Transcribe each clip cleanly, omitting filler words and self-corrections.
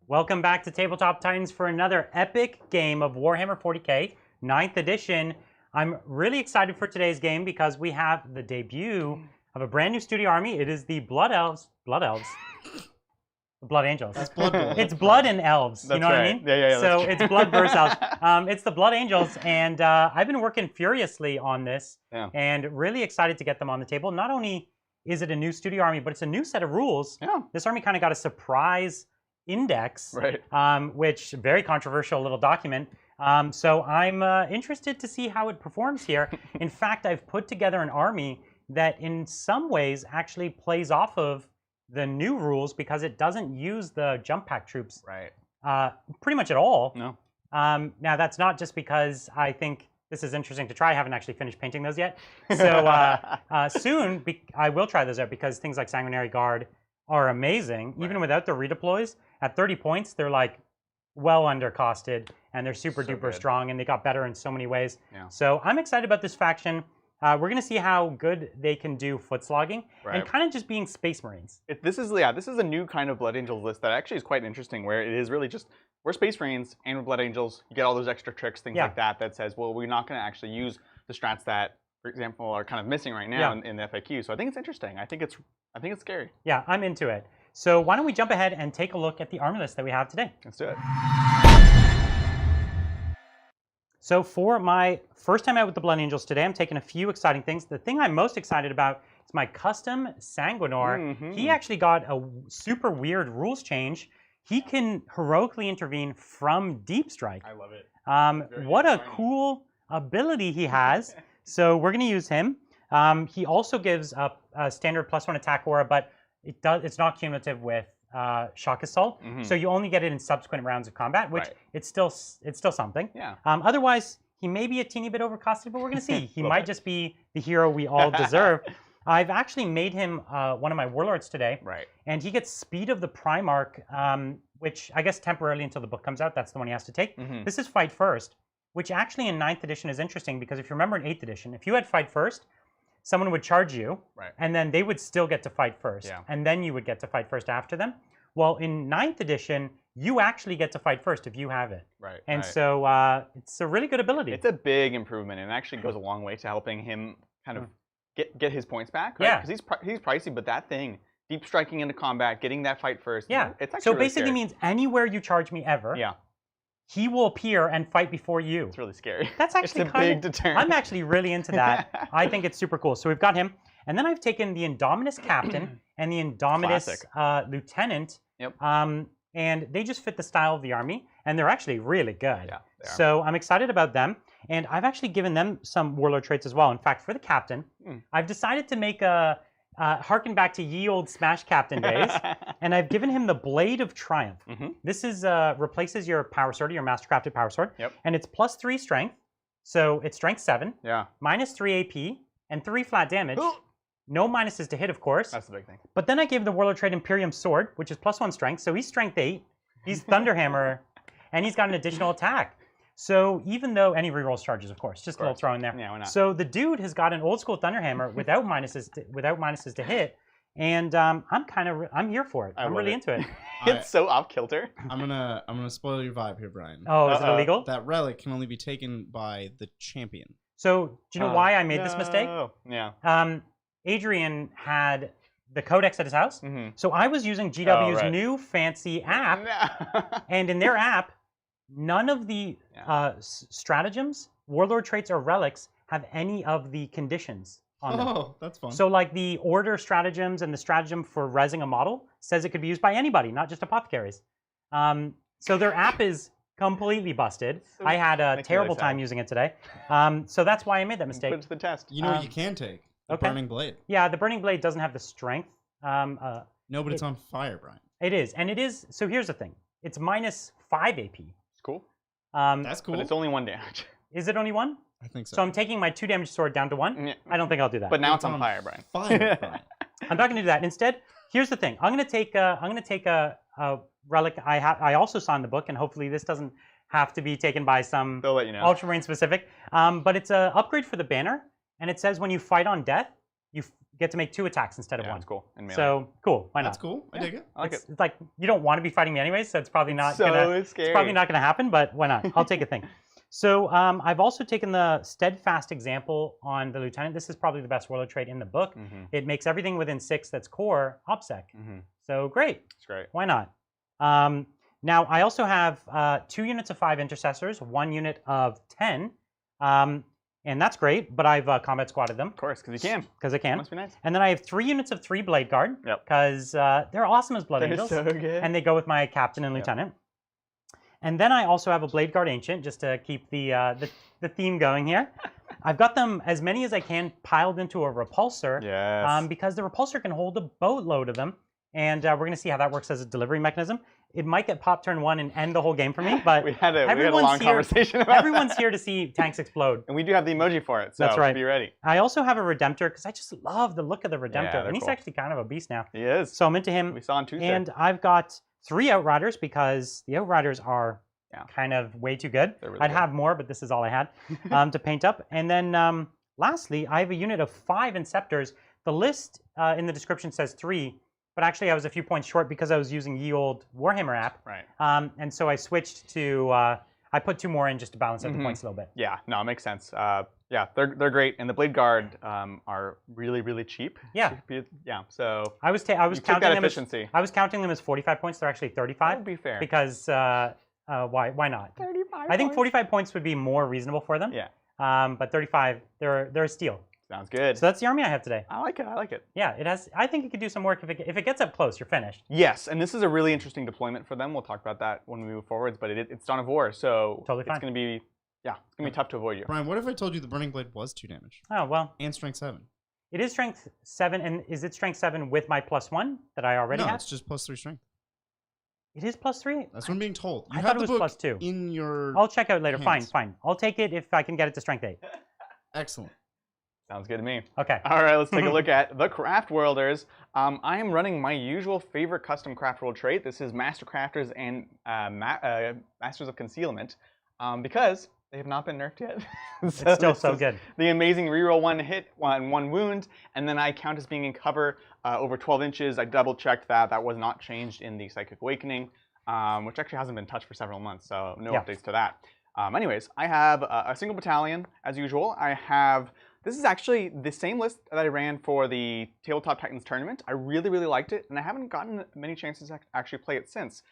Welcome back to Tabletop Titans for another epic game of Warhammer 40k, 9th edition. I'm really excited for today's game because we have the debut of a brand new studio army. It is the Blood Angels. The Blood Angels. That's Blood Bowl. It's Blood and Elves, That's you know what right. I mean? Yeah, So that's it's Blood versus Elves. It's the Blood Angels, and I've been working furiously on this, and really excited to get them on the table. Not only is it a new studio army, but it's a new set of rules. Yeah. This army kind of got a surprise index, Right. which very controversial little document. So I'm interested to see how it performs here. In fact, I've put together an army that in some ways actually plays off of the new rules because it doesn't use the jump pack troops pretty much at all. No. Now that's not just because I think this is interesting to try. I haven't actually finished painting those yet. So soon I will try those out because things like Sanguinary Guard are amazing. Right. Even without the redeploys, at 30 points, they're like well undercosted and they're super duper good. strong and they got better in so many ways. Yeah. So I'm excited about this faction. We're going to see how good they can do foot slogging and kind of just being Space Marines. This is a new kind of Blood Angels list that actually is quite interesting, where it is really just, we're Space Marines and we're Blood Angels. You get all those extra tricks, things like that, that says, well, we're not going to actually use the strats that, for example, are kind of missing right now in the FAQ. So I think it's interesting. I think it's scary. Yeah, I'm into it. So why don't we jump ahead and take a look at the army list that we have today. Let's do it. So for my first time out with the Blood Angels today, I'm taking a few exciting things. The thing I'm most excited about is my custom Sanguinor. He actually got a super weird rules change. He can heroically intervene from Deep Strike. I love it. What a cool ability he has. So we're going to use him. He also gives up a standard +1 attack aura, but it's not cumulative with Shock Assault. So you only get it in subsequent rounds of combat, which it's still something. Yeah. Otherwise, he may be a teeny bit overcosted, but we're going to see. He might just be the hero we all deserve. I've actually made him one of my warlords today. Right. And he gets Speed of the Primarch, which I guess temporarily until the book comes out, that's the one he has to take. This is Fight First, which actually in 9th edition is interesting because if you remember in 8th edition, if you had Fight First, someone would charge you, and then they would still get to fight first, and then you would get to fight first after them. Well, in 9th edition, you actually get to fight first if you have it. Right. And so it's a really good ability. It's a big improvement, and it actually goes a long way to helping him kind of get his points back. Right? Yeah. Because he's pricey, but that thing, deep striking into combat, getting that fight first. Yeah. It's actually so really basically scary. means anywhere you charge me ever. Yeah. He will appear and fight before you. It's really scary. That's actually it's a big deterrent. I'm actually really into that. I think it's super cool. So we've got him. And then I've taken the Indominus Captain and the Indominus Lieutenant. Yep. And they just fit the style of the army. And they're actually really good. Yeah, they are. So I'm excited about them. And I've actually given them some warlord traits as well. In fact, for the captain, I've decided to make a harken back to ye old Smash Captain days, and I've given him the Blade of Triumph. This is replaces your power sword, your mastercrafted power sword, and it's +3 strength, so it's strength 7, -3 AP, and 3 flat damage. No minuses to hit, of course. That's the big thing. But then I gave the warlord trait Imperium Sword, which is +1 strength, so he's strength 8. He's Thunderhammer, and he's got an additional attack. So even though any rerolls charges, of course, just a little throw in there. Yeah, why not? So the dude has got an old school Thunderhammer without minuses to hit, and I'm here for it. I'm really into it. It's so off kilter. I'm gonna spoil your vibe here, Brian. Oh, is it illegal? That relic can only be taken by the champion. So do you know why I made this mistake? Yeah. Adrian had the codex at his house, so I was using GW's new fancy app, and in their app, none of the stratagems, warlord traits, or relics have any of the conditions on them. Oh, that's fun. So like the order stratagems and the stratagem for resing a model says it could be used by anybody, not just apothecaries. So their app is completely busted. I had a terrible time using it today. So that's why I made that mistake. Put it to the test. You know what you can take? The Burning Blade. Yeah, the Burning Blade doesn't have the strength. No, but it's on fire, Brian. It is, and it is. So here's the thing: it's -5 AP. It's cool. That's cool. But it's only 1 damage. Is it only 1? I think so. So I'm taking my 2 damage sword down to 1. Yeah. I don't think I'll do that. But now it's on fire, Brian. Fire, Brian. I'm not going to do that. Instead, here's the thing: I'm going to take a relic I also saw in the book, and hopefully this doesn't have to be taken by some They'll let you know. Ultramarine specific. But it's an upgrade for the banner, and it says when you fight on death, get to make 2 attacks instead of 1. That's cool. And melee. So cool. Why not? That's cool. I dig it. I like it. It's like you don't want to be fighting me anyways, so it's probably not Scary. It's probably not gonna happen, but why not? I'll take a thing. So I've also taken the steadfast example on the lieutenant. This is probably the best warlord trait in the book. It makes everything within 6 that's core OPSEC. So great. It's great. Why not? Now I also have 2 units of 5 intercessors, 1 unit of 10. And that's great, but I've combat squatted them. Of course, because you can. Because I can. Must be nice. And then I have 3 units of 3 Blade Guard. Because they're awesome as Blood Angels. They're so good. And they go with my Captain and Lieutenant. And then I also have a Blade Guard Ancient, just to keep the theme going here. I've got them, as many as I can, piled into a Repulsor. Yes. Because the Repulsor can hold a boatload of them. And we're going to see how that works as a delivery mechanism. It might get popped turn 1 and end the whole game for me, but we had a long conversation about everyone's here to see tanks explode. And we do have the emoji for it, so that's right. Be ready. I also have a Redemptor, because I just love the look of the Redemptor. Yeah, and he's cool. actually kind of a beast now. He is. So I'm into him. We saw on Tuesday. And I've got 3 Outriders, because the Outriders are kind of way too good. Really I'd good. have more, but this is all I had to paint up. And then lastly, I have a unit of 5 Inceptors. The list in the description says 3. But actually, I was a few points short because I was using ye old Warhammer app. Right. And so I switched to, I put 2 more in just to balance out the points a little bit. Yeah, no, it makes sense. Yeah, they're great. And the Blade Guard are really, really cheap. Yeah. Yeah, so I was counting them efficiency. I was counting them as 45 points. They're actually 35. That would be fair. Because why not? 35 I think 45 points would be more reasonable for them. Yeah. But 35, they're a steal. Sounds good. So that's the army I have today. I like it. I like it. Yeah, it has. I think it could do some work if it gets up close. You're finished. Yes, and this is a really interesting deployment for them. We'll talk about that when we move forwards. But it's Dawn of War, so Totally fine. it's going to be it's going to be tough to avoid you. Brian, what if I told you the Burning Blade was 2 damage? Oh well. And strength 7. It is strength 7, and is it strength 7 with my +1 that I already have? No, it's just +3 strength. It is +3. That's what I'm being told. I thought it was +2. In your. I'll check out later. hands. Fine. I'll take it if I can get it to strength 8. Excellent. Sounds good to me. Okay. All right, let's take a look at the Craftworlders. I am running my usual favorite custom Craftworld trait. This is Master Crafters and Masters of Concealment, because they have not been nerfed yet. It's still so good. The amazing reroll 1 hit, 1 wound, and then I count as being in cover over 12 inches. I double-checked that was not changed in the Psychic Awakening, which actually hasn't been touched for several months, so no updates to that. Anyways, I have a single battalion, as usual. I have... This is actually the same list that I ran for the Tabletop Titans tournament. I really, really liked it, and I haven't gotten many chances to actually play it since.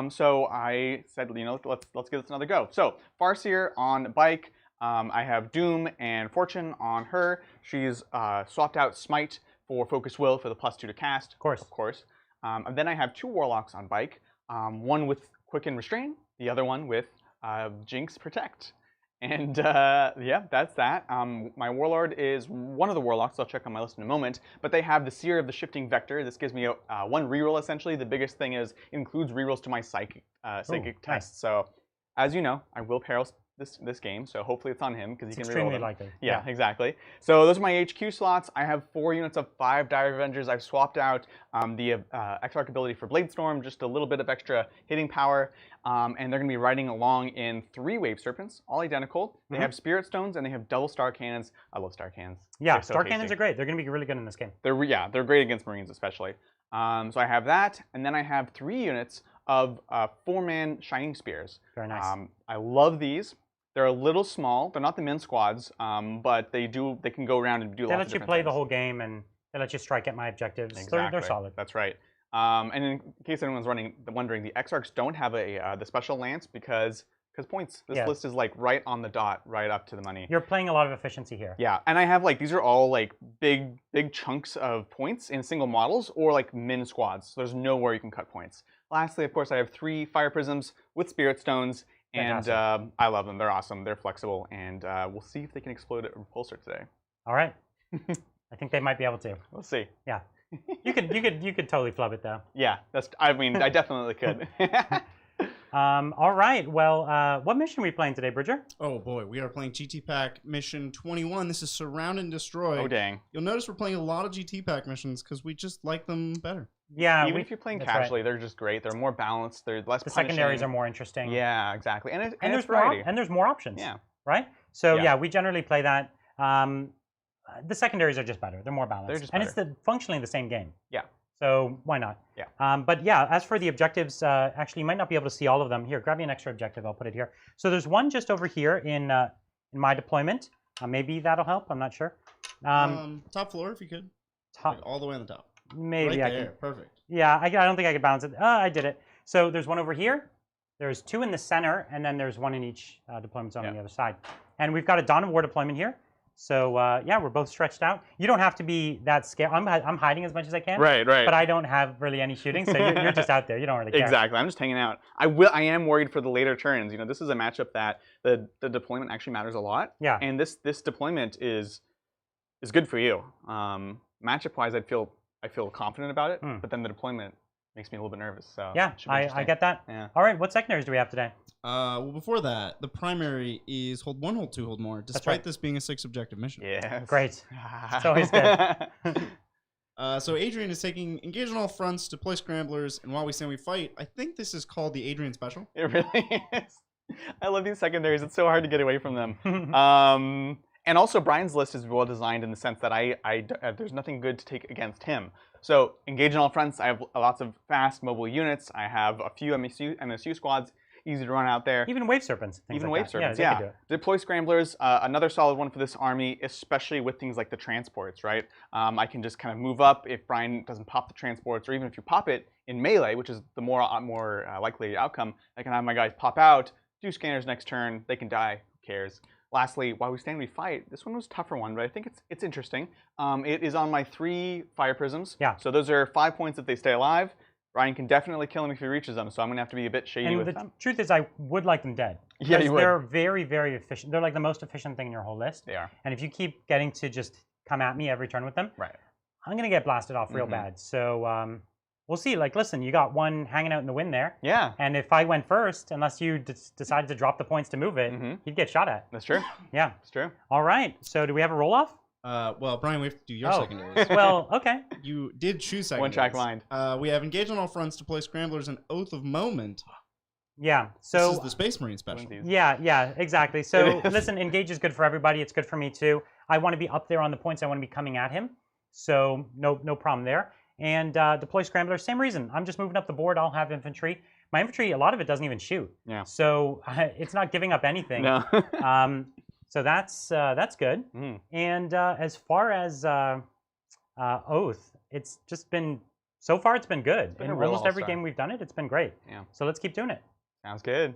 So I said, let's give this another go. So Farseer on bike. I have Doom and Fortune on her. She's swapped out Smite for Focus Will for the +2 to cast. Of course. And then I have 2 Warlocks on bike. One with Quicken Restrain, the other one with Jinx Protect. And yeah, that's that. My Warlord is one of the Warlocks. I'll check on my list in a moment. But they have the Seer of the Shifting Vector. This gives me a 1 reroll, essentially. The biggest thing is it includes rerolls to my Psychic tests. Nice. So, as you know, I will peril this game. So hopefully it's on him, because he can reroll extremely them. likely. Yeah, exactly. So those are my HQ slots. I have 4 units of 5 Dire Avengers. I've swapped out the Exarch ability for Bladestorm, just a little bit of extra hitting power. And they're going to be riding along in 3 Wave Serpents, all identical. They have Spirit Stones, and they have double Star Cannons. I love Star Cannons. Yeah, Star Cannons are great. They're going to be really good in this game. They're great against Marines, especially. So I have that, and then I have 3 units of 4-man Shining Spears. Very nice. I love these. They're a little small. They're not the min squads, but they can go around and do lots of different things. They let you play the whole game, and they let you strike at my objectives. Exactly. They're solid. That's right. And in case anyone's wondering, the Exarchs don't have the special lance because points. This list is like right on the dot, right up to the money. You're playing a lot of efficiency here. Yeah, and I have these are all big chunks of points in single models or min squads. So there's nowhere you can cut points. Lastly, of course, I have 3 Fire Prisms with Spirit Stones. And I love them. They're awesome. They're flexible, and we'll see if they can explode a repulsor today. All right. I think they might be able to. We'll see. Yeah. You could totally flub it though. Yeah, I definitely could. All right. Well, what mission are we playing today, Bridger? Oh boy, we are playing GT Pack Mission 21. This is Surround and Destroy. Oh dang. You'll notice we're playing a lot of GT Pack missions because we just like them better. Yeah. Even if you're playing casually, they're just great. They're more balanced. They're less The punishing. secondaries are more interesting. Yeah, exactly. And there's more options. Yeah. Right. So Yeah. we generally play that. The secondaries are just better. They're more balanced. They're just and it's functionally the same game. Yeah. So why not? Yeah. But yeah, as for the objectives, actually, you might not be able to see all of them. Here, grab me an extra objective. I'll put it here. So there's one just over here in my deployment. Maybe that'll help. I'm not sure. Top floor, if you could. Top. Like all the way on the top. Maybe right I there. can. Perfect. Yeah, I don't think I could balance it. I did it. So there's one over here. There's two in the center, and then there's one in each deployment zone on the other side. And we've got a Dawn of War deployment here. So yeah, we're both stretched out. You don't have to be that scared. I'm hiding as much as I can. Right. But I don't have really any shooting, so you're just out there. You don't really care. Exactly. I'm just hanging out. I am worried for the later turns. You know, this is a matchup that the deployment actually matters a lot. Yeah. And this deployment is good for you. Matchup-wise, I feel confident about it, but then the deployment makes me a little bit nervous. So yeah, I get that. Yeah. All right, what secondaries do we have today? Well, before that, the primary is hold 1, hold 2, hold more, despite this being a 6 objective mission. Yes. Great. It's always good. So Adrian is taking engage on all fronts, deploy scramblers, and while we stand we fight. I think this is called the Adrian Special. It really is. I love these secondaries. It's so hard to get away from them. And also, Brian's list is well designed in the sense that there's nothing good to take against him. So engage on all fronts. I have lots of fast mobile units. I have a few MSU squads. Easy to run out there. Even wave serpents. Even like wave that. serpents, yeah. yeah. Deploy scramblers, another solid one for this army, especially with things like the transports, right? I can just kind of move up if Brian doesn't pop the transports, or even if you pop it in melee, which is the more likely outcome. I can have my guys pop out, do scanners next turn, they can die, who cares? Lastly, while we stand, we fight. This one was a tougher one, but I think it's interesting. It is on my 3 fire prisms. Yeah. So those are 5 points if they stay alive. Ryan can definitely kill him if he reaches them, so I'm going to have to be a bit shady with them. And the truth is, I would like them dead. Yeah, you would. They're very, very efficient. They're like the most efficient thing in your whole list. They are. And if you keep getting to just come at me every turn with them, right, I'm going to get blasted off real bad. So we'll see. Like, listen, you got one hanging out in the wind there. Yeah. And if I went first, unless you decided to drop the points to move it, you'd get shot at. That's true. Yeah. That's true. All right. So do we have a roll-off? Well, Brian, we have to do your secondaries. Well, okay. You did choose secondaries. One track mind. We have engage on all fronts, deploy scramblers, and Oath of Moment. Yeah. So this is the Space Marine special. Yeah, exactly. So listen, engage is good for everybody. It's good for me too. I want to be up there on the points. I want to be coming at him. So no problem there. And deploy scrambler, same reason. I'm just moving up the board. I'll have infantry. My infantry, a lot of it doesn't even shoot. Yeah. So it's not giving up anything. No. So that's good. And as far as Oath, it's just been so far. It's been good. In almost every game we've done it, it's been great. Yeah. So let's keep doing it. Sounds good.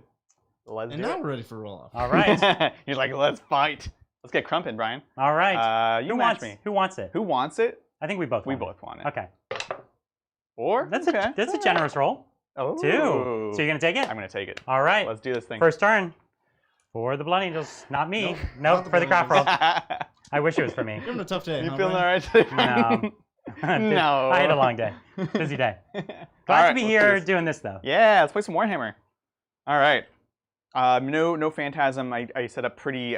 Let's and do now it. we're ready for roll-off. All right. He's like, let's fight. Let's get crumping, Brian. All right. You match me. Who wants it? Who wants it? I think we both. We want both want it. Okay. 4. That's a generous roll. Oh. 2. So you're gonna take it? I'm gonna take it. All right. Let's do this thing. First turn. For the Blood Angels, not me. Nope, Nope, for the Craftworld. I wish it was for me. You're having a tough day. You huh, feeling all Brian? right today? No. No. I had a long day. Busy day. Glad All right, to be let's do here this. doing this though. Yeah, let's play some Warhammer. All right. No Phantasm. I set up pretty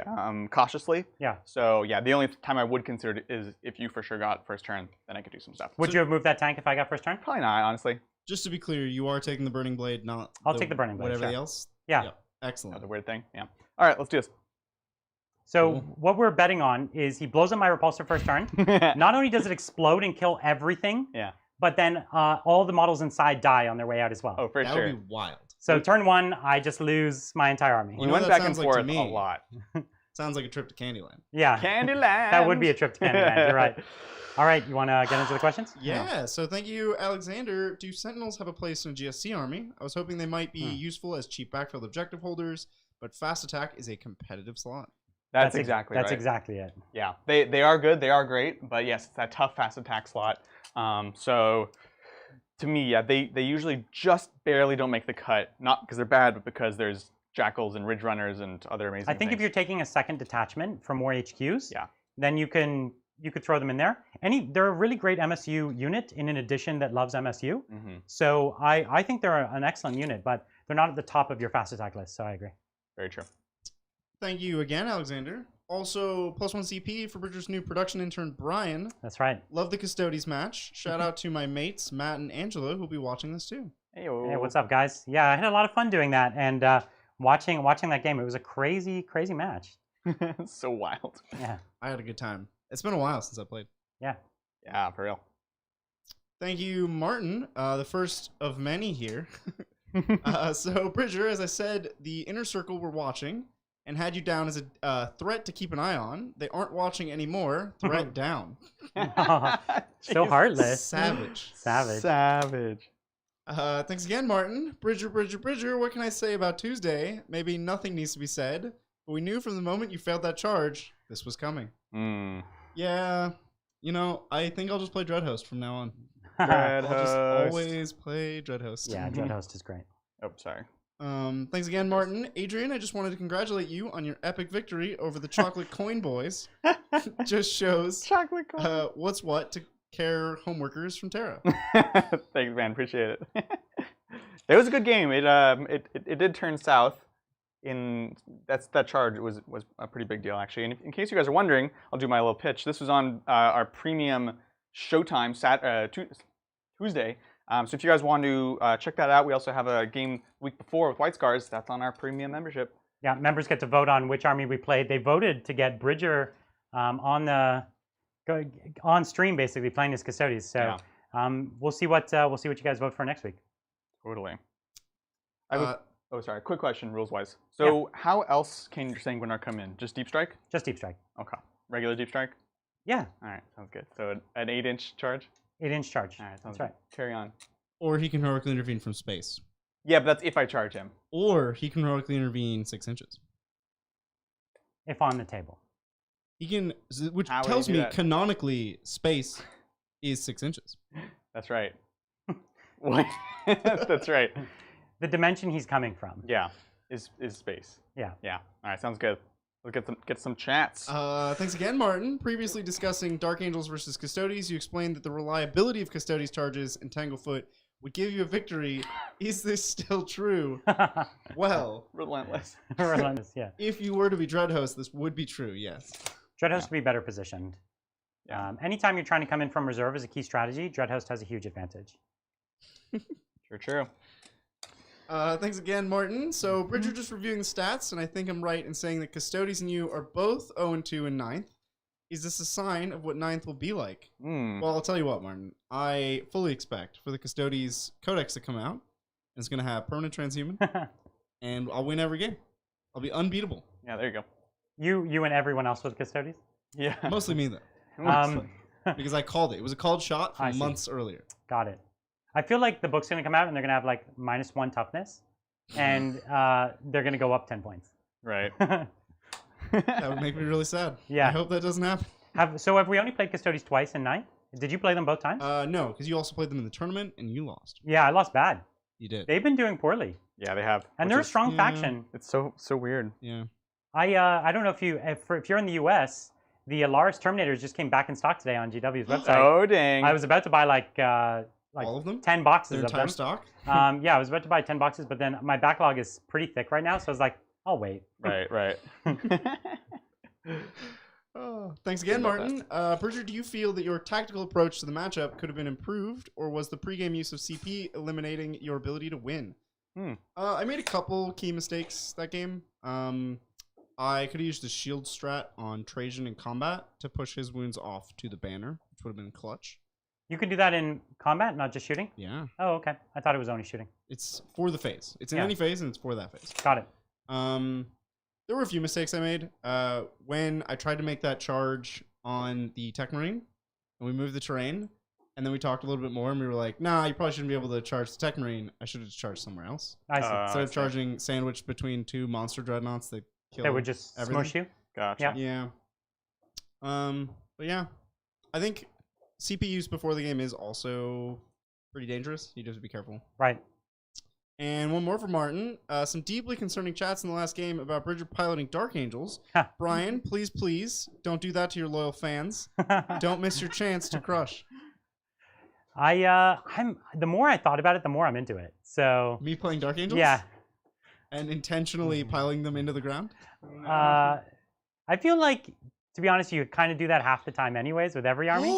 cautiously. Yeah. So yeah, the only time I would consider it is if you for sure got first turn, then I could do some stuff. Would you have moved that tank if I got first turn? Probably not, honestly. Just to be clear, you are taking the Burning Blade, not I'll take the Burning Blade, whatever sure. else. Yeah. Excellent. Another weird thing. Yeah. All right, let's do this. So what we're betting on is he blows up my repulsor first turn. Not only does it explode and kill everything, Yeah. but then all the models inside die on their way out as well. Oh, for That sure. would be wild. So turn 1, I just lose my entire army. We know went what back that and sounds like to forth me? a lot. Sounds like a trip to Candyland. Yeah. Candyland. That would be a trip to Candyland. You're right. All right, you want to get into the questions? Yeah, so thank you, Alexander. Do Sentinels have a place in a GSC army? I was hoping they might be useful as cheap backfield objective holders, but fast attack is a competitive slot. That's exactly right. That's exactly it. Yeah, they are good. They are great. But yes, it's that tough fast attack slot. So to me, yeah, they usually just barely don't make the cut. Not because they're bad, but because there's Jackals and Ridge Runners and other amazing I think things. if you're taking a second detachment from more HQs, Yeah. then you could throw them in there. They're a really great MSU unit in an edition that loves MSU. So I think they're an excellent unit, but they're not at the top of your fast attack list. So I agree. Very true. Thank you again, Alexander. Also, +1 CP for Bridger's new production intern, Brian. That's right. Love the Custodes match. Shout out to my mates, Matt and Angela, who'll be watching this too. Hey, what's up, guys? Yeah, I had a lot of fun doing that, and watching that game. It was a crazy match. So wild. Yeah. I had a good time. It's been a while since I played. Yeah. Yeah, for real. Thank you, Martin. The first of many here. So, Bridger, as I said, the Inner Circle were watching and had you down as a threat to keep an eye on. They aren't watching anymore. Threat down. So heartless. Savage. Savage. Thanks again, Martin. Bridger, what can I say about Tuesday? Maybe nothing needs to be said, but we knew from the moment you failed that charge, this was coming. Yeah, I think I'll just play Dreadhost from now on. Dreadhost. I'll just always play Dreadhost. Yeah, Dreadhost is great. Oh, sorry. Thanks again, Martin. Adrian, I just wanted to congratulate you on your epic victory over the Chocolate Coin Boys. Just shows Chocolate Coin. what's what to care homeworkers from Terra. Thanks, man. Appreciate it. It was a good game. It did turn south. That charge was a pretty big deal, actually. And in case you guys are wondering, I'll do my little pitch. This was on our premium Showtime Tuesday. So if you guys want to check that out, we also have a game week before with White Scars. That's on our premium membership. Yeah, members get to vote on which army we played. They voted to get Bridger on stream, basically playing as Custodes. So we'll see what you guys vote for next week. Totally. Oh, sorry. Quick question, rules-wise. So how else can your Sanguinar come in? Just Deep Strike? Just Deep Strike. Okay. Regular Deep Strike? Yeah. All right. Sounds good. So an 8-inch charge? 8-inch charge. All right. That's right. Carry on. Or he can heroically intervene from space. Yeah, but that's if I charge him. Or he can heroically intervene 6 inches. If on the table. He can, which How would tells he do me that? canonically space is 6 inches. That's right. What? That's right. The dimension he's coming from. Yeah. Is space. Yeah. Yeah. All right. Sounds good. Let's get some chats. Thanks again, Martin. Previously discussing Dark Angels versus Custodes, you explained that the reliability of Custodes charges and Tanglefoot would give you a victory. Is this still true? Well, Relentless. Relentless, yeah. if you were to be Dreadhost, this would be true, yes. Dreadhost would be better positioned. Yeah. Anytime you're trying to come in from reserve as a key strategy, Dreadhost has a huge advantage. True. Thanks again, Martin. So, Bridger just reviewing the stats, and I think I'm right in saying that Custodes and you are both 0-2 in 9th. Is this a sign of what 9th will be like? Well, I'll tell you what, Martin. I fully expect for the Custodes Codex to come out, and it's going to have permanent transhuman, and I'll win every game. I'll be unbeatable. Yeah, there you go. You and everyone else with Custodes? Yeah. Mostly me, though. Because I called it. It was a called shot from months earlier. Got it. I feel like the book's going to come out and they're going to have like -1 toughness, and they're going to go up 10 points. Right. That would make me really sad. Yeah. I hope that doesn't happen. Have we only played Custodes twice in 9th? Did you play them both times? No, because you also played them in the tournament and you lost. Yeah, I lost bad. You did. They've been doing poorly. Yeah, they have. And they're a strong faction. It's so weird. Yeah. I don't know if you're in the US, the Alaris Terminators just came back in stock today on GW's website. Oh dang! I was about to buy like all of them? 10 boxes Their of entire them. stock? Yeah, I was about to buy 10 boxes, but then my backlog is pretty thick right now, so I was like, I'll wait. Right. Thanks again, Martin. Bridger, do you feel that your tactical approach to the matchup could have been improved, or was the pregame use of CP eliminating your ability to win? I made a couple key mistakes that game. I could have used the shield strat on Trajan in combat to push his wounds off to the banner, which would have been clutch. You can do that in combat, not just shooting? Yeah. Oh, okay. I thought it was only shooting. It's for the phase. It's in any phase, and it's for that phase. Got it. There were a few mistakes I made. When I tried to make that charge on the Tech Marine, and we moved the terrain, and then we talked a little bit more, and we were like, nah, you probably shouldn't be able to charge the Tech Marine. I should have just charged somewhere else. I see. Instead of charging sandwiched between 2 monster dreadnoughts that kill They would just everything. smush you? Gotcha. Yeah. But yeah, I think CP use before the game is also pretty dangerous. You just have to be careful. Right. And one more for Martin. Some deeply concerning chats in the last game about Bridger piloting Dark Angels. Brian, please, don't do that to your loyal fans. Don't miss your chance to crush. The more I thought about it, the more I'm into it. So Me playing Dark Angels? yeah. And intentionally piling them into the ground? I feel like, to be honest, you kind of do that half the time anyways with every army.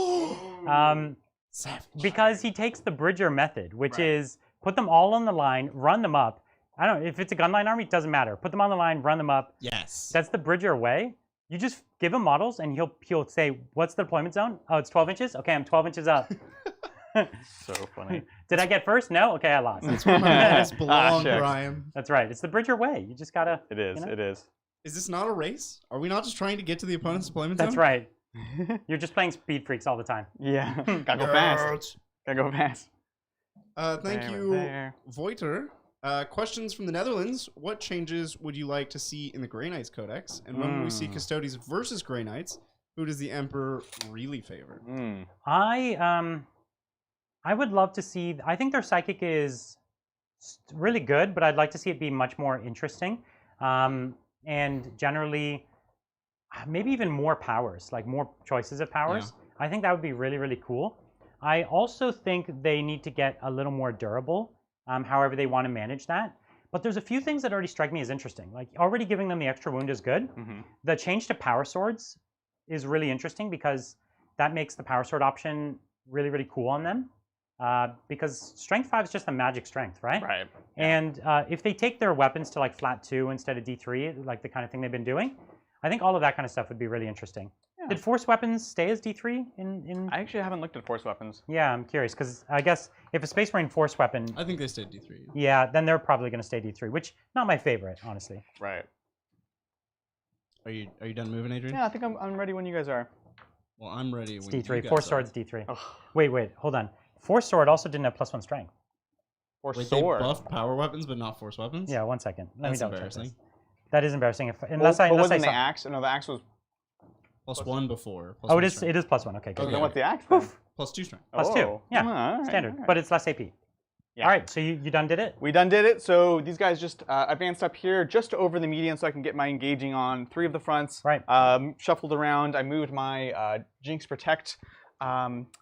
Savage. Because he takes the Bridger method, which is put them all on the line, run them up. I don't know, if it's a gunline army, it doesn't matter. Put them on the line, run them up. Yes. That's the Bridger way. You just give him models, and he'll say, "What's the deployment zone? Oh, it's 12 inches. Okay, I'm 12 inches up." So funny. Did I get first? No. Okay, I lost. That's where my models belong, shucks. Brian. That's right. It's the Bridger way. You just gotta. It is. You know? It is. Is this not a race? Are we not just trying to get to the opponent's deployment That's zone? right. You're just playing Speed Freaks all the time. Yeah. Gotta go fast. Gotta go fast. Thank you, Voiter. Questions from the Netherlands. What changes would you like to see in the Grey Knights Codex? And when we see Custodes versus Grey Knights, who does the Emperor really favor? I would love to see. I think their psychic is really good, but I'd like to see it be much more interesting, and generally, maybe even more powers, like more choices of powers. Yeah. I think that would be really, really cool. I also think they need to get a little more durable, however they want to manage that. But there's a few things that already strike me as interesting. Like already giving them the extra wound is good. The change to power swords is really interesting because that makes the power sword option really, really cool on them. Because strength 5 is just a magic strength, right? Right. And if they take their weapons to like flat 2 instead of D3, like the kind of thing they've been doing, I think all of that kind of stuff would be really interesting. Yeah. Did force weapons stay as D3 in? I actually haven't looked at force weapons. Yeah, I'm curious because I guess if a Space Marine force weapon, I think they stayed D3. Yeah, then they're probably going to stay D3, which not my favorite, honestly. Right. Are you done moving, Adrian? Yeah, I think I'm ready when you guys are. Well, I'm ready. It's when D3. You guys Force are. sword's D3. Ugh. Wait, hold on. Force sword also didn't have +1 strength. Force Wait, sword. they buffed power weapons, but not force weapons. Yeah, 1 second. Let me That's double check embarrassing. this. That is embarrassing. Unless I wasn't saw... the axe? No, the axe was +1 before. Oh, it is +1. Okay, good. So then what's the axe then? +2 strength. +2. Yeah, all right, standard. all right. But it's less AP. Yeah. All right, so you done did it? We done did it. So these guys just advanced up here just over the median so I can get my engaging on 3 of the fronts. Right. Shuffled around. I moved my Jinx Protect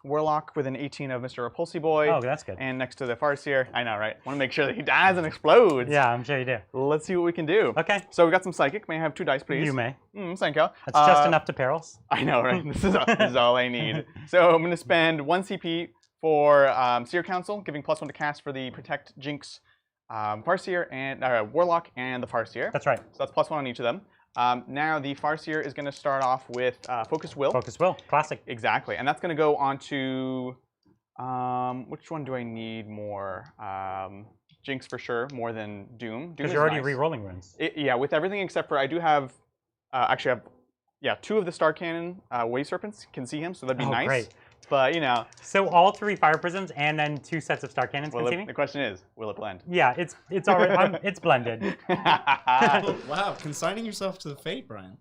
Warlock with an 18 of Mr. Repulsi Boy. Oh, that's good. And next to the Farseer. I know, right? Want to make sure that he dies and explodes. Yeah, I'm sure you do. Let's see what we can do. Okay. So we got some Psychic. May I have 2 dice, please? You may. Thank you. That's just enough to perils. I know, right? This is all I need. So I'm going to spend 1 CP for Seer Council, giving +1 to cast for the Protect, Jinx, Farseer, and Warlock, and the Farseer. That's right. So that's +1 on each of them. Now the Farseer is going to start off with Focus Will. Focus Will, classic. Exactly, and that's going to go on to which one do I need more? Jinx for sure, more than Doom. Because you're already re-rolling runes. Yeah, with everything except for I do have actually I have 2 of the Star Cannon Wave Serpents can see him, so that'd be nice. Great. But you know. So all 3 Fire Prisms and then 2 sets of Star Cannons can see me? The question is, will it blend? Yeah, it's already it's blended. Wow, consigning yourself to the fate, Brian.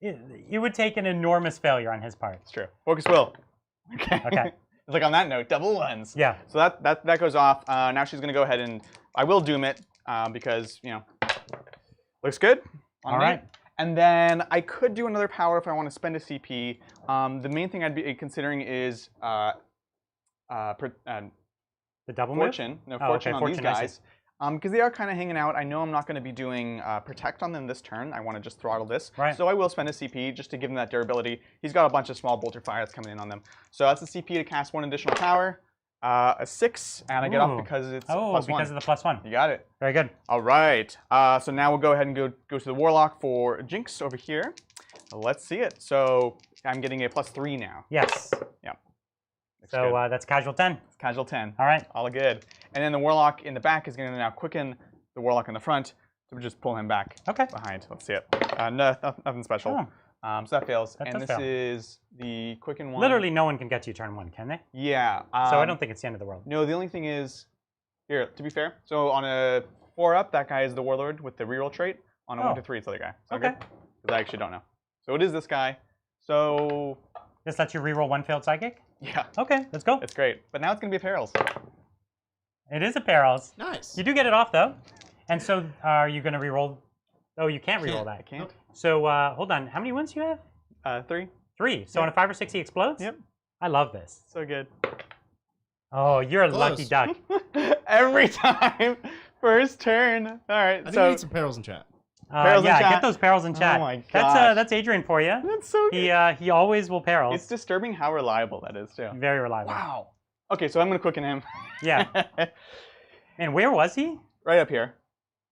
It would take an enormous failure on his part. It's true. Focus Will. Okay. Okay. It's like on that note, double ones. Yeah. So that goes off. Now she's gonna go ahead and I will doom it because you know looks good. All right. And then I could do another power if I want to spend a CP. The main thing I'd be considering is the double fortune. Move? No, fortune on Fortune, these guys. Because they are kind of hanging out. I know I'm not going to be doing Protect on them this turn. I want to just throttle this. Right. So I will spend a CP just to give him that durability. He's got a bunch of small bolter fire that's coming in on them. So that's a CP to cast 1 additional power. A 6, and I get off because it's +1. Because of the +1. You got it. Very good. All right. So now we'll go ahead and go to the Warlock for Jinx over here. Let's see it. So I'm getting a +3 now. Yes. Yeah. So that's casual 10. It's casual 10. All right. All good. And then the Warlock in the back is going to now quicken the Warlock in the front. So we just pull him back behind. Let's see it. No, nothing special. Oh. So that fails. That and does this fail. is the quicken one. Literally no one can get to you turn 1, can they? Yeah. So I don't think it's the end of the world. No, the only thing is, here, to be fair, so on a 4-up, that guy is the Warlord with the reroll trait. On a 1 to 3, it's the other guy. So okay. Because I actually don't know. So it is this guy. So... This lets you reroll 1 failed psychic? Yeah. Okay, let's go. It's great. But now it's going to be a perils. It is a perils. Nice. You do get it off, though. And so are you going to reroll? Oh, you can't reroll that. I can't. So hold on. How many wounds do you have? 3. 3. So on a 5 or 6, he explodes? Yep. I love this. So good. Oh, you're a lucky duck. Every time. First turn. All right. I think we need some perils in chat. Perils in chat. Get those perils in chat. Oh my gosh. That's Adrian for you. That's so good. He always will perils. It's disturbing how reliable that is, too. Very reliable. Wow. Okay, so I'm going to quicken him. Yeah. And where was he? Right up here.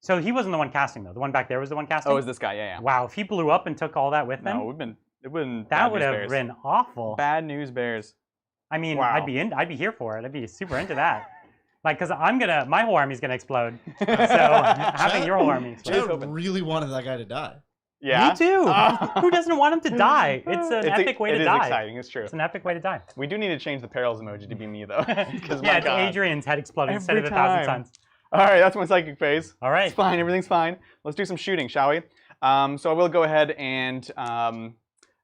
So he wasn't the one casting though. The one back there was the one casting. Oh, is this guy? Yeah. Wow, if he blew up and took all that with him, No, it wouldn't. that would have been awful. Bad news bears. I mean, Wow. I'd be here for it. I'd be super into that. Like, cause my whole army's gonna explode. So having your whole army explode. Chad really wanted that guy to die. Yeah. Me too. Who doesn't want him to die? It's an epic way to die. It is exciting. It's true. It's an epic way to die. We do need to change the perils emoji to be me though. Yeah, it's Adrian's head exploding instead of the Thousand Suns. All right, that's my psychic phase. All right. It's fine. Everything's fine. Let's do some shooting, shall we? So I will go ahead and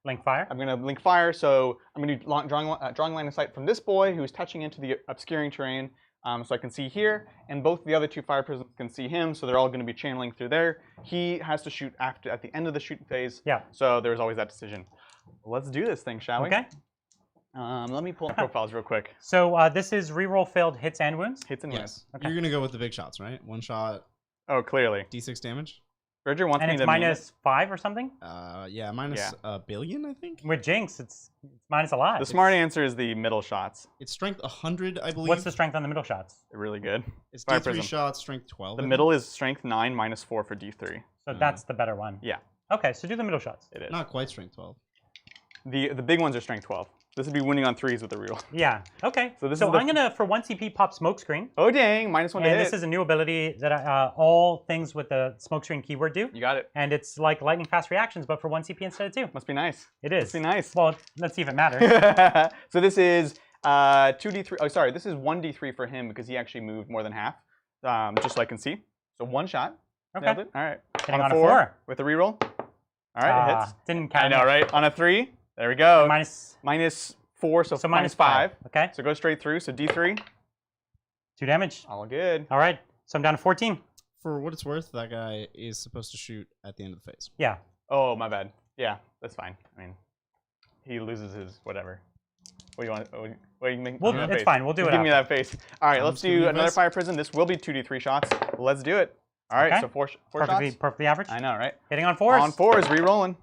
Link fire. I'm going to link fire. So I'm going to be drawing line of sight from this boy who's touching into the obscuring terrain. So I can see here, and both the other two fire prisms can see him, so they're all going to be channeling through there. He has to shoot at the end of the shooting phase. Yeah. So there's always that decision. Let's do this thing, shall we? Okay. Let me pull up profiles real quick. So this is reroll failed hits and wounds. Hits and Yes. Okay. You're gonna go with the big shots, right? One shot, Oh, clearly. D6 damage. Bridger wants And me it's to minus 5 or something. Yeah, minus a billion, I think. With Jinx, it's minus a lot. The smart answer is the middle shots. It's strength 100, I believe. What's the strength on the middle shots? They're really good. It's Fire D3 prism. shots, strength 12. The middle is strength 9 minus 4 for D3. So that's the better one. Yeah. Okay, so do the middle shots. It is. Not quite strength 12. The big ones are strength 12. This would be winning on 3s with the reroll. Yeah. Okay. So this so is the I'm gonna for 1 CP pop smokescreen. Oh dang! -1 to And hit. this is a new ability that all things with the smokescreen keyword do. You got it. And it's like lightning fast reactions, but for 1 CP instead of 2. Must be nice. It is. Must be nice. Well, let's see if it matters. So this is 2d3. Oh, sorry. This is 1d3 for him because he actually moved more than half. Just so I can see. So 1 shot. Okay. Nailed it. All right. Hitting on a 4. with a reroll. All right, it hits. Didn't count. I know, right? On a 3. There we go. Minus -4, so minus -5. Okay. So go straight through. So D3. 2 damage. All good. All right. So I'm down to 14. For what it's worth, that guy is supposed to shoot at the end of the phase. Yeah. Oh, my bad. Yeah, that's fine. I mean, he loses his whatever. What do you want? What do you make? Well, it's fine. We'll do it. Give me after. that face. All right, I'm let's just giving do you another advice. fire prison. This will be 2d3 shots. Let's do it. All right, Okay. so four Perfectly, shots. perfectly average. I know, right? Hitting on 4s. On 4s, re-rolling.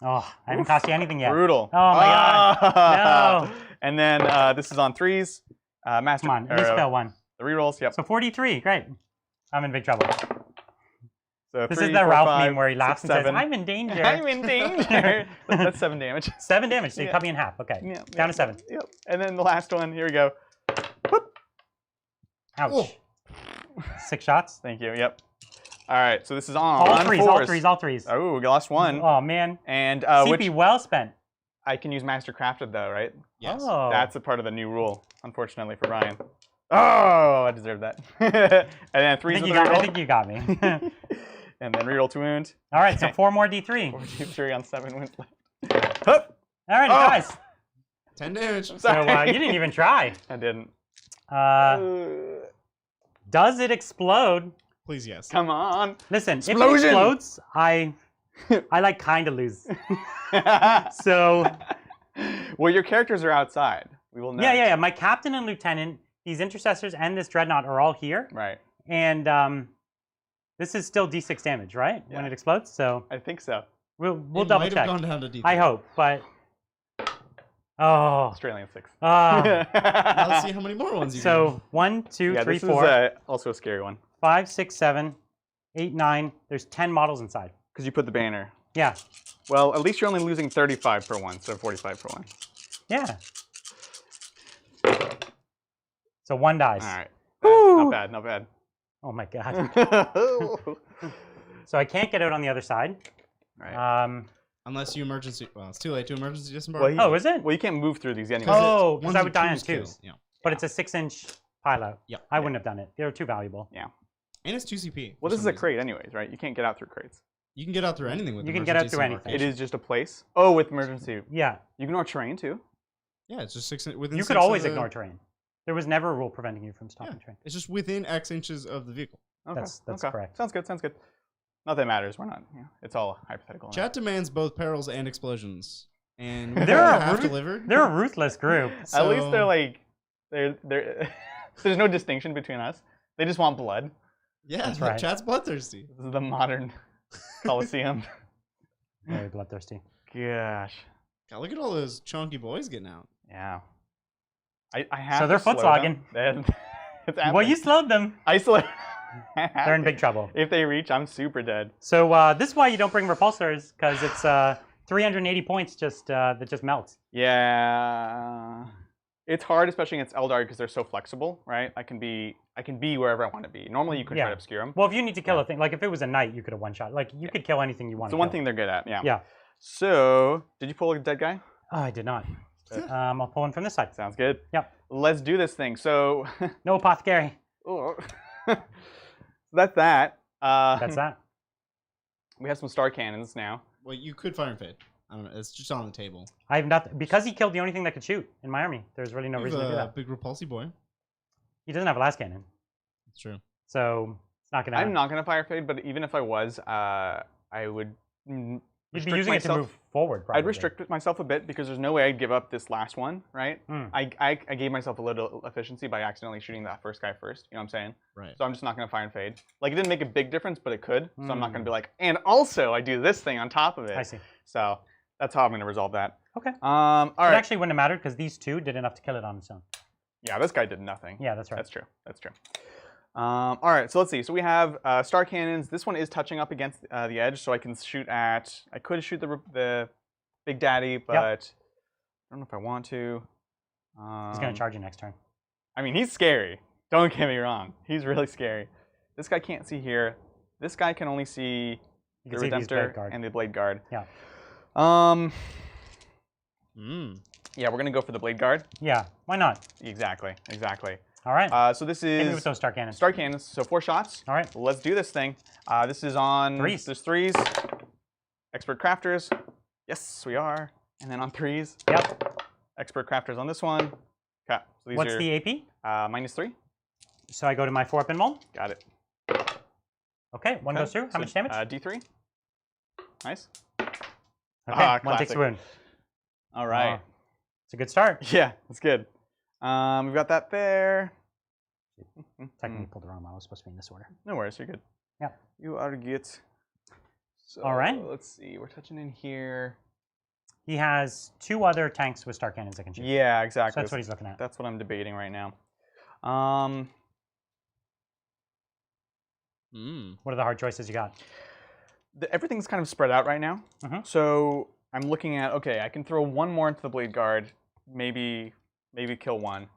Oh, I haven't cost you anything yet. Brutal. Oh my god. No. And then this is on 3s. Master. Come on, at least fail 1. The re-rolls, yep. So 43. Great. I'm in big trouble. So This 3, is the 4, Ralph 5, meme where he laughs 6, and says, 7. "I'm in danger." I'm in danger. That's 7 damage. 7 damage. So you Yeah. cut me in half. Okay. Yeah, Down to 7. Yep. And then the last one. Here we go. Whoop. Ouch. Oh. 6 shots. Thank you. Yep. All right. So this is on All 3s. All 4s. 3s. All 3s. Oh, we lost 1. Oh man. And CP which well spent. I can use Master Crafted though, right? Yes. Oh. That's a part of the new rule, unfortunately for Ryan. Oh, I deserve that. And then 3s with the I reroll. think you got me. And then reroll to wound. All right. So 4 more D3. 4d3 on 7 wounds left. Hup. All right, Oh. guys. 10 damage. So Sorry. you didn't even try. I didn't. Does it explode? Please, yes. Come on. Listen, if Explosion! it explodes, I like kind of lose. So Well, your characters are outside. We will know. yeah. My captain and lieutenant, these intercessors, and this dreadnought are all here, Right. and this is still D6 damage, right? When Yeah. it explodes. So I think so. we'll It double might check. have gone down to D3. I hope, but oh, Australian 6. Now let's see how many more ones you so 1, 2, yeah, 3, this 4, is also a scary one 5, 6, 7, 8, 9. There's 10 models inside. because you put the banner. Yeah, Well, at least you're only losing 35 for 1, so 45 for 1. yeah. So 1 dies. All right. Woo! Not bad. Not bad. Oh my god. So I can't get out on the other side. Right. Unless you emergency. Well, it's too late to emergency disembark. Well, Oh, is it? Well, you can't move through these anyways. Oh, because Ones I and would die on twos kill. 2s. Yeah. But it's a 6-inch pile-out. Yeah. I wouldn't have done it. They were too valuable. And it's 2 CP. Well, for this is some a reason. crate anyways, right? You can't get out through crates. You can get out through anything with You can get out through anything. It is just a place. Oh, with emergency. Yeah. You can ignore terrain too. Yeah, it's just within. You could 6 always of the- ignore terrain. There was never a rule preventing you from stopping terrain. It's just within X inches of the vehicle. Okay. That's okay. correct. Sounds good. Sounds good. Not that it matters. We're not. It's all hypothetical. Chat demands both perils and explosions, and we They're a have rude- delivered. They're a ruthless group. At least So- they're like, they're. There's no distinction between us. They just want blood. Yeah, That's right. Chat's bloodthirsty. This is the modern Coliseum. Very bloodthirsty. Gosh. God, look at all those chunky boys getting out. Yeah. I have. So they're to foot slow slogging. them. It's Well, happening. you slowed them. Isolate. They're in big trouble. If they reach, I'm super dead. So this is why you don't bring repulsors, because it's 380 points that just melts. Yeah. It's hard, especially against Eldar, because they're so flexible, right? I can be wherever I want to be. Normally, you could try to obscure them. Well, if you need to kill a thing, like if it was a knight, you could have one-shot. Like, you could kill anything you want It's to the one kill. thing they're good at, yeah. Yeah. So, did you pull a dead guy? Oh, I did not. I'll pull one from this side. Sounds good. Yep. Let's do this thing. So, No apothecary. that's that. That's that. We have some star cannons now. Well, you could fire and fade. I don't know. It's just on the table. I have nothing because he killed the only thing that could shoot in my army. There's really no reason to do that. Big repulsy boy. He doesn't have a last cannon. That's true. So it's not gonna. I'm not gonna fire fade, but even if I was, I would. You'd be using it to move forward. Probably. I'd restrict myself a bit because there's no way I'd give up this last one, right? I gave myself a little efficiency by accidentally shooting that first guy first. You know what I'm saying? Right. So I'm just not gonna fire and fade. Like it didn't make a big difference, but it could. So I'm not gonna be like, and also I do this thing on top of it. I see. So that's how I'm gonna resolve that. Okay. All right. It actually wouldn't have mattered because these two did enough to kill it on its own. Yeah, this guy did nothing. Yeah, that's right. That's true. That's true. All right, so let's see. So we have star cannons. This one is touching up against the edge, so I can shoot at. I could shoot the Big Daddy, but I don't know if I want to. He's gonna charge you next turn. I mean, he's scary. Don't get me wrong. He's really scary. This guy can't see here. This guy can only see the Redemptor and the Blade Guard. Yeah. Yeah, we're gonna go for the Blade Guard. Yeah. Why not? Exactly. Exactly. All right. So this Hit me is with those star cannons. Star cannons. So 4 shots. All right. Let's do this thing. This is on threes. There's 3s. Expert crafters. Yes, we are. And then on 3s. Yep. Expert crafters on this one. Okay. So these What's are, the AP? -3. So I go to my 4-up roll. Got it. Okay. One goes through. How much damage? D3. Nice. Okay. One takes a wound. All right. It's a good start. Yeah, that's good. We've got that there. Technically pulled the wrong model. It's supposed to be in this order. No worries, you're good. Yeah. You are good. So, all right. Let's see. We're touching in here. He has 2 other tanks with star cannons that can shoot. Yeah, exactly. So that's what he's looking at. That's what I'm debating right now. What are the hard choices you got? Everything's kind of spread out right now. So I'm looking at, okay, I can throw 1 more into the Blade Guard, maybe kill 1,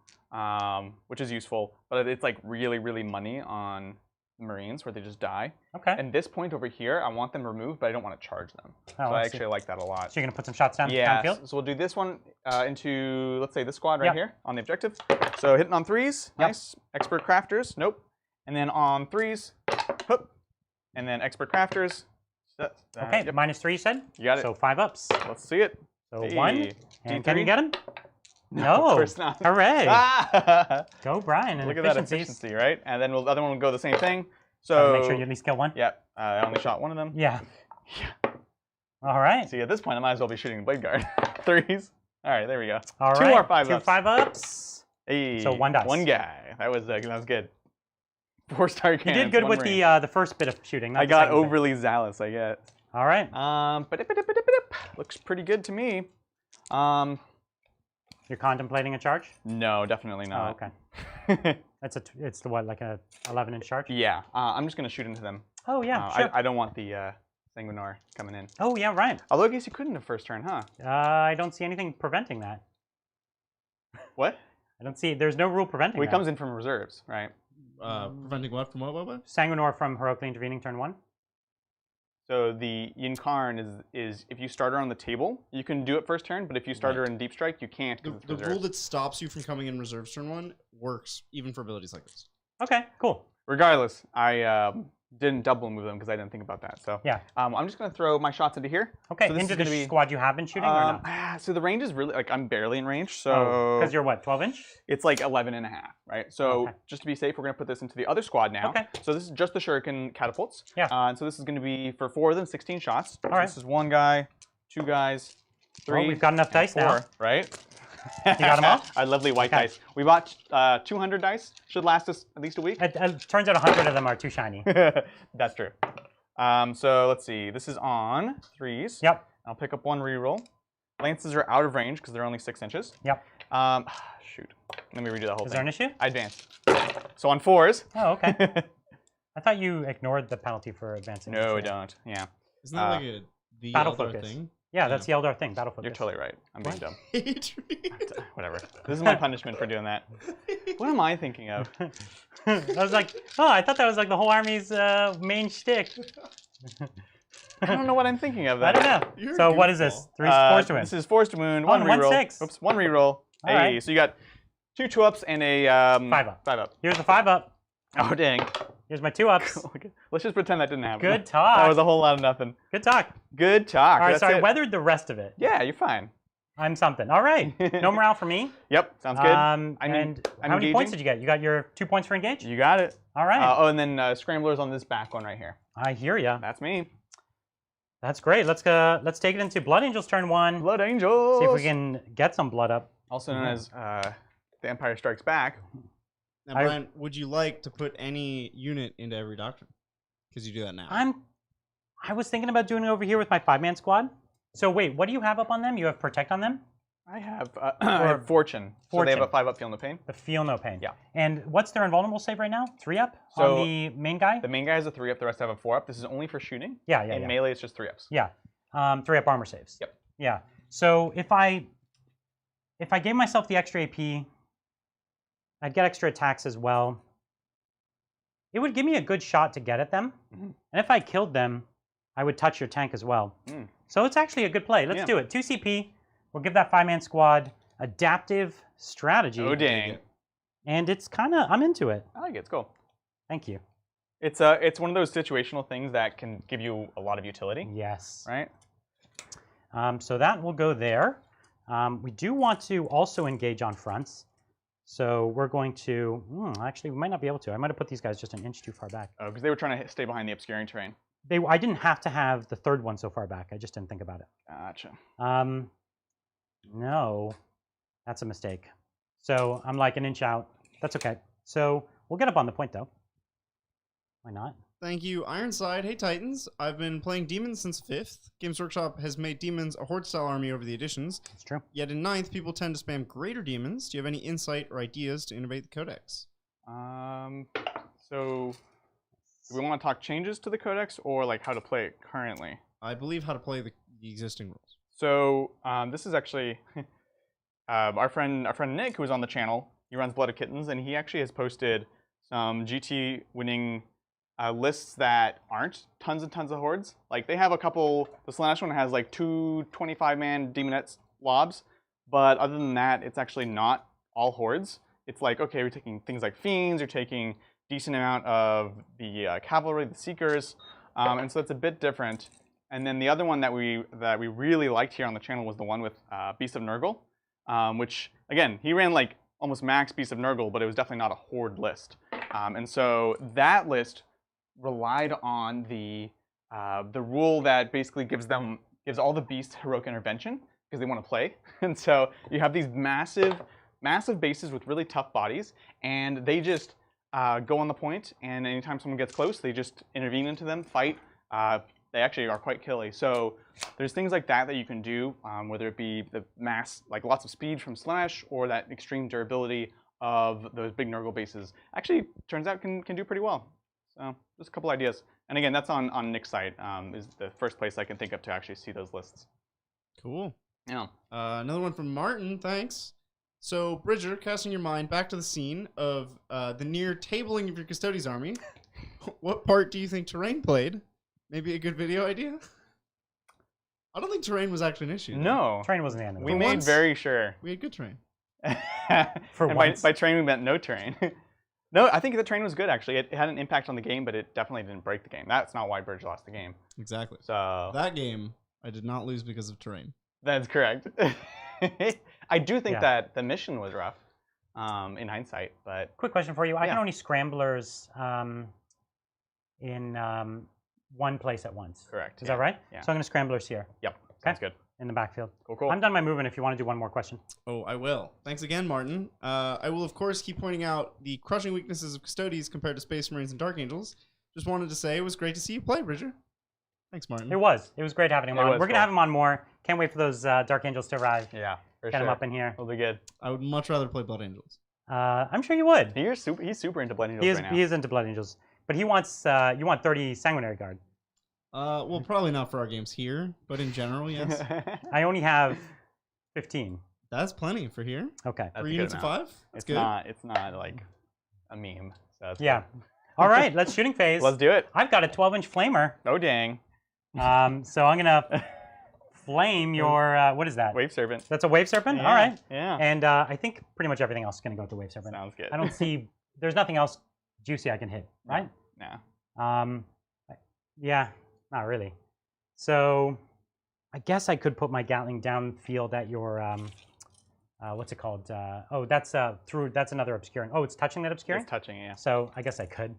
which is useful. But it's like really, really money on Marines where they just die. Okay. And this point over here, I want them removed, but I don't want to charge them. So I actually like that a lot. So you're gonna put some shots downfield? Yeah. So we'll do this one into, let's say, this squad right here on the objective. So hitting on 3s, nice. Expert crafters, nope. And then on 3s, whoop. And then expert crafters. Okay, -3 you said? You got it. So 5 ups. Let's see it. So Hey. 1. And D3? can you get him? No, of course not. Hooray. Ah! Go, Brian. And Look at that efficiency, right? And then the other one will go the same thing. So make sure you at least kill 1. Yeah, I only shot 1 of them. Yeah. All right. See, at this point, I might as well be shooting the Blade Guard. 3s. All right, there we go. All right. 2 more 5 2 ups. 5 ups. Hey, so 1 dice. 1 guy. That was good. 4 star cannons. You did good with Marine. the first bit of shooting. Not I the got second bit. overly zealous, I guess. All right. Looks pretty good to me. You're contemplating a charge? No, definitely not. Oh, okay. It's the what, like a 11-inch charge? Yeah, I'm just gonna shoot into them. Oh yeah, sure. I don't want the Sanguinar coming in. Oh yeah, right. Although I guess you couldn't the first turn, huh? I don't see anything preventing that. What? I don't see. There's no rule preventing Well, that. he comes in from reserves, right? Preventing what from what? Sanguinor from heroically intervening turn 1. So the Yinkarn is if you start her on the table, you can do it first turn, but if you start her in Deep Strike, you can't. The rule that stops you from coming in reserves turn 1 works even for abilities like this. Okay, cool. Regardless, I didn't double move them because I didn't think about that. So yeah, I'm just gonna throw my shots into here. Okay, so into the squad you have been shooting or not? So the range is really like I'm barely in range. So because you're what, 12-inch? It's like 11.5, right? So just to be safe, we're gonna put this into the other squad now. Okay. So this is just the shuriken catapults. Yeah. And so this is gonna be for 4 of them, 16 shots. All right. This is 1 guy, 2 guys, 3. Well, we've got enough dice 4, now, right? You got them all? Our lovely white dice. We bought 200 dice. Should last us at least a week. It turns out 100 of them are too shiny. That's true. So let's see. This is on 3s. Yep. I'll pick up 1 reroll. Lances are out of range because they're only 6 inches. Yep. Shoot. Let me redo that whole thing. Is there an issue? I advanced. So on 4s. Oh, okay. I thought you ignored the penalty for advancing. No, I don't. Yeah. Isn't that like the battle Eldar focus thing? Yeah, that's the Eldar thing. Battle focus. You're totally right. I'm being dumb. Whatever. Hatred. This is my punishment for doing that. What am I thinking of? I was like, oh, I thought that was like the whole army's main shtick. I don't know what I'm thinking of. I don't know. You're So a what is this? goofball. 3 force to win. This is force to wound. Oh, One and 1 reroll. 6. Oops, 1 reroll. Hey, right. so you got 2 2-ups and a 5 up. 5 up. Here's the 5 up. Oh dang. Here's my 2 ups. Okay. Let's just pretend that didn't happen. Good talk. That was a whole lot of nothing. Good talk. Good talk. All right, That's so I it. weathered the rest of it. Yeah, you're fine. I'm something. All right. No morale for me. Yep, sounds good. And I'm how many points did you get? You got your 2 points for engage? You got it. All right. Oh, and then scramblers on this back one right here. I hear ya. That's me. That's great. Let's take it into Blood Angels turn 1. Blood Angels. See if we can get some blood up. Also known as The Empire Strikes Back. Now, Brian, would you like to put any unit into every doctrine? Because you do that now. I was thinking about doing it over here with my 5-man squad. So wait, what do you have up on them? You have Protect on them? I have Fortune. So they have a 5-up Feel No Pain. The Feel No Pain. Yeah. And what's their invulnerable save right now? 3 up So on the main guy? The main guy has a 3-up. The rest have a 4-up. This is only for shooting. Yeah. In melee, it's just 3-ups. Yeah. 3 up armor saves. Yep. Yeah. So if I gave myself the extra AP, I'd get extra attacks as well. It would give me a good shot to get at them. Mm-hmm. And if I killed them, I would touch your tank as well. Mm. So it's actually a good play. Let's do it. 2 CP. We'll give that 5-man squad adaptive strategy. Oh, dang. And it's kind of, I'm into it. I like it. It's cool. Thank you. It's one of those situational things that can give you a lot of utility. Yes. Right? So that will go there. We do want to also engage on fronts. So we're going to, actually, we might not be able to. I might have put these guys just an inch too far back. Oh, because they were trying to stay behind the obscuring terrain. I didn't have to have the 3rd one so far back. I just didn't think about it. Gotcha. No, that's a mistake. So I'm like an inch out. That's okay. So we'll get up on the point, though. Why not? Thank you, Ironside. Hey, Titans. I've been playing Demons since 5th. Games Workshop has made Demons a Horde-style army over the editions. It's true. Yet in 9th, people tend to spam Greater Demons. Do you have any insight or ideas to innovate the Codex? So do we want to talk changes to the Codex or like how to play it currently? I believe how to play the existing rules. So this is actually our friend Nick, who was on the channel. He runs Blooded Kittens, and he actually has posted some GT winning lists that aren't tons and tons of hordes. Like they have a couple. The Slanesh one has like 2 25-man Demonettes lobs, but other than that, it's actually not all hordes. It's like, okay, we're taking things like fiends, you're taking decent amount of the cavalry, the seekers, and so it's a bit different. And then the other one that we really liked here on the channel was the one with Beast of Nurgle, which again he ran like almost max Beast of Nurgle, but it was definitely not a horde list. And so that list relied on the rule that basically gives all the beasts heroic intervention because they want to play. And so you have these massive bases with really tough bodies, and they just go on the point, and anytime someone gets close, they just intervene into them, fight. They actually are quite killy. So there's things like that you can do, whether it be the mass, like lots of speed from Slanesh, or that extreme durability of those big Nurgle bases. Actually, turns out can do pretty well. So just a couple ideas. And again, that's on Nick's site. Is the first place I can think of to actually see those lists. Cool. Yeah. Another one from Martin, thanks. So, Bridger, casting your mind back to the scene of the near tabling of your Custodes army, what part do you think terrain played? Maybe a good video idea? I don't think terrain was actually an issue. No. Terrain wasn't the end of it. We made very sure. We had good terrain. For and once. by terrain, we meant no terrain. No, I think the terrain was good, actually. It had an impact on the game, but it definitely didn't break the game. That's not why Bridger lost the game. Exactly. So that game, I did not lose because of terrain. That's correct. I do think that the mission was rough in hindsight, but... Quick question for you. I can only scramblers in one place at once. Correct. Is that right? Yeah. So I'm going to scramblers here. Yep. Sounds good. In the backfield. Cool. I'm done my movement if you want to do one more question. Oh, I will. Thanks again, Martin. I will, of course, keep pointing out the crushing weaknesses of Custodes compared to Space Marines and Dark Angels. Just wanted to say it was great to see you play, Bridger. Thanks, Martin. It was great having him on. We're going to have him on more. Can't wait for those Dark Angels to arrive. Yeah, for Get sure. him up in here. It'll be good. I would much rather play Blood Angels. I'm sure you would. He's super into Blood Angels right now. He is into Blood Angels. But he wants you want 30 Sanguinary Guard. Well, probably not for our games here, but in general, yes. I only have 15. That's plenty for here. Okay. That's 3 a good units of amount. 5? That's It's good. not. It's not like a meme. So that's Yeah. All right, let's shooting phase. Let's do it. I've got a 12-inch flamer. Oh dang. So I'm gonna flame your what is that? Wave serpent. That's a wave serpent. Yeah, All right. Yeah. And I think pretty much everything else is gonna go with the wave serpent. Sounds good. I don't see. There's nothing else juicy I can hit, right? No. Yeah, not really. So I guess I could put my Gatling downfield at your what's it called? Oh, that's through. That's another obscuring. Oh, it's touching that obscuring. It's touching. Yeah. So I guess I could.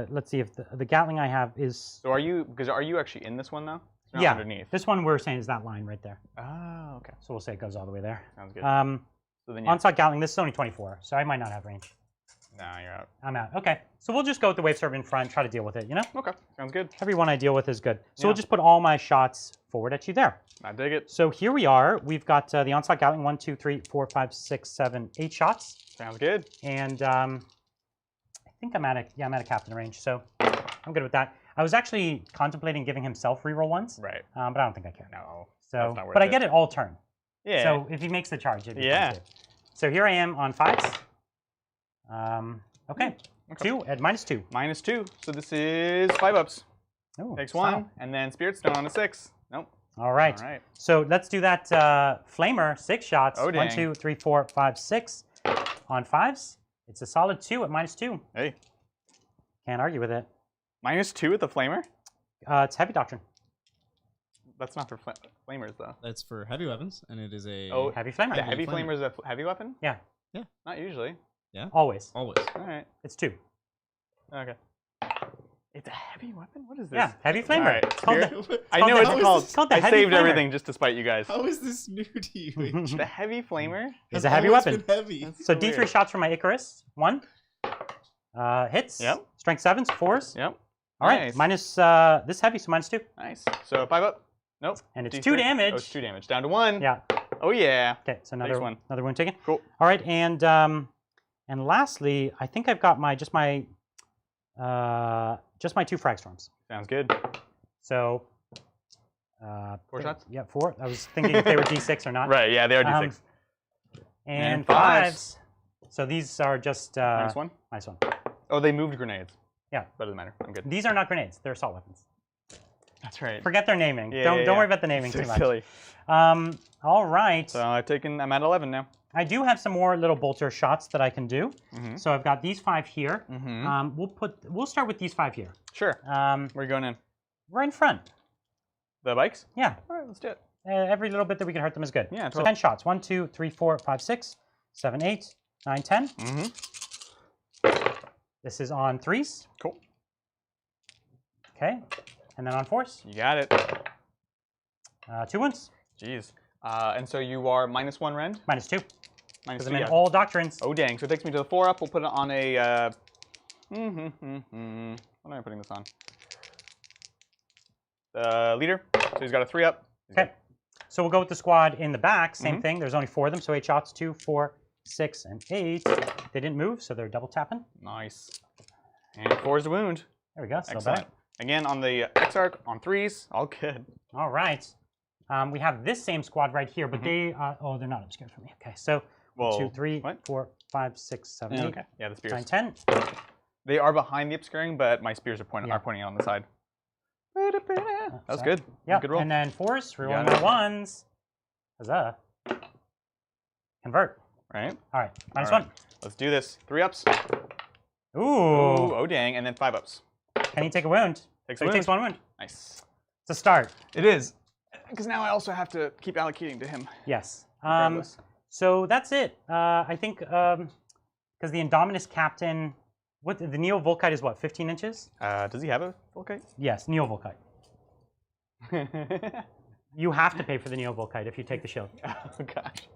Let's see if the Gatling I have is. So are you? Because are you actually in this one though? It's not Yeah. Underneath. This one we're saying is that line right there. Oh, okay. So we'll say it goes all the way there. Sounds good. So then Onslaught Gatling. This is only 24, so I might not have range. No, you're out. I'm out. Okay. So we'll just go with the wave serpent in front. Try to deal with it. You know. Okay. Sounds good. Every one I deal with is good. So Yeah. we'll just put all my shots forward at you there. I dig it. So here we are. We've got the Onslaught Gatling 1, 2, 3, 4, 5, 6, 7, 8 shots. Sounds good. And I think I'm at a captain range, so I'm good with that. I was actually contemplating giving him self reroll ones, Right. but I don't think I care. No. So, that's not worth but I it. get it all turn. Yeah. So if he makes the charge, it'd be Yeah. fun too. So here I am on 5s. Okay. 2 at -2. -2. So this is 5 ups. Oh, Takes wow. 1, and then Spirit Stone on a 6. Nope. All right. All right. So let's do that flamer. 6 shots. Oh, 1, dang. 2, 3, 4, 5, 6 on 5s. It's a solid 2 at -2. Hey. Can't argue with it. -2 with the flamer. It's heavy doctrine. That's not for flamers though. That's for heavy weapons, and it is a Oh, Heavy flamer. The Heavy heavy flamer. flamer is a heavy weapon. Yeah. Not usually. Always. always. All right. It's 2. Okay. It's a heavy weapon. What is this? Yeah, heavy flamer. All right. It's called Spirit- the- I know called it's the- called. it's called the I heavy saved flamer. everything just to spite you guys. How is this new to you? H? The heavy flamer. It's a heavy always weapon. been heavy. That's So so D3 weird. shots for my Icarus. 1. Hits. Yep. Strength 7s, 4s. Yep. All right. Nice. Minus this heavy, so -2. Nice. So 5 up. Nope. And it's D3. 2 damage. Oh, it's 2 damage. Down to 1. Yeah. Oh yeah. Okay. So Takes another one. another wound taken. Cool. All right. And lastly, I think I've got my just my 2 frag storms. Sounds good. So. 4 shots? Yeah, 4. I was thinking if they were D6 or not. Right. Yeah, they are D6. And And fives. 5s. So these are just -1. -1. Oh, they moved grenades. Yeah. That doesn't matter. I'm good. These are not grenades. They're assault weapons. That's right. Forget their naming. Yeah, don't yeah, don't yeah. worry about the naming So too much. silly. All right. So I'm at 11 now. I do have some more little bolter shots that I can do. Mhm. So I've got these 5 here. Mhm. We'll start with these 5 here. Sure. Where are you going in? Right in front. The bikes? Yeah. All right, let's do it. Every little bit that we can hurt them is good. Yeah, So totally. 10 shots. 1, 2, 3, 4, 5, 6, 7, 8, 9, 10. Mm-hmm. This is on 3s. Cool. Okay. And then on 4s. You got it. 2 wounds. Jeez. And so you are -1 rend? -2. -2, Because I'm in yeah. all doctrines. Oh, dang. So it takes me to the 4 up. We'll put it on a... What am I putting this on? Leader. So he's got a 3 up. Okay. So we'll go with the squad in the back. Same Mhm. thing. There's only 4 of them, so 8 shots. 2, 4, 6, and 8. They didn't move, so they're double tapping. Nice. And 4 is the wound. There we go. Still Excellent. better. Again, on the X-Arc, on 3s. All good. All right. We have this same squad right here, but they oh, they're not obscured for me. Okay, so Well, 2, 3, what? 4, 5, 6, 7, 8, Okay. Yeah, the spears. 9, 10. They are behind the obscuring, but my spears are pointing Yeah. out on the side. That was sorry. good. Yeah, Good roll. and then 4s, rerolling got my it. 1s. Huzzah. Convert. Right. All right, All -1. right. Let's do this. 3 ups. Ooh. Ooh, oh dang, and then 5 ups. Can he take a wound? Takes So a he wound. takes 1 wound. Nice. It's a start. It is. Because now I also have to keep allocating to him. Yes. regardless. So that's it. I think because the Indominus Captain, what the Neo Volkite is what, 15 inches? Does he have a Volkite? Yes, Neo Volkite. You have to pay for the Neo Volkite if you take the shield. Oh gosh.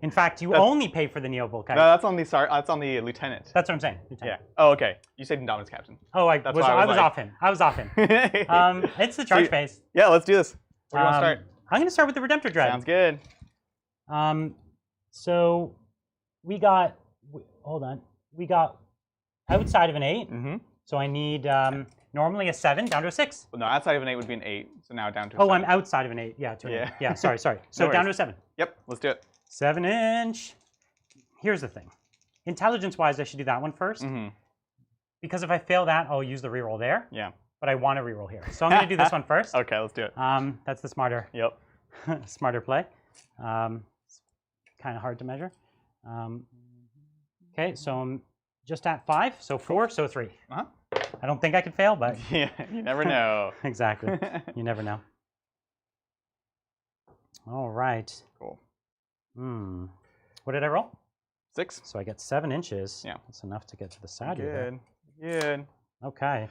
In fact, you only pay for the Neo Volkite. No, that's on the that's on the lieutenant. That's what I'm saying. Yeah. Lieutenant. Oh, okay. You said Indominus Captain. Oh, I That's was why I was like- off him. I was off him. It's the charge phase. Yeah, let's do this. Where do you want to start? I'm going to start with the Redemptor Dread. Sounds good. So we got, hold on. We got outside of an 8. Mm-hmm. So I need normally a 7 down to a 6. Well, no, outside of an 8 would be an 8. So now down to a Oh, 7. I'm outside of an 8. Yeah, to an 8. Yeah, sorry. So No down to a worries. 7. Yep, let's do it. 7-inch. Here's the thing. Intelligence-wise, I should do that one first. Mm-hmm. Because if I fail that, I'll use the reroll there. Yeah. But I want to reroll here. So I'm going to do this one first. Okay, let's do it. That's the smarter Yep. smarter play. It's kind of hard to measure. Okay, so I'm just at 5. So 4, so 3. Uh-huh. I don't think I can fail, but Yeah, you never know. exactly. You never know. All right. Cool. What did I roll? 6. So I get 7 inches. Yeah. That's enough to get to the side here. Good. Okay.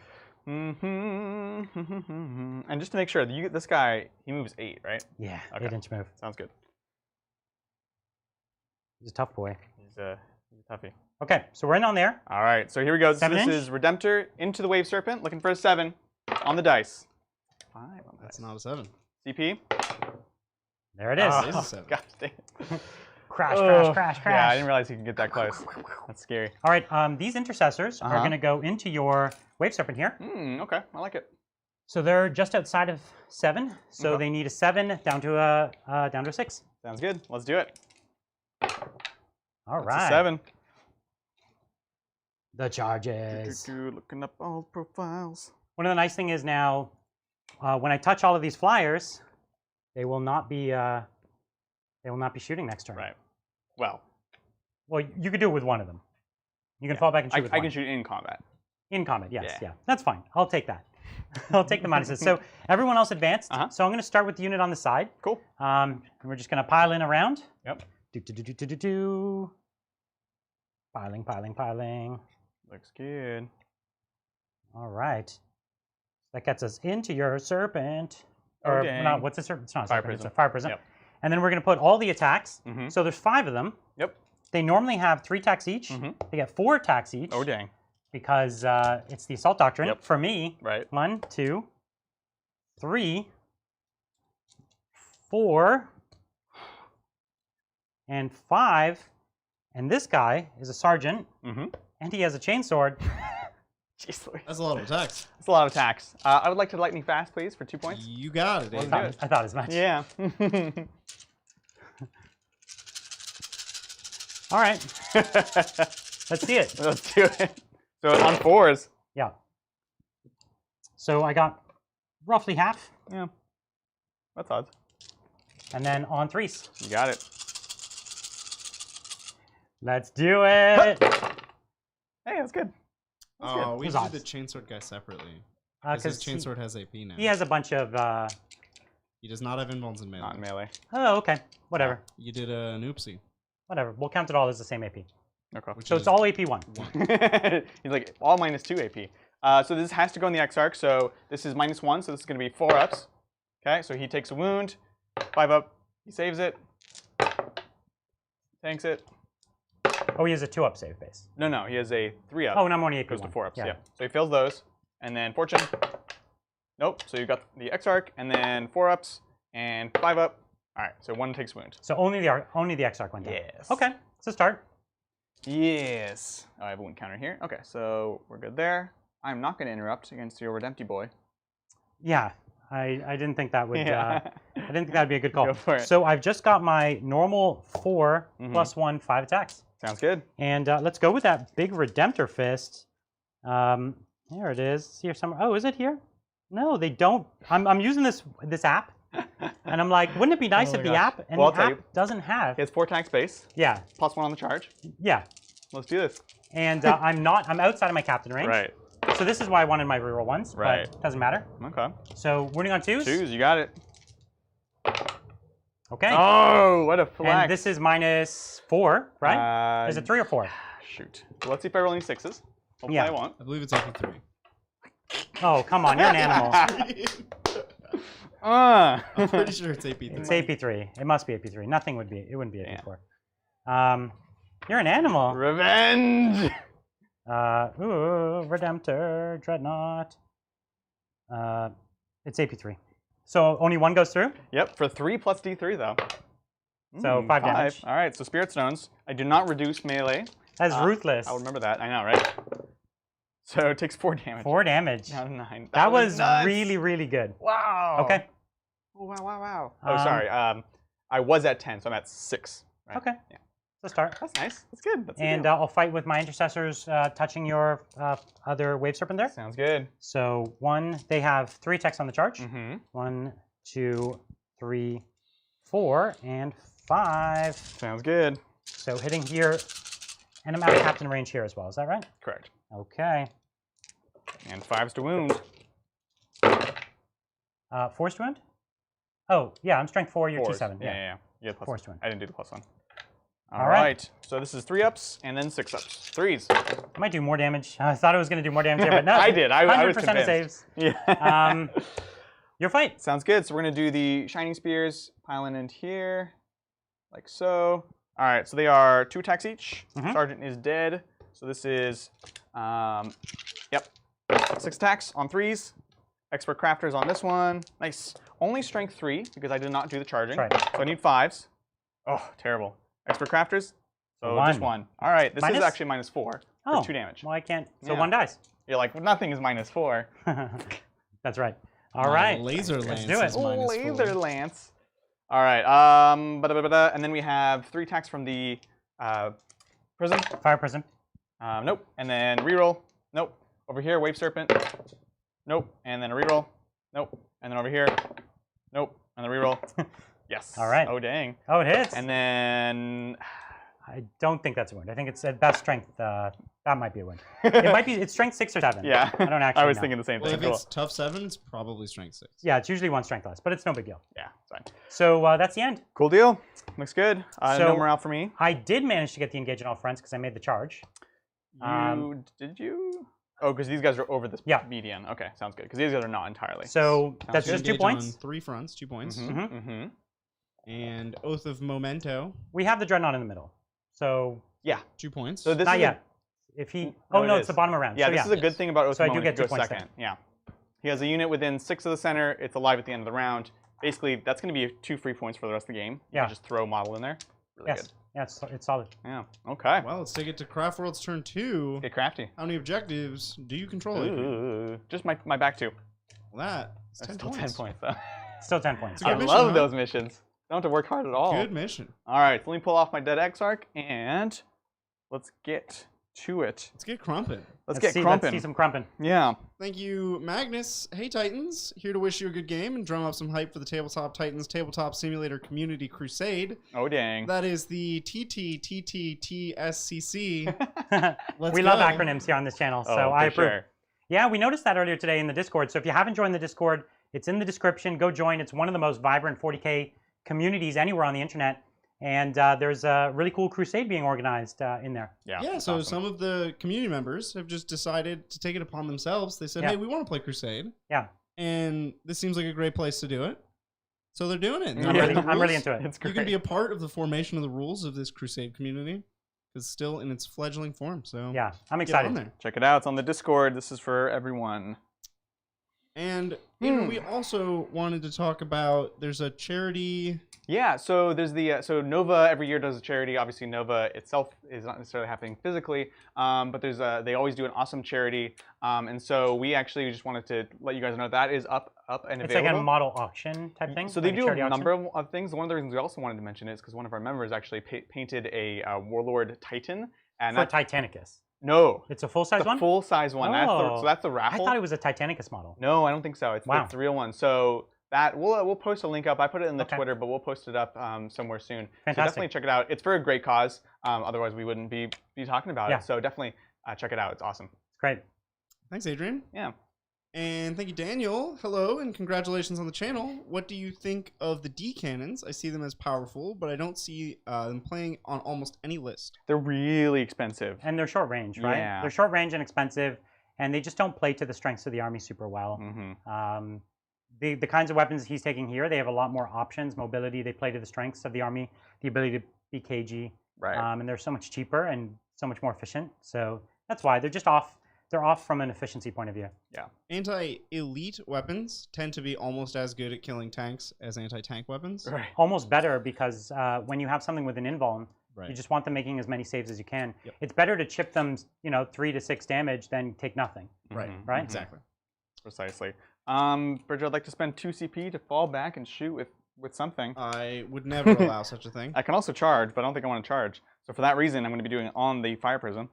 Mm-hmm. And just to make sure, this guy, he moves 8, right? Yeah, Okay. 8-inch move. Sounds good. He's a tough boy. He's a toughie. Okay, so we're in on there. All right, so here we go. So 7 this inch? is Redemptor into the Wave Serpent, looking for a 7 on the dice. 5 on the That's dice. not a 7. CP. There it is. It is a 7. Gosh dang it. Crash, Oh, crash. Yeah, I didn't realize you could get that close. That's scary. All right, these intercessors are going to go into your Wave Serpent here. Okay, I like it. So they're just outside of 7. So Okay. they need a 7 down to a 6. Sounds good. Let's do it. All That's right. a 7. The charges. Looking up all profiles. One of the nice thing is now, when I touch all of these flyers, they will not be shooting next turn. Right. Well, you could do it with one of them. You can fall back and shoot with I one. can shoot in combat. In combat, yes, Yeah. yeah. That's fine. I'll take that. I'll take the minuses. So everyone else advanced. Uh-huh. So I'm going to start with the unit on the side. Cool. And we're just going to pile in around. Yep. Piling. Looks good. All right. That gets us into your serpent. Or Okay. not, what's a serpent? It's not a Fire serpent, it's a prism. fire prism. Yep. And then we're going to put all the attacks. Mhm. So there's 5 of them. Yep. They normally have 3 attacks each. Mhm. They get 4 attacks each. Oh, dang. Because it's the assault doctrine. Yep. For me, Right. 1, 2, 3, 4, and 5. And this guy is a sergeant, Mm-hmm. and he has a chainsword. Jeez Louise. That's a lot of attacks. That's a lot of attacks. I would like to lightning fast, please, for 2 points. You got it, Let's Dave. do it. I thought as much. Yeah. All right. Let's see it. Let's do it. So it's on 4s. Yeah. So I got roughly half, Yeah. That's odds. and then on 3s. You got it. Let's do it. Hey, that's good. That's good. Oh, we Who's did odds? the chainsword guy separately. Because his chainsword has AP now. he has a bunch of. He does not have invulns in melee. Not in melee. Oh, okay. Whatever. You did an oopsie. Whatever. We'll count it all as the same AP. Okay. Which So is it's all AP 1. He's like, all -2 AP. So this has to go in the X arc. So this is -1. So this is going to be 4 ups. Okay. So he takes a wound. 5 up. He saves it. Tanks it. Oh, he has a 2-up save base. No. He has a 3 up. Oh, and I'm only AP Goes to 1. 4 ups. Yeah. So he fails those. And then fortune. Nope. So you got the X arc. And then 4 ups. And 5 up. All right. So 1 takes wound. So only the X arc went down. Yes. Okay. It's a start. Yes. Oh, I have a wound counter here. Okay. So we're good there. I'm not going to interrupt against your Redempty boy. Yeah. I didn't think that would. Yeah. I didn't think that'd be a good call. Go for it. So I've just got my normal 4 Mhm. plus 1 5 attacks, Sounds good. and let's go with that big Redemptor fist. There it is. It's here somewhere. Oh, is it here? No, they don't. I'm using this app, and I'm like, wouldn't it be nice Oh if my the gosh. app and Well, I'll the tell app you. doesn't have? He has 4 attack space. Yeah, +1 on the charge. yeah. Let's do this. And I'm outside of my captain range. Right. So this is why I wanted my reroll ones. Right. But doesn't matter. Okay. So wounding on 2s. 2s, you got it. Okay. Oh, what a flex. And this is -4, right? Is it 3 or 4? Shoot. So let's see if I roll any 6s. Hopefully Yeah. I won't. I believe it's AP3. Oh, come on, you're an animal. I'm pretty sure it's AP3. It's AP3. It must be AP3. Nothing would be. It wouldn't be Yeah. AP4. You're an animal. Revenge! Redemptor, Dreadnought. It's AP3. So only 1 goes through. Yep, for 3 plus D3 though. So 5 damage. All right, so Spirit Stones. I do not reduce melee. That's ruthless. I'll remember that. I know, right? So it takes 4 damage. 4 damage. Down to 9. That was nuts. really, really good. Wow. Okay. Oh, wow. Oh, sorry. I was at 10, so I'm at 6. Right? Okay. Yeah. So start. That's nice. That's good. That's And I'll fight with my intercessors touching your other wave serpent there. Sounds good. So 1, they have 3 attacks on the charge. Mm-hmm. 1, 2, 3, 4, and 5. Sounds good. So hitting here, and I'm out of captain range here as well. Is that right? Correct. Okay. And 5s to wound. 4's to wound? Oh, yeah, I'm strength 4, you're 4s. T7. Yeah. You get Force to win. I didn't do the +1. All right. So this is 3 ups and then 6 ups. 3s. I might do more damage. I thought I was going to do more damage here, but no. I did. I was 100% of convinced. saves. Yeah. Your fight. Sounds good. So we're going to do the Shining Spears, piling into here, like so. All right, so they are 2 attacks each. Sergeant is dead. So this is, 6 attacks on 3s. Expert Crafters on this one. Nice. Only strength 3 because I did not do the charging. Right. So I need 5s. Oh, terrible. Expert Crafters. So 1. just 1. All right, this Minus? is actually -4 Oh. for 2 damage. Well, I can't. So Yeah. 1 dies. You're like, nothing is -4. That's right. All right. Laser Let's lance. do it. Is -4. Laser lance. All right. And then we have 3 attacks from the prism. Fire prism. Nope. And then reroll. Nope. Over here, wave serpent. Nope. And then a reroll. Nope. And then over here. Nope. And then reroll. Yes. All right. Oh dang. Oh, it hits. And then I don't think that's a wound. I think it's at best strength. That might be a wound. It might be. It's strength 6 or 7. yeah. I don't actually. I was know. thinking the same Well, thing. if Cool. it's tough 7, it's probably strength 6. Yeah, it's usually 1 strength less, but it's no big deal. Yeah. It's fine. So that's the end. Cool deal. Looks good. So- No morale for me. I did manage to get the engage on all fronts because I made the charge. Did you? Oh, because these guys are over this Yeah. median. Okay, sounds good. Because these guys are not entirely. So that's good. just 2 Engage on points. 3 fronts, 2 points. Mm-hmm. And Oath of Memento, We have the dreadnought in the middle. So 2 points. So this not is yet. If he. No, Oh it no, is. it's the bottom of round. Yeah, so, this is a good thing about Oath So of I do Memento. get 2 He goes points second. Yeah. He has a unit within 6 of the center. It's alive at the end of the round. Basically, that's going to be 2 free points for the rest of the game. You Yeah. can just throw a model in there. Really Yes. good. Yeah, it's solid. Yeah. Okay. well, let's take it to Craftworld's turn 2. Get crafty. How many objectives do you control? Adrian? Ooh, just my back 2. Well, that's That's 10 still points. 10 points though. Still 10 points. It's a I good mission, love huh? those missions. Don't have to work hard at all. Good mission. All right, so let me pull off my dead Exarch and let's get to it. Let's get crumping. Let's get Let's crumping. see some crumping. Yeah. Thank you, Magnus. Hey, Titans. Here to wish you a good game and drum up some hype for the Tabletop Titans Tabletop Simulator Community Crusade. Oh dang. That is the TTTTTSCC. We love acronyms here on this channel, so Oh, I for approve. sure. Yeah, we noticed that earlier today in the Discord. So if you haven't joined the Discord, it's in the description. Go join. It's one of the most vibrant 40K communities anywhere on the internet. And there's a really cool crusade being organized in there. Yeah. Yeah, that's so awesome. some of the community members have just decided to take it upon themselves. They said, Yeah. hey, we want to play Crusade. Yeah. And this seems like a great place to do it. So they're doing it. And I'm they're really- writing the I'm really rules. into it. It's You great. can be a part of the formation of the rules of this Crusade community. It's still in its fledgling form. So Yeah, I'm get on excited. there. Check it out. It's on the Discord. This is for everyone. And we also wanted to talk about, there's a charity. Yeah, so there's the so Nova every year does a charity. Obviously, Nova itself is not necessarily happening physically, but there's they always do an awesome charity, and so we actually just wanted to let you guys know that is up and It's available. like a model auction type thing. So they like do charity a auction? number of things. One of the reasons we also wanted to mention is because one of our members actually painted a Warlord Titan, and For that's Titanicus. no, It's a full-size the one? full-size one. Oh. So that's the I raffle. thought it was a Titanicus model. No, I don't think so. It's Wow. the real one. So that we'll post a link up. I put it in the Okay. Twitter, but we'll post it up somewhere soon. So Fantastic. definitely check it out. It's for a great cause. Otherwise, we wouldn't be talking about Yeah. it. So definitely check it out. It's awesome. It's great. Thanks, Adrian. Yeah. And thank you, Daniel. Hello, and congratulations on the channel. What do you think of the D cannons? I see them as powerful, but I don't see them playing on almost any list. They're really expensive. And they're short range, right? Yeah. They're short range and expensive, and they just don't play to the strengths of the army super well. Mm-hmm. The kinds of weapons he's taking here, they have a lot more options. Mobility, they play to the strengths of the army. The ability to be cagey, Right. and they're so much cheaper and so much more efficient. So that's why they're just off. They're off from an efficiency point of view. Anti-elite weapons tend to be almost as good at killing tanks as anti-tank weapons. Right. Almost better because when you have something with an invuln, Right. You just want them making as many saves as you can. Yep. It's better to chip them, 3 to 6 damage than take nothing. Right. Right? Exactly. Precisely. Bridger, I'd like to spend 2 CP to fall back and shoot with something. I would never allow such a thing. I can also charge, but I don't think I want to charge. So for that reason, I'm going to be doing it on the fire prison.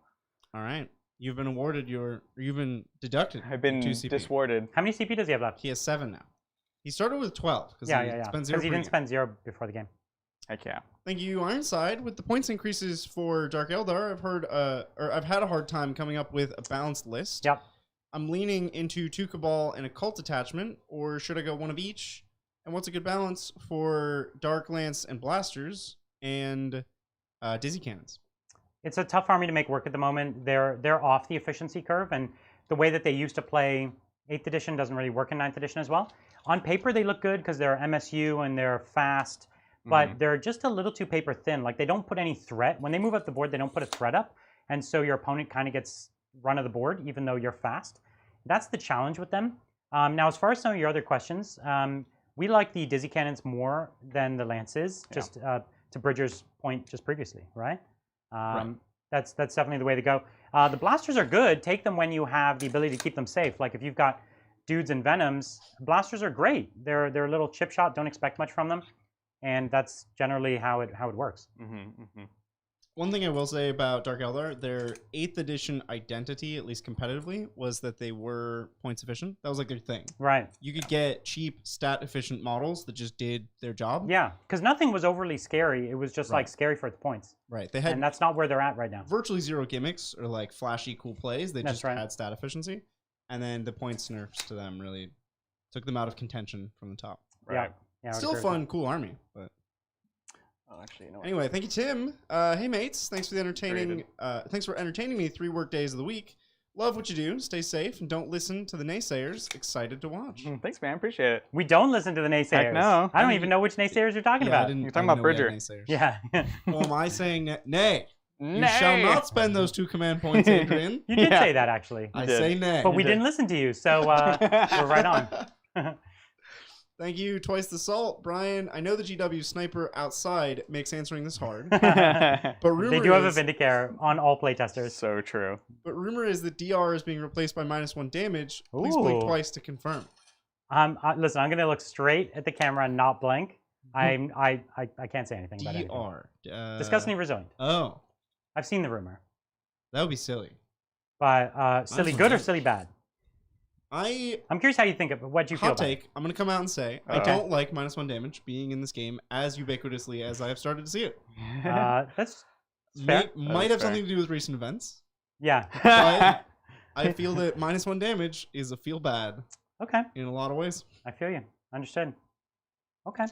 All right. You've been awarded you've been deducted. I've been 2 CP. diswarded. How many CP does he have left? He has 7 now. He started with 12 because Yeah. he spent 0 Because he didn't pregame. spend 0 before the game. Heck yeah. Thank you, Ironside. With the points increases for Dark Eldar, I've had a hard time coming up with a balanced list. Yep. I'm leaning into 2 Cabal and a Cult Attachment, or should I go one of each? And what's a good balance for Dark Lance and Blasters and Dizzy Cannons? It's a tough army to make work at the moment. They're off the efficiency curve, and the way that they used to play 8th edition doesn't really work in 9th edition as well. On paper, they look good because they're MSU and they're fast, but they're just a little too paper thin. Like, they don't put any threat. When they move up the board, they don't put a threat up, and so your opponent kind of gets run of the board, even though you're fast. That's the challenge with them. Now, as far as some of your other questions, we like the Dizzy Cannons more than the Lances, just to Bridger's point just previously, right? Right. That's definitely the way to go. The Blasters are good. Take them when you have the ability to keep them safe. Like, if you've got dudes and Venoms, Blasters are great. They're a little chip shot. Don't expect much from them. And that's generally how it works. One thing I will say about Dark Eldar, their 8th edition identity, at least competitively, was that they were points efficient. That was like their thing. Right. You could get cheap, stat-efficient models that just did their job. Yeah, because nothing was overly scary. It was just Right. like scary for its points. Right. They had And that's not where they're at right now. virtually 0 gimmicks or like flashy, cool plays. They That's just right. had stat efficiency. And then the points nerfs to them really took them out of contention from the top. Yeah. Yeah, I would Still agree with fun, cool army. But Oh, actually, you know what? anyway, thank you, Tim. Hey, mates. Thanks for the entertaining. Thanks for entertaining me 3 work days of the week. Love what you do. Stay safe and don't listen to the naysayers. Excited to watch. Thanks, man. Appreciate it. We don't listen to the naysayers. no. I don't even know which naysayers you're talking about. You're talking about Bridger. Naysayers. Yeah. Well, am I saying nay? You Nay. shall not spend those 2 command points, Adrian. You did Yeah. say that, actually. I did. say nay. But we didn't listen to you, so we're right on. Thank you, Twice the Salt. Brian, I know the GW sniper outside makes answering this hard. But rumor They do have a is, Vindicare on all playtesters. So true. But rumor is that DR is being replaced by -1 damage. Please blink Ooh. twice to confirm. Listen, I'm going to look straight at the camera and not blink. I can't say anything about anything. DR. Disgustingly resilient. Oh, I've seen the rumor. that would be silly. But silly Nice good one. or silly bad? I'm curious how you think of it. What you feel Hot about it. take. I'm going to come out and say I Okay. don't like -1 damage being in this game as ubiquitously as I have started to see it. That's fair. Might is have fair. something to do with recent events. Yeah. But I feel that -1 damage is a feel bad Okay. in a lot of ways. I feel you. Understood. Okay.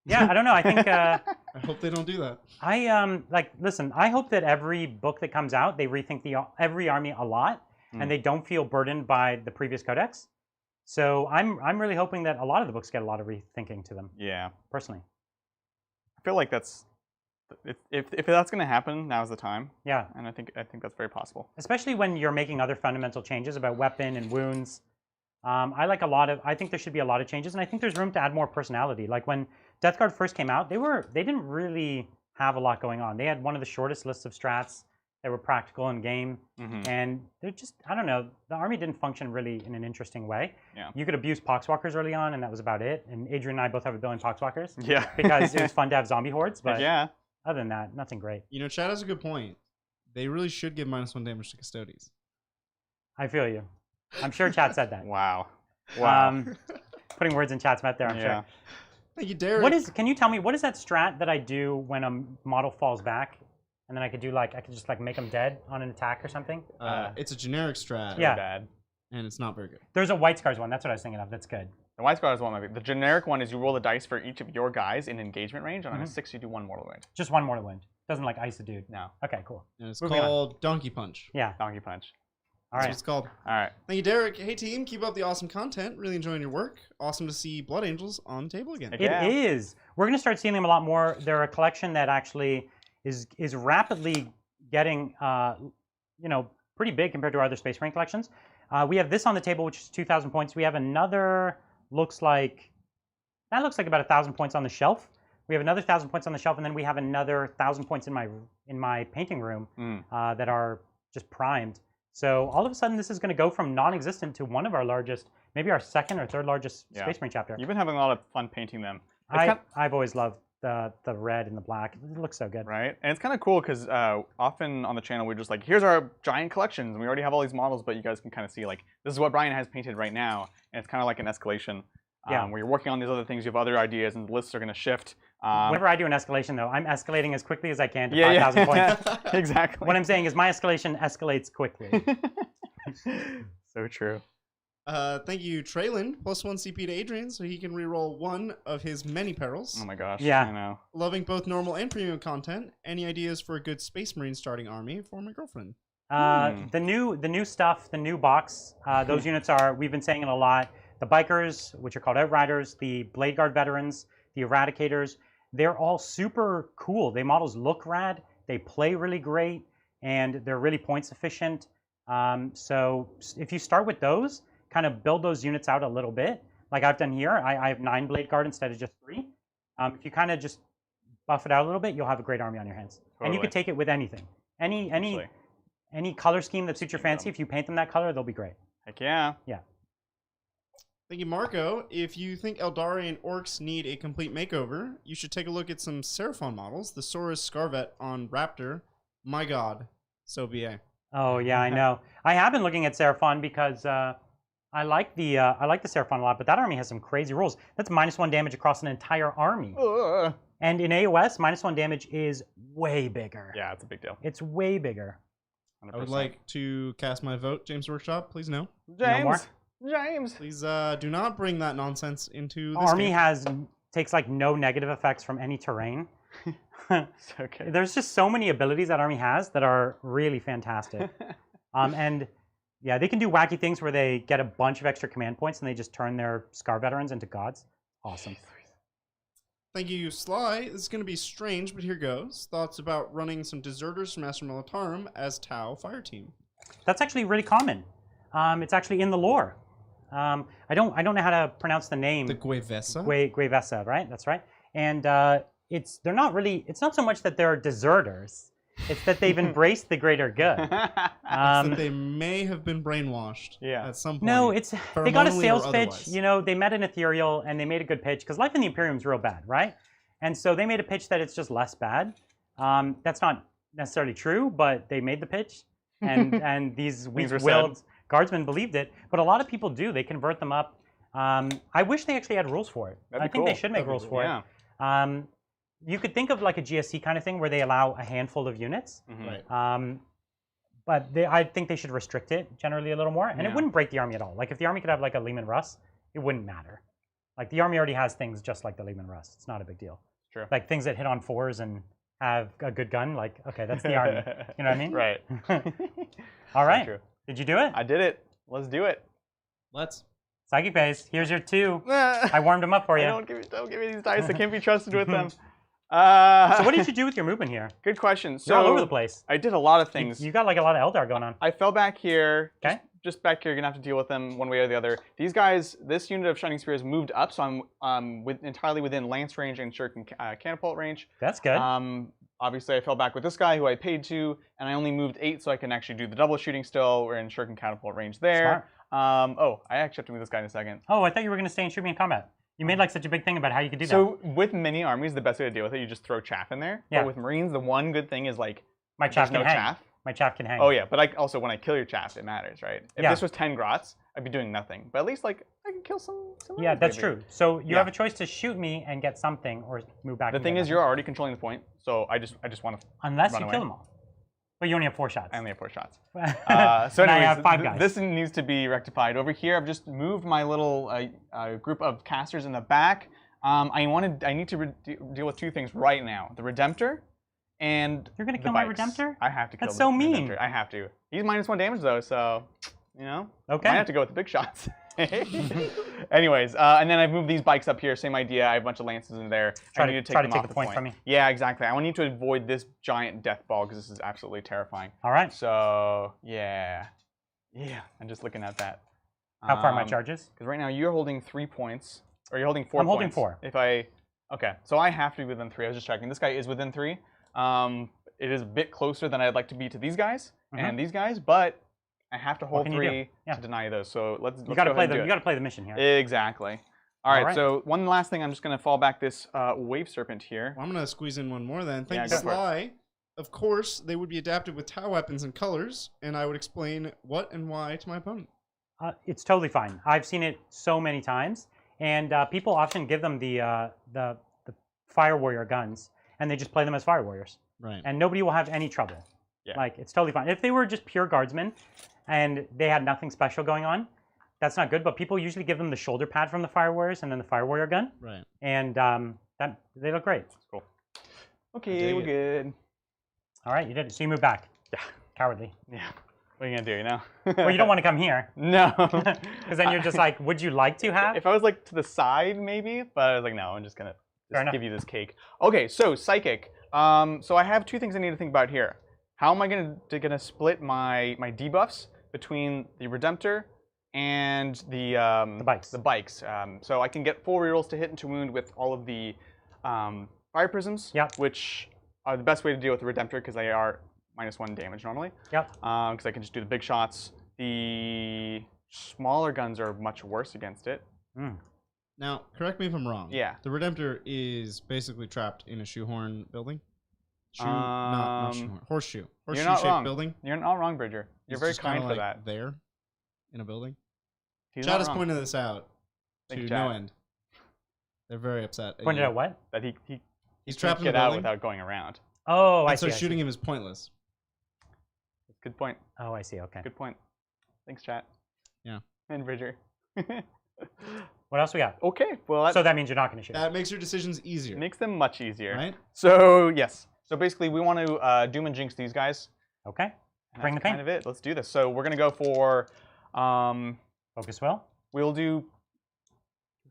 Yeah, I don't know. I think I hope they don't do that. listen, I hope that every book that comes out, they rethink every army a lot and they don't feel burdened by the previous codex. So I'm really hoping that a lot of the books get a lot of rethinking to them, Yeah. personally. I feel like that's if that's going to happen, now's the time. Yeah. And I think that's very possible. Especially when you're making other fundamental changes about weapon and wounds. I think there should be a lot of changes, and I think there's room to add more personality. Like when Death Guard first came out, they didn't really have a lot going on. They had one of the shortest lists of strats. They were practical in game, and they're just, I don't know, the army didn't function really in an interesting way. Yeah. You could abuse Poxwalkers early on, and that was about it. And Adrian and I both have a billion Poxwalkers Yeah. because it was fun to have zombie hordes, but yeah. other than that, nothing great. You know, Chad has a good point. They really should give -1 damage to Custodes. I feel you. I'm sure Chat said that. Wow. Wow. Putting words in Chat's mouth there, I'm Yeah. sure. Thank you, Derek. Can you tell me, what is that strat that I do when a model falls back? And then I could just make them dead on an attack or something? It's a generic strat. Yeah. Bad. And it's not very good. There's a White Scars one. That's what I was thinking of. That's good. The White Squad is one of the generic one is you roll the dice for each of your guys in engagement range, and on a 6 you do 1 mortal wound. Just one mortal wound. Doesn't like ice a dude. No. Okay, cool. And it's Moving on. called Donkey Punch. Yeah. Donkey punch. All That's right. what it's called. All right. Thank you, Derek. Hey, team. Keep up the awesome content. Really enjoying your work. Awesome to see Blood Angels on the table again. Heck It yeah. is. We're going to start seeing them a lot more. They're a collection that actually is rapidly getting, pretty big compared to our other Space Marine collections. We have this on the table, which is 2,000 points. We have another, looks like about 1,000 points on the shelf. We have another 1,000 points on the shelf, and then we have another 1,000 points in my painting room that are just primed. So all of a sudden, this is going to go from non-existent to one of our largest, maybe our second or third largest Space Marine chapter. You've been having a lot of fun painting them. I've always loved the red and the black. It looks so good. Right, and it's kind of cool because often on the channel we're just like, here's our giant collections, and we already have all these models, but you guys can kind of see like this is what Brian has painted right now, and it's kind of like an escalation. Where you're working on these other things, you have other ideas, and the lists are going to shift. Whenever I do an escalation, though, I'm escalating as quickly as I can to 5,000 points. Exactly. What I'm saying is my escalation escalates quickly. So true. Thank you, Traylon. +1 CP to Adrian, so he can reroll one of his many perils. Oh my gosh. Yeah. I know. Loving both normal and premium content. Any ideas for a good Space Marine starting army for my girlfriend? The new stuff, the new box, those units are, we've been saying it a lot, the Bikers, which are called Outriders, the Blade Guard Veterans, the Eradicators, they're all super cool. They models look rad, they play really great, and they're really points efficient. So if you start with those, kind of build those units out a little bit, like I've done here, I have 9 Blade Guard instead of just 3. If you kind of just buff it out a little bit, you'll have a great army on your hands. Totally. And you could take it with anything. Any color scheme that suits your fancy, if you paint them that color, they'll be great. Heck yeah. Yeah. Thank you, Marco. If you think Eldari orcs need a complete makeover, you should take a look at some Seraphon models. The Saurus Scarvet on Raptor. My god. So BA. Oh, yeah, I know. I have been looking at Seraphon because I like the Seraphon a lot, but that army has some crazy rules. That's -1 damage across an entire army. And in AOS, -1 damage is way bigger. Yeah, it's a big deal. It's way bigger. 100%. I would like to cast my vote, James Workshop. Please no. James. No more? James. Please do not bring that nonsense into this Army game. takes like no negative effects from any terrain. Okay. There's just so many abilities that army has that are really fantastic. And yeah, they can do wacky things where they get a bunch of extra command points and they just turn their Scar Veterans into gods. Awesome. Thank you, Sly. This is going to be strange, but here goes. Thoughts about running some deserters from Astra Militarum as Tau fire team. That's actually really common. It's actually in the lore. I don't know how to pronounce the name. The Guevesa? Guevesa, right? That's right. And it's not so much that they're deserters. It's that they've embraced the greater good. It's that they may have been brainwashed at some point. No, they got a sales pitch. Otherwise. You know, they met an Ethereal and they made a good pitch because life in the Imperium is real bad, right? And so they made a pitch that it's just less bad. That's not necessarily true, but they made the pitch, and these weak-willed guardsmen believed it. But a lot of people do. They convert them up. I wish they actually had rules for it. I think they should make rules for it. You could think of like a GSC kind of thing where they allow a handful of units. Right. But I think they should restrict it generally a little more. And it wouldn't break the army at all. Like if the army could have like a Lehman Russ, it wouldn't matter. Like the army already has things just like the Lehman Russ. It's not a big deal. True. Like things that hit on 4s and have a good gun. Like, okay, that's the army. You know what I mean? Right. All right. True. Did you do it? I did it. Let's do it. Let's. Psychic Phase. Here's your 2. I warmed them up for you. Don't give me these dice. I can't be trusted with them. So what did you do with your movement here? Good question. So you're all over the place. I did a lot of things. You got like a lot of Eldar going on. I fell back here. Okay. Just back here. You're gonna have to deal with them one way or the other. These guys, this unit of Shining Spears moved up, so I'm entirely within lance range and shuriken catapult range. That's good. Obviously, I fell back with this guy who I paid to, and I only moved 8, so I can actually do the double shooting still. We're in shuriken catapult range there. Smart. Oh, I actually have to move this guy in a second. Oh, I thought you were gonna stay in shoot me in combat. You made like such a big thing about how you could do that. So with mini armies, the best way to deal with it, you just throw chaff in there. Yeah. But with Marines, the one good thing is like my chaff can no hang. chaff. My chaff can hang. Oh yeah, but also when I kill your chaff, it matters, right? If Yeah. this was 10 grots, I'd be doing nothing. But at least like I can kill some Yeah, Marines, that's maybe. true. So you have a choice to shoot me and get something, or move back. The and thing get is, nothing. you're already controlling the point, so I just want to. Unless run you away. kill them all. But you only have 4 shots. I only have 4 shots. So And I anyways, have 5 guys. this needs to be rectified. Over here, I've just moved my little group of casters in the back. I need to deal with 2 things right now: the Redemptor and You're gonna the kill my bikes. Redemptor? I have to kill That's the so mean. Redemptor. I have to. He's -1 damage though, so you know. Okay. I have to go with the big shots. Anyways, and then I've moved these bikes up here. Same idea. I have a bunch of lances in there. Try I to need to take take them off the point from me. Yeah, exactly. I want you to avoid this giant death ball because this is absolutely terrifying. All right. So yeah, I'm just looking at that. How far are my charges? Because right now you're holding 3 points, or you're holding 4 points. I'm holding 4. If I Okay, so I have to be within 3. I was just checking. This guy is within 3. It is a bit closer than I'd like to be to these guys and these guys, but I have to hold 3 to deny those. So let's you got to play the you got to play the mission here. Exactly. All right. So one last thing, I'm just going to fall back this wave serpent here. Well, I'm going to squeeze in one more then. Thank you, Sly. Of course, they would be adapted with Tau weapons and colors, and I would explain what and why to my opponent. It's totally fine. I've seen it so many times, and people often give them the Fire Warrior guns, and they just play them as Fire Warriors. Right. And nobody will have any trouble. Yeah. Like, it's totally fine. If they were just pure guardsmen and they had nothing special going on, that's not good. But people usually give them the shoulder pad from the Fire Warriors and then the Fire Warrior gun. Right. And they look great. Cool. Okay, we're good. All right, you did it. So you move back. Yeah. Cowardly. Yeah. What are you going to do, you know? Well, you don't want to come here. No. Because then you're just like, would you like to have? If I was like to the side, maybe. But I was like, no, I'm just going to give you this cake. Okay, so Psychic. So I have 2 things I need to think about here. How am I going to split my debuffs between the Redemptor and the bikes? The bikes. So I can get full rerolls to hit and to wound with all of the Fire Prisms, which are the best way to deal with the Redemptor because they are -1 damage normally. Yep. Because I can just do the big shots. The smaller guns are much worse against it. Mm. Now, correct me if I'm wrong. Yeah. The Redemptor is basically trapped in a shoehorn building. Not shoehorn. Horseshoe. Horseshoe-shaped building. You're not wrong, Bridger. You're very kind for that. There, in a building. Chad has pointed this out to no end. They're very upset. Pointed out what? That he's trapped in the building. Get out without going around. Oh, I see. So shooting him is pointless. Good point. Oh, I see. Okay. Good point. Thanks, chat. Yeah. And Bridger. What else we got? Okay. Well, so that means you're not going to shoot. That makes your decisions easier. Makes them much easier. Right? So, yes. So basically, we want to Doom and Jinx these guys. Okay. Bring the pain. Kind of it. Let's do this. So we're going to go for... Focus Will? We'll do...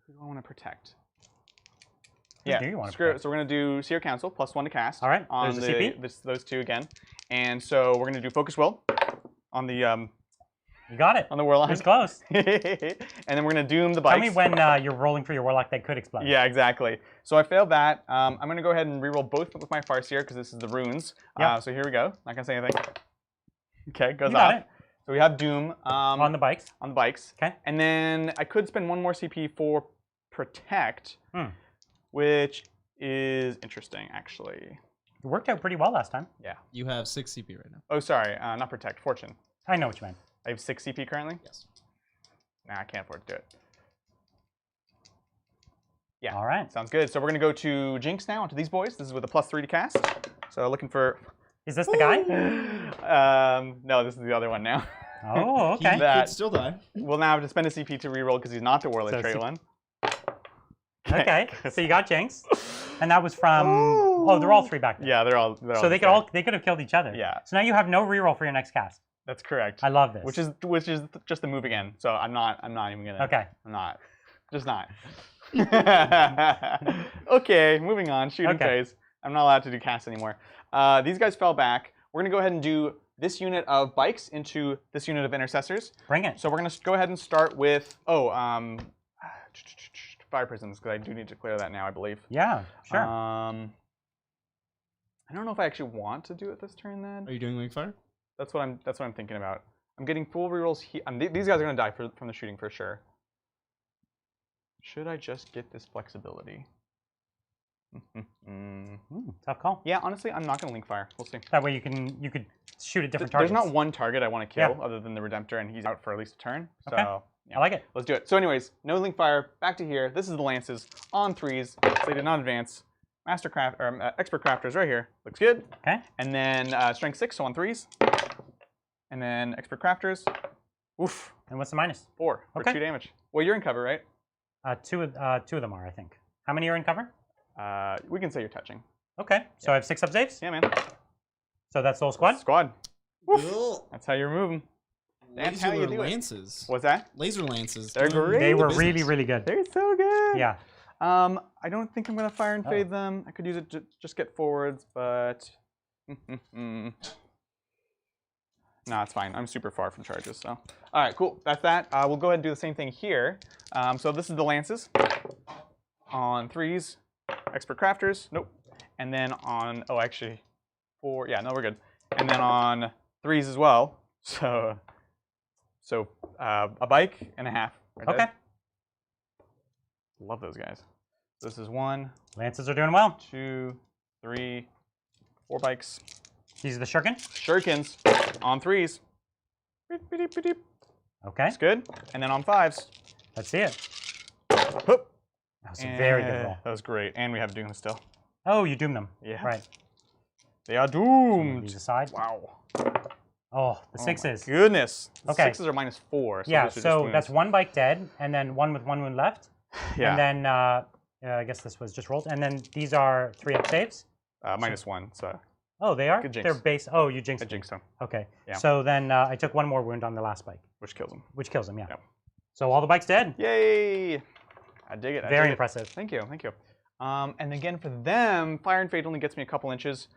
Who do I want to protect? Who do you want to protect? So we're going to do Seer Council, +1 to cast. All right. On There's the CP. Those 2 again. And so we're going to do Focus Will on the... You got it. On the Warlock. It's close. And then we're going to Doom the bikes. Tell me when you're rolling for your Warlock that could explode. Yeah, exactly. So I failed that. I'm going to go ahead and reroll both with my Farseer because this is the runes. So here we go. Not going to say anything. Okay, goes you got off. it. So we have Doom. On the bikes. On the bikes. Okay. And then I could spend 1 more CP for Protect, which is interesting, actually. It worked out pretty well last time. Yeah. You have 6 CP right now. Oh, sorry. Not Protect. Fortune. I know what you meant. I have 6 CP currently? Yes. Nah, I can't afford to do it. Yeah. All right. Sounds good. So we're going to go to Jinx now, onto these boys. This is with a +3 to cast. So looking for... Is this the guy? No, this is the other one now. Oh, okay. He could still die. We'll now have to spend a CP to reroll because he's not the Warlord trait one. Okay. So you got Jinx. And that was from... Oh, they're all 3 back there. Yeah, they're all so they could have killed each other. Yeah. So now you have no reroll for your next cast. That's correct. I love this. Which is just the move again. So I'm not even gonna. Okay. I'm not. Just not. Okay, moving on. Shooting phase. I'm not allowed to do casts anymore. These guys fell back. We're gonna go ahead and do this unit of bikes into this unit of intercessors. Bring it. So we're gonna go ahead and start with Fire Prisms because I do need to clear that now, I believe. Yeah. Sure. I don't know if I actually want to do it this turn then. Are you doing Wingfire? That's what I'm thinking about. I'm getting full rerolls here. These guys are gonna die from the shooting for sure. Should I just get this flexibility? Tough call. Yeah, honestly, I'm not gonna link fire. We'll see. That way you could shoot at different targets. There's not one target I want to kill other than the Redemptor, and he's out for at least a turn. So yeah, I like it. Let's do it. So anyways, no link fire. Back to here. This is the lances on 3s. So they did not advance. Mastercraft or Expert Crafters right here. Looks good. Okay. And then Strength 6, so on 3s. And then Expert Crafters. Oof. And what's the minus? 4 for 2 damage. Well, you're in cover, right? 2 of them are, I think. How many are in cover? We can say you're touching. Okay. So I have 6 sub-saves? Yeah, man. So that's the whole squad? Squad. Woof. That's how you're moving. That's how you do lances. What's that? Laser lances. They're great. They were really, really good. They're so good. Yeah. I don't think I'm going to fire and fade them. I could use it to just get forwards, but... No, it's fine. I'm super far from charges, so... All right, cool. That's that. We'll go ahead and do the same thing here. So this is the lances. On 3s. expert crafters. Nope. And then on, oh, actually, 4. Yeah, no, we're good. And then on 3s as well. So a bike and a half. Right, Okay. Dad? Love those guys. This is 1, Lances are doing well. 2, 3, 4 bikes. These are the shuriken. Shurikens on 3s. Beep, beep, beep, beep. Okay. That's good. And then on 5s. Let's see it. Whoop. That was a very good roll. That was great. And we have Doom still. Oh, you doom them. Yeah. Right. They are doomed. These aside. Wow. Oh, the 6s. Goodness. The Okay. 6s are -4. So Yeah, those are just so wounds. that's 1 bike dead, and then 1 with 1 wound left. Yeah. And then I guess this was just rolled. And then these are 3-up saves. -1. So Oh, they are? Good jinx. They're base. Oh, you jinxed I jinxed them, Okay. Yeah. So then I took 1 more wound on the last bike, which kills them. which kills him, yeah. Yep. So all the bikes dead. Yay! I dig it. I Very dig it. impressive. Thank you. Thank you. And again, for them, Fire and Fade only gets me a couple inches.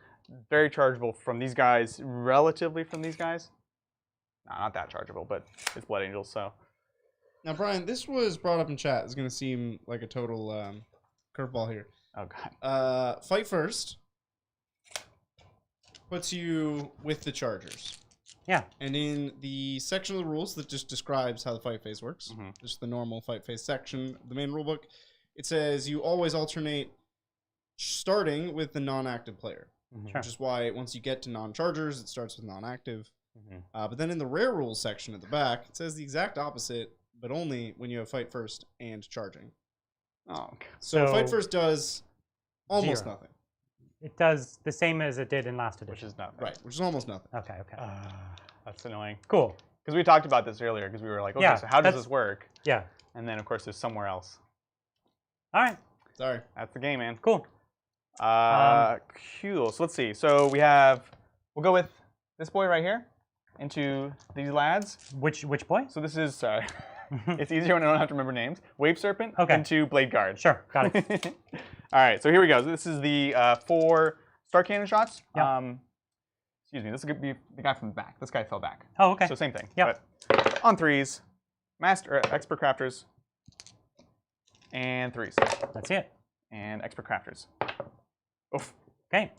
Very chargeable from these guys, relatively from these guys. No, not that chargeable, but it's Blood Angels, so. Now, Brian, this was brought up in chat. It's going to seem like a total curveball here. Oh, God. Fight first puts you with the Chargers. Yeah. And in the section of the rules that just describes how the fight phase works, just the normal fight phase section of the main rulebook, it says you always alternate starting with the non-active player. Sure. Which is why once you get to non-Chargers, it starts with non-active. But then in the rare rules section at the back, it says the exact opposite, but only when you have fight first and charging. Oh, okay. So fight first does almost 0. nothing. It does the same as it did in last edition. Which is nothing. Right, which is almost nothing. Okay, okay. That's annoying. Cool. Because we talked about this earlier, because we were like, okay, Yeah, so how does that's- this work? Yeah. And then, of course, there's somewhere else. All right. Sorry. That's the game, man. Cool. Cool. So let's see. So we'll go with this boy right here into these lads. Which boy? So this is, sorry. It's easier when I don't have to remember names. Wave Serpent into Blade Guard. Sure, got it. All right, so here we go. So this is the 4 Star Cannon shots. Yep. Excuse me, this is going to be the guy from the back. This guy fell back. Oh, okay. So same thing. Yep. But on 3s, Expert Crafters, and 3s. That's it. And Expert Crafters. Oof. Okay.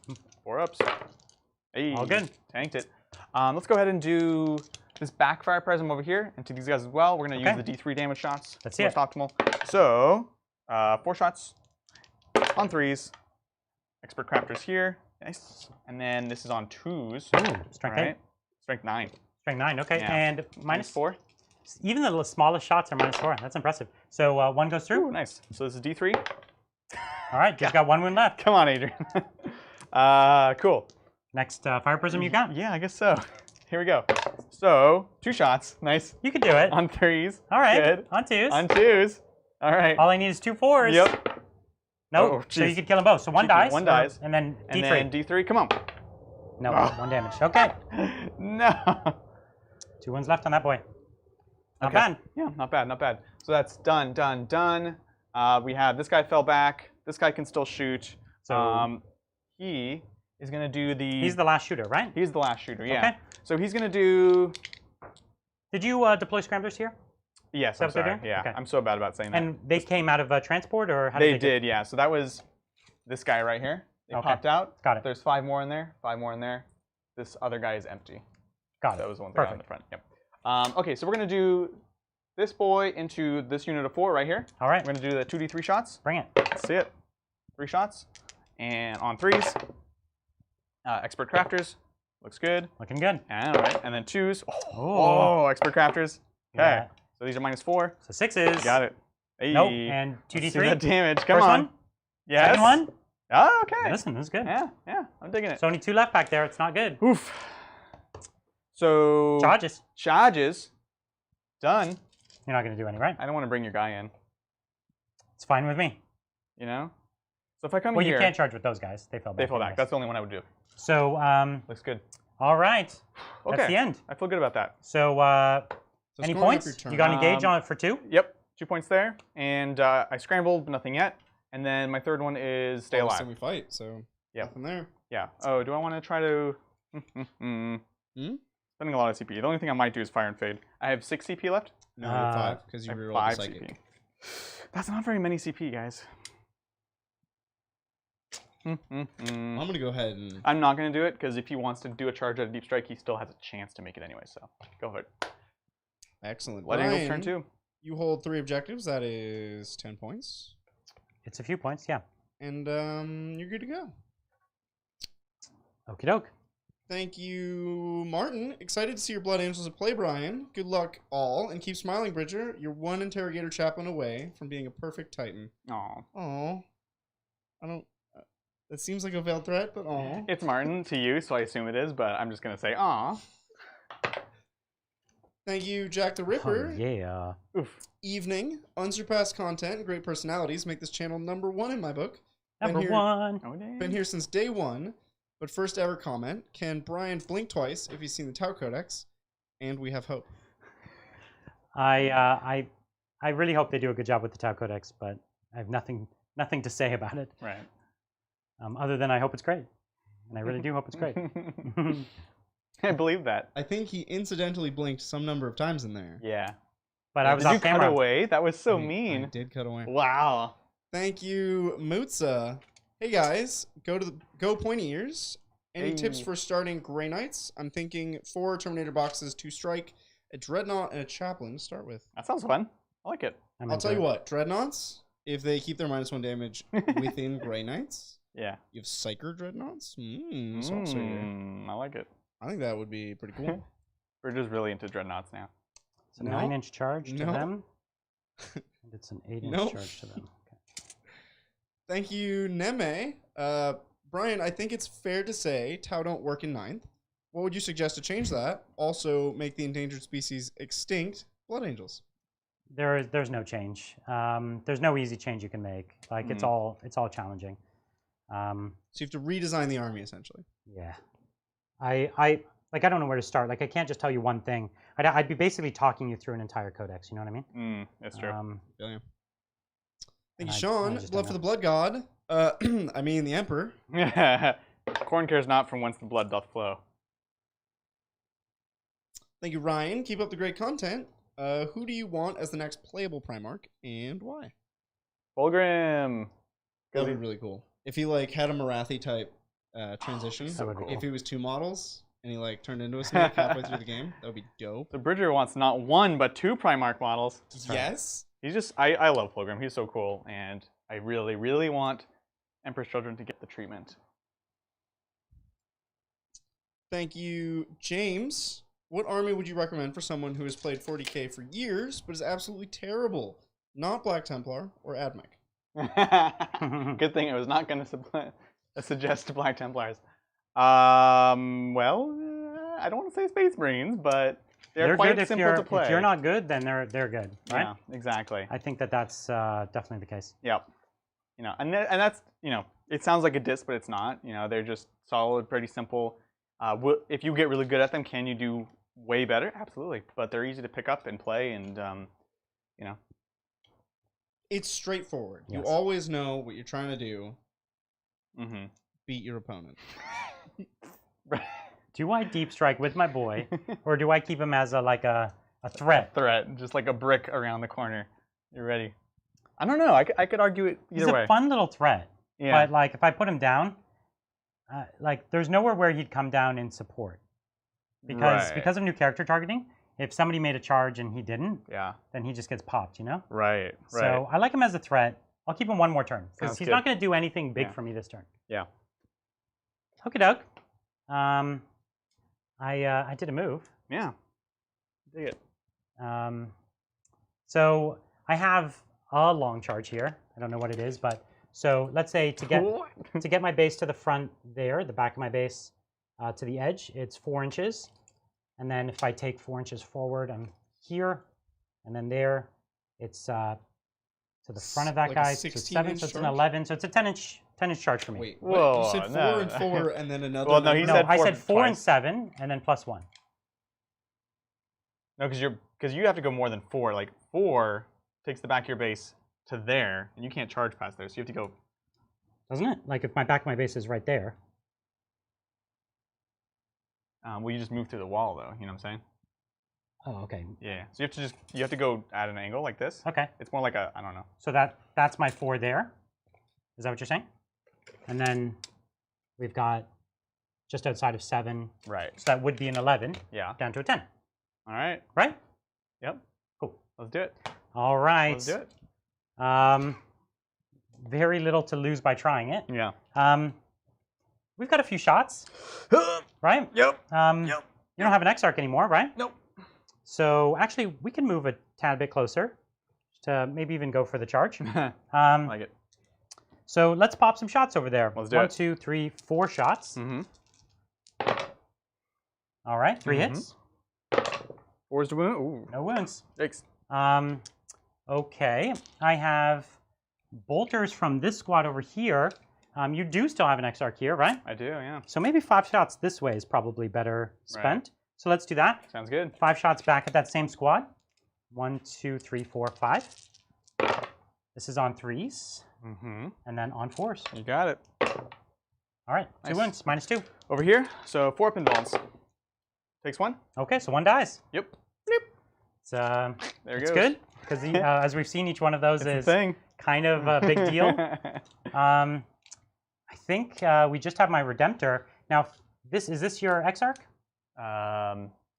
4 ups. Hey, All good. Tanked it. Let's go ahead and do this backfire prism over here into these guys as well. We're going to use the D3 damage shots. That's most optimal. So 4 shots on 3s. Expert Crafters here. Nice. And then this is on 2s. Ooh, strength 8. Strength 9. Strength 9, okay. Yeah. And -4. Even the smallest shots are -4. That's impressive. So 1 goes through. Ooh, nice. So this is D3. All right, just got 1 wound left. Come on, Adrian. Cool. Next fire prism you got. Yeah, I guess so. Here we go. So 2 shots. Nice. You can do it. On 3s. All right. Good. On 2s. On 2s. All right. All I need is 2 4s. Yep. Nope. Oh, so you geez. could kill them both. So 1 dies. 1 dies. And then D3. And then D3. Come on. No, 1 damage. Okay. No. 2 wounds left on that boy. Not Okay. bad. Yeah, not bad, not bad. So that's done, done, done. We have this guy fell back. This guy can still shoot. So he is going to do the... he's the last shooter, right? He's the last shooter, yeah. Okay. So he's going to do... Did you deploy scramblers here? Yes, that I'm what they're sorry. doing? Yeah, Okay. I'm so bad about saying that. And they came out of transport, or how did They did, yeah. So that was this guy right here. They Okay. popped out. Got it. There's 5 more in there, 5 more in there. This other guy is empty. Got it. That was the one that got in the front. Yep. Okay, so we're going to do this boy into this unit of 4 right here. All right. We're going to do the 2d3 shots. Bring it. Let's see it. 3 shots. And on 3s, Expert Crafters. Looks good. Looking good. And all right. And then 2s. Oh. Expert Crafters. Okay. Yeah. So these are -4. So 6s. Got it. Hey. Nope. And Let's 2d3. see that damage. Come First on. one. Yes. Second one. Oh, okay. Listen, this is good. Yeah, yeah. I'm digging it. So only 2 left back there. It's not good. Oof. So Charges. Charges. Done. You're not going to do any, right? I don't want to bring your guy in. It's fine with me. You know? So if I come Well, here... you can't charge with those guys. They fell back. They fall back. anyways. That's the only one I would do. So, Looks good. all right. Okay. That's the end. I feel good about that. So, So any scoring up points? your turn. You got engage on it for 2? Yep. 2 points there. And I scrambled, but nothing yet. And then my third one is stay alive. We fight, so Yeah. nothing there. Yeah. Oh, do I want to try to... Spending a lot of CP. The only thing I might do is Fire and Fade. I have 6 CP left. No, you have 5, because you I have rerolled the 5 psychic. CP. That's not very many CP, guys. I'm gonna go ahead and. I'm not gonna do it because if he wants to do a charge at a deep strike, he still has a chance to make it anyway. So go for it. Excellent. Blood Angel's turn 2. You hold 3 objectives. That is 10 points. It's a few points, yeah. And you're good to go. Okie doke. Thank you, Martin. Excited to see your Blood Angels at play, Brian. Good luck all, and keep smiling, Bridger. You're one interrogator chaplain away from being a perfect Titan. Aw. Aw. I don't. That seems like a veiled threat, but aw. It's Martin to you, so I assume it is, but I'm just gonna say aw. Thank you, Jack the Ripper. Oh, yeah. Oof. Evening. Unsurpassed content and great personalities make this channel #1 in my book. Number 1. Oh, damn. Been here since day 1. But first ever comment, can Brian blink twice if he's seen the Tau Codex? And we have hope. I really hope they do a good job with the Tau Codex, but I have nothing to say about it. Right. Other than I hope it's great. And I really do hope it's great. I believe that. I think he incidentally blinked some number of times in there. Yeah. But I was Did off you camera. cut away? That was so I mean. did cut away. Wow. Thank you, Mutza. Hey guys, go pointy ears. Any Hey. tips for starting Grey Knights? I'm thinking 4 Terminator boxes, 2 Strike, a Dreadnought, and a Chaplain to start with. That sounds fun. I like it. I'll tell you what, Dreadnoughts, if they keep their -1 damage within Grey Knights, Yeah. you have Psyker Dreadnoughts? Sorcerer. I like it. I think that would be pretty cool. We're just really into dreadnoughts now. It's a No. 9-inch charge to No. them. And it's an 8-inch Nope. charge to them. Okay. Thank you, Neme. Brian, I think it's fair to say Tau don't work in 9th. What would you suggest to change that? Also, make the endangered species extinct. Blood Angels. There's no change. There's no easy change you can make. Like it's all challenging. So you have to redesign the army essentially. Yeah. I don't know where to start. Like I can't just tell you one thing. I'd be basically talking you through an entire codex. You know what I mean? That's true. Brilliant. Thank you, I Sean. just Blood don't for the Blood God. I mean the Emperor. Corn cares not from whence the blood doth flow. Thank you, Ryan. Keep up the great content. Who do you want as the next playable Primarch and why? Fulgrim. That would be really cool. If he like had a Marathi type transition, so cool. if he was 2 models and he like turned into a snake halfway through the game, that would be dope. So Bridger wants not 1 but 2 Primarch models. Yes. He's just I love Fulgrim. He's so cool, and I really, really want Emperor's Children to get the treatment. Thank you, James. What army would you recommend for someone who has played 40k for years but is absolutely terrible? Not Black Templar or AdMech. Good thing I was not going to suggest Black Templars. Well, I don't want to say Space Marines, but they're quite good simple to play. If you're not good, then they're good, right? Yeah, exactly. I think that's definitely the case. Yep. You know, and that's, you know, it sounds like a diss, but it's not. You know, they're just solid, pretty simple. If you get really good at them, can you do way better? Absolutely. But they're easy to pick up and play, and you know. It's straightforward. Yes. You always know what you're trying to do. Mm-hmm. Beat your opponent. Do I deep strike with my boy, or do I keep him as a threat? Threat, just like a brick around the corner. You're ready. I don't know. I could argue it either He's way. a fun little threat. Yeah. But like if I put him down, like there's nowhere where he'd come down in support. Because of new character targeting, if somebody made a charge and he didn't, Yeah. then he just gets popped, you know? Right. So I like him as a threat. I'll keep him one more turn because Sounds he's good. not going to do anything big Yeah. for me this turn. Yeah. Okie doke. I did a move. Yeah. Dig it. So I have a long charge here. I don't know what it is, but so let's say to get my base to the front there, the back of my base to the edge, it's 4 inches. And then if I take 4 inches forward, I'm here. And then there, it's to the front of that Like a guy. So it's 7, 16-inch so it's an charge? 11. So it's a 10-inch charge for me. Wait, Whoa, what? You said 4 no. and 4 and then another Well, no, he number? No, said I 4 said 4 and twice. 7, and then plus 1. No, because you have to go more than 4. Like 4 takes the back of your base to there, and you can't charge past there. So you have to go. Doesn't it? Like if my back of my base is right there. Well, you just move through the wall, though. You know what I'm saying? Oh, okay. Yeah. So you have to go at an angle like this. Okay. It's more like a, I don't know. So that's my 4 there. Is that what you're saying? And then we've got just outside of 7. Right. So that would be an 11. Yeah. Down to a 10. All right. Right? Yep. Cool. Let's do it. All right. Let's do it. Very little to lose by trying it. Yeah. We've got a few shots, right? Yep. You don't have an Exarch anymore, right? Nope. So actually, we can move a tad bit closer to maybe even go for the charge. I like it. So let's pop some shots over there. Let's do One, it. 2, 3, 4 shots. Mm-hmm. All right, 3 hits. 4's to wound. Ooh. No wounds. Thanks. Okay, I have bolters from this squad over here. You do still have an Exarch here, right? I do, yeah. So maybe 5 shots this way is probably better spent. Right. So let's do that. Sounds good. 5 shots back at that same squad. 1, 2, 3, 4, 5. This is on 3s, Mm-hmm. and then on 4s. You got it. All right, 2 wounds, -2. Over here, so 4 pinballs. Takes 1. Okay, so 1 dies. Yep. Yep. It's, There it it's goes. good, because as we've seen, each one of those It's a is thing. kind of a big deal. I think we just have my Redemptor. Now, is this your Exarch?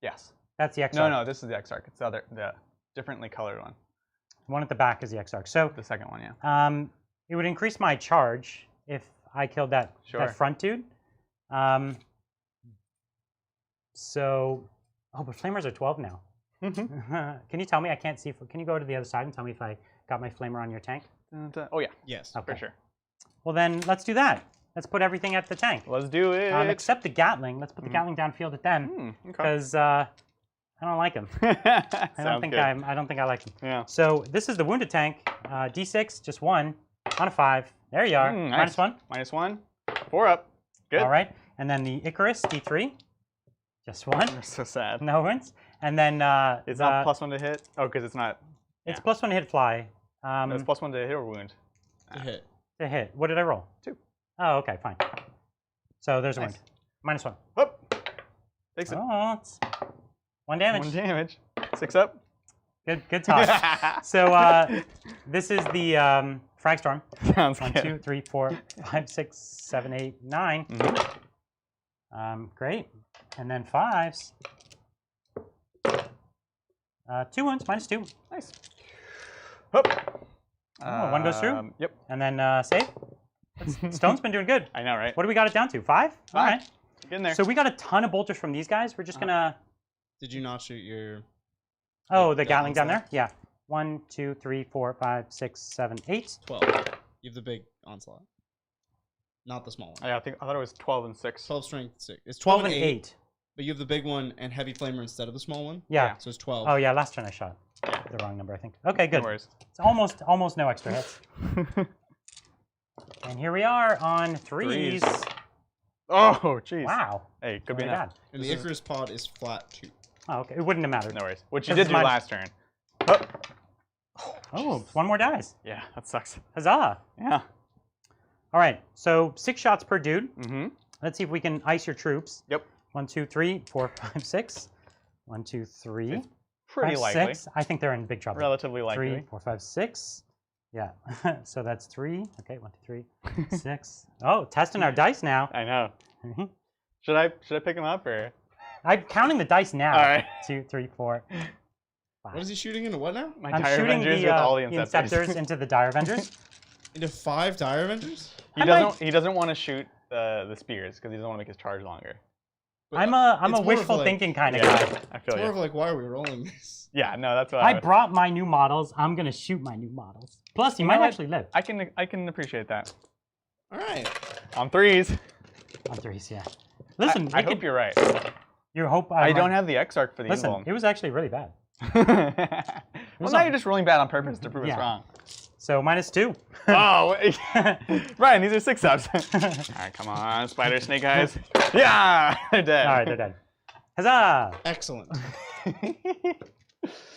Yes. That's the Exarch. No, this is the Exarch. It's the differently colored one. The one at the back is the Exarch. So The second one, yeah. it would increase my charge if I killed that front dude. Oh, but Flamers are 12 now. Can you tell me? I can't see. Can you go to the other side and tell me if I got my Flamer on your tank? Oh, yeah. Yes. Okay. For sure. Well, then let's do that. Let's put everything at the tank. Let's do it. Except the Gatling. Let's put the Gatling downfield at them Okay. because I don't like him. I don't think I like him. Yeah. So this is the wounded tank. D6, just 1 on a 5. There you are. Nice. -1. -1. 4 up. Good. All right. And then the Icarus, D3, just 1. You're so sad. No wounds. And then It's not +1 to hit. Oh, because it's not. It's +1 to hit fly. No, it's +1 to hit or wound. To hit. To hit. What did I roll? 2. Oh, okay, fine. So there's a Nice. wound. -1. Whoop. Takes it. Oh, it's 1 damage. 1 damage. 6 up. Good toss. So this is the Fragstorm. Sounds 1, good. 2, 3, 4, 5, 6, 7, 8, 9. Great. And then 5s. 2 wounds, -2. Nice. Whoop. Oh, 1 goes through? Yep. And then save. Stone's been doing good. I know, right? What do we got it down to? 5? All right. Get in there. So we got a ton of bolters from these guys. We're just gonna. Did you not shoot your? Oh, the Gatling down onslaught? there. Yeah. 1, 2, 3, 4, 5, 6, 7, 8. 12. You have the big onslaught, not the small one. I thought it was 12 and 6. 12 strength 6. It's 12 and 8. But you have the big one and heavy flamer instead of the small one. Yeah. So it's 12. Oh yeah. Last turn I shot the wrong number, I think. Okay, good. No worries. It's almost no extra hits. And here we are on 3s. Oh, jeez. Wow. Hey, could be Very enough. bad. And the Icarus pod is flat too. Oh, okay. It wouldn't have mattered. No worries. Which you This did is do my- last turn. Oh. Oh, 1 more dies. Yeah, that sucks. Huzzah. Yeah. All right. So 6 shots per dude. Mm-hmm. Let's see if we can ice your troops. Yep. 1, 2, 3, 4, 5, 6. 1, 2, 3. It's pretty 5, likely. 6. I think they're in big trouble. Relatively likely. 3, 4, 5, 6. Yeah. So that's 3. Okay, 1, 2, 3, 6. Oh, testing our dice now. I know. Mhm. Should I pick him up or? I'm counting the dice now. All right. 2, 3, 4, 5. What is he shooting into what now? My I'm Dire shooting Avengers the, with all the Inceptors into the Dire Avengers. Into 5 Dire Avengers? He doesn't want to shoot the spears because he doesn't want to make his charge longer. But I'm a it's more of wishful like- thinking kind of Yeah, guy. I It's feel more you. of like, why are we rolling this? Yeah, no, that's what I would- brought my new models. I'm gonna shoot my new models. Plus, you You might know what? actually live I can appreciate that. All right. On 3s. on 3s. Yeah. Listen, I hope you're right. you hope I don't have the Exarch for the Listen, Invuln. it was actually really bad. Well, now you're just rolling bad on purpose to prove Yeah. us wrong. So -2. Oh, Ryan, these are 6 ups. All right, come on, spider snake eyes. Yeah, they're dead. All right, they're dead. Huzzah! Excellent.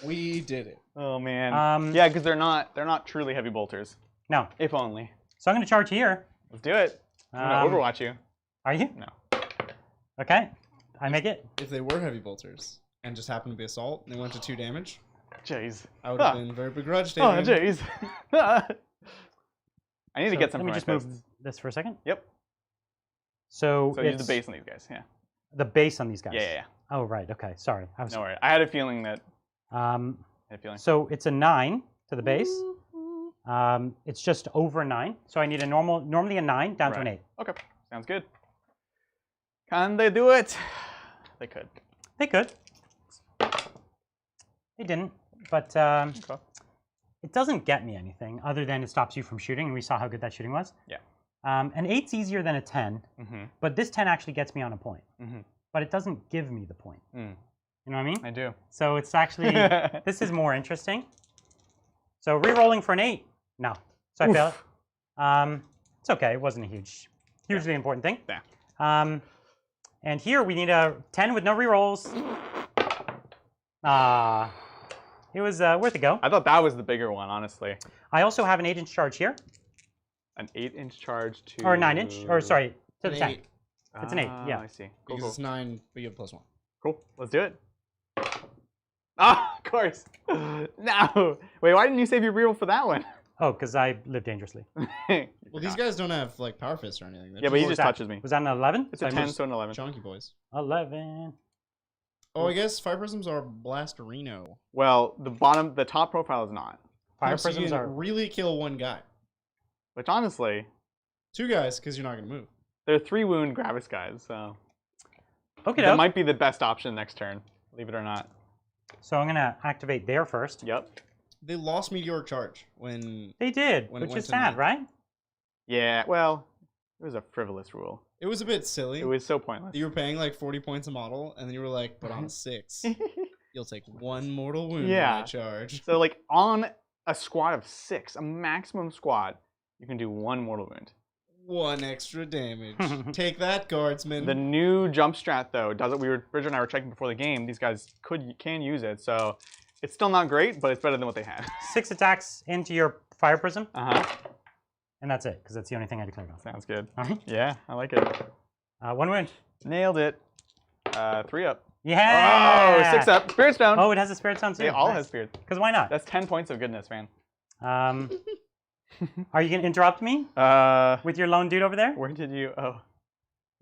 We did it. Oh man. Yeah, because they're not truly heavy bolters. No. If only. So I'm gonna charge here. Let's do it. I'm gonna Overwatch you. Are you? No. Okay. I make it. If they were heavy bolters and just happened to be assault and they went to 2 damage, Jeez. I would have been very begrudged. Oh, Adrian. jeez. I need to get some. Let me just move this for a second. Yep. So use the base on these guys. Yeah. The base on these guys. Yeah. Oh right. Okay. Sorry. No worries. I had a feeling that. So it's a 9 to the base. It's just over 9. So I need normally a 9 down to an 8. Okay. Sounds good. Can they do it? They could. They could. They didn't. But it doesn't get me anything other than it stops you from shooting, and we saw how good that shooting was. Yeah. An 8's easier than a 10, but this 10 actually gets me on a point. But it doesn't give me the point. You know what I mean? I do. So it's actually, this is more interesting. So re-rolling for an 8, no. So I fail it. It's okay, it wasn't a hugely important thing. Yeah. And here we need a 10 with no re-rolls. It was worth a go. I thought that was the bigger one, honestly. I also have an 8-inch charge here. An 8-inch charge to... Or a 9-inch, or sorry, to the tank. It's an 8, yeah. I see. Cool, because it's 9, but you have +1. Cool, let's do it. Ah, of course. No. Wait, why didn't you save your reroll for that one? Oh, because I live dangerously. Well, these guys don't have like power fists or anything. Yeah, but he just touches me. Was that an 11? It's a 10, so an 11. Chunky boys. 11. Oh, I guess fire prisms are Blasterino. Well, the top profile is not. Fire So you prisms can are really kill one guy. Which honestly, 2 guys because you're not gonna move. they're 3-wound Gravis guys, so okay. That might be the best option next turn, believe it or not. So I'm gonna activate there first. Yep. They lost Meteoric Charge when They did, when it which went is to sad, 9. right? Yeah, well, it was a frivolous rule. it was a bit silly. It was so pointless. You were paying like 40 points a model, and then you were like, but on a 6, you'll take 1 mortal wound when I charge. So like on a squad of 6, a maximum squad, you can do 1 mortal wound. 1 extra damage. Take that, guardsman. The new jump strat though does it. Bridger and I were checking before the game. These guys can use it, so it's still not great, but it's better than what they had. 6 attacks into your fire prism. Uh-huh. And that's it, because that's the only thing I declared on. Sounds good. All right. Yeah, I like it. 1 wound. Nailed it. 3 up. Yeah! Oh, 6 up. Spirit Stone. Oh, it has a spirit stone too. They all Nice. have spirit. Because why not? That's 10 points of goodness, man. Are you going to interrupt me with your lone dude over there? Where did you... Oh.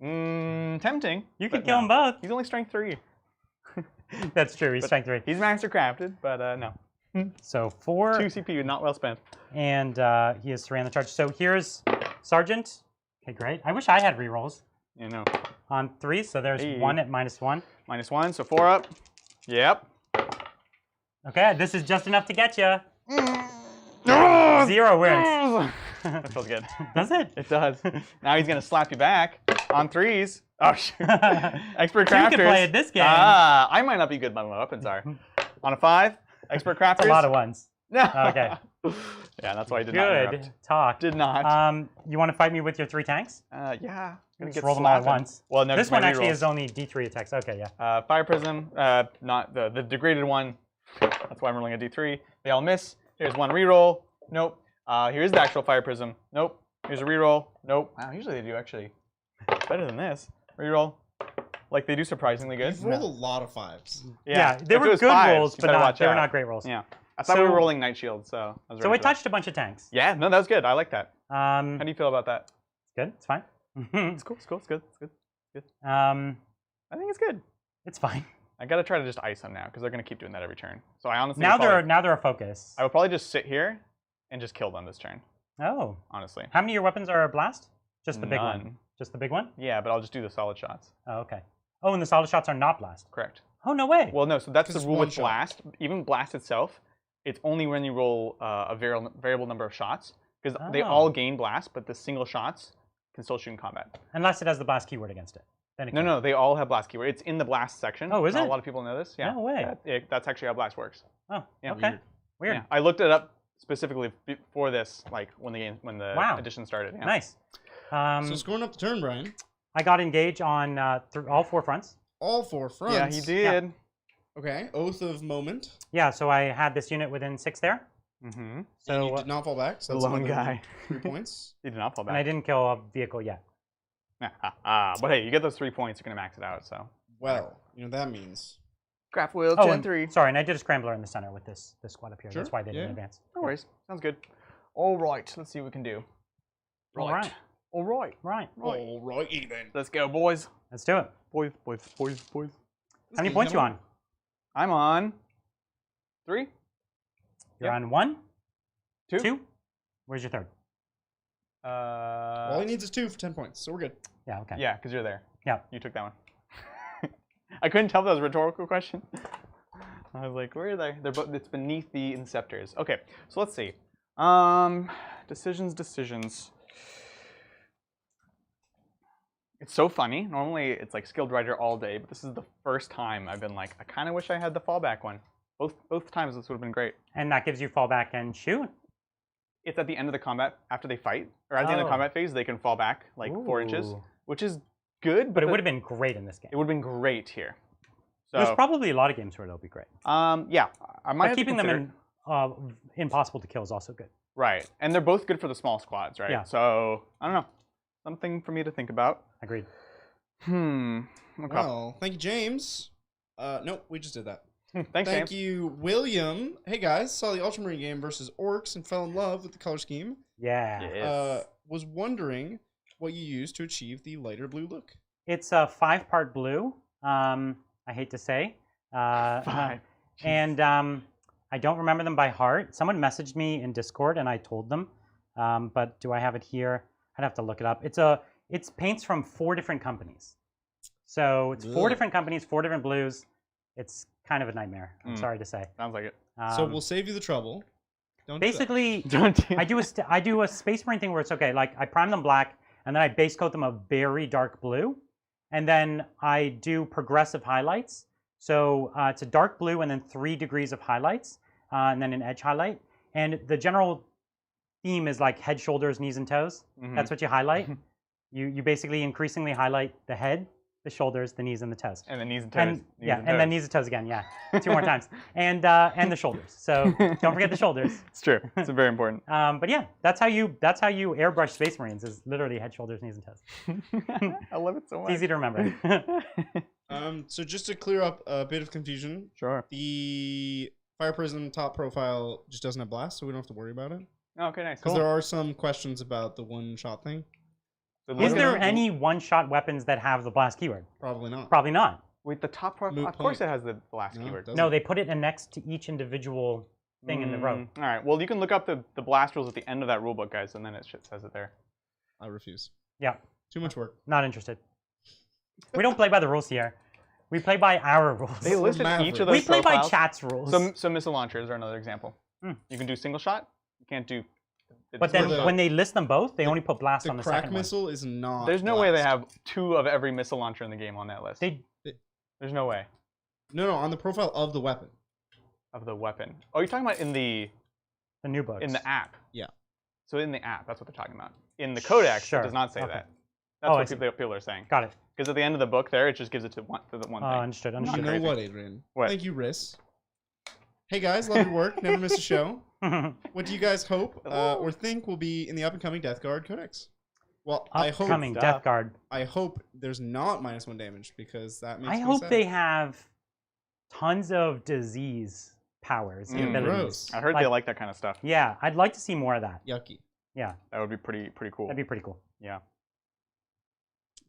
Tempting. You could kill them both. He's only strength 3. That's true. He's strength 3. He's master crafted, but no. So 4. 2 CPU, not well spent. And he has 3 on the charge. So here's Sergeant. Okay, great. I wish I had rerolls. You know. On 3, so there's 1 at -1. -1, so 4 up. Yep. Okay, this is just enough to get you. 0 wins. That feels good. Does it? It does. Now he's gonna slap you back on 3s. Oh shoot! Expert You crafters. can play at this game. I might not be good, but my weapons are. On a 5, expert crafters. That's a lot of ones. No. Okay. Yeah, that's why I did not interrupt. Good talk. Did not. You want to fight me with your 3 tanks? Yeah. Just roll them all at once. Well, no, this one actually is only D3 attacks. Okay, yeah. Fire prism, not the degraded one. That's why I'm rolling a D3. They all miss. Here's 1 reroll. Nope. Here's the actual fire prism. Nope. Here's a reroll. Nope. Wow, usually they do actually better than this. Reroll. Like they do surprisingly good. You've rolled a lot of 5s. Yeah, they if were it was good 5s, rolls, you but better not, watch they were out. not great rolls. Yeah. I thought we were rolling Night Shield, so I was So ready I for that. touched a bunch of tanks. Yeah, no, that was good. I like that. How do you feel about that? Good. It's fine. It's cool. It's cool. It's good. It's good. It's good. I think it's good. It's fine. I gotta try to just ice them now because they're gonna keep doing that every turn. So I honestly Now they're a focus. I would probably just sit here and just kill them this turn. Oh. Honestly. How many of your weapons are blast? Just the big one. None. Just the big one? Yeah, but I'll just do the solid shots. Oh, okay. Oh, and the solid shots are not blast. Correct. Oh, no way. Well, no. So that's the Just rule one with shot. blast. Even blast itself, it's only when you roll a variable number of shots because they all gain blast, but the single shots can still shoot in combat. Unless it has the blast keyword against it. Then it No, can. no, they all have blast keyword. It's in the blast section. Oh, is Not it? a lot of people know this. Yeah. No way. That's actually how blast works. Oh, Yeah, okay. Weird. Yeah. I looked it up specifically for this, like when the Wow. edition started. Yeah. Nice. So scoring up the turn, Brian. I got engage on all 4 fronts. All 4 fronts. Yeah, he did. Okay. Oath of Moment. Yeah, so I had this unit within 6 there. Mm-hmm. So And you did not fall back. So that's Lone another guy. 3 points. He did not fall and I back. didn't kill a vehicle yet. But hey, you get those 3 points, you're gonna max it out. So. Well, you know what that means. Craftworld Oh, Gen and, 3. sorry, and I did a scrambler in the center with this squad up here. Sure, That's why they didn't yeah. advance. No worries. Sounds good. All right, let's see what we can do. All right. All right. Right. All righty then. Let's go, boys. Let's do it. Boys. How many points you on? I'm on 3. You're on 1? 2. 2? Where's your third? All he needs is 2 for 10 points, so we're good. Yeah, okay. Yeah, because you're there. Yeah. You took that one. I couldn't tell if that was a rhetorical question. I was like, where are they? They're both. It's beneath the inceptors. Okay, so let's see. Decisions. It's so funny. Normally, it's like skilled writer all day, but this is the first time I've been like, I kind of wish I had the fallback one. Both times this would have been great. And that gives you fallback and shoot? It's at the end of the combat, after they fight, or at the end of the combat phase, they can fall back like 4 inches, which is good. But it would have been great in this game. It would have been great here. So, There's probably a lot of games where it'll be great. Yeah, I might But have keeping to them in impossible to kill is also good. Right, and they're both good for the small squads, right? Yeah. So I don't know, something for me to think about. Agreed. Okay. Well, thank you, James. Nope, we just did that. Thanks, Thank James. you, William. Hey guys, saw the Ultramarine game versus Orcs and fell in love with the color scheme. Yeah. Yes. Was wondering what you used to achieve the lighter blue look. It's a 5-part blue. I hate to say. 5. And I don't remember them by heart. Someone messaged me in Discord and I told them. But do I have it here? I'd have to look it up. It's paints from 4 different companies. So it's 4 different companies, 4 different blues. It's kind of a nightmare. I'm sorry to say. Sounds like it. So we'll save you the trouble. Don't basically, Don't do I do a Space Marine thing where it's okay. Like I prime them black, and then I base coat them a very dark blue, and then I do progressive highlights. So it's a dark blue and then 3 degrees of highlights, and then an edge highlight. And the general theme is like head, shoulders, knees, and toes. That's what you highlight. You basically increasingly highlight the head, the shoulders, the knees, and the toes. And the knees and toes. And then knees and toes again. Yeah, 2 more times. And the shoulders. So don't forget the shoulders. It's true. It's very important. But yeah, that's how you airbrush Space Marines is literally head, shoulders, knees, and toes. I love it so much. It's easy to remember. So just to clear up a bit of confusion, Sure. the Fire Prism top profile just doesn't have blast, so we don't have to worry about it. Okay, nice. Because Cool. there are some questions about the one-shot thing. Is there any one-shot weapons that have the blast keyword? Probably not. Probably not. Wait, the top profile? Moot Of course point. it has the blast No, keyword. it doesn't. No, they put it next to each individual thing in the row. All right. Well, you can look up the blast rules at the end of that rulebook, guys, and then it says it there. I refuse. Yeah, Too much work. not interested. We don't play by the rules here. We play by our rules. They listed Maverick. each of those We play by profiles. chat's rules. So missile launchers are another example. You can do single shot. You can't do. But then the- when they list them both, they only put blast The on the crack second missile is not. There's no way they blast. have 2 of every missile launcher in the game on that list. one. There's no way No, on the profile of the weapon. of the weapon. Oh, you're talking about in the The new books. app. Yeah. So in the app, that's what they're talking about. In the codex, Sure. it does not say Okay. that. That's Oh, I what see. people are saying. Got it. Because at the end of the book there, it just gives it to the one thing. Understood. You Understood. know crazy. what, Adrian? What? Thank you, Riss. Hey guys, love your work. Never miss a show. What do you guys hope or think will be in the up-and-coming Death Guard Codex? Well, Upcoming Death Guard. I hope there's not -1 damage because that makes I me hope sad. they have tons of disease powers and abilities. gross. I heard they like that kind of stuff. Yeah, I'd like to see more of that. Yucky. Yeah, That would be pretty cool. that'd be pretty cool. Yeah.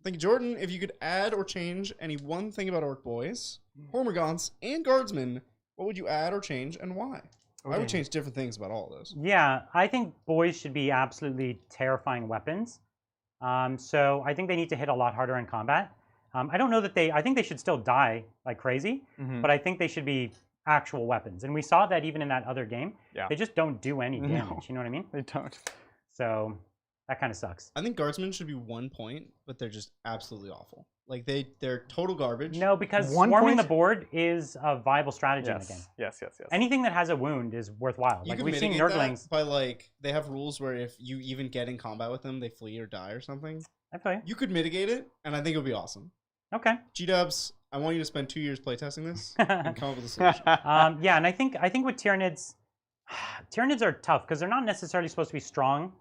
Thank you, Jordan. If you could add or change any one thing about Orc Boys, Hormagaunts, and Guardsmen, what would you add or change and why? I would change different things about all of those. Yeah, I think boys should be absolutely terrifying weapons. So I think they need to hit a lot harder in combat. I don't know that I think they should still die like crazy, but I think they should be actual weapons. And we saw that even in that other game. Yeah. They just don't do any damage. No. You know what I mean? They don't. So that kind of sucks. I think Guardsmen should be 1 point, but they're just absolutely awful. Like they're total garbage. No, because 1 swarming point? the board is a viable strategy in the game. Yes. Anything that has a wound is worthwhile. You Like can we've seen mitigate Nurglings. that by like they have rules where if you even get in combat with them, they flee or die or something. I feel you. You could mitigate it, and I think it would be awesome. Okay. G-Dubs, I want you to spend 2 years playtesting this and come up with a solution. Yeah, and I think with Tyranids, Tyranids are tough because they're not necessarily supposed to be strong,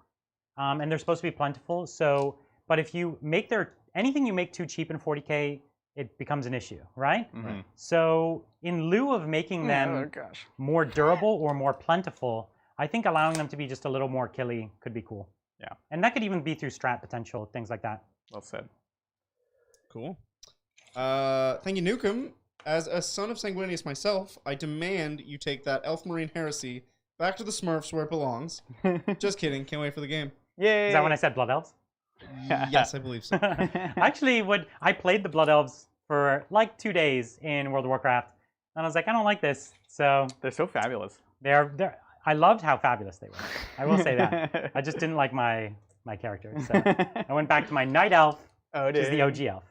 and they're supposed to be plentiful. So, but if you make anything you make too cheap in 40K, it becomes an issue, right? Mhm. So, in lieu of making them more durable or more plentiful, I think allowing them to be just a little more killy could be cool. Yeah. And that could even be through strat potential, things like that. Well said. Cool. Thank you, Nukem. As a son of Sanguinius myself, I demand you take that Elf Marine heresy back to the Smurfs where it belongs. Just kidding. Can't wait for the game. Yay! Is that when I said Blood Elves? Yes, I believe so. Actually, I played the Blood Elves for like 2 days in World of Warcraft, and I was like, I don't like this. So They're so fabulous. I loved how fabulous they were. I will say that. I just didn't like my character, so I went back to my Night Elf, which is the OG elf.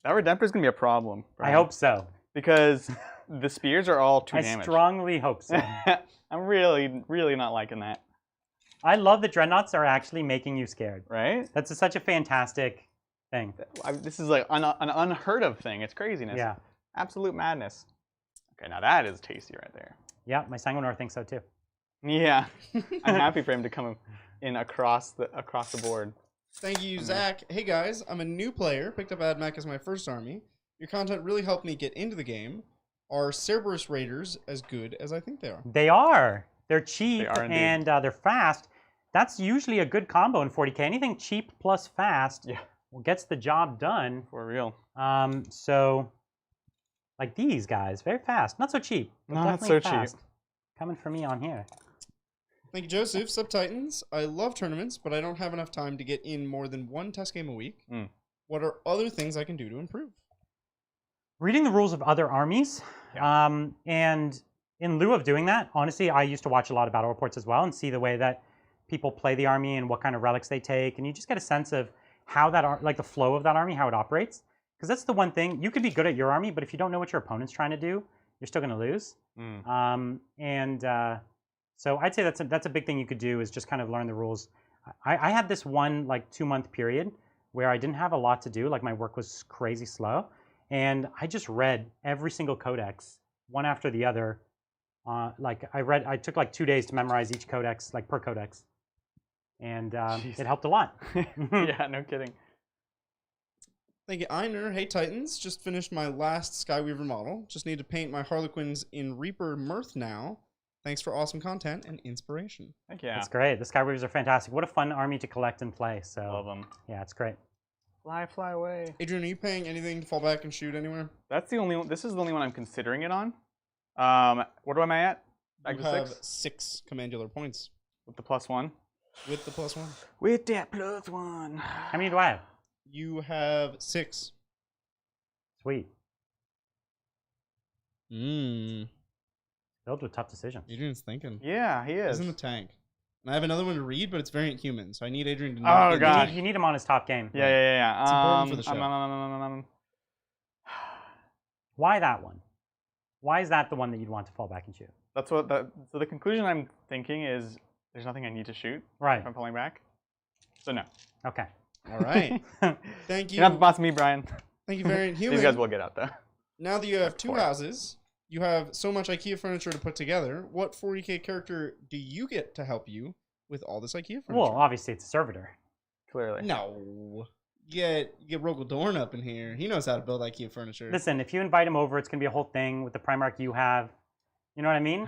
That Redemptor's gonna be a problem. I hope so. Because the spears are all 2 I damage. strongly hope so. I'm really, really not liking that. I love that Dreadnoughts are actually making you scared. Right? That's such a fantastic thing. This is like an unheard of thing. It's craziness. Yeah. Absolute madness. Okay, now that is tasty right there. Yeah, my Sanguinor thinks so too. Yeah. I'm happy for him to come in across the board. Thank you, Zach. Hey guys, I'm a new player. Picked up AdMac as my first army. Your content really helped me get into the game. Are Cerberus Raiders as good as I think they are? They are. They're cheap They are indeed. and they're fast. That's usually a good combo in 40k. Anything cheap plus fast gets the job done. For real. So, like these guys, very fast. Not so cheap. But Not definitely so fast. cheap. Coming for me on here. Thank you, Joseph. Sub-Titans. I love tournaments, but I don't have enough time to get in more than one test game a week. What are other things I can do to improve? Reading the rules of other armies. Yeah. And in lieu of doing that, honestly, I used to watch a lot of battle reports as well and see the way that people play the army and what kind of relics they take. And you just get a sense of how that, like the flow of that army, how it operates. Because that's the one thing. You could be good at your army, but if you don't know what your opponent's trying to do, you're still going to lose. So I'd say that's a big thing you could do is just kind of learn the rules. I had this one like 2-month period where I didn't have a lot to do. Like my work was crazy slow. And I just read every single codex, one after the other. I took like 2 days to memorize each codex, like per codex. And it helped a lot. Yeah, no kidding. Thank you, Einer. Hey, Titans. Just finished my last Skyweaver model. Just need to paint my Harlequins in Reaper Mirth now. Thanks for awesome content and inspiration. Heck yeah. That's great. The Skyweavers are fantastic. What a fun army to collect and play. So Love them. Yeah, it's great. Fly away. Adrian, are you paying anything to fall back and shoot anywhere? That's the only one. This is the only one I'm considering it on. What am I at? Back You to have 6? 6 commandular points. With the +1? With the +1. With that +1. How many do I have? You have 6. Sweet. Filled with tough decisions. Adrian's thinking. Yeah, he is. He's in the tank. And I have another one to read, but it's variant human, so I need Adrian to know. Oh, God. You need him on his top game. Yeah. It's important for the show. Why that one? Why is that the one that you'd want to fall back and shoot? That's what. So the conclusion I'm thinking is there's nothing I need to shoot. Right. If I'm falling back. So no. Okay. All right. Thank you. You're not the boss of me, Brian. Thank you, variant human. These guys will get out though. Now that you have 2 houses, you have so much IKEA furniture to put together. What 40k character do you get to help you with all this IKEA furniture? Well, obviously it's a servitor. Clearly. No. You get Rogel Dorn up in here. He knows how to build IKEA furniture. Listen, if you invite him over, it's gonna be a whole thing with the Primarch you have. You know what I mean?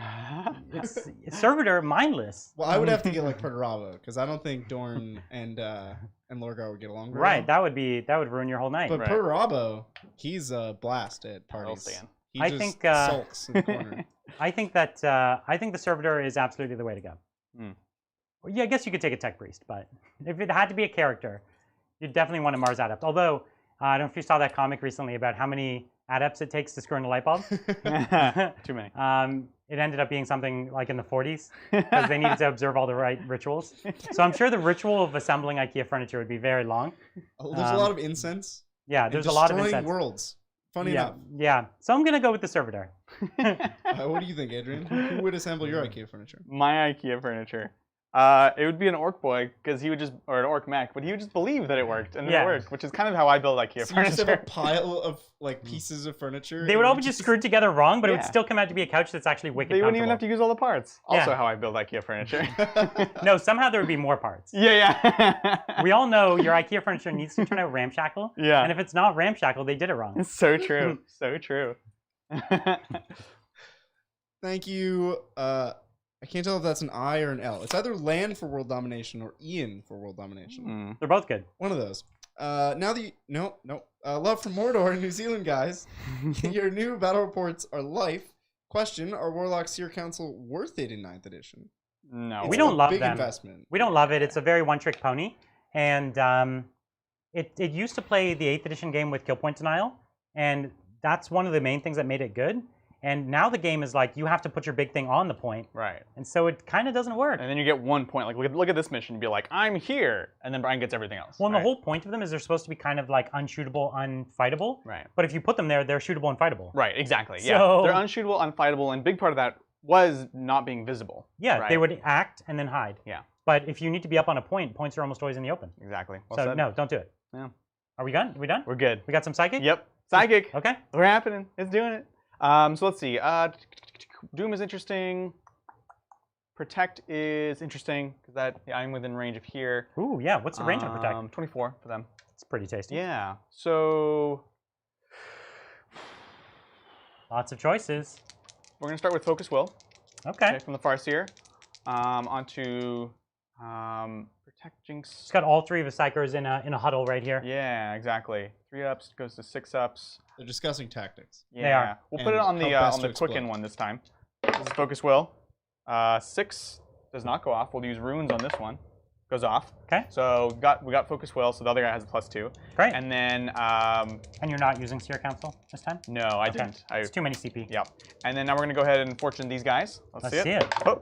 It's servitor, mindless. Well, I would have to get like Perturabo because I don't think Dorn and Lorgar would get along very Right, well. that would ruin your whole night. But Right. Perturabo, he's a blast at parties. He I just think, sulks in the corner. I think the servitor is absolutely the way to go. Mm. Well, yeah, I guess you could take a tech priest, but if it had to be a character, you'd definitely want a Mars adept. Although I don't know if you saw that comic recently about how many adepts it takes to screw in a light bulb. Too many. It ended up being something like in the 40s because they needed to observe all the right rituals. So I'm sure the ritual of assembling IKEA furniture would be very long. There's a lot of incense. Yeah, there's a lot of destroying incense. worlds. Funny yeah, enough. yeah. So I'm gonna go with the servitor. What do you think, Adrian? Who would assemble your IKEA furniture? My IKEA furniture. It would be an orc boy because he would or an orc mech, but he would just believe that it worked and it worked, which is kind of how I build IKEA So you just have furniture. a pile of like pieces of furniture. They would all be just screwed together wrong, but it would Yeah. still come out to be a couch that's actually wicked They wouldn't even have to comfortable. use all the parts. Also, Yeah. how I build IKEA furniture. No, somehow there would be more parts. Yeah. We all know your IKEA furniture needs to turn out ramshackle. Yeah. And if it's not ramshackle, they did it wrong. It's so true. So true. Thank you, I can't tell if that's an I or an L. It's either land for world domination or Ian for world domination. They're both good. One of those. Love from Mordor, New Zealand guys. Your new battle reports are life. Question: Are Warlock Seer Council worth it in 9th edition? No. We don't love big them. Investment. We don't love it. It's a very one-trick pony, and it used to play the 8th edition game with kill point denial, and that's one of the main things that made it good. And now the game is like you have to put your big thing on the point, Right. and so it kind of doesn't work. And then you get 1 point. Like look at this mission. Be like, I'm here, and then Brian gets everything else. Well, and the whole point of them is they're supposed to be kind of like unshootable, unfightable. Right. But if you put them there, they're shootable and fightable. Right. Exactly. Yeah. So- They're unshootable, unfightable, and big part of that was not being visible. Yeah, right? they would act and then hide. Yeah. But if you need to be up on a point, points are almost always in the open. Exactly. Well So said. no, don't do it. Yeah. Are we done? Are we done? We're good. We got some psychic? Yep. Psychic. Okay. We're happening. It's doing it. So let's see. Doom is interesting. Protect is interesting because I'm within range of here. Ooh, yeah. What's the range on Protect? 24 for them. It's pretty tasty. Yeah. So Lots of choices. we're gonna start with Focus Will. Okay. From the Farseer. Onto Protect Jinx. It's got all 3 of his psychers in a huddle right here. Yeah, exactly. 3 ups goes to 6 ups. They're discussing tactics. Yeah. They are. We'll put it And on how best the to Quicken explode. one this time. This is Focus Will. 6 does not go off. We'll use runes on this one. Goes off. Okay. So we got Focus Will. So the other guy has a +2. Great. And then And you're not using Seer Council this time? no, I Okay. didn't. It's too many CP. Yep. And then now we're gonna go ahead and fortune these guys. Let's see it. Oh.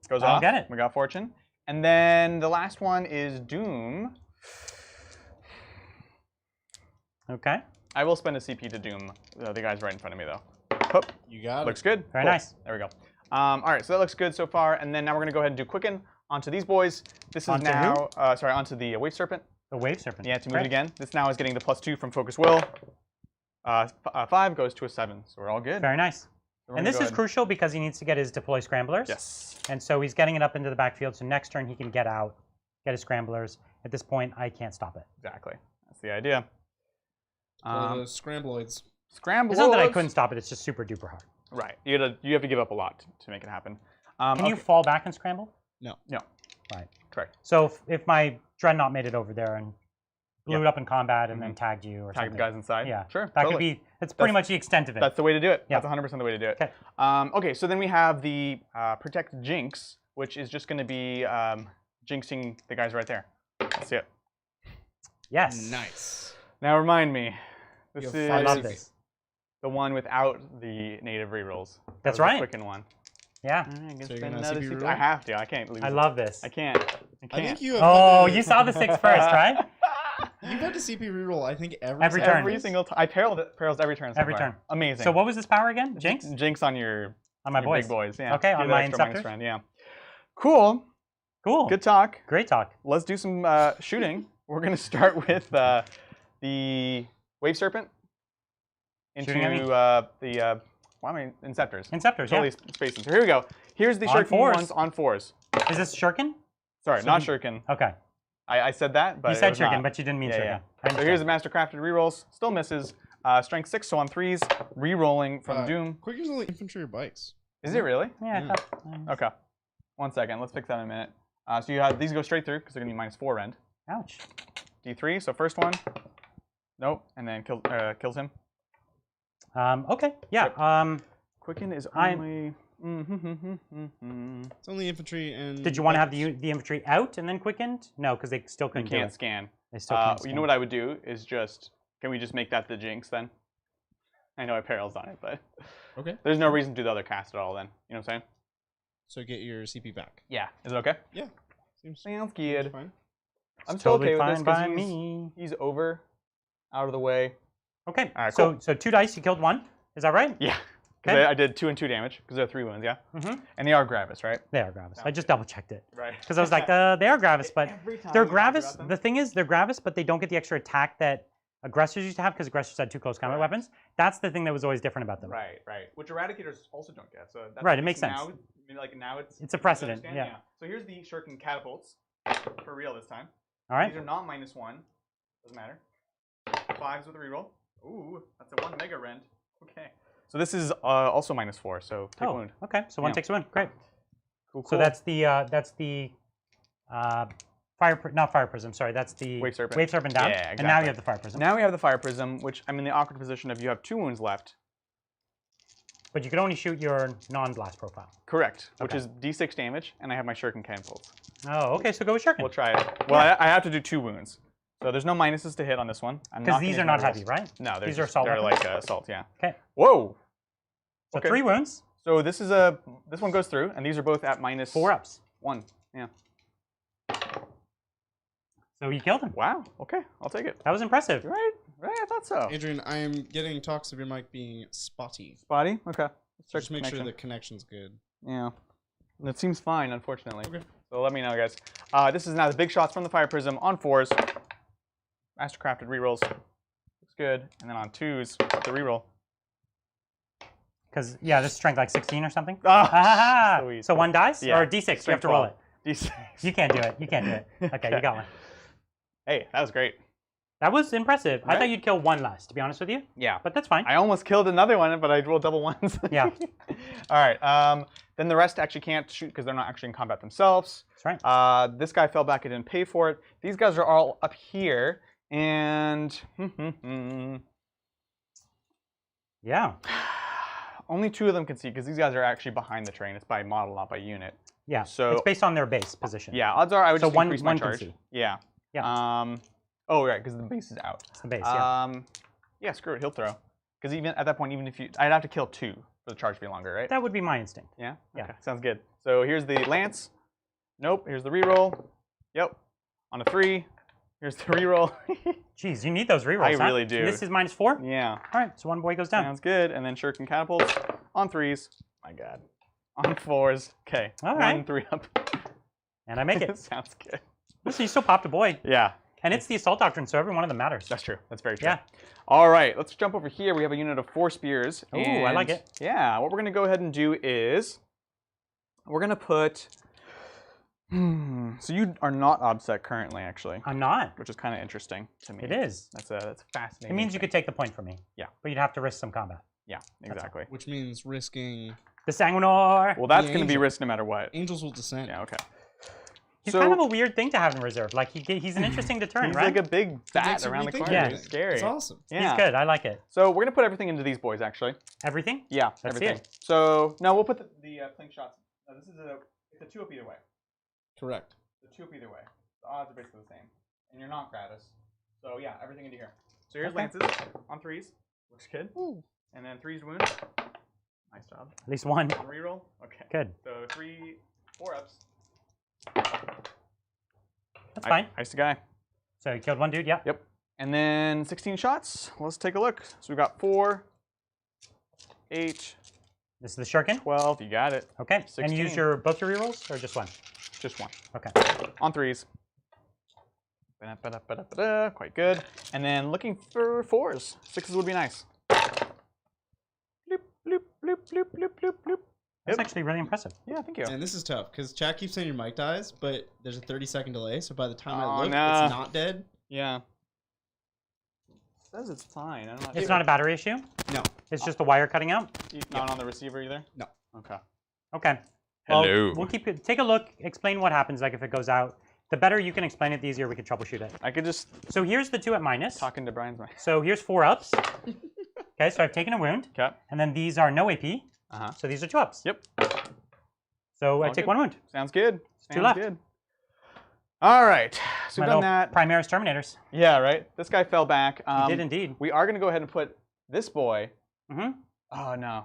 Goes I'll off. get it. We got fortune. And then the last one is Doom. Okay. I will spend a CP to Doom the guys right in front of me though. Oh, You got looks it. good. Very Cool. nice. There we go. All right, so that looks good so far. And then now we're gonna go ahead and do Quicken onto these boys. This is Onto now, onto the Wave Serpent. The Wave Serpent. Yeah, to move Great. it again. This now is getting the +2 from Focus Will. 5 goes to a 7, so we're all good. Very nice. So we're And gonna this go is ahead- crucial because he needs to get his deploy scramblers. Yes. And so he's getting it up into the backfield. So next turn he can get out, get his scramblers. At this point, I can't stop it. Exactly. That's the idea. The scrambloids. Scramble. It's not that I couldn't stop it. It's just super duper hard. Right. You have to give up a lot to make it happen. Can you fall back and scramble? No. No. Right. Correct. So if my Dreadnought made it over there and blew it up in combat and then tagged you or Tag something. the guys inside. Yeah. Sure. That totally. could be. That's pretty much the extent of it. That's the way to do it. Yeah. That's 100% the way to do it. Okay. Okay. So then we have the Protect Jinx, which is just going to be jinxing the guys right there. Let's see it. Yes. Nice. Now remind me. You This have is 5 I love CP. this. the one without the native rerolls. That's was right. The Quicken one. Yeah. All right, So you're spend gonna another CP CP. reroll? I have to. I can't lose. I it. love this. I can't. I think you have. Oh, had to- you saw the 6 first, right? You've had to CP reroll. I think every Every time. turn. Every single time. I perils every turn. So Every far. turn. Amazing. So what was this power again? Jinx? Jinx on your On my your boys. big boys. Yeah. Okay, Do on the my extra minus Inceptors? friend, yeah. Cool. Cool. Good talk. Great talk. Let's do some shooting. We're going to start with the Wave Serpent into Shooting at me? the Inceptors. Inceptors, Totally spacing. So here we go. Here's the On Shuriken fours. ones on 4s. Is this Shuriken? Sorry, So not he- Shuriken. Okay. I said that, but You it said was Shuriken, not. but you didn't mean Yeah, Shuriken. yeah. I So here's the understand. Mastercrafted rerolls. Still misses. Strength 6, so on 3s. Rerolling from Doom. Quicker's only infantry or bikes. Is it really? Yeah, Yeah. I thought, Okay. 1 second. Let's fix that in a minute. So you have these go straight through because they're going to be -4 rend. ouch. D3. So first one. Nope. And then kills him. Okay. Yeah. Quicken is I'm- only. It's only infantry and. Did you want to have bikes. the infantry out and then quickened? No, because they still You couldn't can't do it. scan. They still can't You scan. know what I would do is just. Can we just make that the Jinx then? I know I perils on it, but Okay. there's no reason to do the other cast at all then. You know what I'm saying? So get your CP back. Yeah. Is it okay? Yeah. Seems Sounds good. fine. I'm It's still totally okay with this fine because by me. he's over, out of the way. Okay. All right, so cool. so 2 dice, you killed 1. Is that right? Yeah. Because Okay. I did 2 and 2 damage because they're 3 wounds, yeah. Mm-hmm. And they are Gravis, right? They are Gravis. I just double checked it Right. because I was like, they are Gravis, but Every time they're we talk Gravis. about them- The thing is, they're Gravis, but they don't get the extra attack that aggressors used to have because aggressors had 2 close combat Correct. weapons. That's the thing that was always different about them. Right, right. Which Eradicators also don't get. So that's Right, it makes now, sense. I mean, like now it's It's a precedent, understand? yeah. So here's the Shuriken catapults for real this time. All right. These are not -1. Doesn't matter. 5s with a reroll. Ooh, that's a 1 mega rend. Okay. So this is also -4. So take Oh, wound. okay. So 1 Yeah. takes a wound. Great. Cool. So that's the not fire prism. Sorry, that's the Wave Serpent. Wave Serpent down. Yeah, exactly. And now you have the fire prism. Now we have the fire prism, which I'm in the awkward position of you have 2 wounds left. But you can only shoot your non-blast profile. Correct, Okay. which is D6 damage, and I have my shuriken catapults. Oh, okay. So go with Shuriken. We'll try it. Well, I have to do 2 wounds. So there's no minuses to hit on this one. Because these are not heavy, right? No, These are assault they're weapons? like assault, yeah. Okay. Whoa! So Okay. 3 wounds. So this one goes through, and these are both at minus 4 ups. 1. Yeah. So you killed him. Wow. Okay, I'll take it. That was impressive. Right? Right, I thought so. Adrian, I am getting talks of your mic being spotty. Spotty? Okay. Let's check Just make sure connection. the connection's good. Yeah. It seems fine, unfortunately. Okay. So let me know, guys. This is now the big shots from the fire prism on 4s. Mastercrafted rerolls. Looks good. And then on 2s, the reroll. Because, yeah, this is strength like 16 or something. Ah, sweet. So 1 dice? Yeah. Or D6? You have Strength to roll 12. it. D6. You can't do it. You can't do it. Okay, you got one. Hey, that was great. That was impressive. I Right? thought you'd kill 1 less, to be honest with you. Yeah. But that's fine. I almost killed another one, but I rolled double 1s. Yeah. All right. Then the rest actually can't shoot because they're not actually in combat themselves. That's right. This guy fell back. I didn't pay for it. These guys are all up here. And Yeah. only 2 of them can see because these guys are actually behind the train. It's by model, not by unit. Yeah. So it's based on their base position. yeah, odds are I would So just one- increase my one can charge. see. Yeah. Yeah. Oh right, because the base is out. It's the base, yeah. Yeah, screw it. He'll throw. Because even at that point, even if I'd have to kill 2 for the charge to be longer, right? That would be my instinct. Yeah. Yeah. Okay. Sounds good. So here's the lance. Nope. Here's the reroll. Yep. On a 3. Here's the reroll. Jeez, you need those rerolls, I huh? really do. And this is -4? Yeah. All right, so 1 boy goes down. Sounds good. And then shuriken catapults on 3s. My God. On 4s. Okay. All 1, right. 3 up. And I make it. Sounds good. Listen, you still popped a boy. Yeah. And it's the assault doctrine, so every one of them matters. That's true. That's very true. Yeah. All right. Let's jump over here. We have a unit of 4 spears. Ooh, I like it. Yeah. What we're going to go ahead and do is we're going to put... So you are not obsec currently, actually, I'm not. which is kind of interesting to me. It is. That's a fascinating It means you thing. could take the point from me. Yeah. But you'd have to risk some combat. Yeah, exactly. Which means risking... The Sanguinor. Well, that's The going to be angel. risk no matter what. Angels will descend. Yeah, okay. He's So- kind of a weird thing to have in reserve. Like, he's an interesting deterrent, He's right? like a big bat makes you around the rethink corner. Yeah. everything. It's scary. It's awesome. Yeah. He's good. I like it. So we're going to put everything into these boys, actually. Everything? Yeah, Let's see everything. it. So now we'll put the clink shots. Now this is it's a 2 up either way. Correct. The 2 up either way. The odds are basically the same. And you're not gratis. So yeah, everything into here. So here's Okay. lances on 3s. Looks good. Ooh. And then 3s wounds. Nice job. At least 1. And reroll. Okay. Good. So 3, 4 ups. That's fine. Nice guy. So you killed 1 dude, yeah. Yep. And then 16 shots. Let's take a look. So we've got 4, 8, This is the Shuriken. 12. You got it. Okay. And 16. you use both your rerolls or just 1? Just 1. Okay. On 3s. Ba-da-ba-da-ba-da-ba-da. Quite good. And then looking for 4s. 6s would be nice. Bloop, bloop, bloop, bloop, bloop, bloop, bloop. That's Yep. actually really impressive. Yeah, thank you. And this is tough because chat keeps saying your mic dies, but there's a 30-second delay. So by the time I Oh, look, no. it's not dead. Yeah. It says it's fine. I'm not It's sure. not a battery issue? No. It's just the wire cutting out? Not on the receiver either? No. Okay. Okay. Well, Hello. we'll keep it. Take a look. Explain what happens like if it goes out. The better you can explain it, the easier we can troubleshoot it. I could just So here's the 2 at minus. talk into Brian's mic. So here's 4 ups. Okay, so I've taken a wound. Okay. And then these are no AP. Uh-huh. So these are 2 ups. Yep. So I All take good. 1 wound. Sounds good. Two Sounds left. good. All right. So My we've done little that. Primaris Terminators. Yeah, right? This guy fell back. He did indeed. We are going to go ahead and put this boy. Mm-hmm. Oh, no.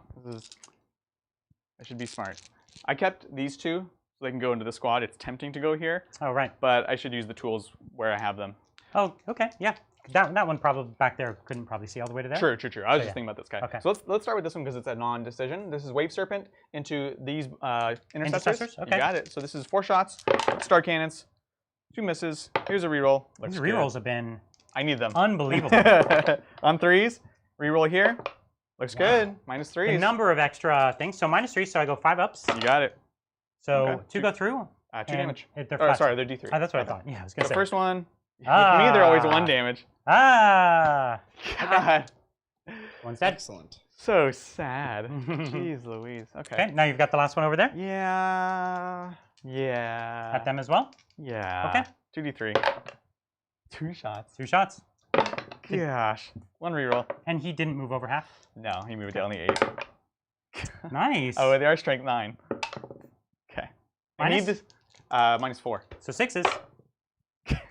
I should be smart. I kept these 2 so they can go into the squad. It's tempting to go here, Oh, right. but I should use the tools where I have them. Oh, okay. Yeah. That one probably back there couldn't probably see all the way to there. True. I was So, just yeah. thinking about this guy. Okay. So let's start with this one because it's a non-decision. This is Wave Serpent into these intercessors. Intercessors? You Okay. got it. So this is 4 shots, star cannons, 2 misses. Here's a reroll. Looks These good. rerolls have been I need them. unbelievable. On 3s, reroll here. Looks Wow. good. Minus The 3s. number of extra things. So -3, so I go 5 ups. You got it. So Okay. 2 go through. 2 and damage. they're Or flat. sorry, they're D3. Oh, that's what I thought. Yeah, I was gonna The say. first one. With me, they're always 1 damage. Ah. God. 1's dead. Excellent. So sad. Jeez Louise. Okay. Okay, now you've got the last one over there. Yeah. Yeah. At them as well. Yeah. Okay. 2d3. 2 shots. 2 shots. Gosh. 1 reroll. And he didn't move over half. No, he moved to only 8. Nice. Oh, they are strength 9. Okay. I need this. -4. So 6s.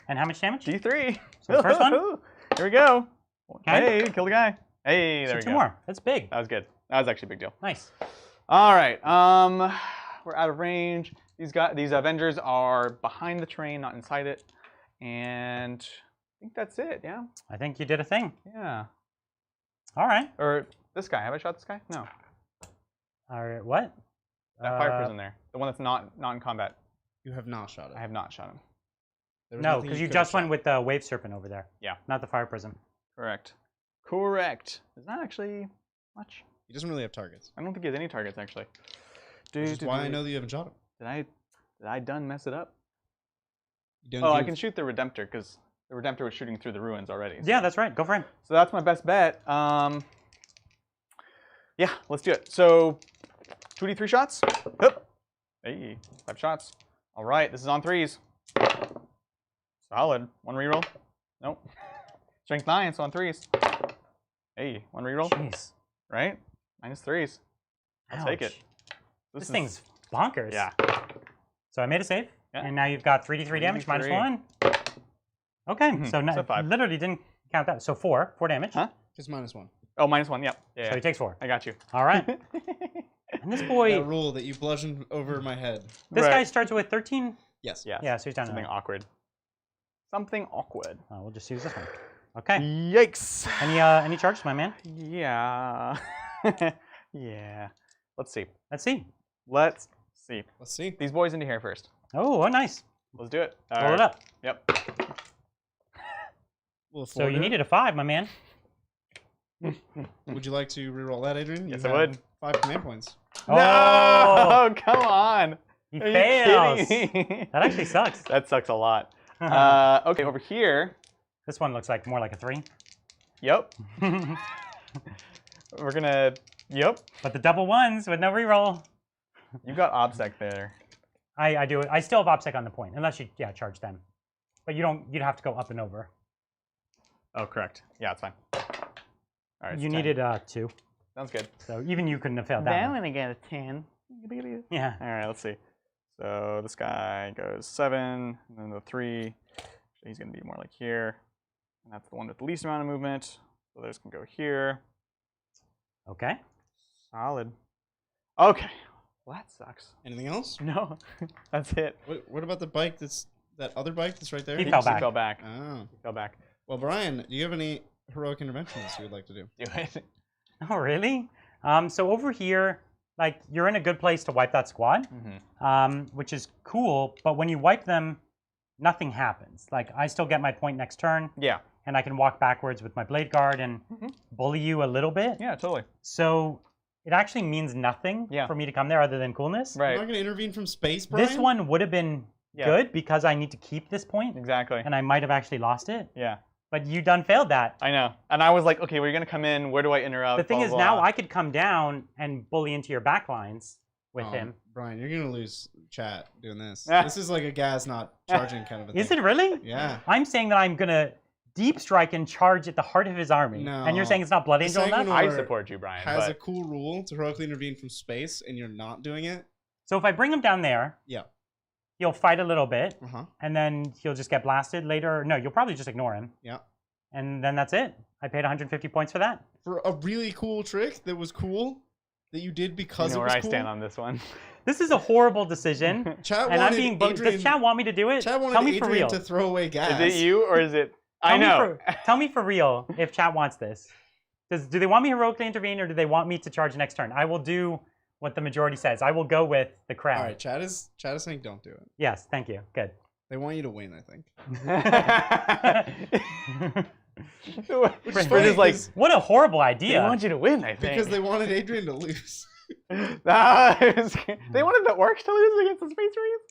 And how much damage? D3. So the first one. Here we go. Okay. Hey, kill the guy. Hey, there we So go. 2 more. That's big. That was good. That was actually a big deal. Nice. All right. We're out of range. These Avengers are behind the terrain, not inside it. And I think that's it. Yeah. I think you did a thing. Yeah. All right. Or this guy. Have I shot this guy? No. All right. What? That fire prison there. The one that's not in combat. You have not shot it. I have not shot him. There was No, nothing because you could have just went shot. with the wave serpent over there. Yeah. Not the fire prism. Correct. Correct. There's not actually much. He doesn't really have targets. I don't think he has any targets actually. Which is why I know that you haven't shot him. Did I done mess it up? You Oh, I give- can shoot the Redemptor because the Redemptor was shooting through the ruins already. So. Yeah, that's right. Go for him. So that's my best bet. Yeah, let's do it. So 2d3 shots. Hup. Hey, 5 shots. All right, this is on 3s. Solid. 1 reroll. Nope. Strength 9, so on 3s. Hey, 1 reroll. Jeez. Right? -3s. I'll take it. Ouch. This is- thing's bonkers. Yeah. So I made a save, Yeah. and now you've got 3d3 damage, minus 3d3. 1. Okay, so So 5. literally didn't count that. So 4 damage. Huh? Just -1. Oh, -1. Yep. Yeah. So he takes 4. I got you. All right. And this boy, That rule that you bludgeoned over my head. this Right. guy starts with 13. Yes. Yes. Yeah, so he's down to Something 9. awkward. Something awkward. We'll just use this one. Okay. Yikes. Any charges, my man? Yeah. Yeah. Let's see. Let's see. Let's see. Let's see. These boys into here first. Oh, nice. Let's do it. Roll it up. Yep. Will So you needed a 5, my man. Would you like to reroll that, Adrian? Yes, You I have would. 5 command points. Oh, No! Come on. he Are you fails. kidding me? That actually sucks. That sucks a lot. Okay, over here. This one looks like more like a 3. Yep. We're gonna. Yep. But the double ones with no reroll. You got obsec there. I do it. I still have OPSEC on the point, unless you charge them. But you don't. You'd have to go up and over. Oh, correct. Yeah, it's fine. All right. You 10. needed 2. Sounds good. So even you couldn't have failed that one. I get a 10. Yeah. All right, let's see. So this guy goes 7, and then the 3. He's going to be more like here. And that's the one with the least amount of movement. So those can go here. Okay. Solid. Okay. Well, that sucks. Anything else? No, that's it. What about the bike that other bike that's right there? He fell back. He fell back. Oh. He fell back. Well, Brian, do you have any heroic interventions you would like to do? Do it. Oh, really? So over here, like, you're in a good place to wipe that squad, which is cool. But when you wipe them, nothing happens. Like, I still get my point next turn. Yeah. And I can walk backwards with my blade guard and bully you a little bit. Yeah, totally. So it actually means nothing for me to come there other than coolness. Right. You're not going to intervene from space, Brian? This one would have been good because I need to keep this point. Exactly. And I might have actually lost it. Yeah. But you done failed that. I know. And I was like, okay, we're going to come in. Where do I interrupt? The thing Blah, is, blah, now blah. I could come down and bully into your back lines with him. Brian, you're going to lose chat doing this. This is like a gas not charging kind of a thing. Is it really? Yeah. I'm saying that I'm going to deep strike and charge at the heart of his army. No. And you're saying it's not Blood Angel enough? I support you, Brian. Has but... a cool rule to heroically intervene from space, and you're not doing it. So if I bring him down there, he'll fight a little bit, and then he'll just get blasted later. No, you'll probably just ignore him. Yeah. And then that's it. I paid 150 points for that. For a really cool trick that was cool, that you did because you know it was where I cool. stand on this one. This is a horrible decision. Chat and I'm wanted being Adrian, does chat want me to do it? Chat wanted Tell me Adrian for real. to throw away gas. Is it you or is it? I know. Tell me for real if chat wants this. Do they want me heroically intervene or do they want me to charge next turn? I will do what the majority says. I will go with the crowd. All right, chat is saying don't do it. Yes, thank you. Good. They want you to win, I think. Which is funny, like, what a horrible idea. They want you to win, I think. Because they wanted Adrian to lose. They wanted the orcs to lose against the Space Marines?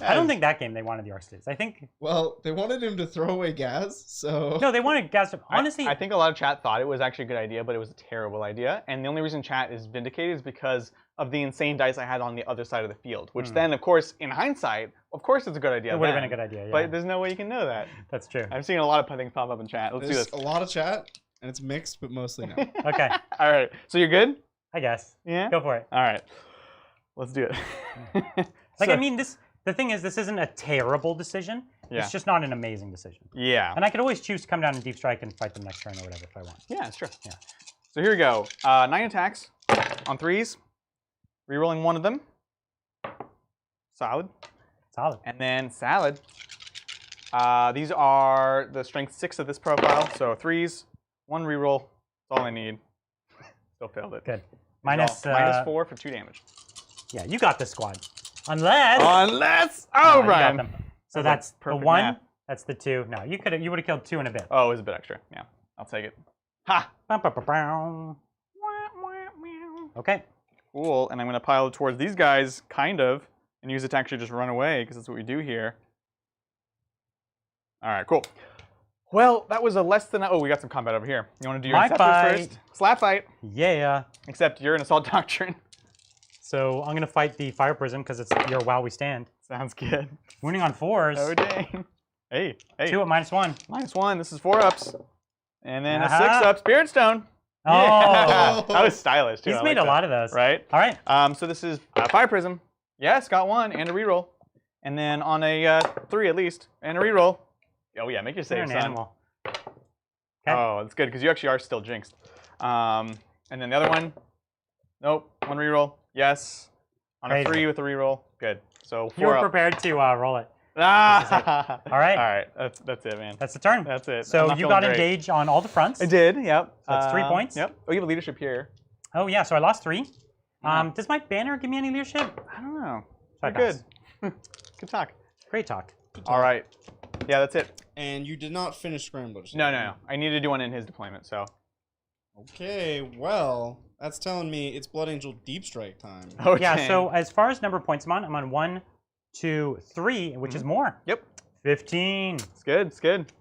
I don't think that game they wanted the Arctists. I think. Well, they wanted him to throw away gas, so. No, they wanted gas. Honestly, I think a lot of chat thought it was actually a good idea, but it was a terrible idea. And the only reason chat is vindicated is because of the insane dice I had on the other side of the field. Which then, of course, in hindsight, of course it's a good idea. It would have been a good idea. Yeah. But there's no way you can know that. That's true. I've seen a lot of things pop up in chat. Let's do There's this. a lot of chat, and it's mixed, but mostly no. Okay. All right. So you're good? I guess. Yeah. Go for it. All right. Let's do it. Like, I mean, the thing is, this isn't a terrible decision. Yeah. It's just not an amazing decision. Yeah. And I could always choose to come down and deep strike and fight them next turn or whatever if I want. Yeah, it's true. Yeah. So here we go. 9 attacks on 3s. Rerolling one of them. Solid. Solid. And then salad. These are the strength 6 of this profile. So 3s, 1 reroll. That's all I need. Still failed it. Good. Minus 4 for 2 damage. Yeah, you got this squad. Unless. Oh, you Brian. got them. So that's the perfect 1. math. That's the 2. No, you would have killed 2 in a bit. Oh, it was a bit extra. Yeah, I'll take it. Ha! Okay. Cool. And I'm going to pile towards these guys, kind of, and use it to actually just run away, because that's what we do here. All right, cool. Well, that was a less than... Oh, we got some combat over here. You want to do your Inceptors first? Slap fight. Yeah. Except you're an Assault Doctrine. So I'm going to fight the Fire Prism because it's your While We Stand. Sounds good. Wounding on 4s. Oh, dang. Hey. 2 at -1. -1. This is 4 ups. And then a 6 up. Spirit Stone. Oh. Yeah. That was stylish, too. He's made a lot of those. Right? All right. So this is Fire Prism. Yes, got 1 and a reroll. And then on a 3 at least, and a reroll. Oh, yeah, make your save, You're an son. animal. Okay. Oh, that's good, because you actually are still jinxed. And then the other one. Nope. 1 reroll. Yes. On a 3 with a reroll. Good. So 4 You were up. prepared to roll it. Ah! All right. All right. That's it, man. That's the turn. That's it. So you got engaged on all the fronts. I did, yep. So that's 3 points. Yep. Oh, you have a leadership here. Oh, yeah. So I lost 3. Yeah. Does my banner give me any leadership? I don't know. So I You're pass. good. Good talk. Great talk. All right. Yeah, that's it. And you did not finish Scramblers. No. I need to do one in his deployment, so. Okay, well, that's telling me it's Blood Angel Deep Strike time. Okay. Yeah, so as far as number of points I'm on 1, 2, 3, which is more. Yep. 15. It's good. It's good.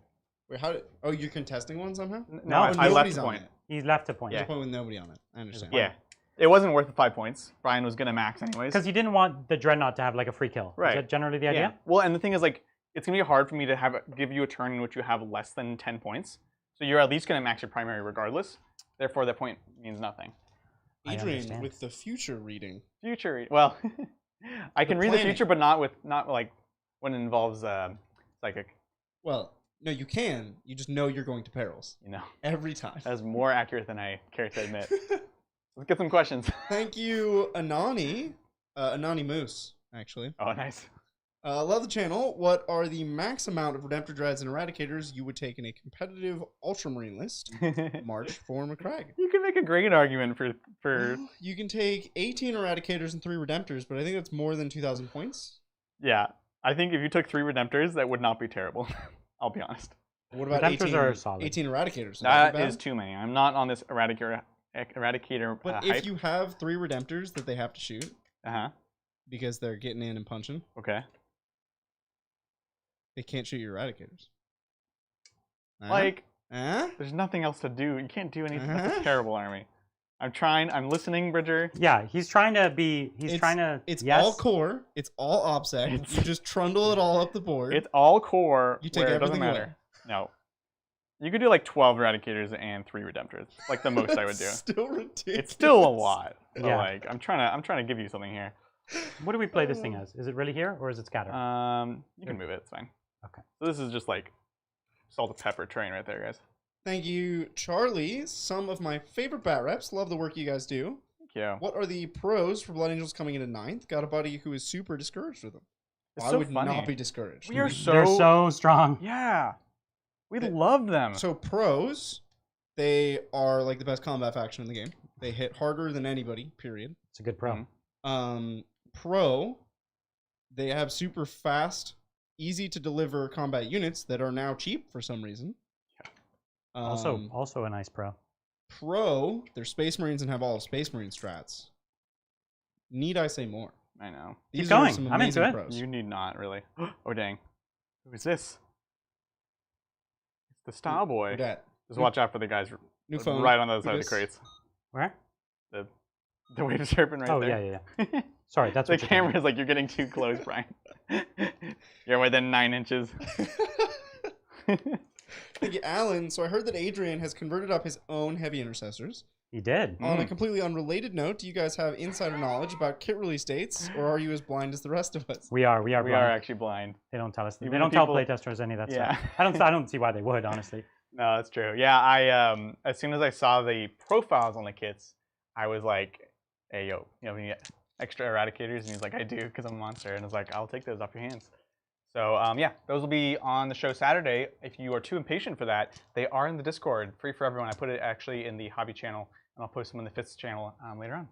Wait, how did... Oh, you're contesting one somehow? No, I left Nobody's a on point. it. He left a point. There's a point with nobody on it. I understand. Yeah. It wasn't worth the 5 points. Brian was going to max anyways. Because you didn't want the Dreadnought to have like a free kill. Right. Is that generally the idea? Yeah. Well, and the thing is, like, it's going to be hard for me to give you a turn in which you have less than 10 points. So you're at least going to max your primary regardless. Therefore, that point means nothing. Adrian, with the future reading. Well, I can read the planning. future, but not like when it involves psychic. Well, no, you can. You just know you're going to perils. You know, Every time. that's more accurate than I care to admit. Let's get some questions. Thank you, Anani. Anani Moose, actually. Oh, nice. Love the channel. What are the max amount of Redemptor Dreads and Eradicators you would take in a competitive Ultramarine list? March for McCrag. You can make a great argument for. You can take 18 Eradicators and 3 Redemptors, but I think that's more than 2,000 points. Yeah, I think if you took 3 Redemptors, that would not be terrible. I'll be honest. What about Redemptors 18, are solid. 18 Eradicators? That is too many. I'm not on this Eradicator But hype. if you have 3 Redemptors that they have to shoot Uh-huh. because they're getting in and punching, Okay. they can't shoot your Eradicators. Like, there's nothing else to do. You can't do anything. That's a terrible army. I'm trying. I'm listening, Bridger. Yeah, he's trying to be. It's yes. all core. It's all OPSEC. You just trundle it all up the board. It's all core. You take where it doesn't everything matter. No. You could do like 12 Eradicators and 3 Redemptors. Like the most I would do. Still ridiculous. It's still a lot. So Yeah. like I'm trying to give you something here. What do we play this thing as? Is it really here or is it scatter? You can move it. It's fine. Okay. So this is just like salt and pepper train right there, guys. Thank you, Charlie. Some of my favorite bat reps. Love the work you guys do. Thank you. What are the pros for Blood Angels coming into 9th? Got a buddy who is super discouraged with them. It's I so would funny. not be discouraged. We are They're so strong. Yeah. We love them. So pros, they are like the best combat faction in the game. They hit harder than anybody, period. It's a good pro. Pro, they have super fast, easy to deliver combat units that are now cheap for some reason. Also a nice pro. Pro, they're Space Marines and have all of Space Marine strats. Need I say more? I know. Keep going. I'm into it. Pros. You need not, really. Oh, dang. Who is this? It's the Style Boy. Who dat? Just watch out for the guys New phone. right on the other side of the crates. Where? The wave serpent right there. Oh, yeah. Sorry, that's the what camera is like, you're getting too close, Brian. You're within 9 inches. Thank you, Alan. So I heard that Adrian has converted up his own heavy intercessors. He did. On a completely unrelated note, do you guys have insider knowledge about kit release dates, or are you as blind as the rest of us? We are We blind. are actually blind. They don't tell us. Even They don't people- tell playtesters any of that Yeah. stuff. I don't see why they would, honestly. No, that's true. Yeah, I as soon as I saw the profiles on the kits, I was like, "Hey, yo, you know, we need extra eradicators," and he's like, "I do, because I'm a monster," and I was like, "I'll take those off your hands." So yeah, those will be on the show Saturday. If you are too impatient for that, they are in the Discord, free for everyone. I put it actually in the hobby channel, and I'll post them in the Fifths channel later on.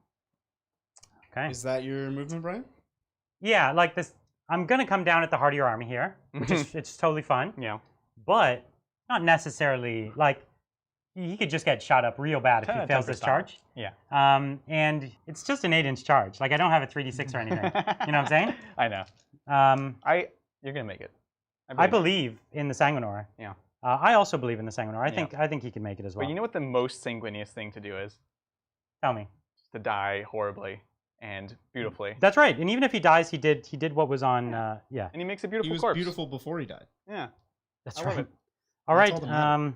Okay. Is that your movement, Brian? Yeah, like this. I'm gonna come down at the heart of your army here, which is it's totally fun. Yeah. But not necessarily like he could just get shot up real bad if he fails this charge. Yeah. And it's just an 8-inch charge. Like I don't have a 3d6 or anything. You know what I'm saying? I know. You're gonna make it. I believe in the Sanguinor. Yeah. I also believe in the Sanguinor. I think he can make it as well. But you know what the most sanguineous thing to do is? Tell me. To die horribly and beautifully. That's right. And even if he dies, he did what was on. Yeah. And he makes a He beautiful was corpse. beautiful before he died. Yeah. That's I right. love it. All That's right. all that matters.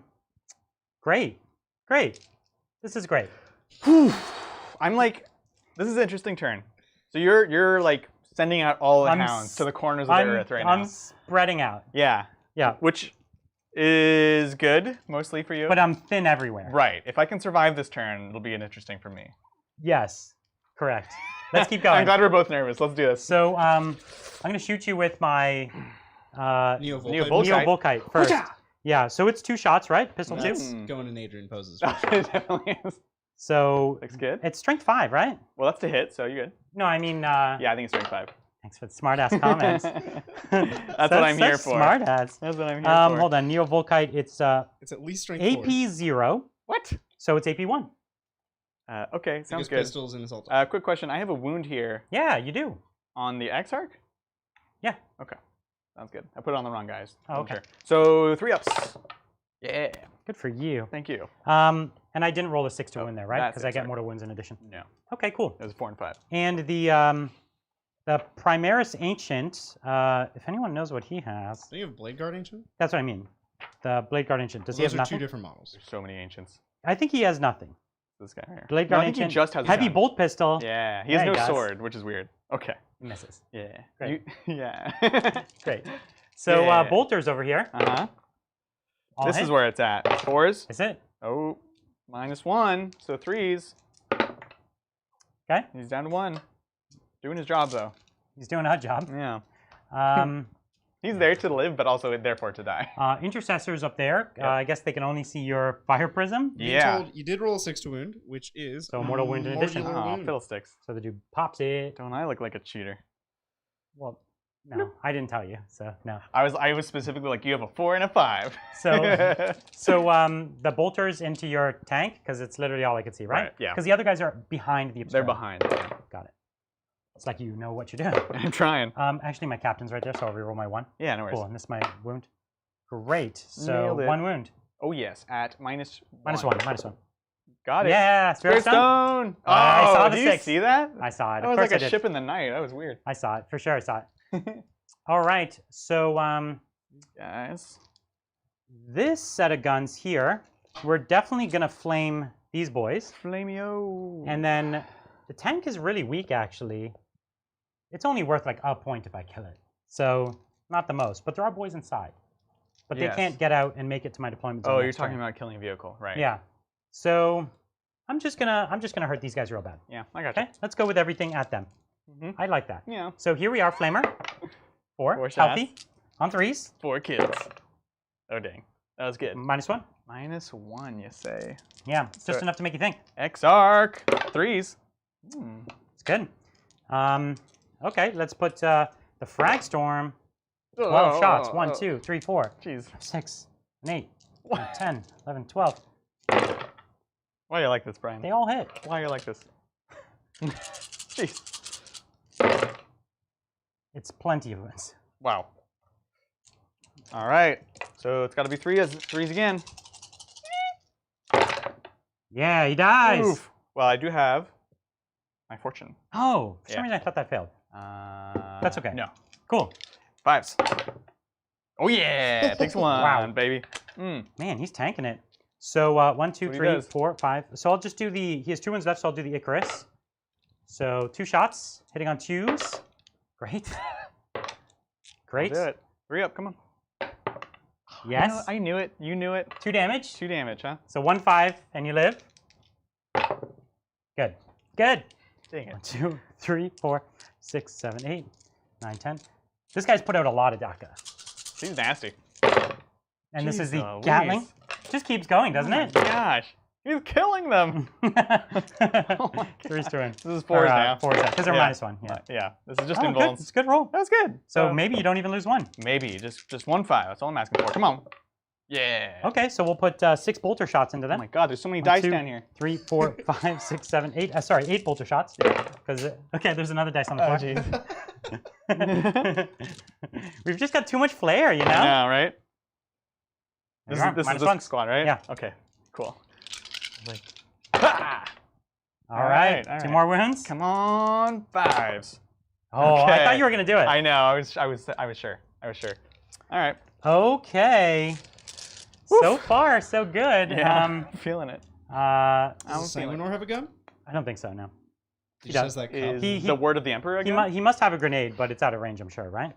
Great. This is great. I'm like, this is an interesting turn. So you're like sending out all the hounds to the corners of the earth right now. I'm spreading out. Yeah. Yeah. Which is good, mostly for you. But I'm thin everywhere. Right. If I can survive this turn, it'll be interesting for me. Yes. Correct. Let's keep going. I'm glad we're both nervous. Let's do this. So I'm gonna shoot you with my Neo Volkite. Volkite first. Yeah. So it's 2 shots, right? Pistol 2. That's going in Adrian poses. It definitely is. So Looks good. it's strength 5, right? Well, that's to hit, so you're good. No, I mean. Yeah, I think it's strength 5. Thanks for the smart-ass comments. That's what I'm here for. Smart-ass. That's what I'm here for. Hold on. Neo Volkite. It's It's at least strength 4. AP 0. What? So it's AP 1. Okay, sounds Because good. pistols and assault. Rifles. Quick question. I have a wound here Yeah, you do. on the Exarch. Yeah. Okay. Sounds good. I put it on the wrong guys. Oh, okay. Sure. So 3 ups. Yeah. Good for you. Thank you. And I didn't roll a 6 to win there, right? that's Because I it, get sorry. mortal wounds in addition. No. Okay, cool. It was 4 and 5. And the Primaris Ancient, if anyone knows what he has, Don't you have Blade Guard Ancient? that's what I mean. The Blade Guard Ancient. Does he Those have are 2 nothing? different models. There's so many ancients. I think he has nothing. This guy right here. Blade No, Guard I think Ancient. he just has a heavy gun. bolt pistol. Yeah, he has Yeah, no he does. sword, which is weird. Okay. He misses. Yeah. Great. Yeah. Great. So Yeah. bolters over here. Uh-huh. All This hit. is where it's at. 4s. Is it? Oh, -1. So 3s. Okay. He's down to 1. Doing his job, though. He's doing a job. Yeah. He's there to live, but also therefore to die. Intercessors up there. Yep. I guess they can only see your fire prism. Being Yeah. told you did roll a 6 to wound, which is So mortal wound in addition. Mortal Oh, wound. fiddlesticks. So the dude pops it. Don't I look like a cheater? Well, no, I didn't tell you. So no. I was specifically like, you have a 4 and a 5. So the bolters into your tank because it's literally all I could see, right? Right, yeah. Because the other guys are behind the They're obscure. behind. Yeah. Got it. It's like you know what you're doing. I'm trying. Actually, my captain's right there, so I'll reroll my 1. Yeah, no worries. Cool, and this is my wound. Great. So Nailed it. 1 wound. Oh, yes, at -1. -1. Got it. Yeah, Spirit Spirit Stone. Stone. Oh, I saw the did you 6. see that? I saw it. That Of was course like I a did. ship in the night. That was weird. I saw it. For sure I saw it. All right. So Guys. this set of guns here, we're definitely going to flame these boys. Flameo. And then the tank is really weak, actually. It's only worth like a point if I kill it. So not the most, but there are boys inside. But Yes. they can't get out and make it to my deployment zone. Oh, you're next talking turn. about killing a vehicle, right? Yeah. So I'm just gonna hurt these guys real bad. Yeah, I got you. Okay, let's go with everything at them. Mhm. I like that. Yeah. So here we are, Flamer. 4, 4 healthy, on 3s, 4 kills. Oh, dang. That was good. -1. -1, you say. Yeah, it's just So- enough to make you think. Exarch. 3s. It's good. Okay, let's put the Frag Storm. 12 shots. 1, 2, 3, 4, Jeez. 6, 8, 9, 10, 11, 12. Why do you like this, Brian? They all hit. Why do you like this? Jeez. It's plenty of wounds. Wow. All right. So it's got to be threes again. Yeah, he dies. Oof. Well, I do have my fortune. Oh, for some reason I thought that failed. That's okay. No. Cool. 5s. Oh yeah! Takes one, Wow. baby. Man, he's tanking it. So 1, 2, 3, 4, 5. So I'll just do the. He has 2 wounds left, so I'll do the Icarus. So 2 shots, hitting on 2s. Great. Great. I'll do it. 3 up. Come on. Yes. I knew it. You knew it. 2 damage. 2 damage, huh? So 1, 5, and you live. Good. Good. Dang it. 1, 2, 3, 4, 6, 7, 8, 9, 10. This guy's put out a lot of DACA. Seems nasty. And this is the Jeez Gatling. Louise. Just keeps going, doesn't it? Gosh. He's killing them. Oh my 3's to win. This is 4s now. 4's now, because they're Yeah. -1. Yeah. Yeah. This is just Oh, good. invulns. It's a good roll. That was good. So maybe you don't even lose 1. Maybe. Just 1 5. That's all I'm asking for. Come on. Yeah. Okay, so we'll put 6 bolter shots into Oh them. my god, there's so many 1, dice 2, down here. 3, 4, 5, 6, 7, 8. Sorry, 8 bolter shots. Because okay, there's another dice on the Oh, floor. jeez. We've just got too much flair, you know? Yeah, right? This There you are, is -1. the squad, right? Yeah. Okay, cool. All All right, right. 2 more wounds. Come on, 5s. Oh, I Okay. thought you were gonna do it. I know, I was sure. All right. Okay. So far, so good. Yeah, I'm feeling it. I Does the Sanguinor have a gun? don't think so. No. He does. just has that cup. Is He- the word of the Emperor He, again? he must have a grenade, but it's out of range, I'm sure, right?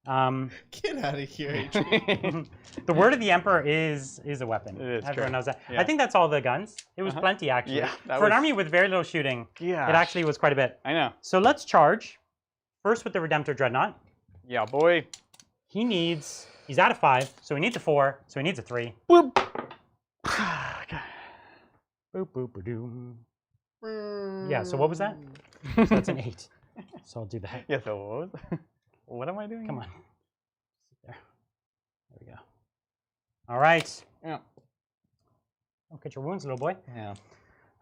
Get out of here, Adrian. The word of the Emperor is a weapon. It is Everyone true. knows that. Yeah. I think that's all the guns. It was plenty, actually. Yeah, that For an was- army with very little shooting, Yeah. it actually was quite a bit. I know. So let's charge. First with the Redemptor Dreadnought. Yeah, boy. He's out of 5, so he needs a 4, so he needs a 3. Boop. Boop, boop, ba-doom. Yeah, so what was that? So that's an 8. So I'll do that. Yeah, so what was what am I doing? Come on. There. There we go. All right. Yeah. Don't get your wounds, little boy. Yeah.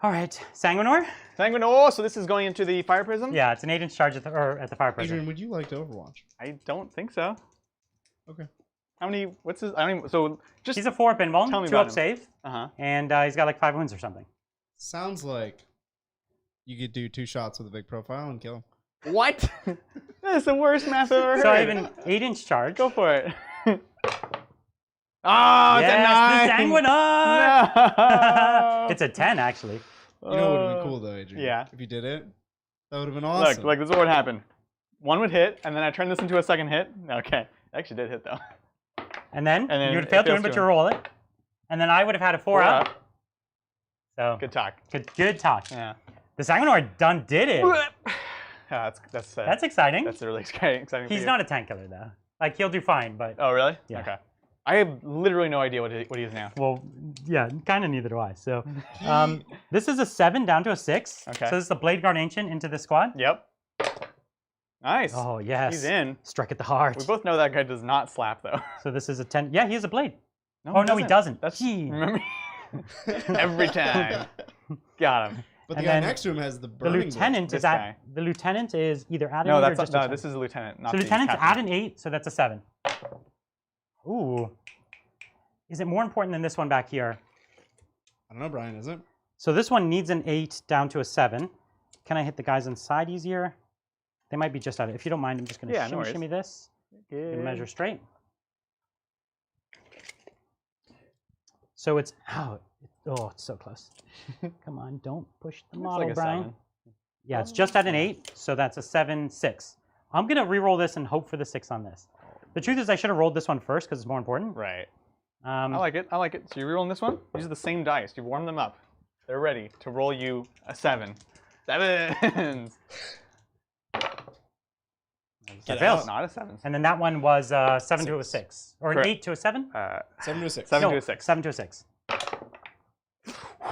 All right. Sanguinor? Sanguinor, so this is going into the fire prism? Yeah, it's an 8-inch charge at the fire prison. Adrian, would you like to Overwatch? I don't think so. Okay. How many, what's his, I don't even, so just, He's a 4 pinball, Tell me 2 about up him. save, uh-huh. and he's got like 5 wounds or something. Sounds like you could do 2 shots with a big profile and kill him. What? That's the worst math I've ever heard. So I have an 8-inch charge. Go for it. Oh, it's a 9! the Sanguinor! No! It's a 10, actually. You know what would be cool though, Adrian? Yeah. If you did it, that would have been awesome. Look, this is what would happen. One would hit, and then I turned this into a second hit. Okay. It actually did hit, though. And then And you then would fail it to win, fails but to you win. roll it. And then I would have had a 4 up. So Good talk. good talk. Yeah. The Sanguinor done did it. Yeah, That's exciting. That's really exciting. For He's you. not a tank killer though. Like he'll do fine, but Oh, really? Yeah. Okay. I have literally no idea what he is now. well, yeah, kind of neither do I. So this is a 7 down to a 6. Okay. So this is the Blade Guard Ancient into the squad. Yep. Nice. Oh yes. He's in. Struck at the heart. We both know that guy does not slap, though. So this is a 10. Yeah, he has a blade. No, Oh no, he doesn't. That's Gee. remember every time. Got him. But the And guy then next to him has the The burning lieutenant This is at guy. the lieutenant is either at an No, 8 or that's just not, a no. 10. This is the lieutenant, not So the lieutenant's captain. at an 8, so that's a 7. Ooh. Is it more important than this one back here? I don't know, Brian, is it? So this one needs an 8 down to a 7. Can I hit the guys inside easier? They might be just out of. If you don't mind, I'm just going to Yeah, no worries. shimmy this. Good. And measure straight. So it's out. Oh, it's so close. Come on, don't push the Looks model, like a Brian. 7. Yeah, it's just at an 8, so that's a 7, 6. I'm going to re-roll this and hope for the 6 on this. The truth is I should have rolled this one first because it's more important. Right. I I like it. I like it. So you're rerolling this one? These are the same dice. You've warmed them up. They're ready to roll you a 7. 7s. That fails. Not a 7. And then that one was 7 to a 6. Or an Correct. 8 to a 7? 7 to a 6. 7 No, to a 6. 7 to a 6.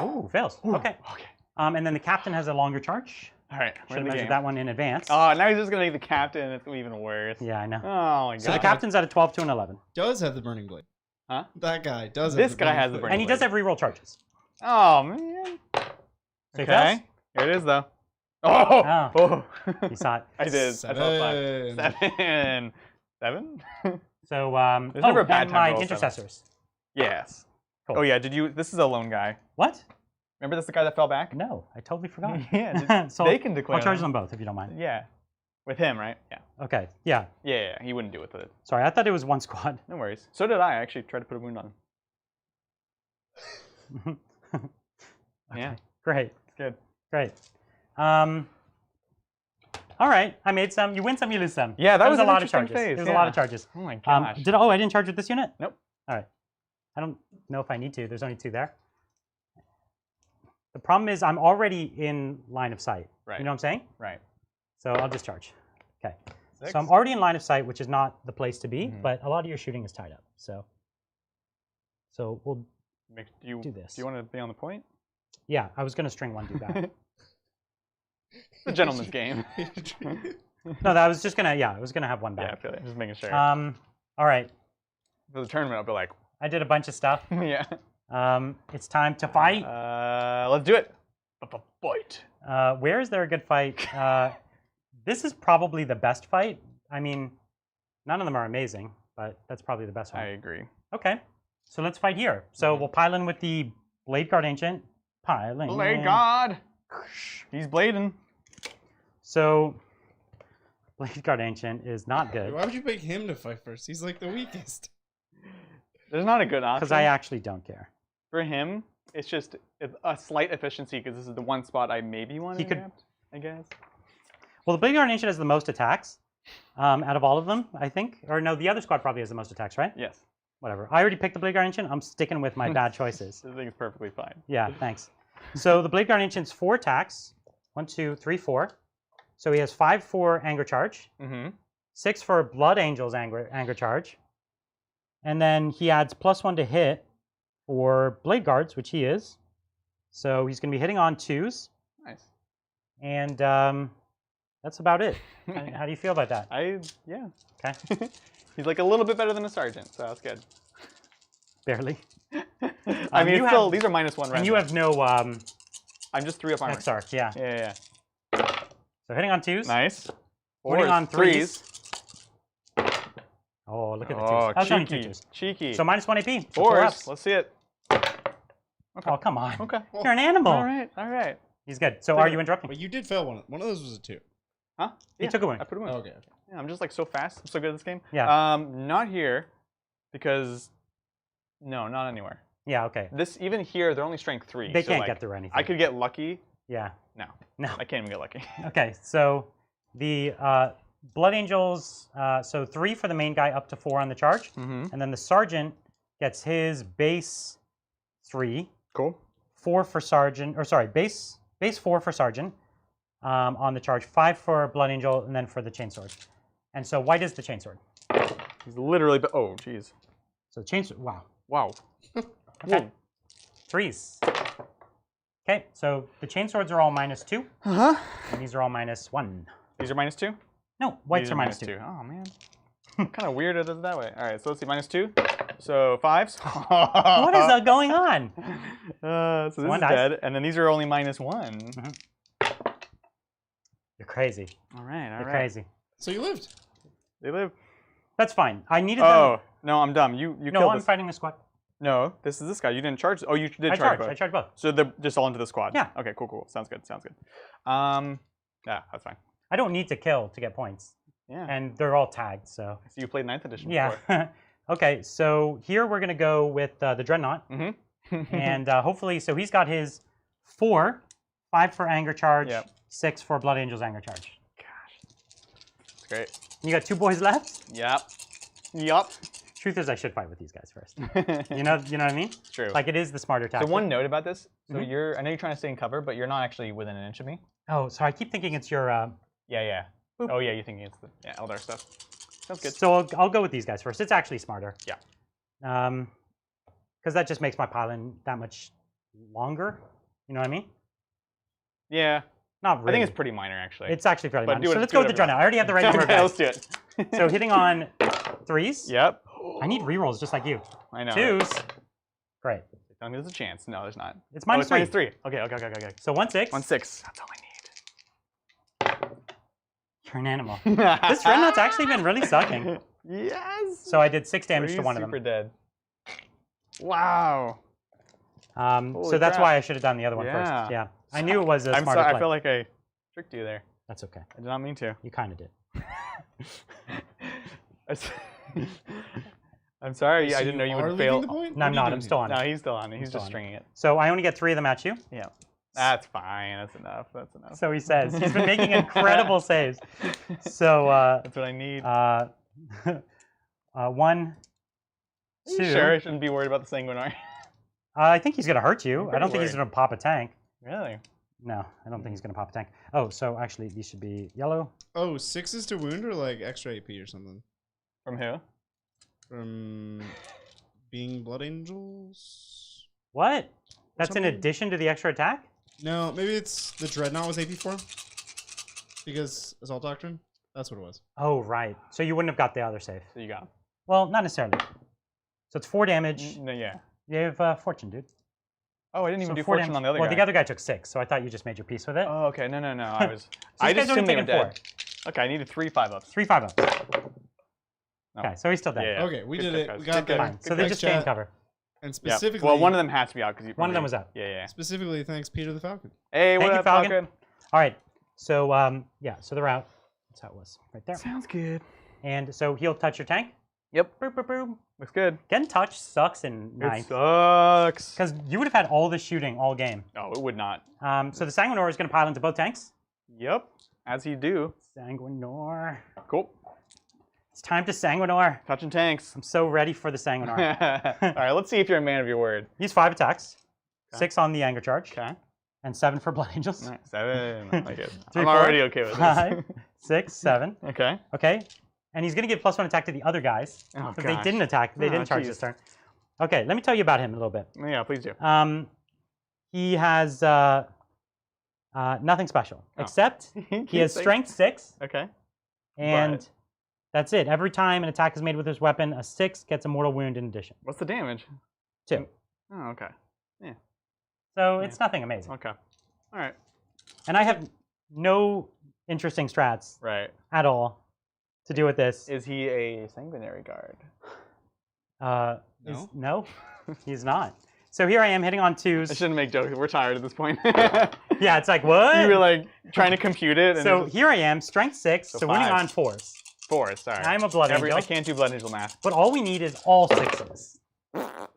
Ooh, fails. Okay. Okay. And then the captain has a longer charge. All right. Should We're have in the measured game. that one in advance. Oh, now he's just going to make the captain. It's even worse. Yeah, I know. Oh, my God. So the captain's at a 12 to an 11. Does have the burning blade. Huh? That guy does. This have the guy burning has the blade. burning And he does have reroll charges. Oh, man. So he Okay. fails. Here it is, though. Oh! Oh. You saw it. I did. Seven. I saw 5. 7. 7? So, There's never a bad and time to my roll 7. intercessors. Yes. Cool. Oh, yeah. This is a lone guy. What? Remember that's the guy that fell back? No, I totally forgot. Yeah. So they can declare I'll charge them. them both if you don't mind. Yeah. With him, right? Yeah. Okay, yeah. Yeah. He wouldn't do it with it. Sorry, I thought it was one squad. No worries. So did I actually try to put a wound on him. Okay, Yeah. great. It's good. Great. All right, I made some. You win some, you lose some. Yeah, that was a an lot of interesting charges. phase, It was a lot of charges. Oh my gosh. I didn't charge with this unit? Nope. All right. I don't know if I need to. There's only 2 there. The problem is I'm already in line of sight. Right. You know what I'm saying? Right. So I'll just charge. Okay. 6. So I'm already in line of sight, which is not the place to be, but a lot of your shooting is tied up. So we'll do this. Do you want to be on the point? Yeah, I was going to string 1 do that. It's a gentleman's game. No, I was just going to, I was going to have 1 Yeah, I back. feel it. Just making sure. All right. For the tournament, I'll be like, I did a bunch of stuff. yeah. It's time to fight. Let's do it. Fight. Where is there a good fight? This is probably the best fight. I mean, none of them are amazing, but that's probably the best one. I agree. Okay, so let's fight here. So we'll pile in with the Blade Guard Ancient. Piling. Blade God. He's blading. So, Blade Guard Ancient is not good. Why would you pick him to fight first? He's like the weakest. There's not a good option. Because I actually don't care. For him, it's just a slight efficiency because this is the one spot I maybe want to adapt, I guess. Well, the Blade Guard Ancient has the most attacks out of all of them, I think. Or no, the other squad probably has the most attacks, right? Yes. Whatever. I already picked the Blade Guard Ancient. I'm sticking with my bad choices. I think it's perfectly fine. Yeah, thanks. So the Blade Guard Ancient's 4 attacks. 1, 2, 3, 4. So he has 5 for Anger Charge. 6 for Blood Angel's Anger Charge. And then he adds +1 to hit for Blade Guards, which he is. So he's going to be hitting on 2s. Nice. And that's about it. How do you feel about that? Yeah. Okay. He's like a little bit better than a sergeant, so that's good. Barely. I mean, still, these are -1 and you have no I'm just 3 up armor. XR, yeah. Yeah. So hitting on 2s. Nice. Hitting on 3s. Oh, look at the 2s. I was only 2 2s. Cheeky. So -1 AP. 4s. Let's see it. Okay. Oh, come on. Okay. You're an animal. All right. He's good. So are you interrupting? But you did fail one. One of those was a 2. Huh? He took a win. I put a win. Oh, okay. Yeah, I'm just like so fast. I'm so good at this game. Yeah. Not here, because no, not anywhere. Yeah. Okay. Even here, they're only strength 3. They so can't like, get through anything. I could get lucky. Yeah. No. No. I can't even get lucky. Okay. So the Blood Angels. So 3 for the main guy, up to 4 on the charge, and then the sergeant gets his base 3. Cool. 4 for sergeant, or sorry, base 4 for sergeant on the charge, 5 for Blood Angel, and then for the chainsword. And so white is the chainsword. He's literally. Oh, jeez. So the chainsword. Wow. Wow. Okay. 3s. Okay. So the chainswords are all -2, and these are all -1. These are -2. No, whites These are -2. Oh man. Kind of weird it is that way. All right. So let's see. -2. So 5s. What is going on? So this is dice. dead, and then these are only -1. You're crazy. All right. You're crazy. So you lived. They live. That's fine. I needed Oh them. no, I'm dumb. You No, killed I'm this. fighting the squad. No, this is this guy. You didn't charge. Oh, you did I charge both. I charged both. So they're just all into the squad. Yeah. Okay. Cool. Sounds good. Yeah, that's fine. I don't need to kill to get points, Yeah. and they're all tagged. So So you played 9th edition. yeah. Okay, so here we're gonna go with the Dreadnought, and hopefully, so he's got his 4, 5 for Anger Charge, 6 for Blood Angel's Anger Charge. Gosh, that's great. You got 2 boys left. Yep. Truth is, I should fight with these guys first. You know what I mean? True. Like it is the smarter tactic. So one note about this. So I know you're trying to stay in cover, but you're not actually within an inch of me. Oh, so I keep thinking it's your. Yeah. Boop. Oh yeah, you're thinking it's the Eldar stuff. Sounds good. So I'll go with these guys first. It's actually smarter. Yeah. Because that just makes my pile-in that much longer. You know what I mean? Yeah. Not really. I think it's pretty minor actually. It's actually fairly minor. do it- So let's do go with the whatever you Dreadnought. I already have the right number of Okay, dice. let's do it. So hitting on 3s. Yep. I need rerolls just like you. I know. 2s. Great. Tell me there's a chance. No, there's not. It's Oh, -3. it's -3. Okay. So 1 6. 1 6. That's all I need. Turn animal. This Dreadnought's actually been really sucking. Yes. So I did 6 damage to one of them. Super dead. Wow. So that's why I should have done the other one first. Yeah. I knew it was a smarter play. I feel like I tricked you there. That's okay. I did not mean to. You kind of did. I'm sorry. So I didn't know you would leaving fail. the point? No, I'm not. I'm still on it. No, he's still on it. He's just stringing it. So I only get 3 of them at you. Yeah. That's fine. That's enough. That's enough. So he says. He's been making incredible saves. So that's what I need. 1, 2. Sure, I shouldn't be worried about the Sanguinari. I think he's gonna hurt you. I don't think he's gonna pop a tank. Really? No, I don't think he's gonna pop a tank. Oh, so actually these should be yellow. Oh, 6s to wound or like extra AP or something? From who? From being Blood Angels? What? That's Something? in addition to the extra attack? No, maybe it's the Dreadnought was AP4? Because Assault Doctrine? That's what it was. Oh, right. So you wouldn't have got the other save. So you got. Well, not necessarily. So it's 4 damage. No, yeah. You have Fortune, dude. Oh, I didn't even So do 4 Fortune on the other guy. Well, the other guy took 6, so I thought you just made your peace with it. Oh, okay. No. I was. So I these guys just only assumed they were taken 4. dead. Okay, I needed 3 5-ups. 3 5-ups. No. Okay, so he's still dead. Yeah. Okay, we Good did catch, it. We guys. got Good there. Fine. So they just gained cover. And Yeah. specifically, Well, one of them has to be out because One of them was out. Yeah. specifically, thanks Peter the Falcon. Hey, what Thank you, up, Falcon? All right. So yeah, so they're out. That's how it was right there. Sounds good. And so he'll touch your tank. Yep. Boop, boop, boop. Looks good. Getting touch sucks in It ninth. sucks. Because you would have had all the shooting all game. No, it would not. So the Sanguinor is going to pile into both tanks. Yep. As you do. Sanguinor. Cool. It's time to Sanguinor. Touching tanks. I'm so ready for the Sanguinor. All right, let's see if you're a man of your word. He's 5 attacks. Okay. 6 on the anger charge. Okay. And 7 for Blood Angels. Nice. 7. I like it. 3, I'm 4, already okay with this. 5, 6, 7. Okay. Okay. And he's going to give +1 attack to the other guys. Oh, Because they gosh. didn't attack. They didn't charge jeez. this turn. Okay, let me tell you about him a little bit. Yeah, please do. He has nothing special. Oh. Except he has Strength 6. Okay. And But- that's it. Every time an attack is made with his weapon, a 6 gets a mortal wound in addition. What's the damage? 2. Oh, okay. So it's nothing amazing. Okay. All right. And I have no interesting strats Right. at all to do with this. Is he a sanguinary guard? No? No, he's not. So here I am hitting on I 2s. shouldn't make jokes. We're tired at this point. Yeah, it's like, what? You were like trying to compute it. And So it's here I am, Strength 6, So so winning 5. on 4s. 4. Sorry. I'm a Blood Angel. I can't do Blood Angel math. But all we need is all 6s.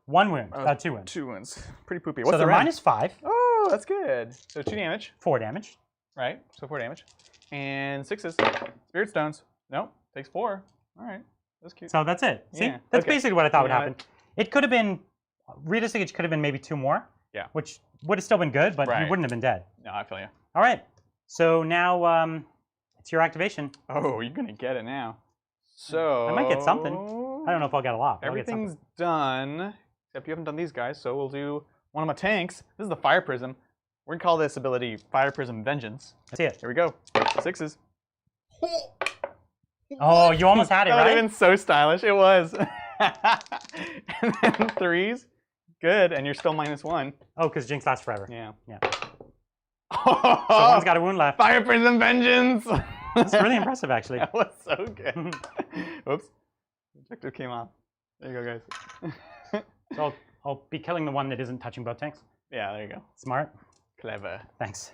1 wound, 2 wounds. 2 wounds. Pretty poopy. So What's they're the rank? -5, Oh, that's good. So 2 damage, 4 damage. right? So 4 damage. And 6s. Spirit Stones. Nope. Takes 4. All right. That's cute. So that's it. See? Yeah, That's okay. basically what I thought would You know happen. It could have been, realistically, it could have been maybe 2 more. Yeah. Which would have still been good, but Right. he wouldn't have been dead. No, I feel you. All right. So now it's your activation. Oh, you're going to get it now. So. I might get something. I don't know if I'll get a lot, but I'll get Everything's something. done, except you haven't done these guys, so we'll do one of my tanks. This is the Fire Prism. We're going to call this ability Fire Prism Vengeance. Let's see it. Here we go. 6s. Oh, you almost had it, That would right? have been so stylish. It was. And then 3s. Good, and you're still -1. Oh, because Jinx lasts forever. Yeah. Yeah. So one's got a wound left. Fire Prism Vengeance! That's really impressive, actually. That was so good. Oops. Objective came off. There you go, guys. So I'll be killing the one that isn't touching both tanks. Yeah, there you go. Smart. Clever. Thanks.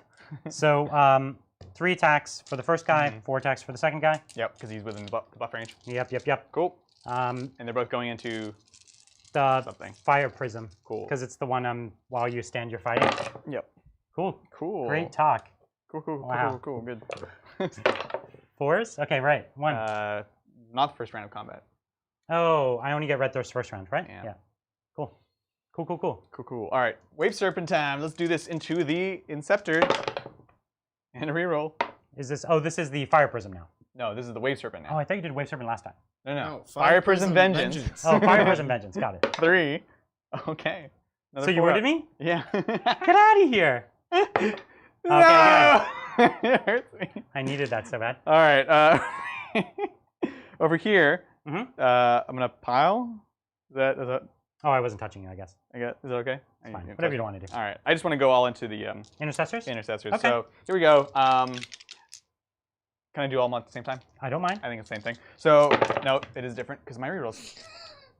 So 3 attacks for the first guy, 4 attacks for the second guy. Yep, because he's within the buff range. Yep. Cool. And And they're both going into the something. Fire Prism. Cool. Because it's the one while you stand, you're fighting. Yep. Cool. Cool. Great talk. Cool. Wow. Cool. Good. 4s? Okay, right. 1. Not the first round of combat. Oh, I only get red thirst first round, right? Yeah. Cool. Cool. All right. Wave Serpent time. Let's do this into the Inceptor. And a reroll. Is this? Oh, this is the Fire Prism now. No, this is the Wave Serpent Oh, now. I thought you did Wave Serpent last time. No. Oh, Fire Prism Vengeance. Oh, Fire Prism Vengeance. Got it. 3. Okay. Another So you 4 wounded up. me? Yeah. Get out of here. No! It hurts me. I needed that so bad. All right. Over here, Mhm. I'm gonna pile. Is that? Oh, I wasn't touching you, I guess. Is that okay? It's fine. Whatever you want to do. All right. I just want to go all into the Intercessors? intercessors. Okay. So here we go. Can I do all of them at the same time? I don't mind. I think it's the same thing. So, no, it is different because my rerolls.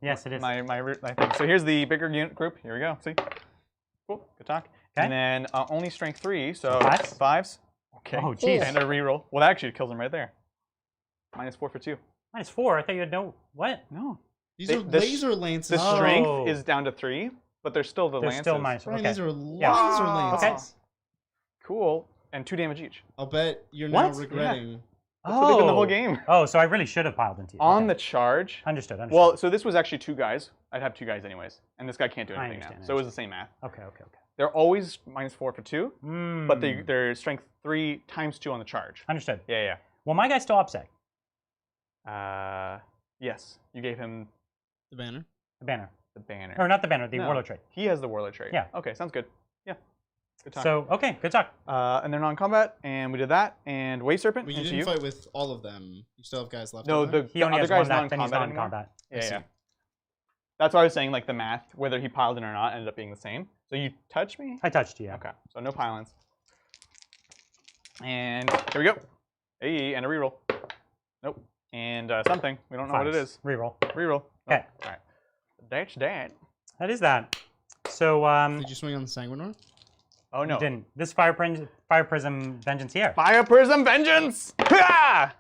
Yes, it is. My thing. So here's the bigger unit group. Here we go. See? Cool. Good talk. Okay. And then only strength 3, so Fives? 5s. Okay. Oh, jeez. And a reroll. Well, that actually kills him right there. -4 for 2. -4. I thought you had no. What? No. These are laser lances. The strength is down to 3, but there's still the They're lances. still -4. Brian, Okay. these are Yeah. laser lances. Okay. Cool. And 2 damage each. I'll bet you're What? now regretting. That's what they've been the whole game. Oh, so I really should have piled into you. On Okay. the charge. Understood. Well, so this was actually 2 guys. I'd have 2 guys anyways. And this guy can't do I anything now. understand, So it was the same math. Okay. They're always -4 for 2, but Mm. they're strength 3 times 2 on the charge. Understood. Yeah. Well, my guy's still upset. Yes. You gave him The banner. The banner. the banner. Or not the banner, the No. warlord trait. He has the warlord trait. Yeah. Okay, sounds good. Yeah. Good talk. So, okay, good talk. And they're non-combat, and we did that. And Wave Serpent. But you into didn't fight with all of them. You still have guys left. No, over? He the only other has guy's one left, and he's non-combat non-combat. anymore. I Yeah. see. That's why I was saying, like, the math, whether he piled in or not, ended up being the same. So you touched me? I touched you, yeah. Okay, so no pylons. And here we go. Hey, and a reroll. Nope. And something. We don't know what it Fives. is. Reroll. Reroll. Okay. All right. That's that. That is that. So, Did you swing on the Sanguinor? Oh, no. you didn't. This fire prism vengeance here. Fire Prism Vengeance! Ha!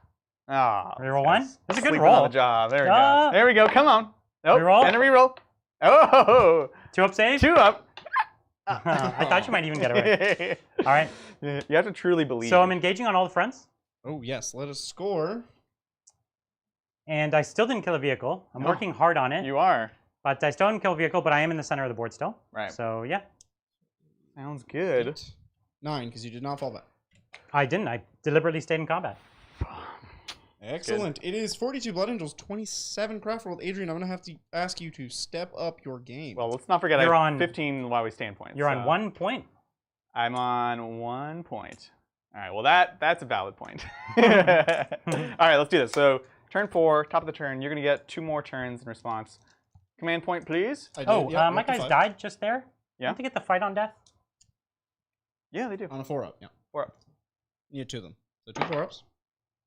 Ah, Reroll one? That's a good sleeping roll. on the job. There we Ah. go. There we go. Come on. Nope. Reroll? And a reroll. Oh! 2 up save? 2 up. I thought you might even get away. All right. You have to truly believe. So I'm engaging on all the fronts, Oh yes, let us score. and I still didn't kill a vehicle. I'm working hard on it, You are. but I still didn't kill a vehicle, but I am in the center of the board still. Right. So, yeah. Sounds good. 8, 9, because you did not fall back. I didn't. I deliberately stayed in combat. Excellent. It is 42 Blood Angels, 27 Craftworld. Adrian, I'm going to have to ask you to step up your game. Well, let's not forget You're I have on- 15 while we stand points. You're on so 1 point. I'm on 1 point. All right. Well, that's a valid point. All right. Let's do this. So turn 4, top of the turn. You're gonna get 2 more turns in response. Command point, please. I did, Oh, yeah, my up to guys 5. died just there? Yeah. Don't they get the fight on death? Yeah, they do. On a 4-up, yeah. 4 up. You had 2 of them. So 2 4-ups,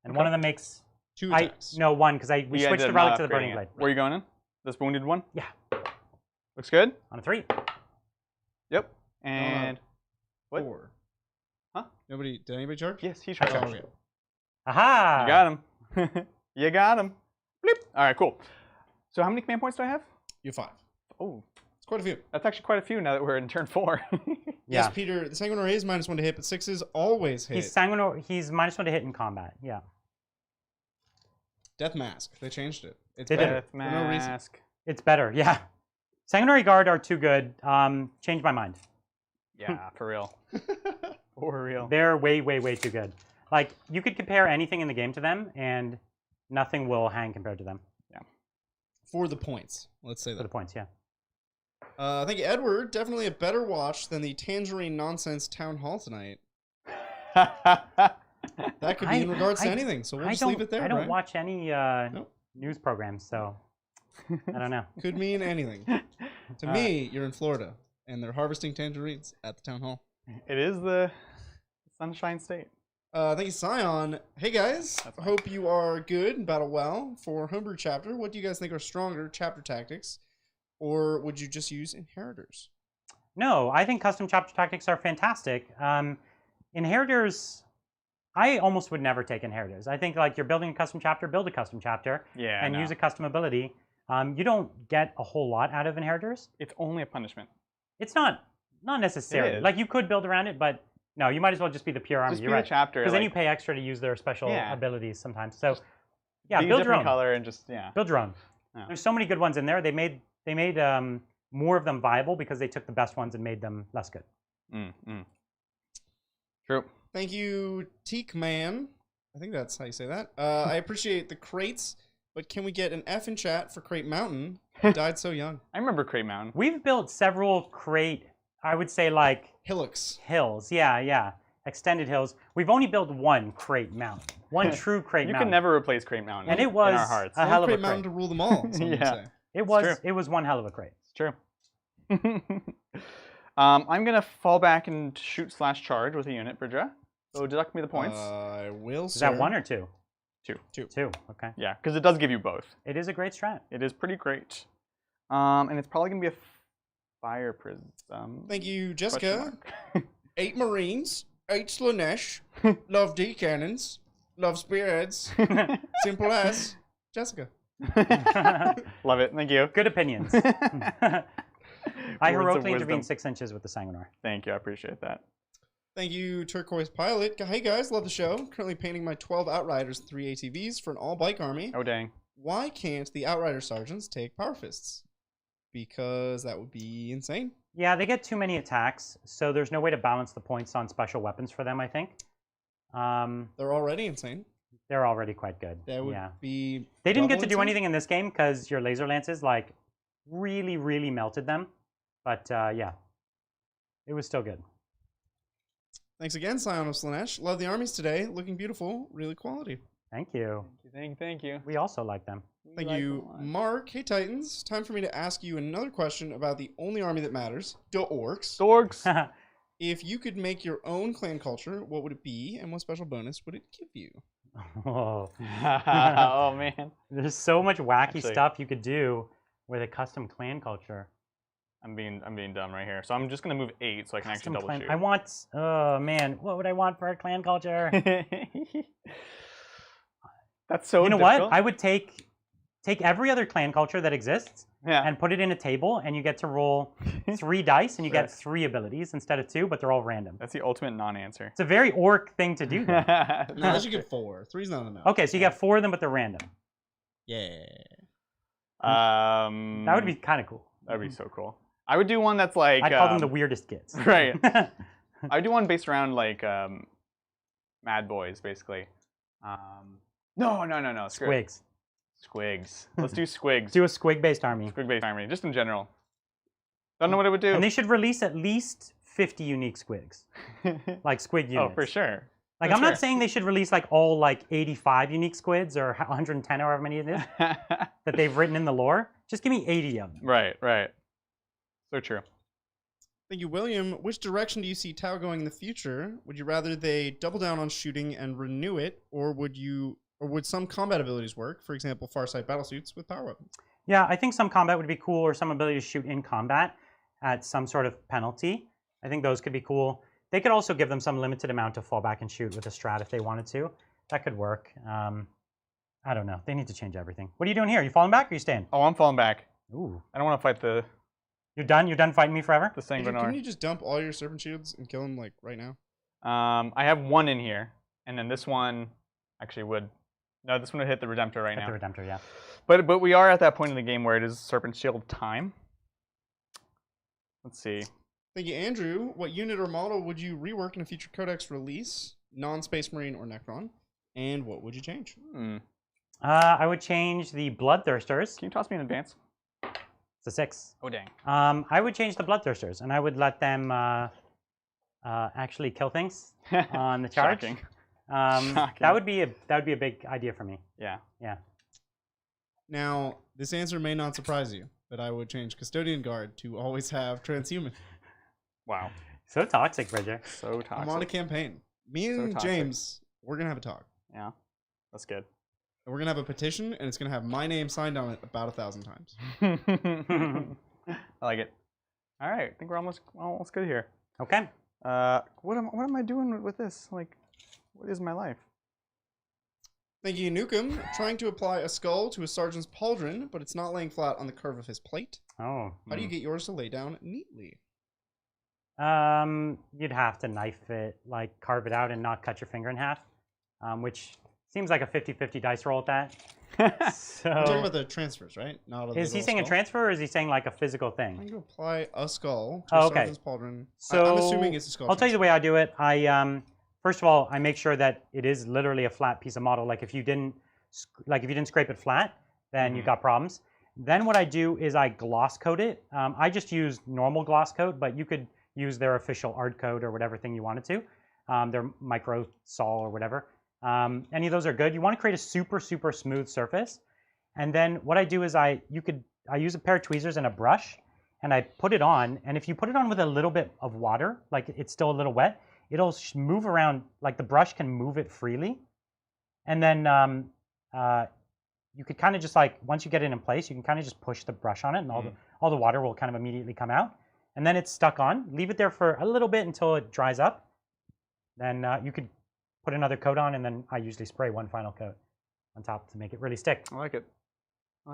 And one of them makes... 2 attacks. No, 1, because we You switched ended the up relic not to the Burning upgrading Blade. it. Where are you going in? This wounded one? Yeah. Looks good. On a 3. Yep. And what? 4. Huh? Did anybody charge? Yes, he I tried. charged. Oh, okay. Aha! You got him. You got him. Bleep. All right, cool. So how many command points do I have? You have 5. Oh, It's quite a few. that's actually quite a few now that we're in turn 4. Yes, Yeah. Peter, the Sanguinor is -1 to hit, but 6s always hit. He's sanguinary. He's -1 to hit in combat. Yeah. Death Mask. They changed it. It's They did. better Death for no reason. mask. It's better. Yeah. Sanguinary Guard are too good. Changed my mind. Yeah, for real. For real. They're way, way, way too good. Like, you could compare anything in the game to them, and nothing will hang compared to them. For the points. Let's say For the that. points, yeah. I think Edward, definitely a better watch than the Tangerine Nonsense Town Hall tonight. That could be in regards to anything, so we'll just leave it there, I don't right? watch any Nope. news programs, so I don't know. Could mean anything. To me, you're in Florida, and they're harvesting tangerines at the town hall. It is the Sunshine State. Thank you, Scion. Hey guys, That's fine. hope you are good and battle well for Homebrew Chapter. What do you guys think are stronger, chapter tactics, or would you just use Inheritors? No, I think custom chapter tactics are fantastic. Inheritors, I almost would never take Inheritors. I think like you're building a custom chapter, build a custom chapter, Yeah. and no. use a custom ability. You don't get a whole lot out of Inheritors. It's only a punishment. It's not necessarily. is. Like you could build around it, but no, you might as well just be the pure army. Just You're be right. the chapter. Because then you like, pay extra to use their special Yeah. abilities sometimes. So yeah, be a build your different own. color and just Build your own. Yeah. There's so many good ones in there. They made more of them viable because they took the best ones and made them less good. True. Thank you, Teak Man. I think that's how you say that. I appreciate the crates, but can we get an F in chat for Crate Mountain? He died so young. I remember Crate Mountain. We've built several crate, I would say like Hillocks. hills. Yeah. Extended hills. We've only built one crate mountain. One true crate You mountain. can never replace Crate Mountain. And it in was our hearts. a hell of a Crate crate. Mountain to rule them all. Some would Yeah. say. It was one hell of a crate. It's true. I'm gonna fall back and shoot/charge with a unit, Bridra. So deduct me the points. I will, Is that 1 or 2? 2. 2. Okay. Yeah, because it does give you both. It is a great strat. It is pretty great. And it's probably going to be a fire prism. Thank you, Jessica. 8 Marines, 8 Slanesh, love D cannons, love spearheads. Simple as Jessica. Love it. Thank you. Good opinions. I heroically intervened 6 inches with the Sanguinar. Thank you. I appreciate that. Thank you, Turquoise Pilot. Hey guys, love the show. Currently painting my 12 Outriders and 3 ATVs for an all-bike army. Oh, dang. Why can't the Outrider Sergeants take Power Fists? Because that would be insane. Yeah, they get too many attacks, so there's no way to balance the points on special weapons for them, I think. They're already insane. They're already quite good. That would be. They didn't get to insane. do anything in this game because your laser lances, like, really, really melted them. But, yeah. It was still good. Thanks again, Scion of Slanesh. Love the armies today. Looking beautiful. Really quality. Thank you. Thank you. We also like them. Thank you, Mark. Hey, Titans. Time for me to ask you another question about the only army that matters, the Orcs. Dorks. If you could make your own clan culture, what would it be, and what special bonus would it give you? Oh. Oh, man. There's so much wacky stuff you could do with a custom clan culture. I'm being dumb right here. So I'm just gonna move 8 so I can Custom actually double clan. shoot. I want. Oh man, what would I want for a clan culture? That's so. You know difficult. what? I would take every other clan culture that exists and put it in a table, and you get to roll 3 dice, and you get 3 abilities instead of 2, but they're all random. That's the ultimate non-answer. It's a very orc thing to do. No, I should get 4. 3's not enough. Okay, so you got 4 of them, but they're random. Yeah. That would be kind of cool. That'd be so cool. I would do one that's like. I'd call them the weirdest kids. Right. I'd do one based around like Mad Boys, basically. No. Squigs. Squigs. Let's do Squigs. Do a squig-based army. Squig-based army, just in general. Don't know what it would do. And they should release at least 50 unique squigs. Like squig units. Oh, for sure. Like, I'm not saying they should release like all like 85 unique squids or 110 or however many it is that they've written in the lore. Just give me 80 of them. Right. So true. Thank you, William. Which direction do you see Tau going in the future? Would you rather they double down on shooting and renew it, or would some combat abilities work? For example, Farsight battlesuits with power weapons. Yeah, I think some combat would be cool, or some ability to shoot in combat at some sort of penalty. I think those could be cool. They could also give them some limited amount to fall back and shoot with a strat if they wanted to. That could work. I don't know. They need to change everything. What are you doing here? Are you falling back or are you staying? Oh, I'm falling back. Ooh. I don't want to fight the. You're done? You're done fighting me forever? The Andrew, Sanguinar. can you just dump all your serpent shields and kill them like right now? I have 1 in here, and then this one actually would. No, this one would hit the Redemptor right now. The Redemptor, yeah. But we are at that point in the game where it is Serpent Shield time. Let's see. Thank you, Andrew. What unit or model would you rework in a future Codex release? Non-Space Marine or Necron? And what would you change? I would change the Bloodthirsters. Can you toss me in advance? It's a 6. Oh, dang. I would change the Bloodthirsters, and I would let them actually kill things on the charge. Shocking. That would be a big idea for me. Yeah. Now, this answer may not surprise you, but I would change Custodian Guard to always have Transhuman. Wow. So toxic, Bridger. So toxic. I'm on a campaign. Me and James, we're going to have a talk. Yeah. That's good. And we're going to have a petition, and it's going to have my name signed on it about 1,000 times. I like it. All right. I think we're almost good here. Okay. What am I doing with this? Like, what is my life? Thank you, Nukem. Trying to apply a skull to a sergeant's pauldron, but it's not laying flat on the curve of his plate. Oh. How do you get yours to lay down neatly? You'd have to knife it, like carve it out and not cut your finger in half, which seems like a 50-50 dice roll at that. So I'm talking about the transfers, right? Not a is he saying skull. a transfer, or is he saying like a physical thing? Trying to apply a skull to a sergeant's pauldron. So I'm assuming it's a skull. I'll tell you the way I do it. I first of all, I make sure that it is literally a flat piece of model. Like if you didn't scrape it flat, then you've got problems. Then what I do is I gloss coat it. I just use normal gloss coat, but you could use their official art coat or whatever thing you wanted to. Their micro sol or whatever. Any of those are good. You want to create a super smooth surface. And then what I do is I use a pair of tweezers and a brush, and I put it on. And if you put it on with a little bit of water, like it's still a little wet, it'll move around, like the brush can move it freely. And then you could kind of just like, once you get it in place, you can kind of just push the brush on it and all the water will kind of immediately come out. And then it's stuck on. Leave it there for a little bit until it dries up. Then you could put another coat on, and then I usually spray one final coat on top to make it really stick. I like it.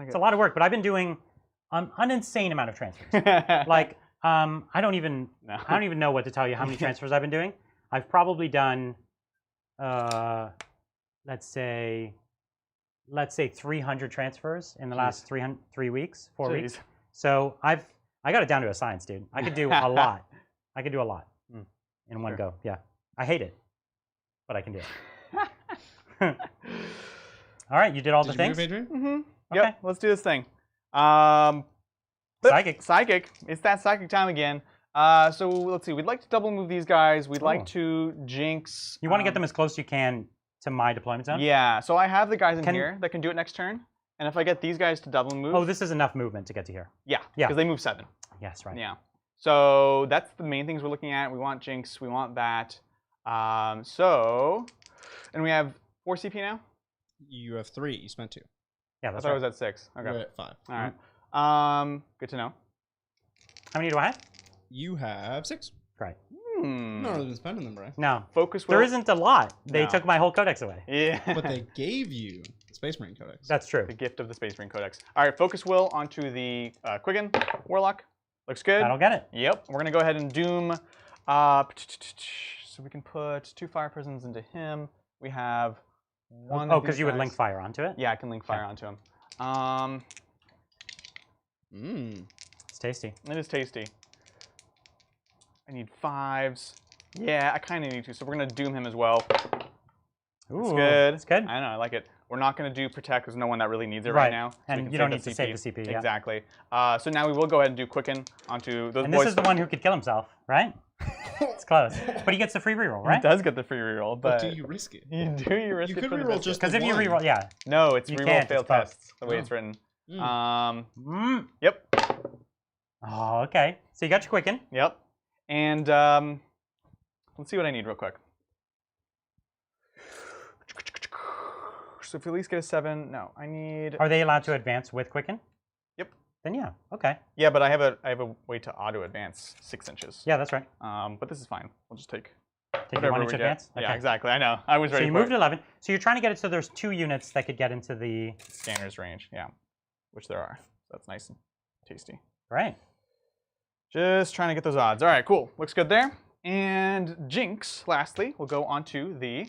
It's a lot of work, but I've been doing an insane amount of transfers. Like, I don't even know what to tell you how many transfers I've been doing. I've probably done, let's say 300 transfers in the last 4 weeks. So I got it down to a science, dude. I could do a lot. I could do a lot in one go. Yeah, I hate it, but I can do it. All right, you did all the things. Did you move, Adrian? Mm-hmm. Okay. Yep. Let's do this thing. Psychic. It's that psychic time again. So let's see. We'd like to double move these guys. We'd like to jinx. You want to get them as close as you can to my deployment zone? Yeah. So I have the guys in here that can do it next turn. And if I get these guys to double move. Oh, this is enough movement to get to here. Yeah. Because they move 7. Yes, right. Yeah. So that's the main things we're looking at. We want jinx. We want that. And we have 4 CP now? You have 3. You spent 2. Yeah, that's I thought it was at 6. Okay. You're at 5. All right. Good to know. How many do I have? You have 6. Right. No, they've been spending them, right? No. Focus will. There isn't a lot. They took my whole codex away. Yeah. But they gave you the Space Marine Codex. That's true. The gift of the Space Marine Codex. All right, focus will onto the Quicken Warlock. Looks good. That'll get it. Yep. We're gonna go ahead and doom. So we can put 2 fire prisons into him. We have 1. Oh, because you would link fire onto it. Yeah, I can link fire onto him. It's tasty. It is tasty. I need 5s. Yeah, I kind of need to. So we're gonna doom him as well. Ooh, it's good. It's good. I know, I like it. We're not going to do protect because no one that really needs it right now. So and you don't need to save the CP. Yeah. Exactly. So now we will go ahead and do quicken onto those and boys. this is the one who could kill himself, right? It's close. But he gets the free reroll, right? He does get the free reroll, but do you risk it? You risk it could for the reroll biscuit. just because if you one. reroll, yeah. No, it's You reroll can't, failed it's both. tests the way it's written. Yep. Oh, okay. So you got your quicken. Yep. And let's see what I need real quick. So if we at least get a 7, no, I need. Are they allowed to advance with quicken? Yep. Then yeah, okay. Yeah, but I have a way to auto advance 6 inches. Yeah, that's right. But this is fine. We'll just take Take your 1 inch advance? Yeah, exactly. I know. I was ready So you for moved it. 11. So you're trying to get it so there's 2 units that could get into the Scanner's range, yeah. Which there are. So that's nice and tasty. Right. Just trying to get those odds. All right, cool. Looks good there. And Jinx, lastly, will go onto the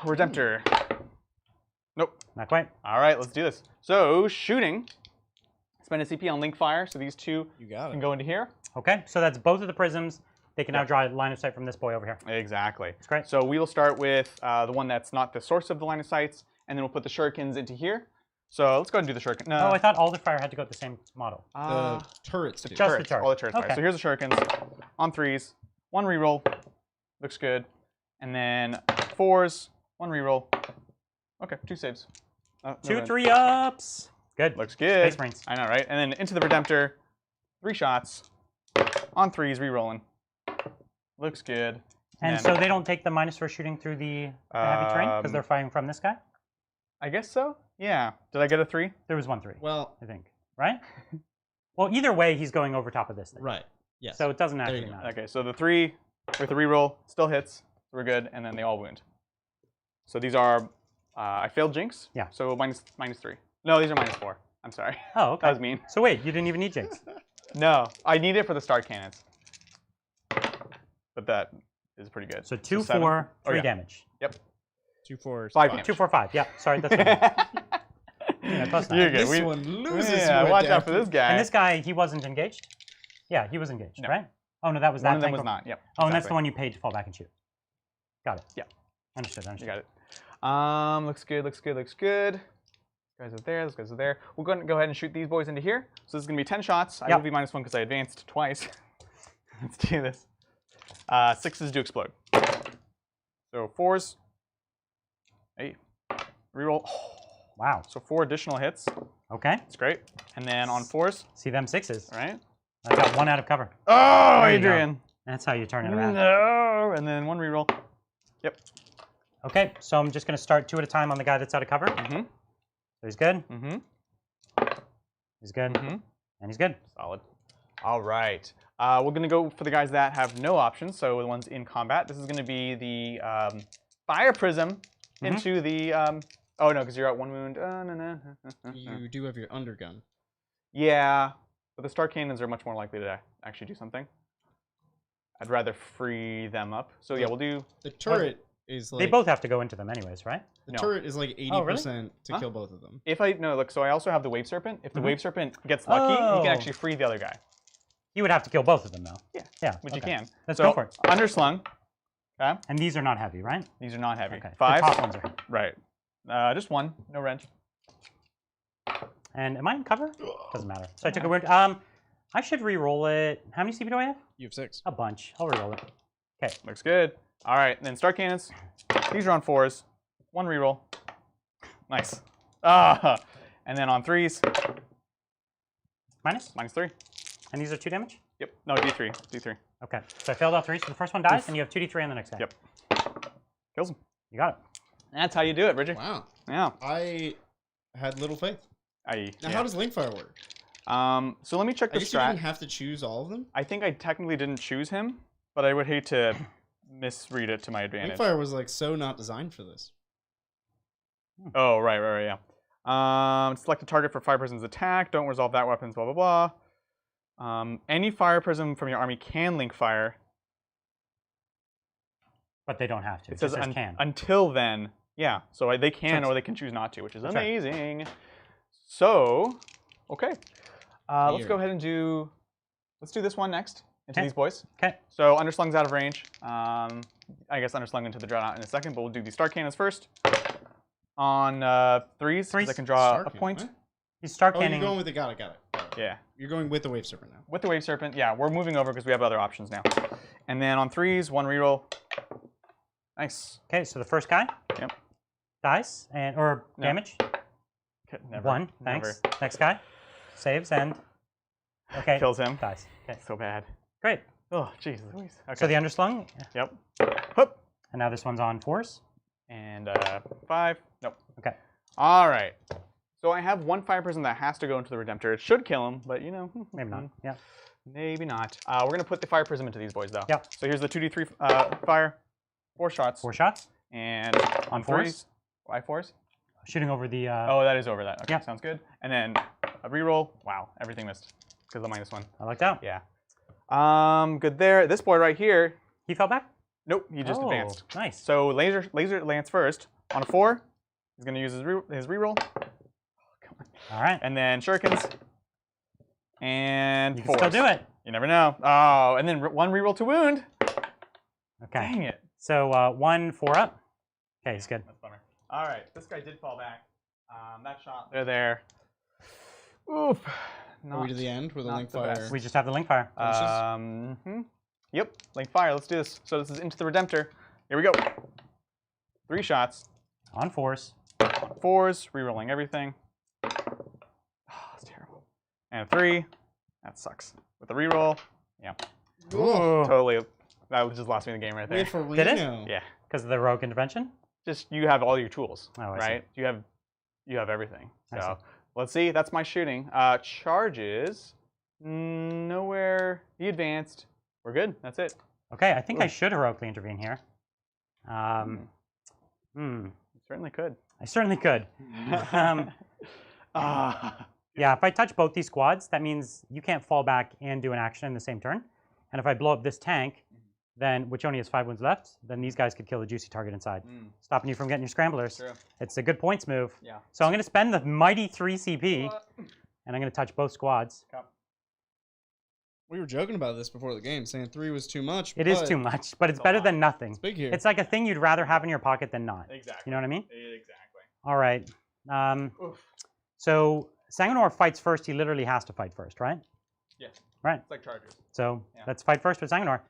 Redemptor. Nope. Not quite. All right, let's do this. So shooting. Spend a CP on link fire. So these 2 can go into here. Okay, so that's both of the prisms. They can now draw a line of sight from this boy over here. Exactly. That's great. So we will start with the one that's not the source of the line of sights, and then we'll put the shurikens into here. So let's go ahead and do the shuriken. No. Oh, I thought all the fire had to go at the same model. The turrets do. Just the turret. All the turrets. Okay. Fire. So here's the shurikens on 3s. 1 reroll. Looks good. And then 4s. 1 reroll. Okay, 2 saves. 2 3-ups. Good. Looks good. Space Marines. I know, right? And then into the Redemptor. 3 shots. On 3s, rerolling. Looks good. And so they don't take the minus for shooting through the heavy terrain because they're firing from this guy? I guess so. Yeah. Did I get a 3? There was 1 3. Well, I think. Right? Well, either way, he's going over top of this thing. right. Yes. So it doesn't actually you go. matter. Okay, so the 3 with the reroll still hits. We're good, and then they all wound. So these are, I failed Jinx. Yeah. So minus 3. No, these are minus 4. I'm sorry. Oh, okay. That was mean. So wait, you didn't even need Jinx. No, I need it for the star cannons. But that is pretty good. So 2 7. 4 3 yeah. damage. Yep. 2 4 5 5. damage. 2 4 5. Yeah, sorry, that's right. Yeah, close You're enough. good. This one loses. Yeah, you watch at out for this guy. And this guy, he wasn't engaged? Yeah, he was engaged, No. right? Oh, no, that was One that of them tank was over- not. Yep. Oh, and that's exactly. the one you paid to fall back and shoot. Got it. Yeah. Understood, You understood. got it. Looks good, looks good, looks good. These guys are there, those guys are there. We'll go ahead and shoot these boys into here. So this is going to be 10 shots. I Yep. will be minus 1 because I advanced twice. Let's do this. 6s do explode. So 4s. Hey. Reroll. Wow. So 4 additional hits. Okay. That's great. And then on 4s, See them 6s. right? I got one out of cover. Oh, There you go. Adrian. That's how you turn it around. No, and then one reroll. Yep. Okay, so I'm just going to start 2 at a time on the guy that's out of cover. Mm-hmm. So he's good. Mm-hmm. He's good. Mm-hmm. And he's good. Solid. All right. We're going to go for the guys that have no options, so the ones in combat. This is going to be the Fire Prism into the... oh, no, because you're at 1 wound. You do have your undergun. Yeah, but the Star Cannons are much more likely to actually do something. I'd rather free them up. So yeah, we'll do... The turret is like... They both have to go into them anyways, right? The turret is like 80% to kill both of them. If I... No, look, so I also have the Wave Serpent. If the Wave Serpent gets lucky, you can actually free the other guy. You would have to kill both of them, though. Yeah. Yeah. Which you can. Let's go for it. Underslung. Okay. And these are not heavy, right? These are not heavy. Okay. 5. The top ones are heavy. Right. Just 1. No wrench. And am I in cover? Doesn't matter. So I took a wound. I should re-roll it. How many CP do I have? You have 6. A bunch. I'll re-roll it. Okay. Looks good. All right. Then Star Cannons. These are on 4s. 1 reroll. Nice. And then on 3s. Minus? -3. And these are 2 damage? Yep. No, D3. D3. Okay. So I failed all 3, so the first one dies, and you have 2d3 on the next guy. Yep. Kills him. You got it. That's how you do it, Bridget. Wow. Yeah. I had little faith. Now, how does Linkfire work? So let me check the I guess you strat. didn't have to choose all of them? I think I technically didn't choose him, but I would hate to misread it to my advantage. Linkfire was like so not designed for this. Oh, right, yeah. Select a target for Fire Prism's attack. Don't resolve that weapon's blah, blah, blah. Any Fire Prism from your army can link fire. But they don't have to. It says can. Until then, yeah. So they can or they can choose not to, which is amazing. So, okay. Let's go ahead and let's do this one next into these boys. Okay. So Underslung's out of range. I guess Underslung into the Dreadnought in a second, but we'll do the Star Cannons first. On 3s, I can draw a point. He's Star Oh, Canning. you're going with the... Got it. Yeah. You're going with the Wave Serpent now. With the Wave Serpent, yeah. We're moving over because we have other options now. And then on 3s, 1 reroll. Nice. Okay, so the first guy. Yep. Dies, or damage. Okay, never. 1, thanks. Next guy. Saves and... Okay. Kills him. Dies. Okay. So bad. Great. Oh, jeez Louise. Okay. So the Underslung. Yep. Hup. And now this one's on 4s. And 5. Nope. Okay. All right. So I have 1 Fire Prism that has to go into the Redemptor. It should kill him, but you know. Maybe not. Yeah. Maybe not. We're going to put the Fire Prism into these boys, though. Yeah. So here's the 2d3 fire. 4 shots. 4 shots. And on 4s. Why 4s? Shooting over the... Oh, that is over that. Okay, yeah. Sounds good. And then a reroll. Wow, everything missed because of the -1. I lucked out. Yeah. Good there. This boy right here. He fell back? Nope, he just advanced. Nice. So laser lance first. On a 4, he's going to use his reroll. Oh, come on. All right. And then shurikens. And you can still do it. You never know. Oh, and then 1 reroll to wound. Okay. Dang it. So 1 4 up. Okay, he's good. That's a bummer. All right, this guy did fall back. That shot. They're there. Oof. Are we to the end with a link fire? best. We just have the link fire. Yep, link fire. Let's do this. So this is into the Redemptor. Here we go. 3 shots. On 4s. On 4s, rerolling everything. Oh, that's terrible. And a 3. That sucks. With the reroll, yeah. Ooh. Totally. That just lost me the game right there. Wait for Did it? Reno. Yeah. Because of the rogue intervention? Just you have all your tools, Oh, I right? You have everything. I So see. let's see. That's my shooting. Charges. Nowhere. He advanced. We're good. That's it. Okay, I think I should heroically intervene here. You certainly could. I certainly could. Yeah, if I touch both these squads, that means you can't fall back and do an action in the same turn. And if I blow up this tank, then which only has 5 wounds left, then these guys could kill the juicy target inside, stopping you from getting your scramblers. True. It's a good points move. Yeah. So I'm going to spend the mighty 3 CP, and I'm going to touch both squads. We were joking about this before the game, saying 3 was too much. It is too much, but it's better than nothing. It's big here. It's like a thing you'd rather have in your pocket than not. Exactly. You know what I mean? Exactly. All right. So Sanguinor fights first. He literally has to fight first, right? Yeah. Right. It's like Chargers. So let's fight first with Sanguinor.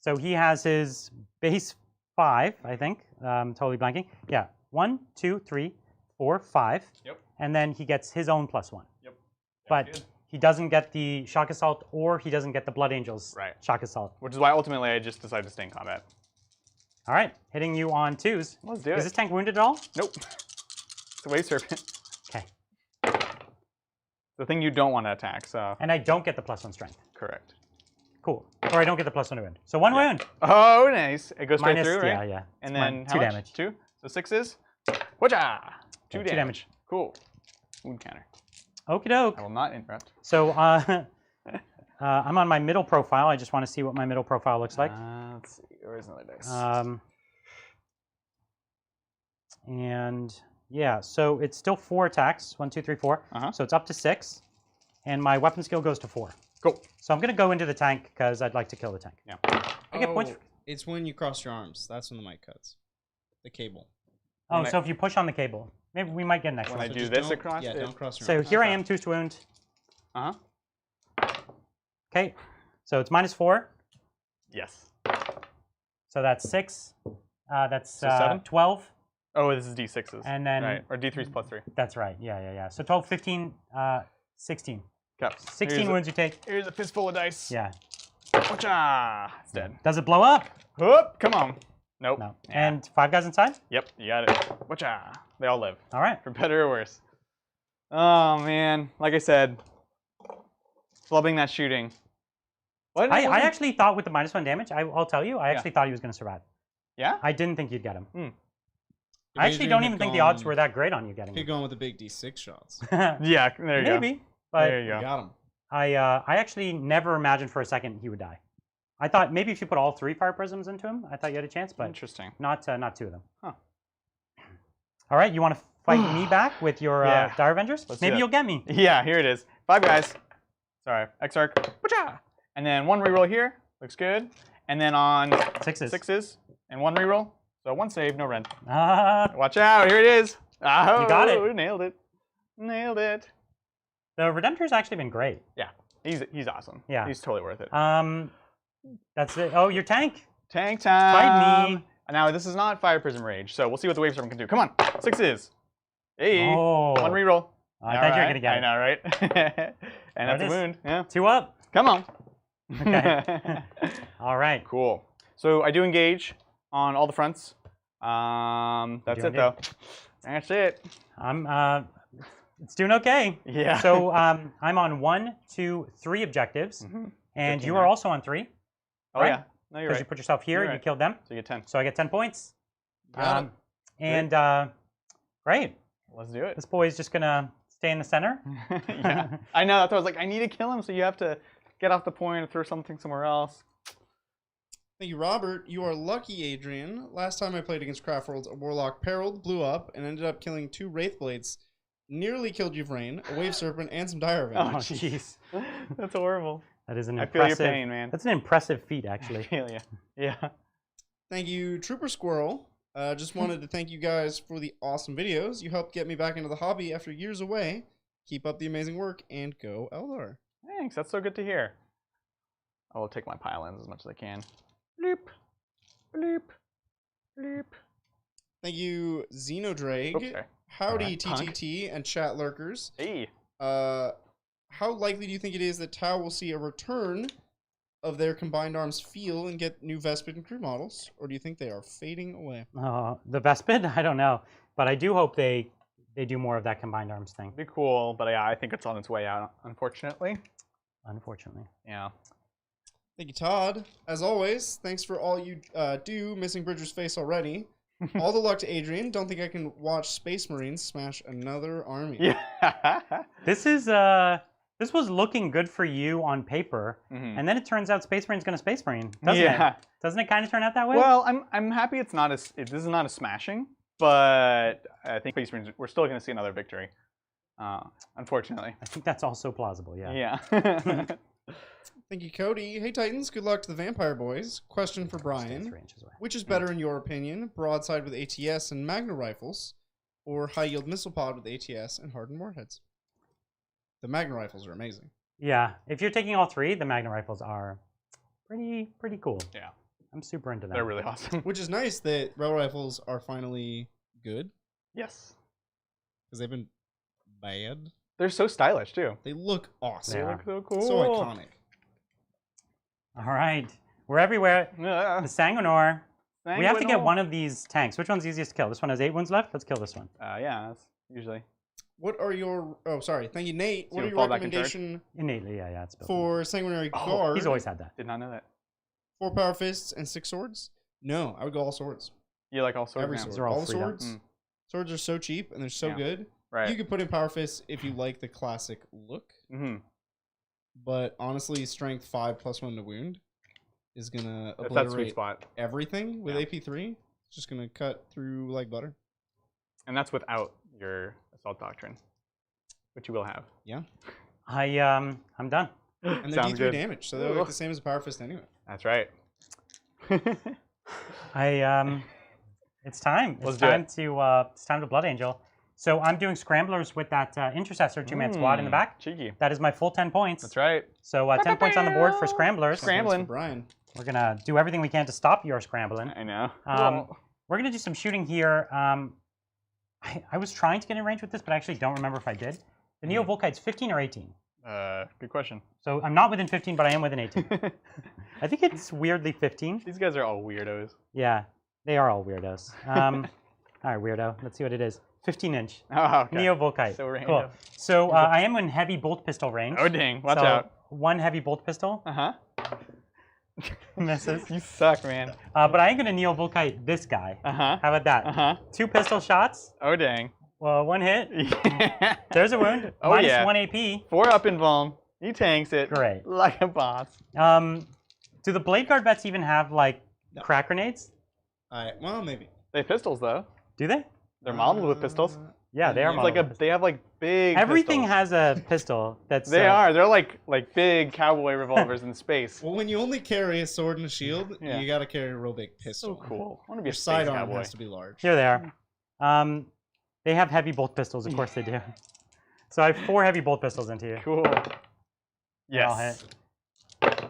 So he has his base 5, I think. Totally blanking. Yeah. 1, 2, 3, 4, 5. Yep. And then he gets his own +1. Yep. But he doesn't get the Shock Assault, or he doesn't get the Blood Angels Shock Assault. Which is why ultimately I just decided to stay in combat. All right, hitting you on 2s. Let's do it. Is this tank wounded at all? Nope. It's a Wave Serpent. Okay. The thing you don't want to attack, so. And I don't get the +1 strength. Correct. Cool. Or I don't get the +1 wound. So 1 wound. Oh, nice. It goes straight Minus, through, right? Yeah. And then 2 how much? damage. 2? So 6 is? Whatcha! 2 2 damage. Cool. Wound counter. Okie doke. I will not interrupt. So I'm on my middle profile. I just want to see what my middle profile looks like. Let's see. Where's another dice? And yeah, so it's still 4 attacks. 1, 2, 3, 4. So it's up to 6. And my weapon skill goes to 4. Cool. So I'm going to go into the tank because I'd like to kill the tank. Yeah. I get points. It's when you cross your arms. That's when the mic cuts. The cable. Oh, so if you push on the cable. Maybe we might get an extra. When I do this across? Yeah, don't cross your So arms. here I am, 2 wound. Okay. So it's -4. Yes. So that's 6. That's So 7? 12. Oh, this is D6s. And then... Right. Or D3s +3. That's right. Yeah. So 12, 15, 16. Okay. 16 wounds you take. Here's a fistful of dice. Yeah. Whatcha! It's dead. Does it blow up? Whoop! Come on. Nope. No. And 5 guys inside? Yep, you got it. Whatcha! They all live. All right. For better or worse. Oh, man. Like I said, flubbing that shooting. What? I actually thought with the -1 damage, I'll tell you, I actually thought he was going to survive. Yeah? I didn't think you'd get him. Adrian I actually don't had even think the odds were that great on you getting Keep him. going with the big D6 shots. Yeah, there you go. Maybe. But There you go. Got him. I actually never imagined for a second he would die. I thought maybe if you put all 3 fire prisms into him, I thought you had a chance, but Interesting. not 2 of them. Huh. All right, you want to fight me back with your Dire Avengers? Let's do Maybe it. you'll get me. Yeah, here it is. 5 guys. Sorry, X-Arc. Whatcha! And then 1 reroll here. Looks good. And then on 6s. And 1 reroll. So 1 save, no rend. Watch out, here it is. Oh, you got it. Nailed it. Nailed it. The Redemptor's actually been great. Yeah, he's awesome. Yeah. He's totally worth it. That's it. Oh, your tank. Tank time. Fight me. Now, this is not Fire Prism Rage, so we'll see what the Wave Serpent can do. Come on, 6s. Hey, Oh. 1 reroll. I thought you were going to get I it. know, right? And that's a is. wound. Yeah. 2 up. Come on. Okay. All right. Cool. So I do engage on all the fronts. That's it, though. That's it. It's doing okay. Yeah. So I'm on 1, 2, 3 objectives, and you are also on 3. Oh, right? yeah. No, you're Because right. you put yourself here, You're you right. killed them. So you get 10. So I get 10 points. Got it. And great. Let's do it. This boy's just gonna stay in the center. Yeah. I know. That's why I was like, I need to kill him, so you have to get off the point and throw something somewhere else. Thank you, Robert. You are lucky, Adrian. Last time I played against Craftworlds, a Warlock periled, blew up, and ended up killing 2 Wraithblades. Nearly killed Yvrain, a Wave Serpent, and some Dire Oh, Avengers. jeez. That's horrible. That is an I feel impressive. your pain, man. That's an impressive feat, I actually. feel you. Yeah. Thank you, Trooper Squirrel. Just wanted to thank you guys for the awesome videos. You helped get me back into the hobby after years away. Keep up the amazing work, and go Eldar. Thanks. That's so good to hear. I will take my pile-ins as much as I can. Bloop. Bloop. Bloop. Thank you, Xenodrag. Oops, sorry. Howdy, Alright, punk. TTT and chat lurkers. Hey. How likely do you think it is that Tau will see a return of their combined arms feel and get new Vespid and crew models? Or do you think they are fading away? The Vespid? I don't know. But I do hope they do more of that combined arms thing. Be cool, but yeah, I think it's on its way out, unfortunately. Unfortunately. Yeah. Thank you, Todd. As always, thanks for all you do. Missing Bridger's face already. All the luck to Adrian. Don't think I can watch Space Marines smash another army. Yeah. This was looking good for you on paper, and then it turns out Space Marine's gonna Space Marine, doesn't Yeah. it? Doesn't it kind of turn out that way? Well, I'm happy it's not this is not a smashing, but I think Space Marines, we're still going to see another victory. Unfortunately. I think that's also plausible. Yeah. Yeah. Thank you, Cody. Hey, Titans. Good luck to the Vampire Boys. Question for Brian. 3 inches away. Which is better in your opinion? Broadside with ATS and Magna rifles, or high-yield missile pod with ATS and hardened warheads? The Magna rifles are amazing. Yeah. If you're taking all 3, the Magna rifles are pretty cool. Yeah. I'm super into them. They're really awesome. Which is nice that rail rifles are finally good, Yes. because they've been bad. They're so stylish too. They look awesome. They Look so cool. So iconic. All right. We're everywhere. Yeah. The Sanguinor. We have to get Sanguinor. one of these tanks. Which one's easiest to kill? This one has 8 wounds left. Let's kill this one. Yeah, that's usually. What are your... Oh, sorry. Thank you, Nate. So What are you'll your fall back in charge? recommendation Innately, yeah, it's built in. for Sanguinary Oh, Guard? He's always had that. Did not know that. 4 Power Fists and 6 Swords? No, I would go all swords. You like all swords Every now? sword. These are all All the freed up. swords. Swords are so cheap and they're so Yeah. good. Right. You could put in Power Fists if you like the classic look. Mm-hmm. But honestly, Strength 5 plus 1 to wound is going to That's that sweet obliterate spot. everything with Yeah. AP3. It's just going to cut through like butter. And that's without your Assault Doctrine, which you will have. Yeah. I'm done. And they're Sounds D3 good. damage, so they're like the same as a Power Fist anyway. That's right. It's time. Let's It's do time it. to it's time to Blood Angel. So I'm doing scramblers with that intercessor 2-man squad in the back. Cheeky. That is my full 10 points. That's right. So 10 points on the board for scramblers. Scrambling. Thanks for Brian. We're gonna do everything we can to stop your scrambling. I know. We're gonna do some shooting here. I was trying to get in range with this, but I actually don't remember if I did. The Neo Volkite's 15 or 18. Good question. So I'm not within 15, but I am within 18. I think it's weirdly 15. These guys are all weirdos. Yeah, they are all weirdos. All right, weirdo. Let's see what it is. 15-inch. Oh, okay. Neo Volkite. So random. Cool. So I am in heavy bolt pistol range. Oh, dang. Watch So, out. 1 heavy bolt pistol Uh-huh. misses. You suck, man. But I am going to Neo Volkite this guy. Uh-huh. How about that? Uh-huh. 2 pistol shots. Oh, dang. Well, 1 hit. Yeah. There's a wound. Oh, Minus yeah. 1 AP. 4 up in Vuln. He tanks it. Great. Like a boss. Do the Blade Guard vets even have, like, No. crack grenades? Well, maybe. They have pistols, though. Do they? They're modeled with pistols. Yeah, they are It's It's like modeled. they have like big. Everything pistols. has a pistol that's... They are. They're like big cowboy revolvers in space. Well, when you only carry a sword and a shield, Yeah. you got to carry a real big pistol. So cool. I want to be Your a space sidearm cowboy. has to be large. Here they are. They have heavy bolt pistols, of course they do. So I have 4 heavy bolt pistols into you. Cool. They all Yes. hit.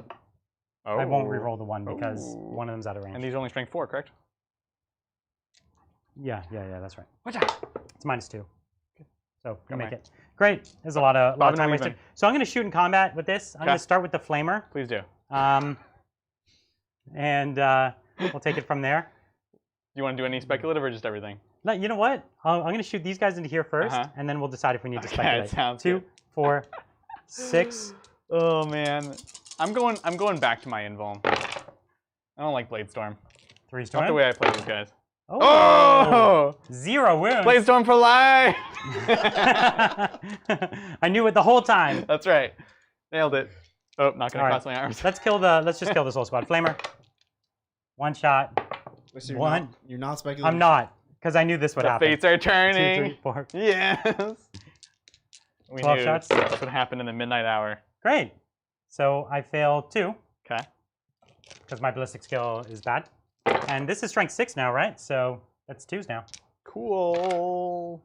Oh. I won't re-roll the 1 because Oh. one of them's out of range. And these are only strength 4, correct? Yeah, that's right. Watch out. It's -2. So you Got make mine. it. Great. There's a lot of Bobbing time and wasted. weaving. So I'm going to shoot in combat with this. I'm going Okay. to start with the Flamer. Please do. And we'll take it from there. You want to do any speculative or just everything? No, you know what? I'm going to shoot these guys into here first, Uh-huh. and then we'll decide if we need to Okay, speculate. sounds 2, good. 4, 6. Oh man, I'm going back to my invuln. I don't like Blade Storm. 3 Not storm. the way I play these guys. Oh! Oh! 0 wounds. Blade Storm for life! I knew it the whole time. That's right. Nailed it. Oh, not gonna All right. cross my arms. Let's just kill this whole squad. Flamer. 1 shot. So you're One. Not, you're not speculating. I'm not, because I knew this would The happen. fates are 2, turning. 3, 4. Yes. We 12 knew shots. that's what happened in the midnight hour. Great. So I fail 2, Okay. because my ballistic skill is bad. And this is strength 6 now, right? So that's 2s now. Cool.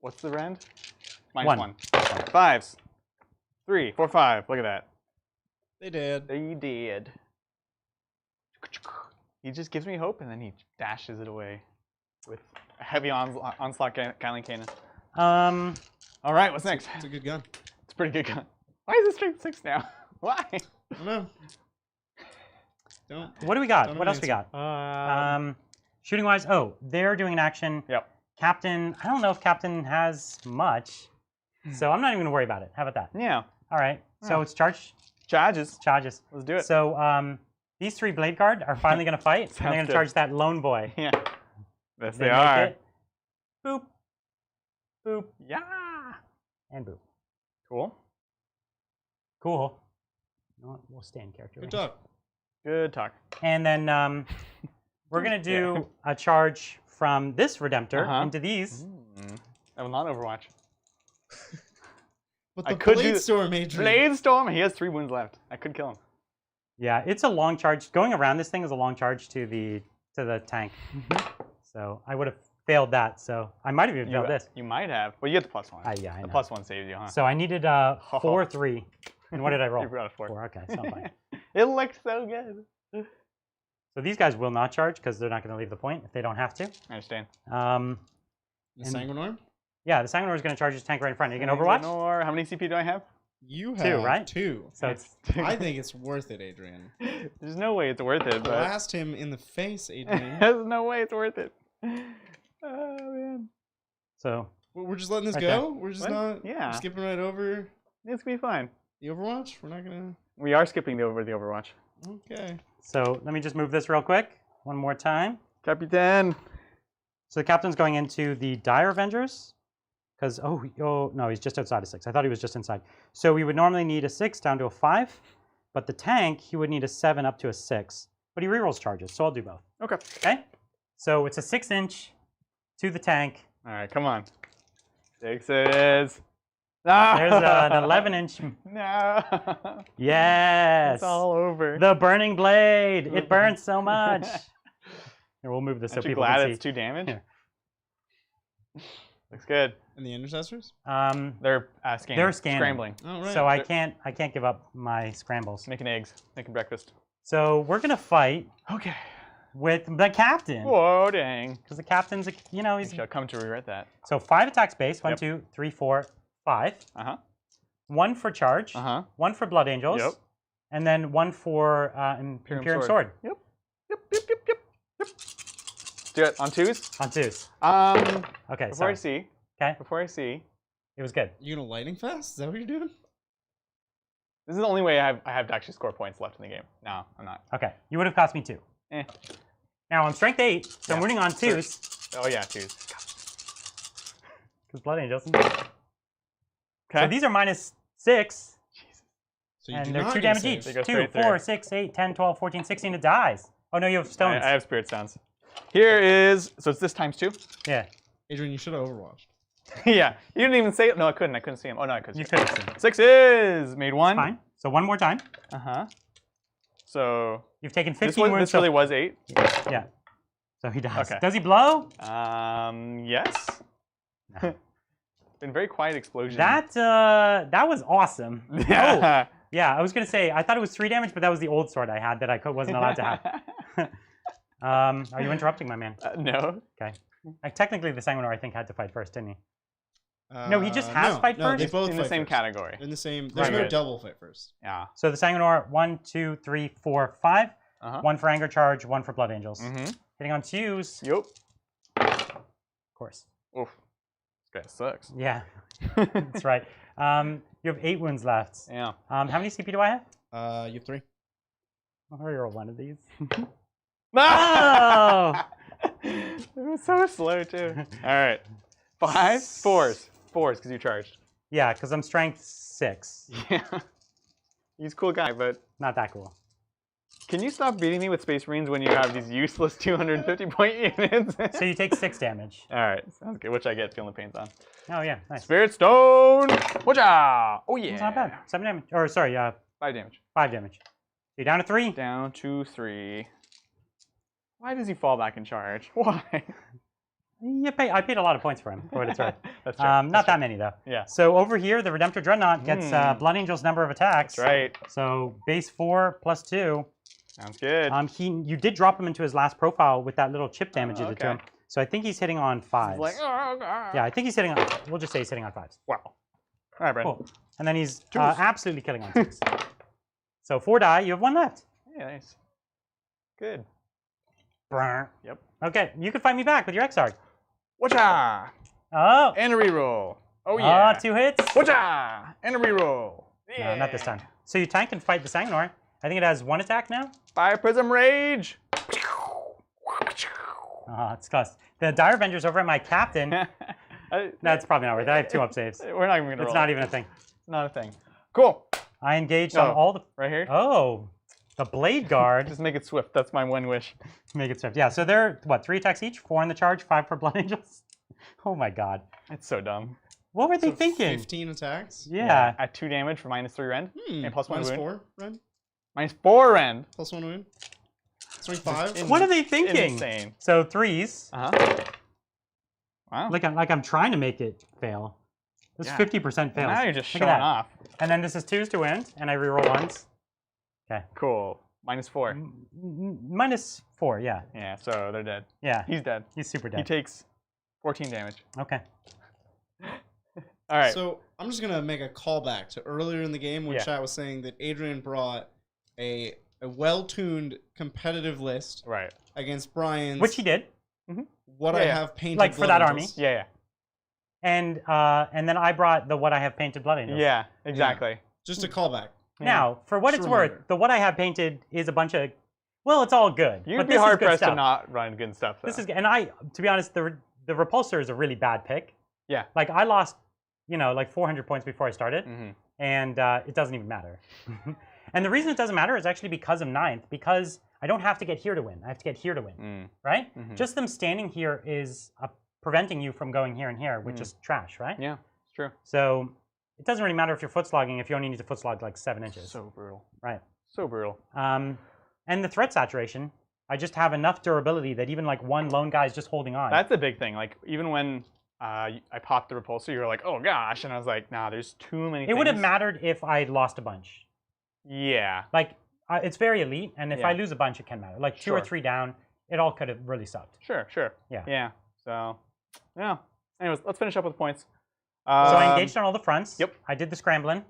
What's the rend? One. -1. 5s. 3, 4, 5. Look at that. They did. They did. He just gives me hope, and then he dashes it away with a heavy onslaught Gatling cannon. All right, what's next? It's a good gun. It's a pretty good gun. Why is it strength 6 now? Why? I don't know. Don't. What do we got? Don't What else we answer. got? Shooting wise, oh, they're doing an action. Yep. Captain, I don't know if Captain has much, so I'm not even gonna worry about it. How about that? Yeah. All right. So Yeah. it's charges. Charges. Let's do it. So these 3 Blade Guard are finally gonna fight, and they're Sounds gonna good. charge that lone boy. Yeah. Yes, They they make are. it. Boop, boop, Yeah. and boop. Cool. Cool. You know what? We'll stay in character. Good range. talk. Good talk. And then we're gonna do a charge from this Redemptor Uh-huh. into these. I will not Overwatch. But I the could do Blade the- Storm, Adrian. Blade Storm. He has 3 wounds left. I could kill him. Yeah, it's a long charge. Going around this thing is a long charge to the tank. So I would have failed that. So I might have even failed this. You might have. Well, you get the +1. Yeah, I the know. +1 saves you, huh? So I needed 4, 3. And what did I roll? You got a 4. 4. Okay, so I'm fine. It looked so good. So these guys will not charge because they're not going to leave the point if they don't have to. I understand. The And- Sanguinor? Yeah, the Sanguinor is going to charge his tank right in front. Are you going to Overwatch? Sanguinor. How many CP do I have? You have 2, right? 2. So it's I think it's worth it, Adrian. There's no way it's worth it. But Blast him in the face, Adrian. there's no way it's worth it. Oh man. so We're just letting this Right go? We're just What? not Yeah. skipping right over It's gonna be fine. the Overwatch? We're not going We are skipping over the Overwatch. to... Okay. so let me just move this real quick one more time. Capitan. So the captain's going into the Dire Avengers. Because, oh, no, he's just outside of 6. I thought he was just inside. So we would normally need a 6 down to a 5. But the tank, he would need a 7 up to a 6. But he rerolls charges, so I'll do both. Okay. Okay? So it's a 6-inch to the tank. All right, come on. 6 it is. Ah! There's an 11-inch. No. Yes! It's all over. The burning blade! It burns so much! Here, we'll move this so Aren't you people glad can it's see. 2 damage? Here. Looks good. And the Intercessors? They're scanning. They're scanning. Scrambling. Oh, right. So I can't give up my scrambles. Making eggs. Making breakfast. So we're gonna fight Okay. with the captain. Whoa, dang. Because the captain's, You he's... shall come to regret that. So 5 attacks base. 1, Yep. 2, 3, 4, 5. Uh-huh. 1 for charge. Uh-huh. 1 for Blood Angels. Yep. And then 1 for Imperium Sword. Yep. Yep, yep, yep, yep, yep. Do it on 2s. On 2s. Okay, Before sorry. I see. Okay. Before I see. It was good. You gonna lightning fast? Is that what you're doing? This is the only way I have to actually score points left in the game. No, I'm not. Okay. You would have cost me 2. Eh. Now I'm strength 8, so I'm Yeah, winning on sure. 2s. Oh yeah, 2s. Because Blood Angels. Okay. So these are minus 6. So you And do they're not 2 get damage saves. each. They go 2, straight 4, through. 6, 8, 10, 12, 14, 16. It dies. Oh no, you have stones. I have spirit stones. Here is, so it's this times 2. Yeah. Adrian, you should have overwatched. Yeah, you didn't even say it. No, I couldn't. I couldn't see him. Oh no, I could. You could have seen it. 6s. Made 1. Fine. So one more time. Uh-huh. So You've taken 15 wounds. this really was 8. Yeah. So he dies. Okay. Does he blow? Yes. No. Been very quiet explosion. That was awesome. Yeah. Oh, yeah. I was gonna say I thought it was 3 damage, but that was the old sword I had that I wasn't allowed to have. Are you interrupting, my man? No. Okay. Technically, the Sanguinor I think had to fight first, didn't he? No, he just has no, fight no, first? They both In the fight same first. category. In the same. There's no Right. double fight first. Yeah. So the Sanguinor, 1, 2, 3, 4, 5. Uh-huh. 1 for anger charge, 1 for Blood Angels. Mm-hmm. Hitting on 2s, Yup. of course. Oof. This guy sucks. Yeah, that's right. You have 8 wounds left. Yeah. How many CP do I have? You have 3. I'll roll one of these. Oh! Oh! It was so slow too. All right. 5 4s. 4s because you charged. Yeah, because I'm strength 6. Yeah. He's a cool guy, but Not that cool. can you stop beating me with Space Marines when you have these useless 250 point units? So you take 6 damage. All right, sounds good. Which I get feeling the pains on. Oh yeah, nice. Spirit Stone. Whatcha? Oh yeah. It's not bad. 7 damage. Or sorry, 5 damage. 5 damage. So you're down to 3. Down to 3. Why does he fall back in charge? Why? I paid a lot of points for him, for what it's worth. That's true. Not that many though. Yeah. So over here, the Redemptor Dreadnought gets Blood Angel's number of attacks. That's right. So base 4 plus 2. Sounds good. You did drop him into his last profile with that little chip damage you did to okay. him. So I think he's hitting on 5s. He's like, oh, God. Yeah, I think he's hitting on. We'll just say he's hitting on 5s. Wow. All right, Brent. Cool. And then he's Twos. absolutely killing on 2s. So 4 die. You have 1 left. Yeah, nice. Good. Brr. Yep. Okay, you can fight me back with your Exarch. Whatcha? Oh. And a reroll. Oh yeah. 2 hits. Whatcha? And a reroll. No, not this time. So you tank and fight the Sanguinor. I think it has 1 attack now. Fire Prism Rage. Oh, it's close. The Dire Avengers over at my captain. That's probably not worth it. I have 2 up saves. We're not even gonna roll. It's not it. even a thing. Not a thing. Cool. I engaged on Oh. all the. Right here. Oh, the Blade Guard. Just make it swift. That's my one wish. Make it swift. Yeah, so they're, what, 3 attacks each? 4 in the charge, 5 for Blood Angels? Oh my god. It's so dumb. What were they So thinking? 15 attacks. Yeah. At 2 damage for -3 rend. And plus 1 minus wound. 4 rend. -4 rend. Plus 1 wound. Swing 5. What are they thinking? Insane. So 3s. Uh-huh. Wow. Like I'm trying to make it fail. This Yeah. 50% fails. Now you're just Look at showing that. off. And then this is 2s to win, and I reroll 1s. Okay. Cool. -4. -4, yeah. Yeah, so they're dead. Yeah, He's dead. he's super He dead. takes 14 damage. Okay. All right. So I'm just gonna make a callback to earlier in the game when chat was saying that Adrian brought a well-tuned competitive list Right. against Brian's, Which he did. What I have painted, like for Blood that Angels. army. Yeah. And then I brought the what I have painted Blood Angels. Yeah. Exactly. Just a callback. Now, for what Just it's a worth, reminder. the what I have painted is a bunch of, well, it's all good. You'd but be this is hard good pressed to stuff. not run good stuff. Though. This is, and to be honest, the Repulsor is a really bad pick. Yeah. Like I lost, like 400 points before I started, and it doesn't even matter. And the reason it doesn't matter is actually because of 9th, because I don't have to get here to win. I have to get here to win, right? Just them standing here is preventing you from going here and here, which is trash, right? Yeah, it's true. So it doesn't really matter if you're foot slogging if you only need to foot slog like 7 inches. So brutal. Right. So brutal. And the threat saturation, I just have enough durability that even like one lone guy is just holding on. That's the big thing. Like even when I popped the repulsor, you were like, "Oh gosh," and I was like, "Nah, there's too many." It would have mattered if I lost a bunch. Yeah. Like it's very elite, and if I lose a bunch, it can matter. Like 2 or 3 down, it all could have really sucked. Sure. Yeah. Yeah. So, yeah. Anyways, let's finish up with points. So I engaged on all the fronts. Yep. I did the scrambling,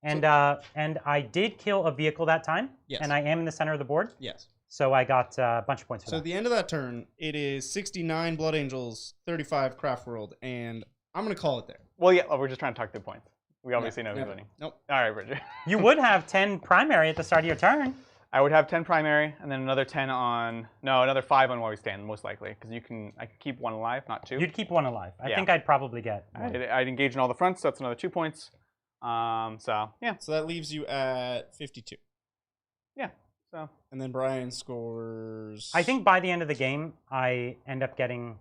and I did kill a vehicle that time. Yes. And I am in the center of the board. Yes. So I got a bunch of points for So that. at the end of that turn, it is 69 Blood Angels, 35 Craftworld, and I'm going to call it there. Well, yeah, we're just trying to talk through points. We obviously know who's winning. Nope. All right, Bridget. You would have 10 primary at the start of your turn. I would have 10 primary, and then another 10 on... No, another 5 on while we stand, most likely. Because I could keep 1 alive, not 2. You'd keep 1 alive. I think I'd probably get 1. I'd engage in all the fronts, so that's another 2 points. So, yeah. So that leaves you at 52. Yeah, so... And then Brian scores... I think by the end of the game, I end up getting...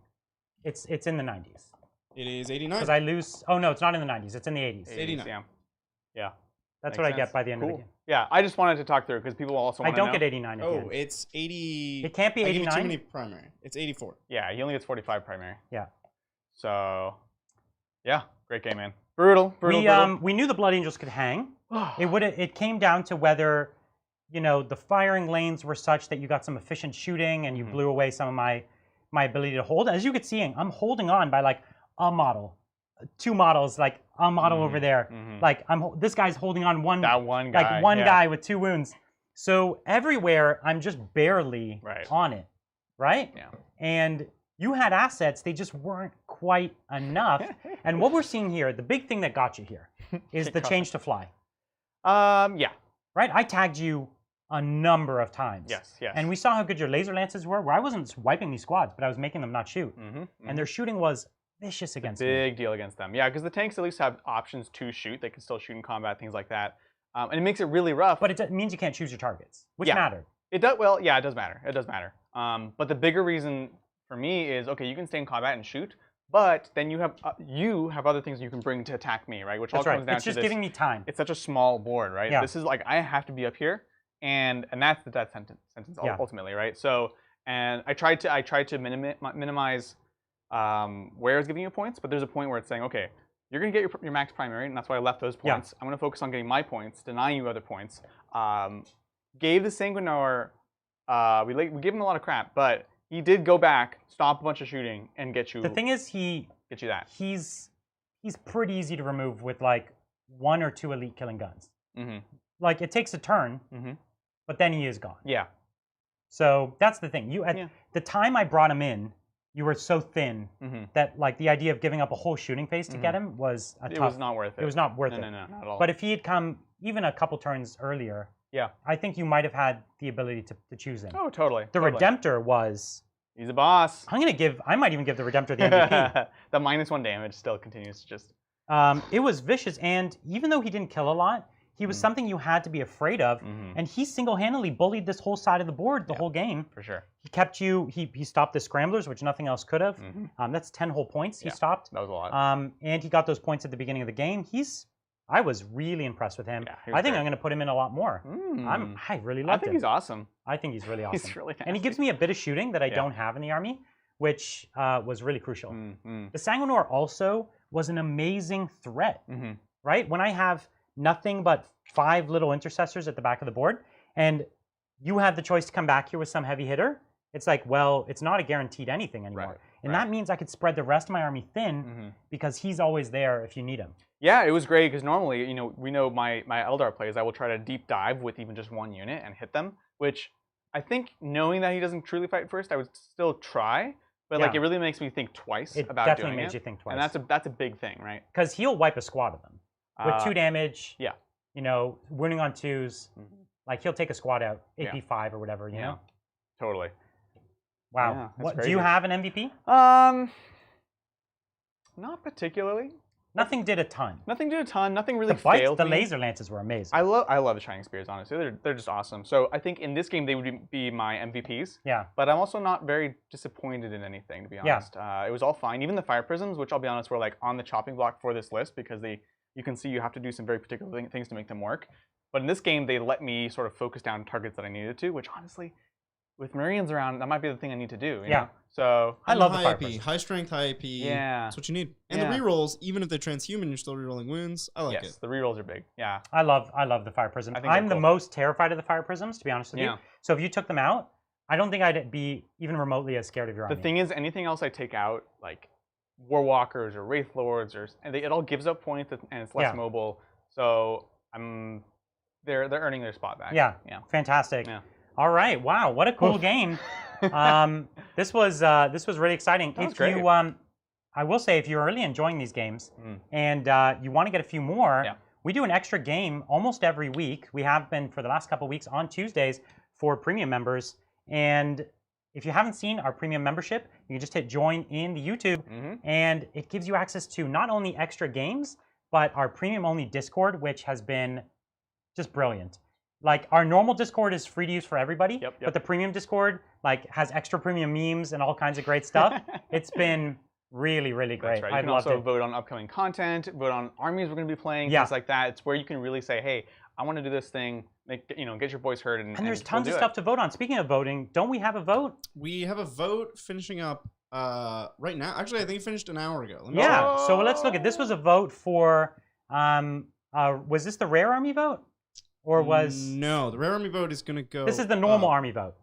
It's in the 90s. It is 89. Because I lose... Oh, no, it's not in the 90s. It's in the 80s. 89. Yeah. That's Makes what I sense. get by the end of the Cool. game. Yeah, I just wanted to talk through because people also I want to know. don't get 89 at the Oh, end. it's 80... It can't be I give you 89? too many primary. It's 84. Yeah, he only gets 45 primary. Yeah. So, yeah, great game, man. Brutal. We knew the Blood Angels could hang. It came down to whether, the firing lanes were such that you got some efficient shooting and you blew away some of my ability to hold. As you could see, I'm holding on by like a model, 2 models, like a model over there. Like this guy's holding on one. That one guy. Like one guy with 2 wounds. So everywhere I'm just barely on it, right? Yeah. And you had assets, they just weren't quite enough. And what we're seeing here, the big thing that got you here is the change to fly. Yeah. Right? I tagged you a number of times. Yes. And we saw how good your laser lances were, where I wasn't just wiping these squads, but I was making them not shoot. And their shooting was vicious against me. Big deal against them. Yeah, because the tanks at least have options to shoot. They can still shoot in combat, things like that. And it makes it really rough. But it means you can't choose your targets, which mattered. It does. Well, yeah, it does matter. It does matter. But the bigger reason for me is, okay, you can stay in combat and shoot, but then you have other things you can bring to attack me, right? Which all comes down It's to just this. giving me time. It's such a small board, right? Yeah. This is like I have to be up here, and that's the death sentence ultimately, right? So, and I tried to minimize where it's giving you points, but there's a point where it's saying, okay, you're gonna get your max primary, and that's why I left those points. I'm gonna focus on getting my points, denying you other points. Gave the Sanguinor, we gave him a lot of crap, but he did go back, stop a bunch of shooting, and get you. The thing is, get you that. He's pretty easy to remove with like 1 or 2 elite killing guns. Like it takes a turn, but then he is gone. Yeah. So that's the thing. The time I brought him in, you were so thin that like the idea of giving up a whole shooting phase to get him was It was not worth it. It was not worth it. No, not at all. But if he had come even a couple turns earlier, I think you might have had the ability to choose him. Oh, totally. The Redemptor was... He's a boss. I might even give the Redemptor the MVP. The -1 damage still continues to just... It was vicious, and even though he didn't kill a lot, he was something you had to be afraid of, and he single-handedly bullied this whole side of the board the whole game. For sure. He kept you... He stopped the Scramblers, which nothing else could have. That's 10 whole points he stopped. That was a lot. And he got those points at the beginning of the game. I was really impressed with him. Yeah, I think I'm going to put him in a lot more. I really loved him. I think he's awesome. I think he's really awesome. He's really nasty. And he gives me a bit of shooting that I don't have in the army, which was really crucial. The Sanguinor also was an amazing threat, right? When I have nothing but 5 little intercessors at the back of the board, and you have the choice to come back here with some heavy hitter, it's like, well, it's not a guaranteed anything anymore. And that means I could spread the rest of my army thin because he's always there if you need him. Yeah, it was great because normally, we know my Eldar plays, I will try to deep dive with even just one unit and hit them, which I think knowing that he doesn't truly fight first, I would still try, but like it really makes me think twice about doing it. It definitely makes you think twice. And that's a big thing, right? Because he'll wipe a squad of them with 2 damage. Yeah. Wounding on 2s. Like he'll take a squad out, AP 5 or whatever, you know? Totally. Wow. Do you have an MVP? Not particularly. Nothing did a ton. Nothing did a ton. Nothing really failed. The laser lances were amazing. I love the Shining Spears, honestly. They're just awesome. So I think in this game they would be my MVPs. Yeah. But I'm also not very disappointed in anything, to be honest. It was all fine. Even the Fire Prisms, which I'll be honest were like on the chopping block for this list because you can see you have to do some very particular things to make them work. But in this game they let me sort of focus down targets that I needed to, which honestly, with Marines around, that might be the thing I need to do. You know? So I love the high AP, high strength, high AP. Yeah, that's what you need. And the rerolls, even if they're transhuman, you're still rerolling wounds. I like it. Yes, the rerolls are big. Yeah, I love the Fire Prism. I'm the most terrified of the Fire Prisms, to be honest with you. So if you took them out, I don't think I'd be even remotely as scared of your army. The thing is, anything else I take out, like Warwalkers or Wraith Lords, it all gives up points and it's less mobile. So they're earning their spot back. Yeah. Fantastic. Yeah. All right. Wow. What a cool game. This was really exciting. That was great. I will say, if you're really enjoying these games and you want to get a few more, we do an extra game almost every week. We have been for the last couple of weeks on Tuesdays for premium members. And if you haven't seen our premium membership, you can just hit join in the YouTube, and it gives you access to not only extra games, but our premium-only Discord, which has been just brilliant. Like, our normal Discord is free to use for everybody, but the premium Discord has extra premium memes and all kinds of great stuff. It's been really, really great. That's right. You can also vote on upcoming content, vote on armies we're going to be playing, things like that. It's where you can really say, hey, I want to do this thing, get your voice heard. And there's tons of stuff to vote on. Speaking of voting, don't we have a vote? We have a vote finishing up right now. Actually, I think it finished an hour ago. So let's look at this. Was a vote for, was this the rare army vote? Or was... No, the rare army vote is going to go... This is the normal army vote.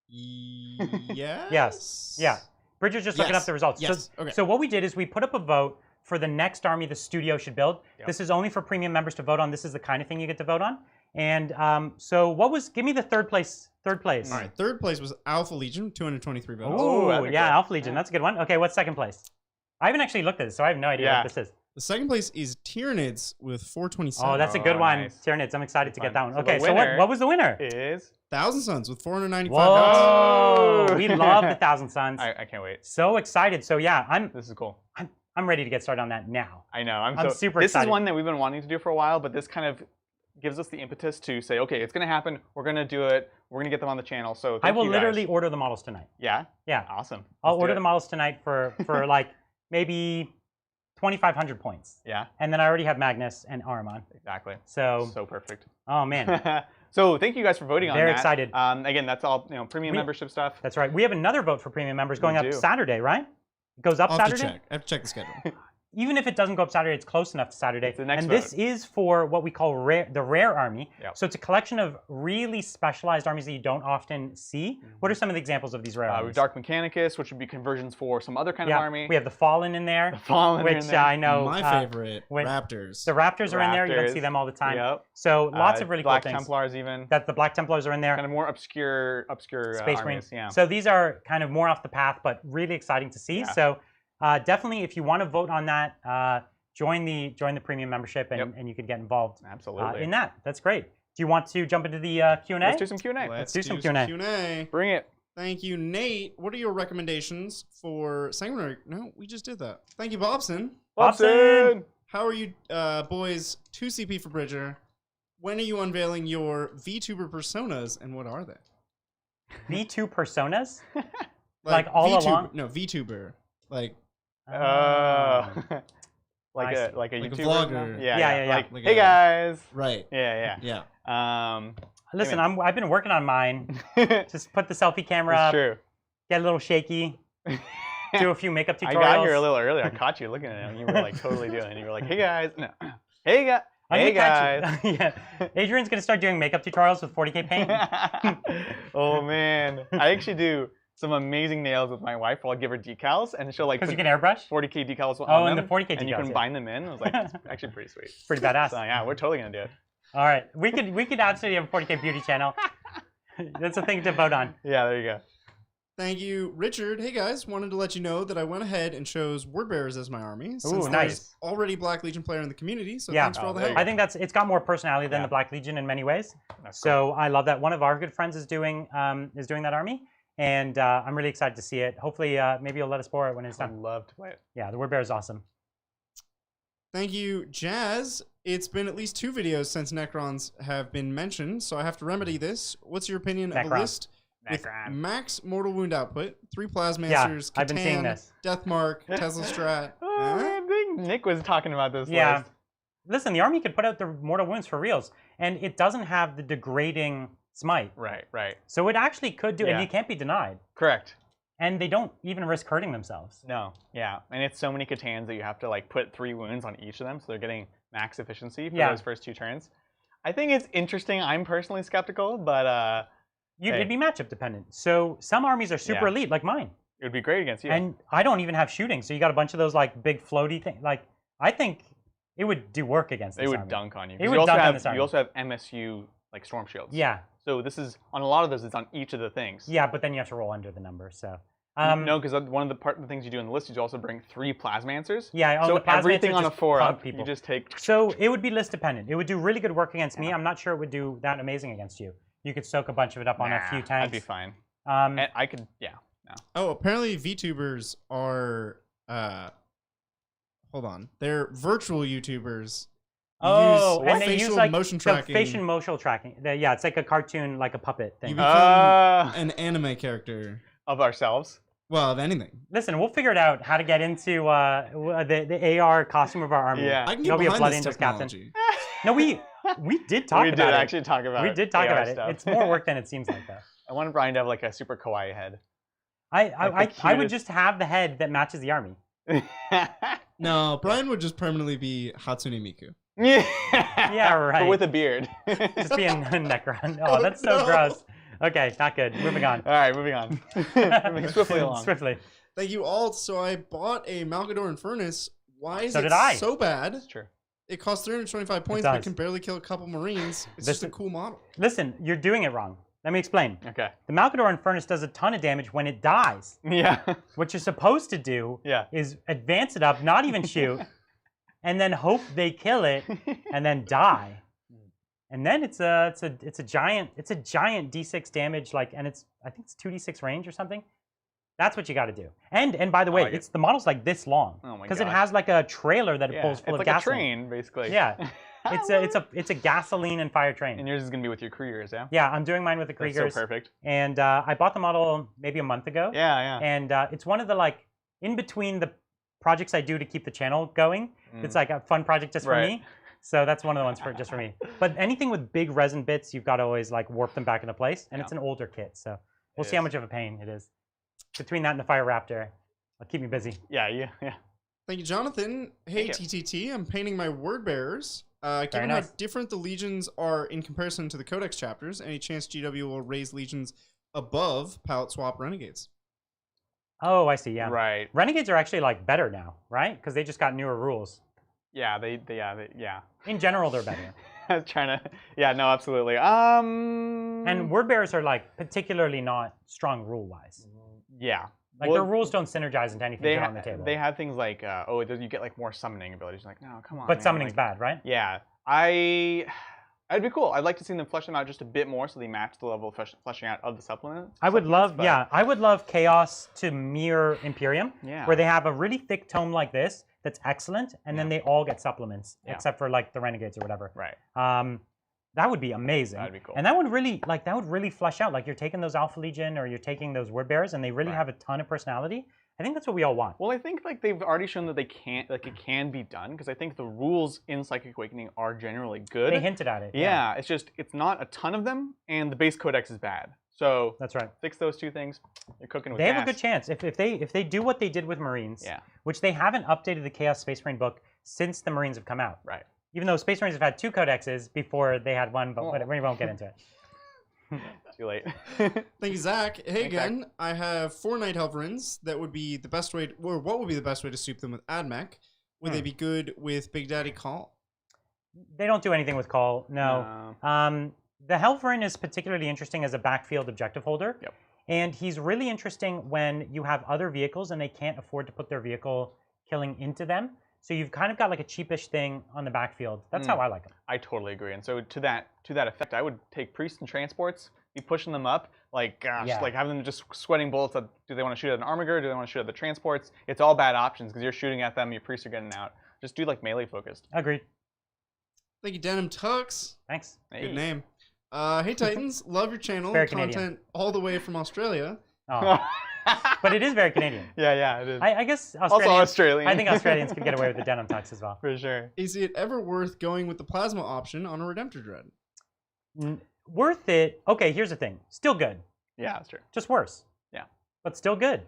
Yes? Yes. Yeah. Bridger's just looking up the results. Yes. So what we did is we put up a vote for the next army the studio should build. This is only for premium members to vote on. This is the kind of thing you get to vote on. And so what was... Give me the third place. All right. Third place was Alpha Legion, 223 votes. Oh, yeah. Alpha Legion. That's a good one. Okay, what's second place? I haven't actually looked at this, so I have no idea what this is. The second place is Tyranids with 427. Oh, that's a good one. Nice. Tyranids. I'm excited to get that one. Okay, so what was the winner? Is Thousand Suns with 495 votes. We love the Thousand Suns. I can't wait. So excited. So yeah, this is cool. I'm ready to get started on that now. I know. I'm super excited. This is one that we've been wanting to do for a while, but this kind of gives us the impetus to say, okay, it's going to happen. We're going to do it. We're going to get them on the channel. So I will literally order the models tonight. Yeah? Yeah. Awesome. I'll order the models tonight for like maybe 2,500 points. Yeah. And then I already have Magnus and Ahriman. Exactly. So perfect. Oh, man. So thank you guys for voting on that. Very excited. Again, that's all premium membership stuff. That's right. We have another vote for premium members going up Saturday, right? It goes up Saturday? I have to check the schedule. Even if it doesn't go up Saturday, it's close enough to Saturday. It's the next and vote. This is for what we call the rare army. Yep. So it's a collection of really specialized armies that you don't often see. What are some of the examples of these rare armies? We have Dark Mechanicus, which would be conversions for some other kind of army. We have the Fallen in there. The Fallen which in there. I know. My favorite, Raptors. The Raptors are in there. You don't see them all the time. Yep. So lots of really cool things. Black Templars even. The Black Templars are in there. Kind of more obscure Space armies. Marines. Yeah. So these are kind of more off the path, but really exciting to see. Yeah. So definitely, if you want to vote on that, join the premium membership, and you can get involved. Absolutely. In that. That's great. Do you want to jump into the Q&A? Let's do some Q&A. Let's do some Q&A. Bring it. Thank you, Nate. What are your recommendations for Sanguinary? No, we just did that. Thank you, Bobson. Bobson! How are you, boys? 2 CP for Bridger. When are you unveiling your VTuber personas, and what are they? V2 personas? like all along? No, VTuber. Like... like a YouTuber, vlogger. Yeah. Like hey guys. Right. Yeah. Listen, I've been working on mine. Just put the selfie camera up. True. Get a little shaky. Do a few makeup tutorials. I got here a little early. I caught you looking at him. You were like totally doing it. You were like, hey guys. No. Hey guys. Hey guys. Yeah. Adrian's gonna start doing makeup tutorials with 40K paint. Oh man. I actually do some amazing nails with my wife. I'll give her decals, and she'll like Because you can airbrush? 40K decals on Oh, them. and the 40K decals. And you can bind them in. I was like, it's actually pretty sweet. Pretty badass. So yeah, we're totally gonna do it. All right, we could absolutely have a 40K beauty channel. That's a thing to vote on. Yeah, there you go. Thank you, Richard. Hey guys, wanted to let you know that I went ahead and chose Word Bearers as my army. Since Ooh, there's nice. Already Black Legion player in the community, so Yeah. thanks for all the there help. you I think it's got more personality than the Black Legion in many ways. That's So I love that. One of our good friends is doing that army, and I'm really excited to see it. Hopefully, maybe you'll let us borrow it when it's I'd done. love to play it. Yeah, the Word Bear is awesome. Thank you, Jazz. It's been at least 2 videos since Necrons have been mentioned, so I have to remedy this. What's your opinion of the Necron. list with Necron. max mortal wound output, 3 Plasmasters, Yeah, I've been seeing Catan, this. Deathmark, Tesla Strat? Oh, I think Nick was talking about this. Yeah. list. Listen, the army could put out the mortal wounds for reals, and it doesn't have the degrading smite. Right. Right. So it actually could do, and Yeah. you can't be denied. Correct. And they don't even risk hurting themselves. No. Yeah. And it's so many Catans that you have to like put 3 wounds on each of them, so they're getting max efficiency for Yeah. those first 2 turns. I think it's interesting. I'm personally skeptical, but It'd be matchup dependent. So some armies are super Yeah. elite, like mine. it would be great against you. And I don't even have shooting, so you got a bunch of those like big floaty things. Like I think it would do work against this They would army. dunk on you. It 'Cause would you also dunk on have this army. you also have MSU like storm shields. Yeah, So this is on a lot of those. It's on each of the things. yeah, but then you have to roll under the number. So No, because one of the things you do in the list is you also bring 3 Plasmancers. yeah, on So the Plasmancers everything on a just 4 hug up, people. you just take. So it would be list dependent. It would do really good work against me. Yeah. I'm not sure it would do that amazing against you. You could soak a bunch of it up on a few tanks. I'd be fine. Um, And I could, yeah. No. Oh, apparently VTubers are, hold on, they're virtual YouTubers. oh, use and they facial use like motion the tracking. facial motion tracking. Yeah, it's like a cartoon, like a puppet You thing. become an anime character. Of ourselves. Well, of anything. Listen, we'll figure it out how to get into the AR costume of our army. Yeah. I can You'll get be a behind Blood this Angels captain. technology. No, we did talk we about did it. actually talk about We did talk AR about it. stuff. It's more work than it seems like, though. I wanted Brian to have like a super kawaii head. I would cutest- just have the head that matches the army. No, Brian would just permanently be Hatsune Miku. Yeah, right. But with a beard. Just be a Necron. Oh, Oh, that's so no. gross. Okay, not good. Moving on. All right, moving on. Moving swiftly along. Swiftly. Thank you all. So I bought a Malgadoran Furnace. Why is So it did I. so bad? That's true. It costs 325 points, but does. it can barely kill a couple Marines. It's This just a is- cool model. Listen, you're doing it wrong. Let me explain. Okay. The Malkadoran Furnace does a ton of damage when it dies. Yeah. What you're supposed to do Yeah. is advance it up, not even shoot, and then hope they kill it, and then die. And then it's a giant D6 damage, like, and I think it's 2d6 range or something. That's what you got to do. And by the way, like it. the model's like this long Oh my because it gosh. has like a trailer that it Yeah. pulls It's full of like gasoline. a train, basically. Yeah. It's a gasoline and fire train. And yours is gonna be with your Kriegers, yeah? Yeah, I'm doing mine with the That's Kriegers. so perfect. And I bought the model maybe a month ago. Yeah, yeah. And it's one of the like in between the projects I do to keep the channel going. It's like a fun project just for Right. me. So that's one of the ones for just for me. But anything with big resin bits, you've got to always like warp them back into place. And Yeah. it's an older kit, so we'll It see how is. much of a pain it is. Between that and the Fire Raptor, it'll keep me busy. Yeah. Thank you, Jonathan. Hey, Thank TTT. I'm painting my word bearers. Given nice. how different the legions are in comparison to the Codex chapters, any chance GW will raise legions above palette swap renegades? Oh, I see. Yeah. Right. Renegades are actually like better now, right? Because they just got newer rules. Yeah, yeah. In general, they're better. I was trying to. Yeah, no, absolutely. And word bearers are like particularly not strong rule wise. Yeah. Like Well, their rules don't synergize into anything good on the table. They have things like, you get like more summoning abilities. Like, no, come on. But man, summoning's like, bad, right? Yeah, I'd be cool. I'd like to see them flesh them out just a bit more, so they match the level of fleshing out of the supplements. I would love, but- yeah, I would love Chaos to mirror Imperium, Yeah. where they have a really thick tome like this that's excellent, and then they all get supplements, Yeah. except for like the Renegades or whatever. Right. That would be amazing. That'd be cool. And that would really flesh out. Like you're taking those Alpha Legion or you're taking those Word Bearers, and they really Right. have a ton of personality. I think that's what we all want. Well, I think like they've already shown that they can't, like it can be done, because I think the rules in Psychic Awakening are generally good. They hinted at it. Yeah, it's just it's not a ton of them, and the base codex is bad. So That's right. fix those two things. You're cooking with They have gas. a good chance if they do what they did with Marines, Yeah. which they haven't updated the Chaos Space Marine book since the Marines have come out. Right. Even though Space Marines have had 2 codexes before they had one, but Oh. whatever, we won't get into it. Too late. Thank you, Zach. Hey Thanks, Zach. again. I have 4 Night Helverins. That would be the best way, or what would be the best way to soup them with AdMech? Would they be good with Big Daddy Call? They don't do anything with Call, no. The Helverin is particularly interesting as a backfield objective holder. Yep. And he's really interesting when you have other vehicles and they can't afford to put their vehicle killing into them. So you've kind of got like a cheapish thing on the backfield. That's how I like him. I totally agree. And so to that effect, I would take priests and transports, be pushing them up, like gosh, like have them just sweating bullets. Do they want to shoot at an armiger? Do they want to shoot at the transports? It's all bad options because you're shooting at them, your priests are getting out. Just do like melee focused. Agreed. Thank you, Denim Tux. Thanks. Good name. Hey Titans, love your channel. Very content Canadian. all the way from Australia. Oh. But it is very Canadian. Yeah, it is. I guess also Australian. I think Australians could get away with the denim tux as well. For sure. Is it ever worth going with the plasma option on a Redemptor Dread? Worth it? Okay, here's the thing. Still good. Yeah, that's true. Just worse. Yeah. But still good.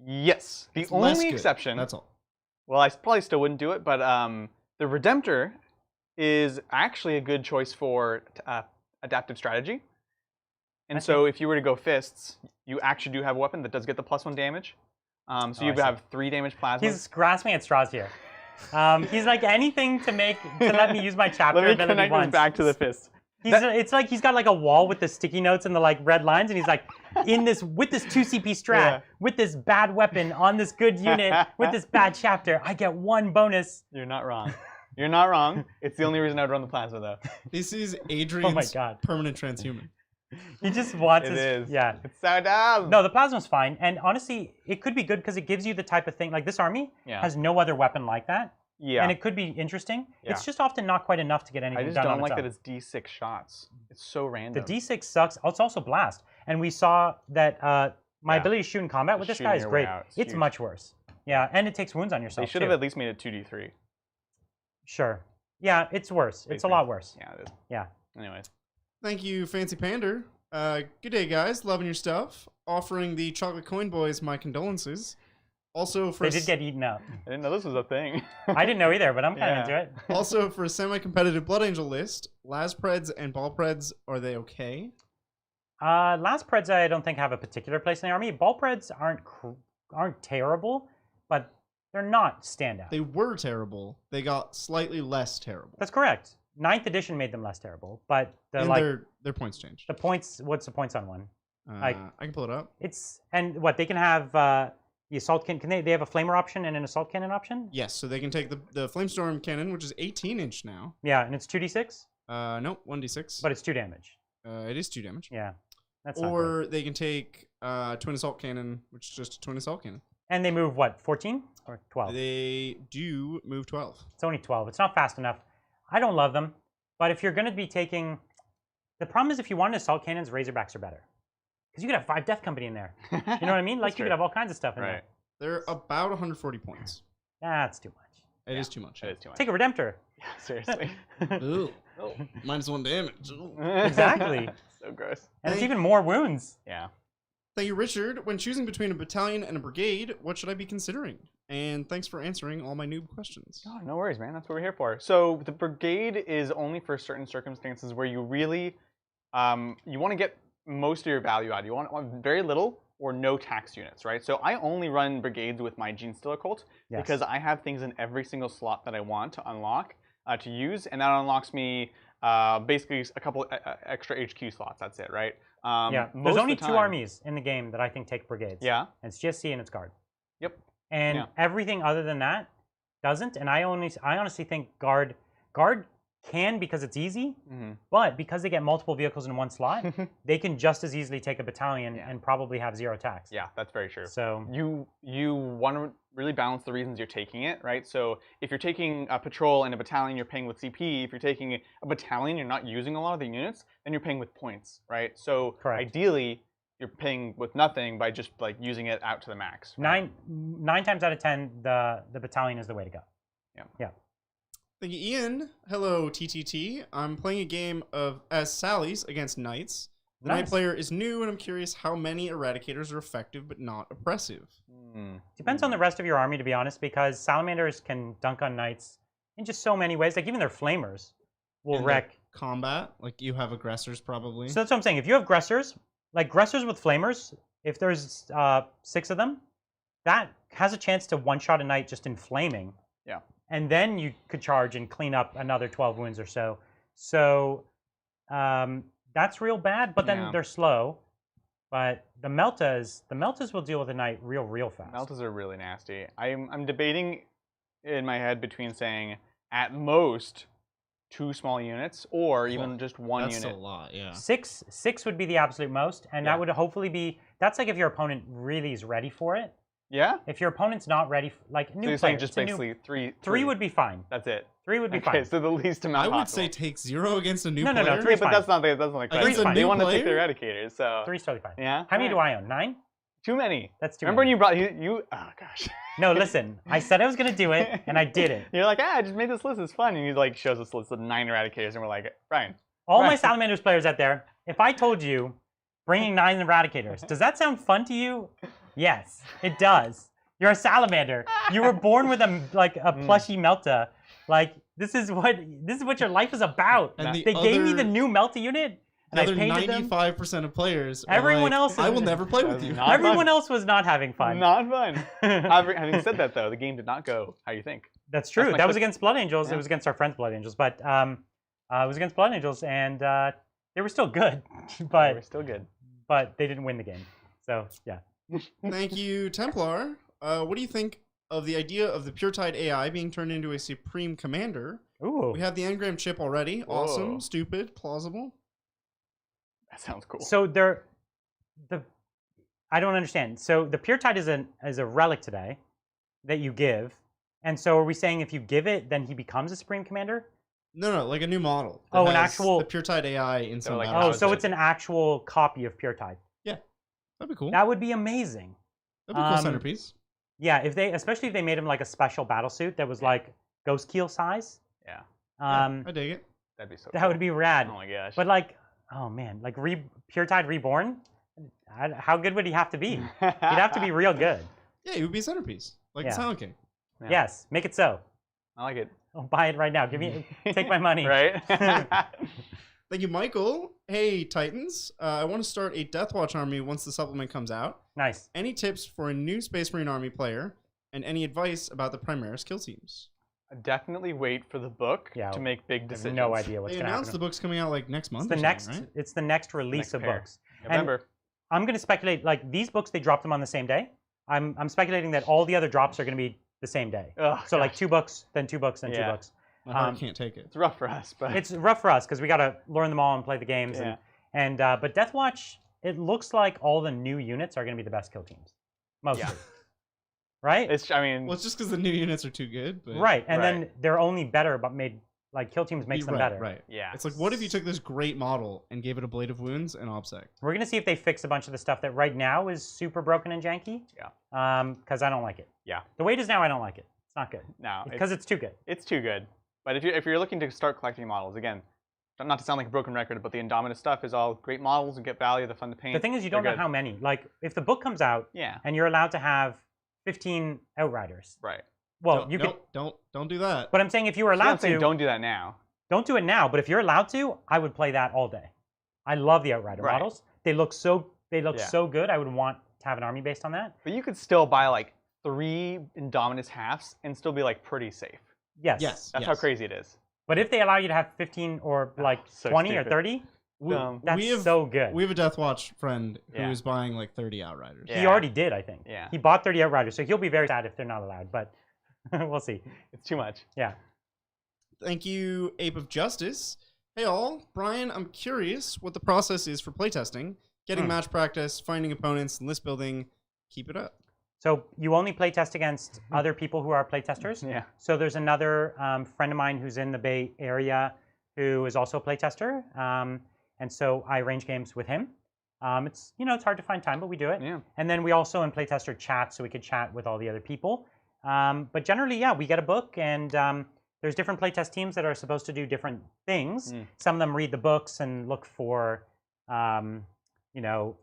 Yes. The It's less only good. exception. That's all. Well, I probably still wouldn't do it, but the Redemptor is actually a good choice for adaptive strategy. And so if you were to go fists, you actually do have a weapon that does get the +1 damage. So you have 3 damage plasma. He's grasping at straws here. He's like anything to let me use my chapter Let me ability connect once. this back to the fist. It's like he's got like a wall with the sticky notes and the like red lines, and he's like, with this 2 CP strat, with this bad weapon on this good unit, with this bad chapter, I get 1 bonus. You're not wrong. You're not wrong. It's the only reason I'd run the plasma though. This is Adrian's permanent transhuman. He just wants It is. Yeah. It's so dumb. No, the plasma's fine, and honestly, it could be good because it gives you the type of thing like this army has no other weapon like that. Yeah. And it could be interesting. Yeah. It's just often not quite enough to get anything I just done don't on its like own. that it's D6 shots. It's so random. The D6 sucks. It's also blast. And we saw that my ability to shoot in combat with this guy is great. It's much worse. Yeah, and it takes wounds on yourself. They should have at least made it 2d3. Sure. Yeah, it's worse. It's a lot worse. Yeah, it is. Yeah. Anyways. Thank you, Fancy Pander. Good day, guys. Loving your stuff. Offering the Chocolate Coin Boys my condolences. Also for they did get eaten up. I didn't know this was a thing. I didn't know either, but I'm kind of into it. Also for a semi-competitive Blood Angel list, Laspreds and Ballpreds, are they okay? Laspreds I don't think have a particular place in the army. Ballpreds aren't terrible, but they're not standout. They were terrible. They got slightly less terrible. That's correct. 9th edition made them less terrible, but their points changed. The points. What's the points on one? I can pull it up. And what they can have the assault cannon. They have a flamer option and an assault cannon option? Yes, so they can take the Flamestorm cannon, which is 18-inch now. Yeah, and it's 2d6? Nope, 1d6. But it's 2 damage. It is 2 damage. Yeah, that's Or they can take Twin Assault Cannon, which is just a Twin Assault Cannon. And they move, what, 14 or 12? They do move 12. It's only 12. It's not fast enough. I don't love them. But if you're going to be taking... The problem is if you want assault cannons, Razorbacks are better. Because you could have 5 Death Company in there. You know what I mean? Like, you could have all kinds of stuff in there. They're about 140 points. That's too much. It is too much. It is too much. Take a Redemptor. Yeah, seriously. Ooh. Oh. -1 damage. Exactly. So gross. And it's even more wounds. Yeah. Thank you, Richard. When choosing between a battalion and a brigade, what should I be considering? And thanks for answering all my noob questions. Oh, no worries, man. That's what we're here for. So the brigade is only for certain circumstances where you really, you want to get most of your value out. You want very little or no tax units, right? So I only run brigades with my Gene Stealer Cult because I have things in every single slot that I want to unlock, to use, and that unlocks me basically a couple extra HQ slots. That's it, right? Yeah, there's only 2 armies in the game that I think take brigades. Yeah. And it's GSC and it's Guard. Yep. And everything other than that doesn't. And I honestly think Guard can because it's easy, but because they get multiple vehicles in one slot, they can just as easily take a battalion and probably have 0 tax. Yeah, that's very true. So you want to really balance the reasons you're taking it, right? So if you're taking a patrol and a battalion, you're paying with CP. If you're taking a battalion, you're not using a lot of the units, then you're paying with points, right? So ideally, you're paying with nothing by just like using it out to the max. Right? 9 times out of 10, the battalion is the way to go. Yeah. Thank you, Ian. Hello, TTT. I'm playing a game as Sally's against Knights. The Knight player is new, and I'm curious how many Eradicators are effective but not oppressive. Depends on the rest of your army, to be honest, because Salamanders can dunk on Knights in just so many ways. Like, even their Flamers will wreck combat? Like you have aggressors probably. So that's what I'm saying. If you have Gressers, like Gressers with Flamers, if there's 6 of them, that has a chance to one-shot a knight just in flaming. Yeah. And then you could charge and clean up another 12 wounds or so. So that's real bad, but then they're slow. But the Meltas will deal with a knight real fast. Meltas are really nasty. I'm debating in my head between saying at most 2 small units or even just 1 unit. That's a lot, yeah. 6 would be the absolute most, and that would hopefully be. That's like if your opponent really is ready for it. Yeah. If your opponent's not ready, like new so you're player, saying just basically new, 3. 3 would be fine. That's it. 3 would be Okay, fine. so the least amount. I would say take 0 against a new player. No, 3 is but fine. that's not the question. They want to take the player? eradicators, so 3's totally fine. yeah. How many do I own? 9? Too many. That's too Remember many. when you brought you? Oh gosh. No, listen. I said I was gonna do it, and I did it. You're like, I just made this list. It's fun, and he like shows us a list of 9 eradicators, and we're like, Brian. All my Salamanders players out there, if I told you bringing 9 eradicators, does that sound fun to you? Yes, it does. You're a salamander. You were born with a plushy Melta. Like this is what your life is about. And they gave me the new Melta unit, and I painted them. 95% of players. Are Everyone like, else. I will never play with you. Not Everyone fun. else was not having fun. Not fun. Having said that, though, the game did not go how you think. That's true. my That was clip. against Blood Angels. Yeah. It was against our friends, Blood Angels, but it was against Blood Angels, and they were still good, We're still good. but they didn't win the game. So yeah. Thank you, Templar. What do you think of the idea of the Puretide AI being turned into a Supreme Commander? Ooh. We have the engram chip already. Whoa. Awesome, stupid, plausible. That sounds cool. So I don't understand. So the Puretide is a relic today that you give, and so are we saying if you give it, then he becomes a Supreme Commander? No, like a new model. that Oh, an has actual- the Puretide AI in some like, battle. Oh, so it's an actual copy of Puretide. That'd be cool. That would be amazing. That'd be a cool centerpiece. Yeah, especially if they made him like a special battle suit that was like Ghost Keel size. Yeah. I dig it. That'd be so That cool. would be rad. Oh my gosh. But like, oh man, like Puretide Reborn, how good would he have to be? He'd have to be real good. Yeah, it would be a centerpiece, like Yeah. the Silent King. Yeah. Yes, make it so. I like it. I'll buy it right now. Take my money. Right? Thank you, Michael. Hey, Titans. I want to start a Deathwatch army once the supplement comes out. Nice. Any tips for a new Space Marine army player, and any advice about the Primaris kill teams? Definitely wait for the book Yeah, to make big I have decisions. no idea what's They going to announced happen. the book's coming out like next month. It's the or next. something, right? It's the next release Next of pair. books. November. I'm going to speculate. Like these books, they dropped them on the same day. I'm speculating that all the other drops are going to be the same day. Ugh, So like gosh. 2 books, then 2 books, then 2 Yeah. books. My heart can't take it. It's rough for us, but It's rough for us because we got to learn them all and play the games. Yeah. And but Deathwatch, it looks like all the new units are going to be the best kill teams, mostly. Yeah. Right. I mean, Well, it's just because the new units are too good. But Right, and then Right. they're only better, but made like kill teams makes them right, better. Right. yeah. It's like, what if you took this great model and gave it a Blade of Wounds and Obsec? We're gonna see if they fix a bunch of the stuff that right now is super broken and janky. Yeah. Because I don't like it. Yeah. The way it is now, I don't like it. It's not good. No, Because it's too good. it's too good. But if you're looking to start collecting models, again, not to sound like a broken record, but the Indominus stuff is all great models and get value. They're fun to paint. The thing is, you don't know They're how many. Like, if the book comes out Yeah. and you're allowed to have 15 Outriders, Right. well, Don't, you could. don't do that. But I'm saying if you were So I'm allowed saying to, don't do that now. don't do it now. But if you're allowed to, I would play that all day. I love the Outrider Right. models. They look so Yeah. so good. I would want to have an army based on that. But you could still buy like 3 Indominus halves and still be like pretty safe. Yes. Yes. That's how crazy it is. But if they allow you to have 15 or like so 20 stupid. or 30, that's we have, so good. We have a Deathwatch friend who Yeah. is buying like 30 Outriders. Yeah. He already did, I think. Yeah. He bought 30 Outriders, so he'll be very sad if they're not allowed, but we'll see. It's too much. Yeah. Thank you, Ape of Justice. Hey all, Brian, I'm curious what the process is for playtesting, getting match practice, finding opponents, and list building. Keep it up. So you only play test against other people who are playtesters. Yeah. So there's another friend of mine who's in the Bay Area who is also a playtester, and so I arrange games with him. It's it's hard to find time, but we do it. Yeah. And then we also in playtester chat, so we could chat with all the other people. But generally, yeah, we get a book, and there's different playtest teams that are supposed to do different things. Some of them read the books and look for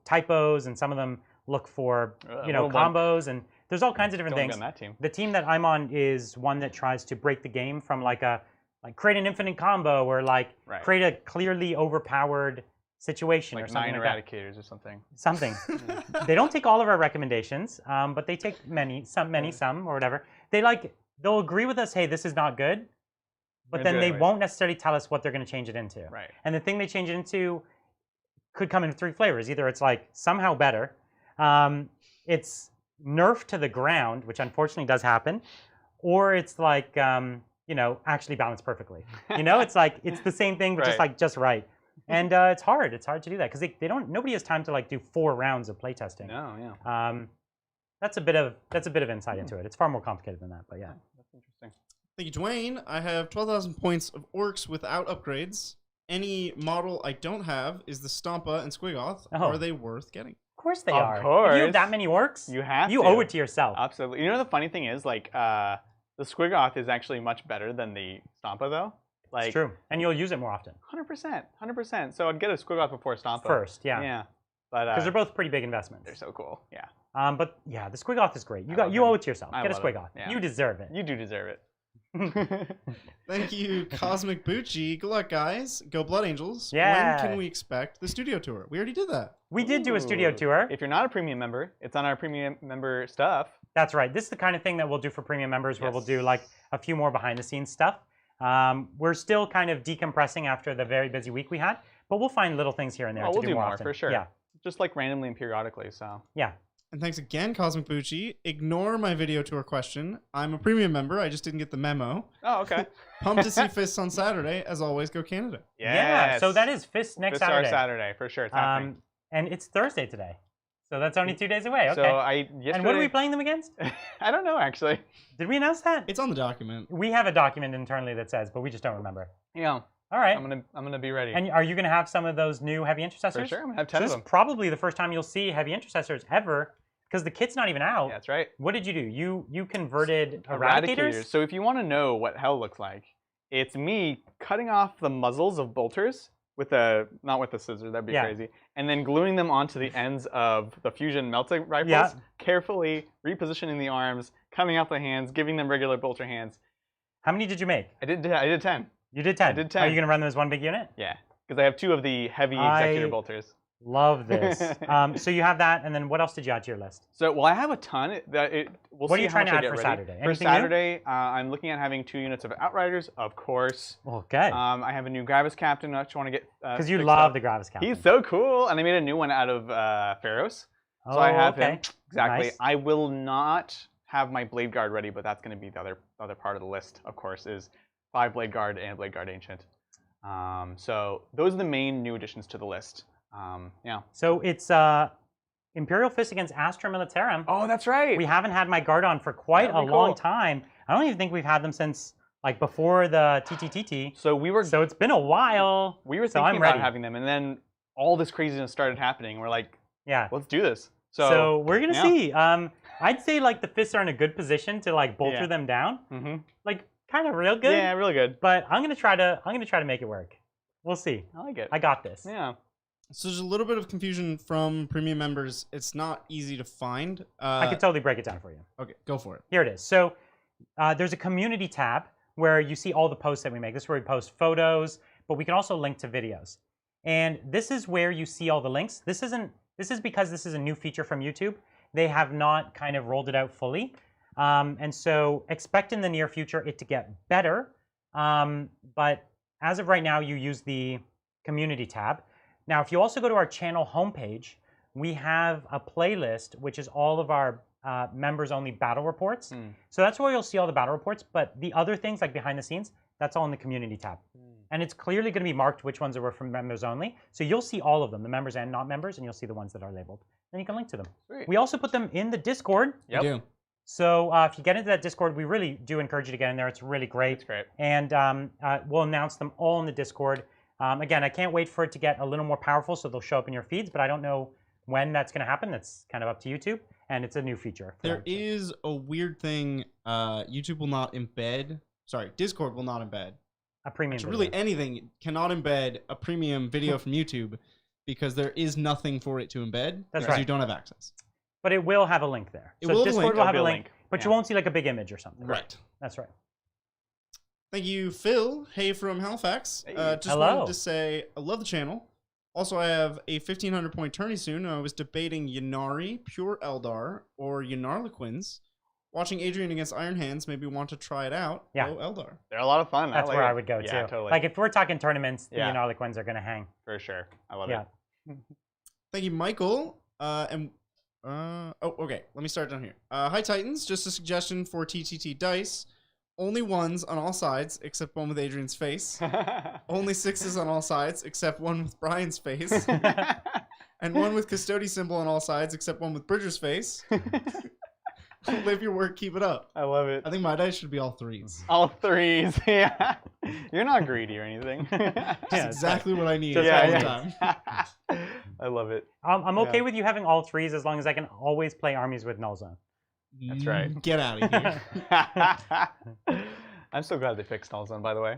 typos, and some of them look for combos, and there's all kinds of different Don't things. get on that team. The team that I'm on is one that tries to break the game from like a like create an infinite combo or like create a clearly overpowered situation or something 9 like eradicators or something. Something. They don't take all of our recommendations, but they take some, or whatever. They'll agree with us, hey, this is not good, but then they won't necessarily tell us what they're going to change it into. Right. And the thing they change it into could come in 3 flavors. Either it's like somehow better, it's nerfed to the ground, which unfortunately does happen, or it's like actually balanced perfectly. It's like it's the same thing, but just right. And it's hard. It's hard to do that because nobody has time to like do 4 rounds of playtesting. No, yeah. That's a bit of insight into it. It's far more complicated than that, but yeah. That's interesting. Thank you, Dwayne. I have 12,000 points of orcs without upgrades. Any model I don't have is the Stompa and Squiggoth. Oh. Are they worth getting? Of course they are. Of course. If you have that many orcs, you owe it to yourself. Absolutely. You know the funny thing is, like, the Squiggoth is actually much better than the Stompa, though. Like, it's true, and you'll use it more often. 100%. So I'd get a Squiggoth before Stompa. First, yeah. Yeah. But because they're both pretty big investments. They're so cool. Yeah. But yeah, the Squiggoth is great. You owe it to yourself. Get a Squiggoth. Yeah. You deserve it. You do deserve it. Thank you, Cosmic Bucci. Good luck, guys. Go Blood Angels. Yeah. When can we expect the studio tour? We already did that. We did do a studio tour. If you're not a premium member, it's on our premium member stuff. That's right. This is the kind of thing that we'll do for premium members, where we'll do like a few more behind the scenes stuff. We're still kind of decompressing after the very busy week we had, but we'll find little things here and there to we'll do more more often. for sure. Yeah. Just like randomly and periodically. So yeah. And thanks again, Cosmic Bucci. Ignore my video tour question. I'm a premium member. I just didn't get the memo. Oh, okay. Pumped to see Fists on Saturday. As always, go Canada. Yes. Yeah. So that is Fists next Saturday. Saturday for sure. It's happening. And it's Thursday today, so that's only 2 days away. Okay. So yesterday. And what are we playing them against? I don't know actually. Did we announce that? It's on the document. We have a document internally that says, but we just don't remember. Yeah. All right. I'm gonna be ready. And are you gonna have some of those new heavy intercessors? For sure. I'm gonna have 10 of them. This is probably the first time you'll see heavy intercessors ever, because the kit's not even out. Yeah, that's right. What did you do? You converted eradicators? So if you want to know what hell looks like, it's me cutting off the muzzles of bolters with not with a scissor, that'd be crazy, and then gluing them onto the ends of the fusion melting rifles, carefully repositioning the arms, cutting off the hands, giving them regular bolter hands. How many did you make? I did 10. You did 10? I did 10. Are you going to run them as one big unit? Yeah, because I have 2 of the heavy executor bolters. Love this. So you have that, and then what else did you add to your list? So, well, I have a ton. We'll what see are you trying to add for ready. Saturday? For Saturday, I'm looking at having 2 units of Outriders, of course. Okay. I have a new Gravis Captain, which I want to get. Because you love the Gravis Captain. He's so cool, and I made a new one out of Pharaohs. So I have him. Exactly. Nice. I will not have my Blade Guard ready, but that's going to be the other part of the list, of course, is 5 Blade Guard and Blade Guard Ancient. So those are the main new additions to the list. Yeah. So it's Imperial Fist against Astra Militarum. Oh, that's right. We haven't had my guard on for quite a long time. I don't even think we've had them since like before the TTTT. So it's been a while. We were thinking about having them, and then all this craziness started happening. We're like, yeah, let's do this. So we're gonna see. I'd say like the fists are in a good position to like bolter them down. Mm-hmm. Like kind of real good. Yeah, really good. But I'm gonna try to make it work. We'll see. I like it. I got this. Yeah. So there's a little bit of confusion from premium members. It's not easy to find. I could totally break it down for you. Okay, go for it. Here it is. So there's a community tab where you see all the posts that we make. This is where we post photos, but we can also link to videos. And this is where you see all the links. This is because this is a new feature from YouTube. They have not kind of rolled it out fully. And so expect in the near future it to get better. But as of right now, you use the community tab. Now, if you also go to our channel homepage, we have a playlist, which is all of our members-only battle reports. So that's where you'll see all the battle reports. But the other things, like behind the scenes, that's all in the community tab. And it's clearly going to be marked which ones are from members only. So you'll see all of them, the members and not members, and you'll see the ones that are labeled. Then you can link to them. Sweet. We also put them in the Discord. Yep. We do. So if you get into that Discord, we really do encourage you to get in there. It's really great. It's great. And we'll announce them all in the Discord. Again, I can't wait for it to get a little more powerful so they'll show up in your feeds, but I don't know when that's going to happen. That's kind of up to YouTube, and it's a new feature. There is a weird thing. YouTube will not embed. Sorry, Discord will not embed. A premium video. Really anything cannot embed a premium video from YouTube because there is nothing for it to embed because you don't have access. But it will have a link there. So Discord will have a link, but you won't see like a big image or something. Right. That's right. Thank you, Phil. Hey from Halifax. Hey. Just Hello. wanted to say I love the channel. Also, I have a 1,500 point tourney soon. I was debating Ynnari, Pure Eldar, or Ynnarlequins. Watching Adrian against Iron Hands made me want to try it out. Yeah. Go Eldar. They're a lot of fun. That's like where it. I would go too. Yeah, totally. Like if we're talking tournaments, the Yeah. Ynnarlequins are going to hang. For sure. I love Yeah. it. Thank you, Michael. Okay. Let me start down here. Hi, Titans. Just a suggestion for TTT dice. Only ones on all sides, except one with Adrian's face. Only sixes on all sides, except one with Brian's face. And one with Custody symbol on all sides, except one with Bridger's face. Live your work, keep it up. I love it. I think my dice should be all threes. All threes. Yeah. You're not greedy or anything. That's exactly what I need Just all the yeah. time. I love it. I'm okay Yeah. with you having all threes as long as I can always play armies with null zone. That's right. Get out of here. I'm so glad they fixed Null Zone, by the way.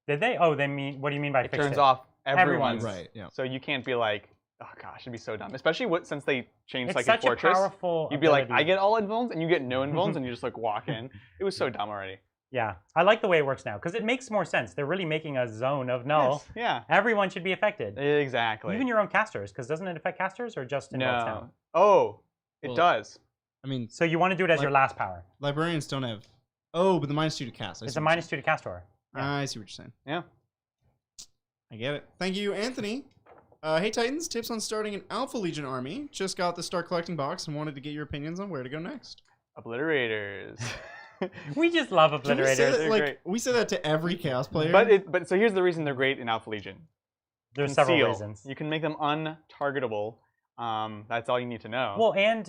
Did they? Oh, they mean. What do you mean by It fixed turns it? off Everyone's. everyone's. Right, yeah. So you can't be like, oh gosh, it'd be so dumb. Especially since they changed It's like such in Fortress. a powerful. You'd be like, ability. I get all invulns, and you get no invulns, and you just like walk in. It was so dumb already. Yeah, I like the way it works now because it makes more sense. They're really making a zone of null. Yes, Everyone should be affected, yeah, exactly. even your own casters. Because doesn't it affect casters or just in World's Town? No. Oh, it Well, does. I mean, So you want to do it as your last power. librarians don't have... Oh, but the -2 to cast. It's a -2 to castor. I see what you're saying. Yeah. I get it. Thank you, Anthony. Hey, Titans. Tips on starting an Alpha Legion army. Just got the Start Collecting box and wanted to get your opinions on where to go next. Obliterators. We just love Can we say obliterators. that, They're like, great. we say that to every Chaos player. But so here's the reason they're great in Alpha Legion. There's several Conceal. reasons. You can make them untargetable. That's all you need to know. Well, and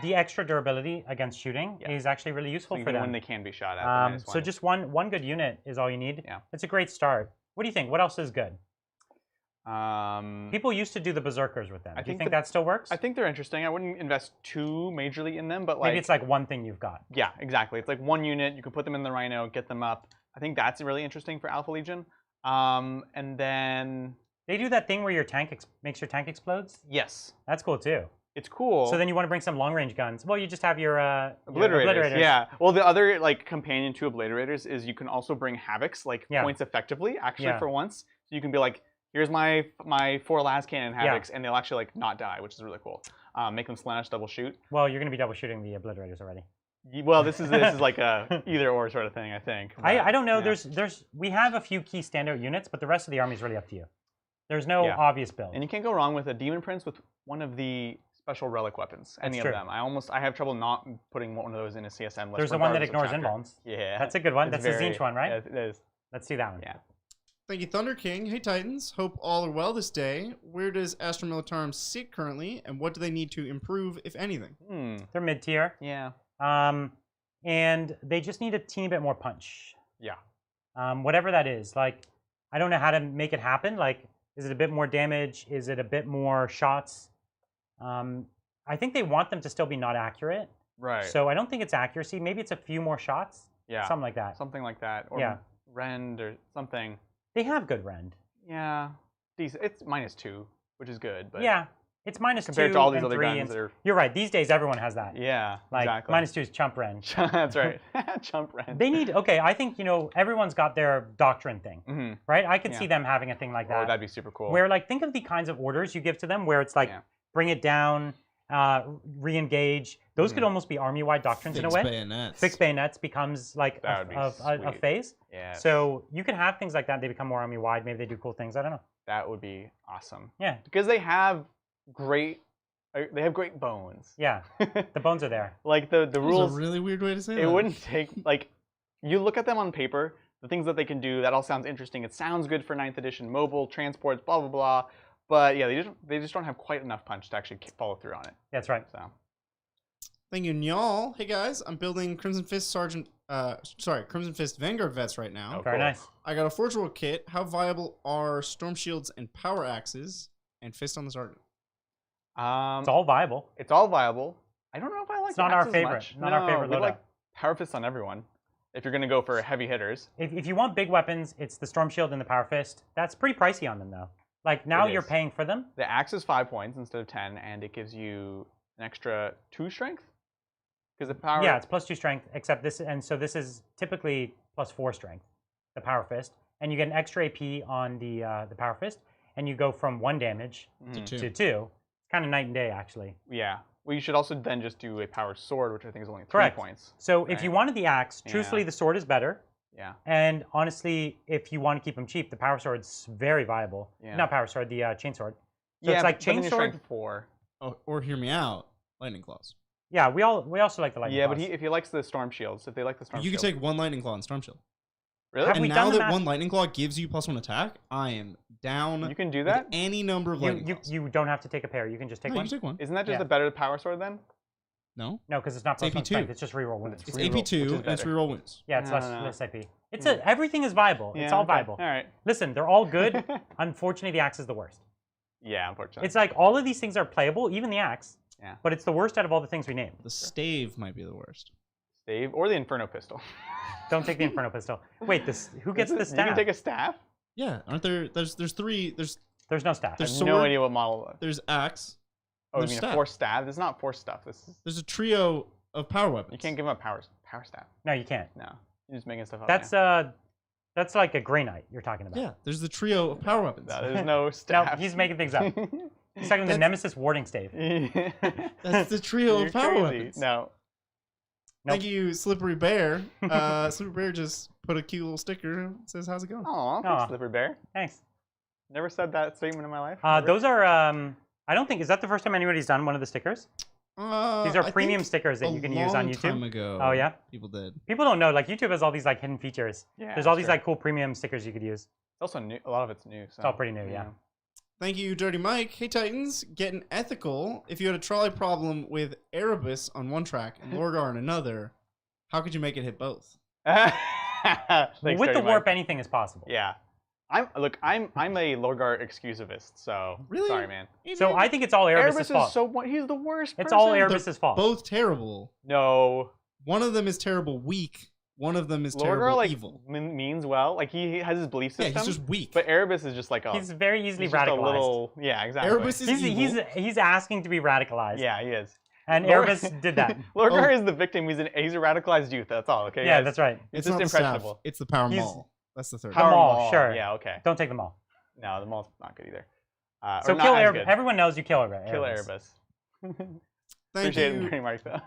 the extra durability against shooting Yeah. is actually really useful so for even when them. they can be shot at. So just one good unit is all you need. Yeah. It's a great start. What do you think? What else is good? just People used to do the berserkers with them. I Do you think think that still works? I think they're interesting. I wouldn't invest too majorly in them, but like Maybe it's like one thing you've got. yeah, exactly. It's like one unit. You can put them in the Rhino, get them up. I think that's really interesting for Alpha Legion. And then They do that thing where your tank makes your tank explodes. yes, That's cool too. it's cool. So then you want to bring some long range guns. Well, you just have your Obliterators. Yeah. Well, the other like companion to Obliterators is you can also bring Havocs like Yeah. points effectively. Actually, Yeah. for once, so you can be like, here's my 4 las cannon Havocs, and they'll actually like not die, which is really cool. Make them slash double shoot. Well, you're going to be double shooting the obliterators already. Well, this is like a either or sort of thing, I think. I don't know. Yeah. We have a few key standout units, but the rest of the army is really up to you. There's no Yeah. obvious build. And you can't go wrong with a Demon Prince with one of the special relic weapons. Any true. of them. I have trouble not putting one of those in a CSM list. There's the one that regardless ignores of chapter. invulns. Yeah. That's a good one. It's That's very- the Zinch one, right? Yeah, it is. Let's do that one. Yeah. Thank you, Thunder King. Hey, Titans. Hope all are well this day. Where does Astra Militarum sit currently, and what do they need to improve, if anything? They're mid tier. Yeah. And they just need a teeny bit more punch. Yeah. Whatever that is. Like, I don't know how to make it happen. Like, is it a bit more damage? Is it a bit more shots? I think they want them to still be not accurate. Right. So I don't think it's accuracy. Maybe it's a few more shots. yeah. Something like that. Something like that. Or Yeah. Rend or something. They have good rend. Yeah. Decent. It's -2, which is good. But Yeah. It's -2 compared to all these and other 3 guns and that are You're right. These days, everyone has that. yeah. Like, exactly. -2 is chump rend. That's right. Jump Rend. They need, okay, I think, everyone's got their doctrine thing, Mm-hmm. right? I could Yeah. see them having a thing like Oh, that. that'd be super cool. Where, like, think of the kinds of orders you give to them where it's like, Yeah. bring it down, re-engage. Those could almost be army-wide doctrines in a way. bayonets. Fixed bayonets becomes like That would be a sweet. phase. Yeah. So you can have things like that. They become more army-wide. Maybe they do cool things. I don't know. That would be awesome. Yeah. Because they have great bones. Yeah. The bones are there. Like the That was rules. a really weird way to say that. It wouldn't take like you look at them on paper, the things that they can do. That all sounds interesting. It sounds good for 9th edition mobile transports, blah blah blah. But yeah, they just don't have quite enough punch to actually follow through on it. That's right. So Thank you, Nyal. Hey, guys. I'm building Crimson Fist Crimson Fist Vanguard vets right now. Oh, Very cool. nice. I got a Forge World kit. How viable are Storm Shields and Power Axes and Fist on the Sergeant? It's all viable. it's all viable. I don't know if I like. It's not our axes favorite. much. Not our No, favorite we loadout. like power fists on everyone. If you're gonna go for heavy hitters. If you want big weapons, it's the Storm Shield and the Power Fist. That's pretty pricey on them, though. Like, now It you're is. paying for them. The axe is 5 points instead of 10, and it gives you an extra 2 strength. Because the power. Yeah, it's +2 strength, except this, and so this is typically +4 strength. the Power Fist, and you get an extra AP on the Power Fist, and you go from 1 damage to 2. It's kind of night and day, actually. Yeah. Well, you should also then just do a Power Sword, which I think is only 3 Correct. points. So if you wanted the axe, truthfully, the sword is better. Yeah. And honestly, if you want to keep them cheap, the Power Sword's very viable. Yeah. Not Power Sword, the Chain Sword. So Yeah, it's like but then Chain you're Sword. strength 4. Oh, or hear me out. Lightning claws. Yeah, we also like the lightning Yeah, claws. but if he likes the Storm Shields, if they like the Storm You Shields. can take 1 lightning claw and storm shield. Really? Have And we now done the that math? 1 lightning claw gives you +1 attack, I am down. You can do with that? any number of lightning claws. You don't have to take a pair. You can just take No, one. you can take 1. Isn't that just Yeah. a better Power Sword then? No. No, because it's not plus It's 1 AP2. strength. It's just reroll wounds. It's Reroll, which AP2 is and it's better. reroll wounds. Yeah, it's No, no, no. less IP. Everything is viable. Yeah, It's all okay. viable. All right. Listen, they're all good. Unfortunately, the axe is the worst. Yeah, unfortunately. It's like all of these things are playable, even the axe. Yeah. But it's the worst out of all the things we named. The stave might be the worst. Stave or the Inferno Pistol. Don't take the Inferno Pistol. Wait, who gets the You staff? can take a staff? Yeah, aren't there? There's 3. There's There's no staff. I There's have no sword. idea what model. there's axe. Oh, you there's mean staff. a force staff? This is not force stuff. This is, There's a trio of power weapons. you can't give him a power staff. No, you can't. No, you're just making stuff up. That's like a Grey Knight you're talking about. Yeah, there's the trio of power weapons. No, there's no No, staff. he's making things up. He's talking the Nemesis warding stave. That's the trio You're of power crazy. weapons. No. Thank you, Slippery Bear. Slippery Bear just put a cute little sticker. Says, "How's it going?" Aw, Aw. thanks, Slippery Bear. Thanks. Never said that statement in my life. Those are. I don't think is that the first time anybody's done one of the stickers. These are I premium think stickers that you can use on long time YouTube. ago, Oh yeah. people did. People don't know. Like YouTube has all these like hidden features. Yeah, There's all these sure. like cool premium stickers you could use. It's also new. A lot of it's new. So, It's all pretty new. Yeah. Thank you, Dirty Mike. Hey, Titans, getting ethical. If you had a trolley problem with Erebus on one track and Lorgar on another, how could you make it hit both? Thanks, With Dirty the warp, Mike. anything is possible. Yeah. I'm a Lorgar exclusivist, so Really? sorry, man. So I think it's all Erebus' Erebus fault. is so he's the worst. It's person. all Erebus' fault. Both terrible. No. One of them is terrible weak. One of them is Lorgar terrible like evil. means well. Like he has his belief Yeah, system. he's just weak. But Erebus is just like a. He's very easily he's just radicalized. a little. Yeah, exactly. Erebus is evil. He's asking to be radicalized. Yeah, he is. And Lor- Erebus did that. Lorgar is the victim. He's a radicalized youth. That's all. Okay. Yeah, guys? that's right. It's not just the staff, impressionable. It's the power He's- maul. That's the third. Power one. Maul, sure. Yeah. Okay. Don't take them all. No, the mall's not good either. So or kill not as Erebus. good. Everyone knows you kill Erebus. Kill Erebus. Thank Appreciate you. it very much, though.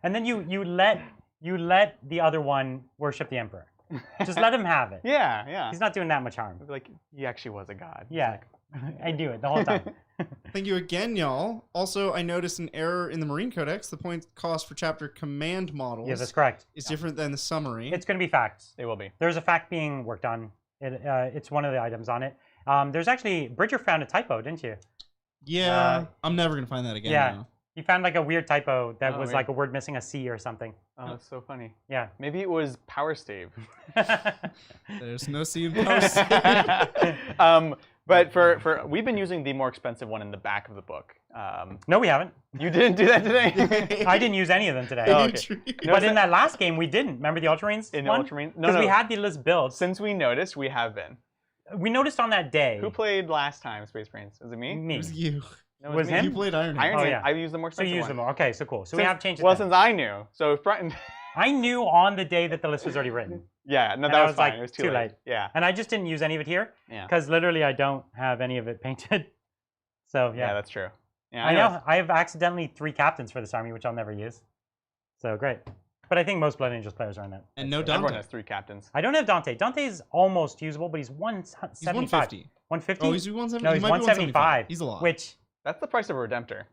And then you let the other one worship the Emperor. Just let him have it. Yeah, yeah. He's not doing that much harm. Like he actually was a god. Yeah. I knew it the whole time. Thank you again, y'all. Also, I noticed an error in the Marine Codex. The point cost for chapter command models Yes, that's correct. is different than the summary. It's going to be facts. They will be. There's a fact being worked on. It's one of the items on it. There's actually Bridger found a typo, didn't you? Yeah, I'm never gonna find that again. yeah. now. You found like a weird typo that Oh, was weird. like a word missing a C or something. Oh, that's so funny. Yeah. Maybe it was power stave. There's no C in post. But for we've been using the more expensive one in the back of the book. No, we haven't. You didn't do that today. I didn't use any of them today. Oh, okay. But in that last game, we didn't. Remember the Ultramarines In the one? Ultramarine? No, Because no. we had the list built. Since we noticed, we have been. We noticed on that day. Who played last time, Space Marines? Was it me? Me. It was you. No, it Was me. him? You played Iron Iron Hand. Oh, Hand. yeah. I used the more So you expensive used one. them all. Okay, so cool. So we Since- have changed it. Well, then. since I knew, so front. I knew on the day that the list was already written. Yeah, no, And that I was was fine. like, It was too too late. Yeah. And I just didn't use any of it here. Yeah. Because literally I don't have any of it painted. So Yeah, yeah. that's true. Yeah, I anyways. know. I have accidentally 3 captains for this army, which I'll never use. So great. But I think most Blood Angels players are on that. And no Everyone Dante. has 3 captains. I don't have Dante. Dante is almost usable, but he's 175. He's 150. 150? Oh, he's 170. No, he he's might be 175. He's a lot. Which, That's the price of a Redemptor.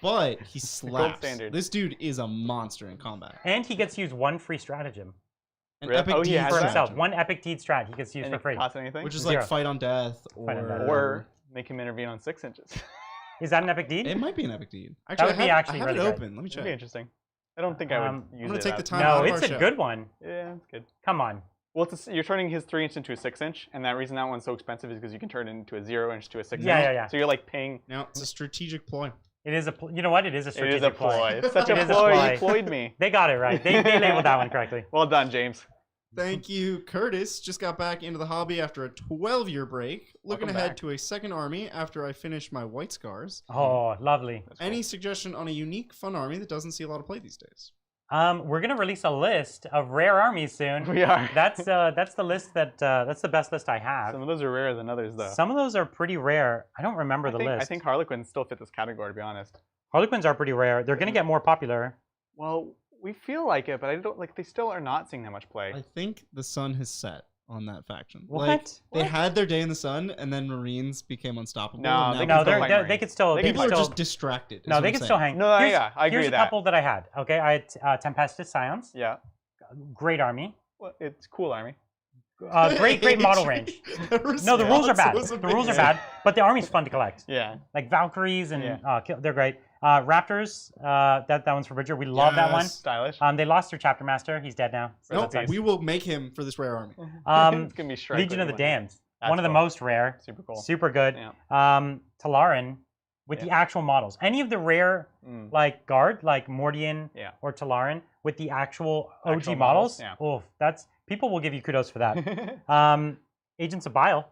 But he slaps. standard. This dude is a monster in combat. and he gets to use 1 free stratagem An Really? epic Oh, he deed has for that? himself. stratagem, 1 epic deed strat he gets to use And for it free. costs anything? which is Zero. like fight on death Fight on death. Or make him intervene on 6 inches. Is that an epic deed? it might be an epic deed. Actually, would be I have, actually I have really it great. open. Let me That'd be check. interesting. I don't think I would use gonna it take the as- time No, out of it's our a show. good one. Yeah, it's good. Come on. Well, you're turning his 3 inch into a 6 inch, and that reason that one's so expensive is because you can turn it into a 0 inch to a 6 Yeah, inch. yeah, yeah. So you're like paying. Now it's a strategic ploy. It is a. You know what? It is a It strategic is a ploy. It's such It a is a ploy. ploy. You ployed me. They got it right. They labeled that one correctly. Well done, James. Thank you, Curtis. Just got back into the hobby after a 12-year break. Looking Welcome ahead back. to a second army after I finish my White Scars. Oh, lovely. That's cool. Any suggestion on a unique, fun army that doesn't see a lot of play these days? We're gonna release a list of rare armies soon. We are. That's the list that's the best list I have. Some of those are rarer than others, though. Some of those are pretty rare. I don't remember the list. I think Harlequins still fit this category, to be honest. Harlequins are pretty rare. They're gonna get more popular. Well, we feel like it, but I don't like. They still are not seeing that much play. I think the sun has set on that faction. What? Like, they What? had their day in the sun, and then Marines became unstoppable. No, and they now can still No, fight they could still. They They can people could are still. just distracted. is No, what they I'm could saying. still hang. No, Here's- yeah, I agree Here's with a that. couple that I had. Okay, I had Tempestus Scions. Yeah, Great army. well, it's cool army. Great model range. No, the rules are bad. response was a The rules are bit- bad, but the army's fun to collect. Yeah, Like Valkyries and Yeah. they're great. Raptors, that one's for Bridger. We love that one. Yes. stylish. They lost their chapter master. He's dead now. So Nope, that sucks. we will make him for this rare army. It's gonna be Shrek Legion of the with Damned. That's One of the cool. most rare. Super cool. Super good. Yeah. Talaran with the Yeah. actual models. Any of the rare Mm. like guard, like Mordian Yeah. or Talaran with the actual OG Actual models. models, Oh, that's people will give you kudos for that. Agents of Bile.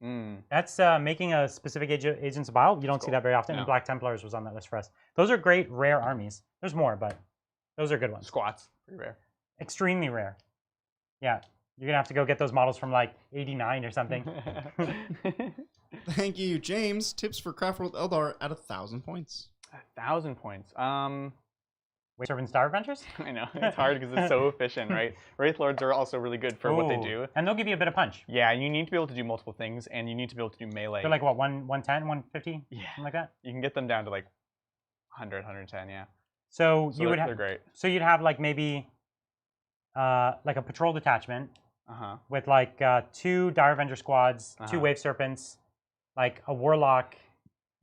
Mm. That's making a specific Agents of Bile. You don't That's see cool. that very often. No. And Black Templars was on that list for us. Those are great rare armies. There's more, but those are good ones. Squats, pretty rare. Extremely rare. Yeah, you're gonna have to go get those models from like '89 or something. Thank you, James. Tips for Craftworld Eldar at 1,000 points. 1,000 points. Wait, Servant Star Adventures? I know it's hard because it's so efficient, right? Wraith Lords are also really good for what they Ooh, do. and they'll give you a bit of punch. Yeah, you need to be able to do multiple things, and you need to be able to do melee. They're like what, 110, 150, yeah, something like that. you can get them down to like 100, 110. Yeah, So, so you would they're have. great. So you'd have like maybe, like a patrol detachment with like 2 Dire Avenger squads, 2 Uh-huh. Wave Serpents, like a Warlock,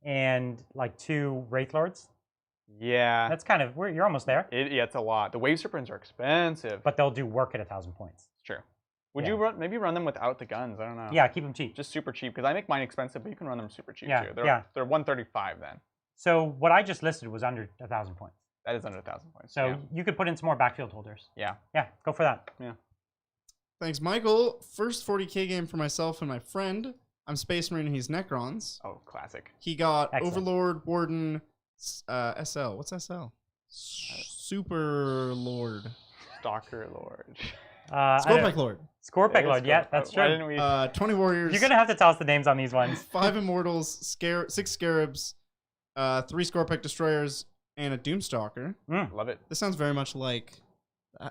and like 2 Wraith Lords. Yeah, That's kind of you're almost there, yeah, it's a lot. The Wave Serpents are expensive. but they'll do work at 1,000 points. It's true. Would Yeah. you maybe run them without the guns? I don't know. Yeah, keep them cheap. Just super cheap because I make mine expensive, but you can run them super cheap Yeah, too. yeah. They're 135 then. So what I just listed was under 1,000 points. That is under 1,000 points. So yeah. you could put in some more backfield holders. Yeah. Yeah, go for that. Thanks, Michael. First 40k game for myself and my friend. I'm Space Marine and he's Necrons. Oh, classic. He got Excellent. Overlord, Warden, SL. What's SL? Super Lord. Stalker Lord. Scorpec Lord. Scorpec Lord, yeah, that's Why true. didn't we? 20 warriors. You're gonna have to tell us the names on these ones. 5 immortals, 6 scarabs, 3 Scorpec destroyers, and a Doomstalker. Love it. This sounds very much like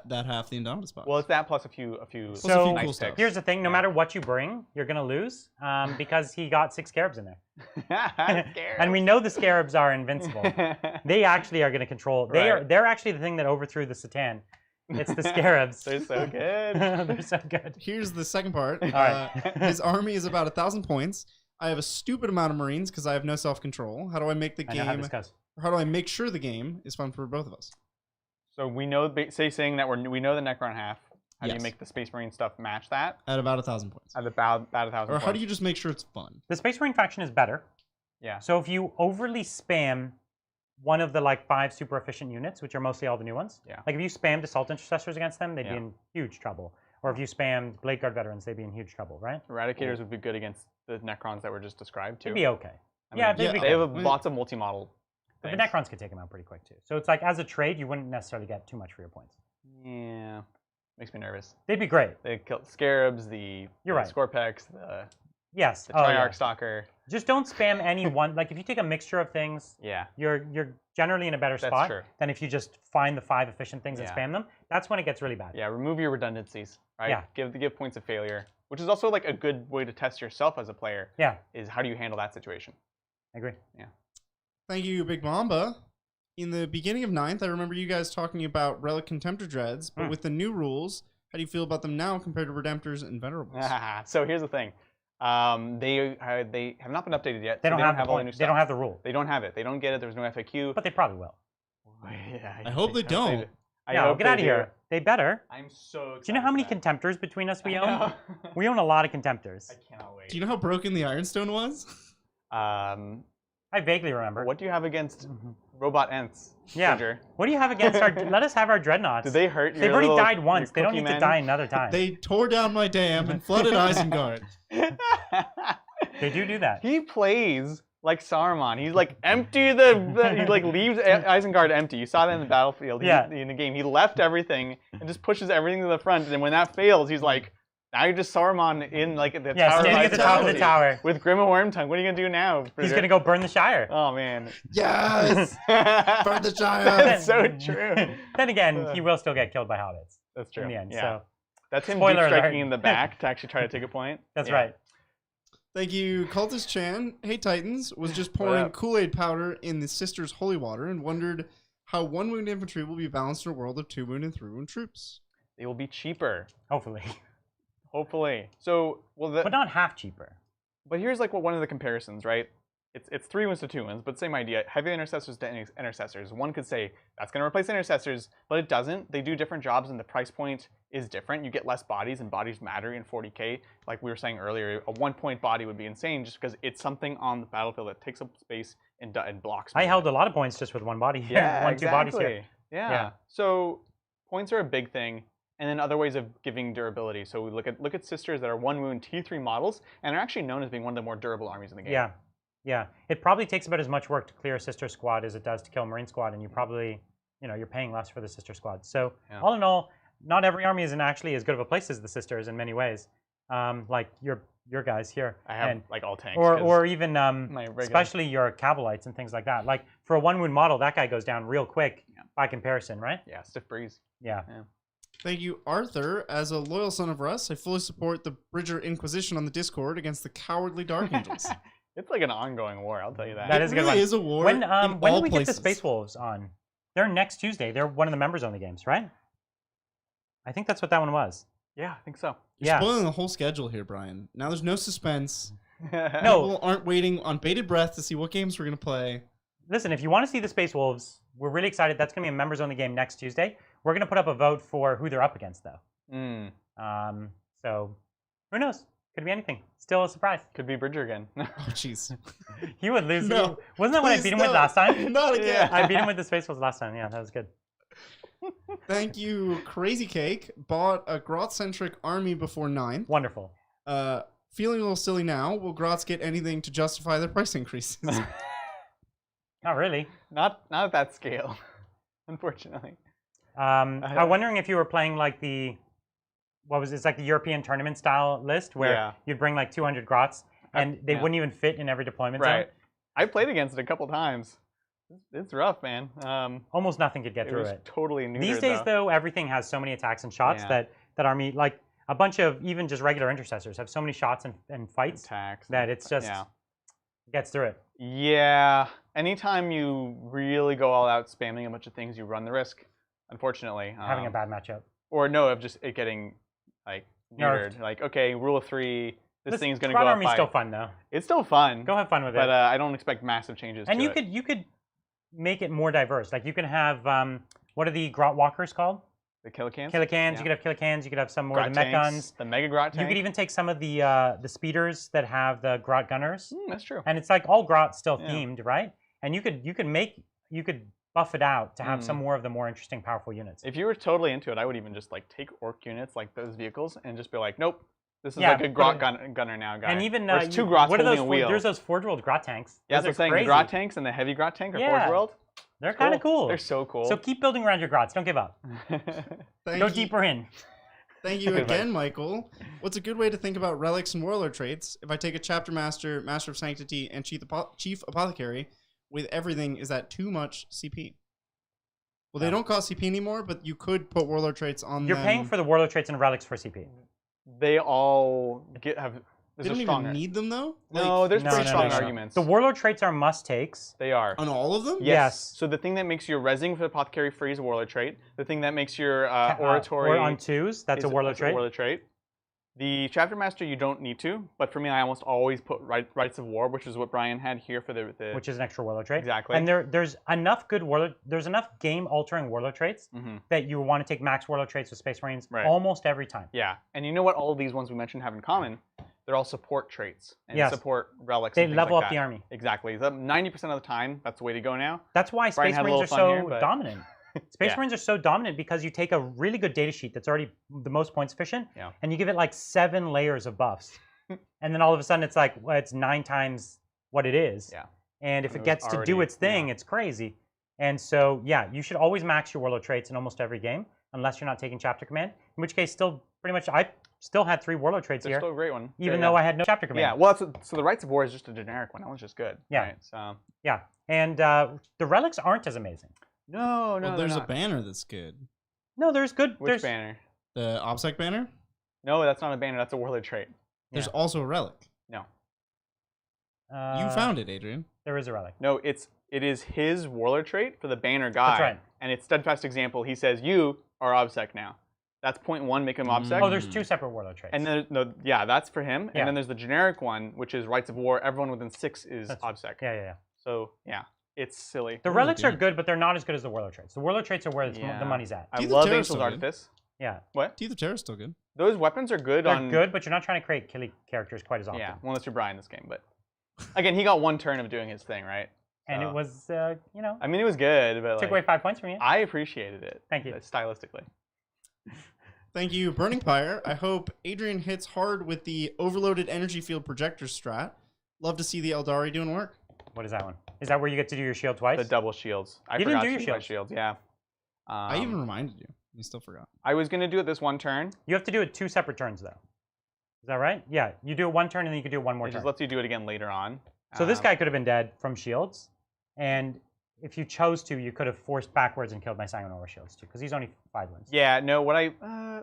that half the Indominus box. Well, it's that plus a few So, nice cool stuff. picks. Here's the thing: no Yeah. matter what you bring, you're gonna lose because he got 6 scarabs in there, and we know the scarabs are invincible. They actually are gonna control. They're actually the thing that overthrew the Satan. It's the scarabs. They're so good. They're so good. Here's the second part. right. His army is about 1,000 points. I have a stupid amount of Marines because I have no self-control. How do I make the I know how game? this goes. Or how do I make sure the game is fun for both of us? So we know, saying that we know the Necron half. How do Yes. you make the Space Marine stuff match that? At about 1,000 points. At about 1,000. Or how do you just make sure it's fun? The Space Marine faction is better. Yeah. So if you overly spam one of the like 5 super efficient units, which are mostly all the new ones, Yeah. like if you spammed Assault Intercessors against them, they'd be Yeah. in huge trouble. Or if you spammed Blade Guard Veterans, they'd be in huge trouble, right? Eradicators would be good against the Necrons that were just described too. They'd be okay. I Yeah, mean, they'd be they good. have lots of multi-model. But the things. Necrons could take them out pretty quick too. So it's like as a trade, you wouldn't necessarily get too much for your points. Yeah, makes me nervous. They'd be great. They killed Scarabs, the You're right. Scorpex, the Yes. Triarch Oh, yeah. Stalker. Just don't spam any one. Like if you take a mixture of things, Yeah, you're generally in a better That's spot true. than if you just find the 5 efficient things and Yeah. spam them. That's when it gets really bad. yeah. Remove your redundancies. Right. Yeah. Give points of failure, which is also like a good way to test yourself as a player. Yeah, Is how do you handle that situation? I agree. Thank you, Big Mamba. In the beginning of 9th, I remember you guys talking about Relic Contemptor Dreads, but with the new rules, how do you feel about them now compared to Redemptors and Venerables? So here's the thing. They have not been updated yet. They so don't have the all the new point. stuff. They don't have the rule, They don't have it. They don't get it. There's no FAQ. but they probably will. Yeah, I hope they don't. do. I No, hope get they out of do. here. They better. I'm so excited. Do you know how many for that. contemptors between us we I own? know. We own a lot of contemptors. I cannot wait. Do you know how broken the Ironstone was? I vaguely remember. What do you have against robot Ents? Yeah. Ginger? What do you have against our? Let us have our dreadnoughts. Did they hurt your They've already little- died once. your They don't cookie need to men? die another time. They tore down my dam and flooded Isengard. They do that. He plays like Saruman. He's like empty he like leaves Isengard empty. You saw that in the battlefield. In the game, he left everything and just pushes everything to the front. And when that fails, he's like, now you're just Saruman in like the tower. Standing at the top of the tower with Grim and Wormtongue. What are you gonna do now? He's gonna go burn the Shire. Oh man. Yes. Burn the Shire. That's so true. Then again, he will still get killed by hobbits. That's true. In the end, yeah. so that's him spoiler striking alert. in the back to actually try to take a point. That's right. Thank you, Cultist Chan. Hey Titans, was just pouring Kool-Aid powder in the Sisters' holy water and wondered how 1 wound infantry will be balanced in a world of 2 wound and 3 wound troops. They will be cheaper. Hopefully. Hopefully. So, but not half cheaper. But here's like one of the comparisons, right? It's 3 wounds to 2 wounds, but same idea. Heavy intercessors to intercessors. One could say that's going to replace intercessors, but it doesn't. They do different jobs, and the price point is different. You get less bodies, and bodies matter in 40k. Like we were saying earlier, a 1-point body would be insane just because it's something on the battlefield that takes up space and blocks. I held a lot of points just with 1 body here. Yeah, 2 bodies here. Yeah. So points are a big thing. And then other ways of giving durability. So we look at Sisters that are 1 wound T3 models, and are actually known as being one of the more durable armies in the game. Yeah, yeah. It probably takes about as much work to clear a Sister squad as it does to kill a Marine squad, and you probably, you're paying less for the Sister squad. So all in all, not every army isn't actually as good of a place as the Sisters in many ways. Like your guys here. I have like all tanks. Or even especially your Cabalites and things like that. Like for a 1 wound model, that guy goes down real quick by comparison, right? Yeah, stiff breeze. Yeah. Thank you, Arthur. As a loyal son of Russ, I fully support the Bridger Inquisition on the Discord against the cowardly Dark Angels. It's like an ongoing war, I'll tell you that. That is a good one. It is a war. When do we get the Space Wolves on? They're next Tuesday. They're one of the members only games, right? I think that's what that one was. Yeah, I think so. You're spoiling the whole schedule here, Brian. Now there's no suspense. No. People aren't waiting on bated breath to see what games we're going to play. Listen, if you want to see the Space Wolves, we're really excited. That's going to be a members only game next Tuesday. We're going to put up a vote for who they're up against, though. So who knows? Could be anything. Still a surprise. Could be Bridger again. Oh, jeez. He would lose. No. Wasn't that when I beat him with last time? Not again. I beat him with the Space Wolves last time. Yeah, that was good. Thank you, Crazy Cake. Bought a Grot-centric army before 9th. Wonderful. Feeling a little silly now. Will Grots get anything to justify their price increases? Not really. Not at that scale, unfortunately. I'm wondering if you were playing like it's like the European tournament style list where you'd bring like 200 grots and they wouldn't even fit in every deployment zone. I played against it a couple times. It's rough, man. Almost nothing could get through it. Totally neutered, These days, though, everything has so many attacks and shots that army, like a bunch of even just regular intercessors, have so many shots and fights that it's just gets through it. Yeah. Anytime you really go all out spamming a bunch of things, you run the risk, unfortunately. Having a bad matchup. Or no, of just it getting like neutered. Like, okay, rule of 3, this thing's going to go up army's still fun, though. It's still fun. Go have fun with it. But I don't expect massive changes and to it. you could make it more diverse. Like you can have, what are the Grot Walkers called? The Killicans? Killicans. Yeah. You could have Killicans. You could have some more of the mech guns. The Mega Grot tank. You could even take some of the speeders that have the Grot Gunners. That's true. And it's like all Grot still themed, right? And you could buff it out to have some more of the more interesting, powerful units. If you were totally into it, I would even just like take Orc units like those vehicles and just be like, nope, this is like a Grot gunner now guy. And even there's 2 Grots holding a wheel. There's those Forge World Grot tanks. Yeah, that's what I'm saying. The Grot tanks and the heavy Grot tank are Forge World. They're kind of cool. They're so cool. So keep building around your Grots. Don't give up. Go deeper in. Thank you again, Michael. What's a good way to think about relics and warlord traits? If I take a Chapter Master, Master of Sanctity, and Chief Apothecary with everything, is that too much CP? Well, they don't cost CP anymore, but you could put warlord traits on You're paying for the warlord traits and relics for CP. They all have... They don't even need them, though? No, there's pretty strong arguments. The warlord traits are must-takes. They are. On all of them? Yes. So the thing that makes your resing for the Apothecary free is a warlord trait. The thing that makes your oratory... Or on 2s, that's a warlord trait. The Chapter Master, you don't need to, but for me, I almost always put Rites of War, which is what Brian had here for the... Which is an extra warlord trait. Exactly. And there's enough good warlord... There's enough game-altering warlord traits that you want to take max warlord traits with Space Marines almost every time. Yeah. And you know what all of these ones we mentioned have in common? They're all support traits and support relics. They level up the army. Exactly. 90% of the time, that's the way to go now. That's why Space Marines are so dominant. Space Marines are so dominant because you take a really good data sheet that's already the most points efficient, and you give it like 7 layers of buffs, and then all of a sudden it's like it's 9 times what it is. Yeah. And if And it it was gets to already- do its thing, yeah. it's crazy. And so, yeah, you should always max your warlord traits in almost every game, unless you're not taking chapter command. In which case, still pretty much, I still had 3 warlord traits They're here, still a great one. even though I had no chapter command. Yeah, well, so the Rights of War is just a generic one. That one's just good. Yeah. Right? So. Yeah, and the relics aren't as amazing. No, Well, there's a banner that's good. No, there's good. Which there's, banner? The OBSEC banner. No, that's not a banner. That's a warlord trait. There's Yeah. also a relic. No. You found it, Adrian. There is a relic. No, it is his warlord trait for the banner guy. That's right. And it's steadfast example. He says you are OBSEC now. That's point 1. Make him OBSEC. Oh, there's 2 separate warlord traits. And then yeah, that's for him. Yeah. And then there's the generic one, which is Rights of War. Everyone within 6 is That's- OBSEC. yeah. So yeah, it's silly. The What are they relics are doing? good, but they're not as good as the warlord traits. The warlord traits are where Yeah. the money's at. I Teeth of love Terror Angel's still good. Artifice. Yeah, What? Teeth of Terror is still good. Those weapons are good they're on. good, but you're not trying to create killy characters quite as often. Yeah, well, unless you're Brian in this game, but again, he got 1 turn of doing his thing, right? And So, it was, you know, I mean, it was good, but took like, away 5 points from you. I appreciated it. Thank you. Stylistically. Thank you, Burning Pyre. I hope Adrian hits hard with the overloaded energy field projector strat. Love to see the Eldari doing work. What is that one? Is that where you get to do your shield twice? The double shields. I You didn't forgot do to your do my shields. shields. Yeah. I even reminded you. You still forgot. I was gonna do it this 1 turn. You have to do it 2 separate turns, though. Is that right? Yeah, you do it 1 turn, and then you can do it 1 more It turn. just lets you do it again later on. So this guy could have been dead from shields, and if you chose to, you could have forced backwards and killed my Sanguinor shields too, because he's only 5 wounds. Yeah, no, what I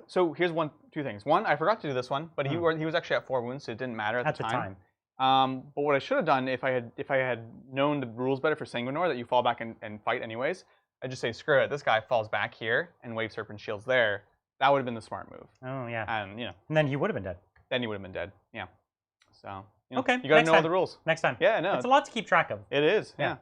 so here's 2 things. One, I forgot to do this one, but he was actually at 4 wounds, so it didn't matter at the time. But what I should have done if I had known the rules better for Sanguinor, that you fall back and fight anyways, I'd just say screw it. This guy falls back here and Wave Serpent shields there. That would have been the smart move. Oh yeah. And And then he would have been dead. then he would have been dead. Yeah. So Okay, you gotta next know all time. the rules. Next time. Yeah, no, It's a lot to keep track of. it is. Yeah. Yeah.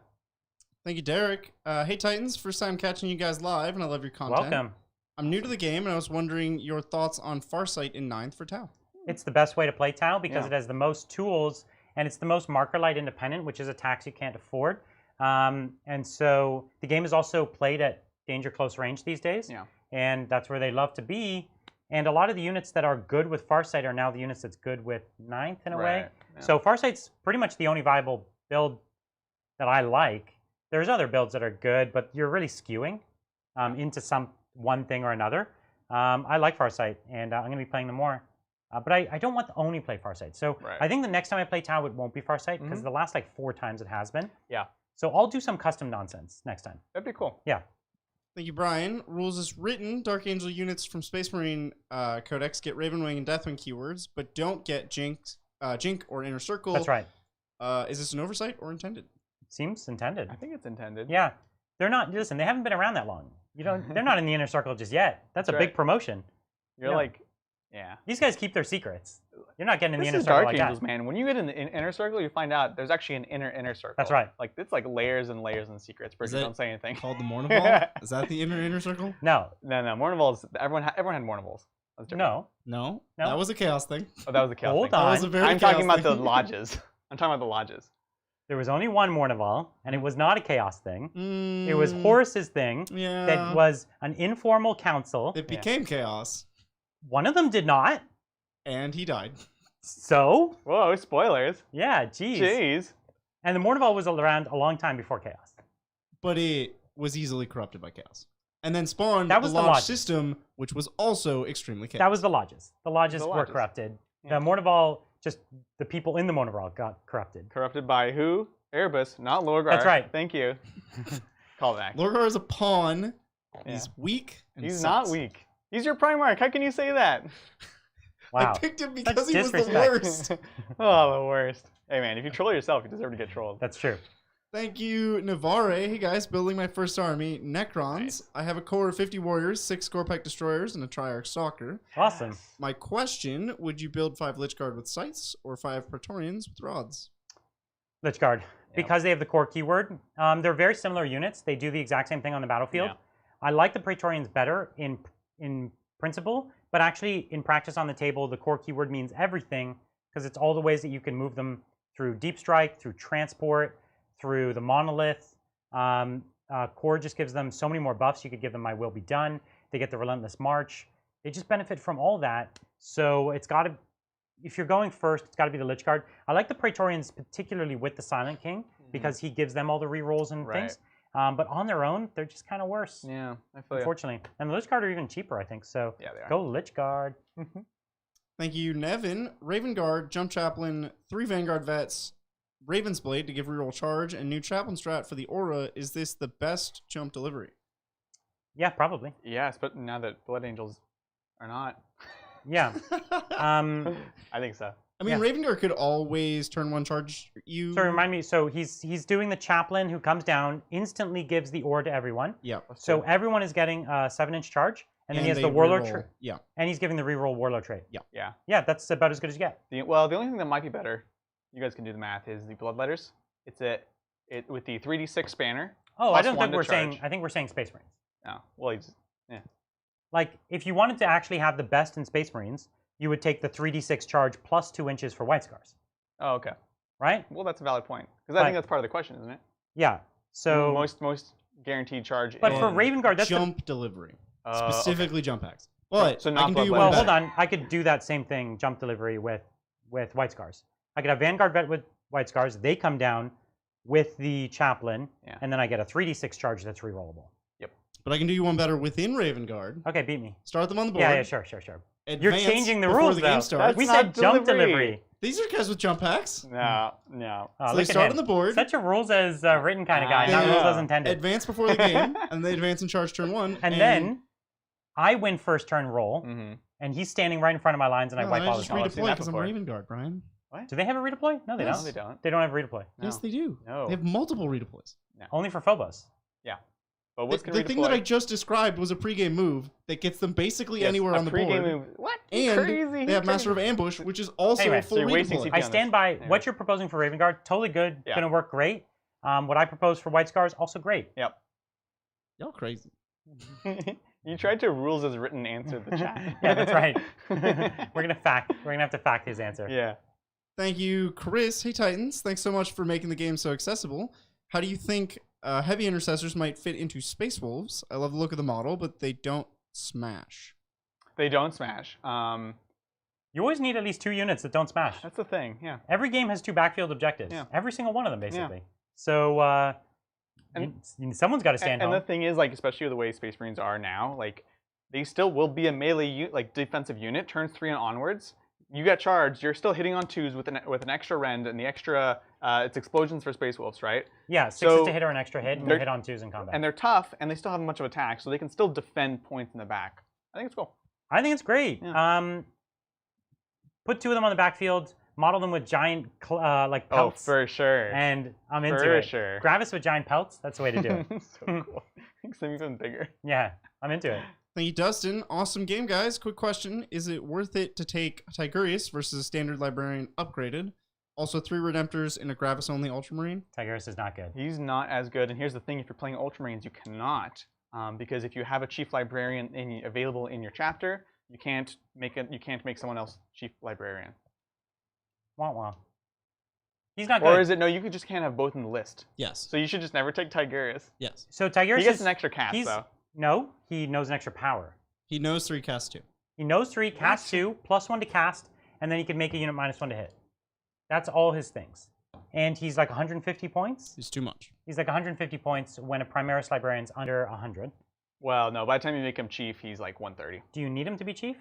Thank you, Derek. Hey, Titans. First time catching you guys live, and I love your content. Welcome. I'm new to the game, and I was wondering your thoughts on Farsight in 9th for Tau. It's the best way to play Tau because Yeah. it has the most tools, and it's the most marker light independent, which is a tax you can't afford. And so the game is also played at danger close range these days. Yeah. And that's where they love to be. And a lot of the units that are good with Farsight are now the units that's good with 9th in a way. Right, yeah. So Farsight's pretty much the only viable build that I like. There's other builds that are good, but you're really skewing into some one thing or another. I like Farsight, and I'm going to be playing them more. But I don't want to only play Farsight. So Right. I think the next time I play Tau, it won't be Farsight, because Mhm. the last like 4 times it has been. Yeah. So I'll do some custom nonsense next time. That'd be cool. Yeah. Thank you, Brian. Rules is written. Dark Angel units from Space Marine Codex get Ravenwing and Deathwing keywords, but don't get Jink or Inner Circle. That's right. Is this an oversight or intended? Seems intended. I think it's intended. Yeah. They're not, listen, they haven't been around that long. You don't, they're not in the inner circle just yet. That's a That's big right. promotion. You're Yeah. like, yeah. These guys keep their secrets. You're not getting in the This inner is circle Dark like Angels, that. man. When you get in the inner circle, you find out there's actually an inner circle. That's right. Like it's like layers and layers and secrets. Bridget, that don't say anything. Called the Mournival? Is that the inner circle? No, No, Mournival's. Everyone had Mournivals. That's different. no. No. No. That was a chaos thing. Oh, that was the chaos Hold thing. on. That was a very I'm talking chaos about the thing. lodges. I'm talking about the lodges. There was only one Mournival, and it was not a chaos thing. It was Mm, Horus's thing Yeah. that was an informal council. It became chaos, One of them did not. and he died. So, Whoa, spoilers. yeah, geez. Jeez. And the Mournival was around a long time before chaos. But it was easily corrupted by chaos. And then spawned That was the the launch Lodges. system, which was also extremely chaos. That was the lodges. The lodges The were lodges. corrupted. Yeah. The Mournival, just the people in the Mournival got corrupted. Corrupted by who? Erebus, not Lorgar. That's right. Thank you. Call back. Lorgar is a pawn. Yeah. He's weak. And He's sucks. not weak. He's your Primarch. How can you say that? Wow. I picked him That's because he was the disrespect. worst. Oh, the worst. Hey, man, if you troll yourself, you deserve to get trolled. That's true. Thank you, Navarre. Hey guys, building my first army, Necrons. Nice. I have a core of 50 warriors, 6 Scorepike destroyers, and a Triarch Stalker. Awesome. My question, would you build 5 Lichguard with sights or 5 Praetorians with rods? Lich Guard. Because they have the core keyword. They're very similar units. They do the exact same thing on the battlefield. Yeah. I like the Praetorians better in principle, but actually in practice on the table, the core keyword means everything because it's all the ways that you can move them through deep strike, through transport, through the monolith. Core just gives them so many more buffs. You could give them My Will Be Done. They get the Relentless March. They just benefit from all that. So it's got to, if you're going first, it's got to be the Lich Guard. I like the Praetorians particularly with the Silent King because he gives them all the rerolls and things. But on their own, they're just kind of worse. Yeah, I feel unfortunately. And the Lich Guard are even cheaper, I think. So yeah, they are. go Lich Guard. Thank you, Nevin. Raven Guard, Jump Chaplain, 3 Vanguard Vets, Raven's Blade to give reroll charge, and new Chaplain strat for the Aura. Is this the best jump delivery? Yeah, probably. Yes, but now that Blood Angels are not. Yeah. I think so. I mean, Raven Guard could always turn 1 charge you. So remind me, so he's doing the Chaplain who comes down, instantly gives the Aura to everyone. Yeah. So everyone is getting a 7-inch charge, and then he has the Warlord trait. Yeah. And he's giving the reroll Warlord trait. Yeah. Yeah. Yeah, that's about as good as you get. Well, the only thing that might be better, you guys can do the math, is the Bloodletters. It's with the 3d6 spanner. Oh, I don't think we're saying. I think we're saying Space Marines. Oh, well, yeah. Like, if you wanted to actually have the best in Space Marines, you would take the 3d6 charge plus 2 inches for White Scars. Oh, okay. Right? Well, that's a valid point. Because I think that's part of the question, isn't it? Yeah. So most guaranteed charge. But for Raven Guard, that's jump delivery. Okay. Specifically jump packs. But so I not can do you Bloodletters. one well, hold better. on. I could do that same thing, jump delivery with White Scars. I could have Vanguard Vet with White Scars. They come down with the Chaplain, and then I get a 3d6 charge that's rerollable. Yep. But I can do you one better within Raven Guard. Okay, beat me. Start them on the board. Yeah, sure. You're Advance changing the before rules, the game though. starts. We That's said not jump delivery. delivery. These are guys with jump packs. No. Oh, So they look at start him. on the board. Such a rules as written kind of guy, They not rules as intended. advance before the game, and they advance in charge turn 1. And then I win first turn roll, Mm-hmm. and he's standing right in front of my lines, and I wipe all his just cards. seen redeploy that because I'm before. Raven Guard, Brian. What? Do they have a redeploy? No, they Yes. No, don't. they don't. They don't have a redeploy. No. Yes, they do. No. They have multiple redeploys. Only for Phobos. Yeah. But what's The going to thing that I just described was a pregame move that gets them basically anywhere on the board. Move. What? And Crazy. they have Master of Ambush, which is also Anyway, a full so you're wasting redeploy. CP. I on stand this. by Anyway. what you're proposing for Raven Guard. Totally good. Yeah. Going to work great. What I propose for White Scars, also great. Yep. Y'all crazy. You tried to rules as written answer the chat. Yeah, that's right. We're gonna have to fact his answer. Yeah. Thank you, Chris. Hey, Titans. Thanks so much for making the game so accessible. How do you think heavy intercessors might fit into Space Wolves? I love the look of the model, but they don't smash. They don't smash. You always need at least 2 units that don't smash. That's the thing. Yeah. Every game has 2 backfield objectives. Yeah. Every single one of them, basically. So someone's got to stand And home. the thing is, like, especially the way Space Marines are now, like, they still will be a melee defensive unit. Turns 3 and onwards, you get charged. You're still hitting on 2s with an extra rend, and the extra it's explosions for Space Wolves, right? Yeah, 6s So to hit or an extra hit, and they hit on 2s in combat. And they're tough, and they still have a bunch of attack, so they can still defend points in the back. I think it's cool. I think it's great. Yeah. Put 2 of them on the backfield. Model them with giant like Oh, pelts. for sure. And I'm into For it. sure. Gravis with giant pelts. That's the way to do it. So cool. Makes them even bigger. Yeah, I'm into it. Thank you, Dustin. Awesome game, guys. Quick question. Is it worth it to take Tigurius versus a standard librarian upgraded? Also, 3 Redemptors in a Gravis-only Ultramarine? Tigris is not good. He's not as good. And here's the thing: if you're playing Ultramarines, you cannot, because if you have a chief librarian available in your chapter, you can't make someone else chief librarian. Wah. He's not good. Or is it no? You just can't have both in the list. Yes. So you should just never take Tigurius. Yes. So Tigris He gets an extra cast though. No, he knows an extra power. He knows 3 cast 2. He knows 3, cast 2, +1 to cast, and then he can make a unit -1 to hit. That's all his things. And he's like 150 points. He's too much. He's like 150 points when a Primaris librarian's under 100. Well, no. By the time you make him chief, he's like 130. Do you need him to be chief?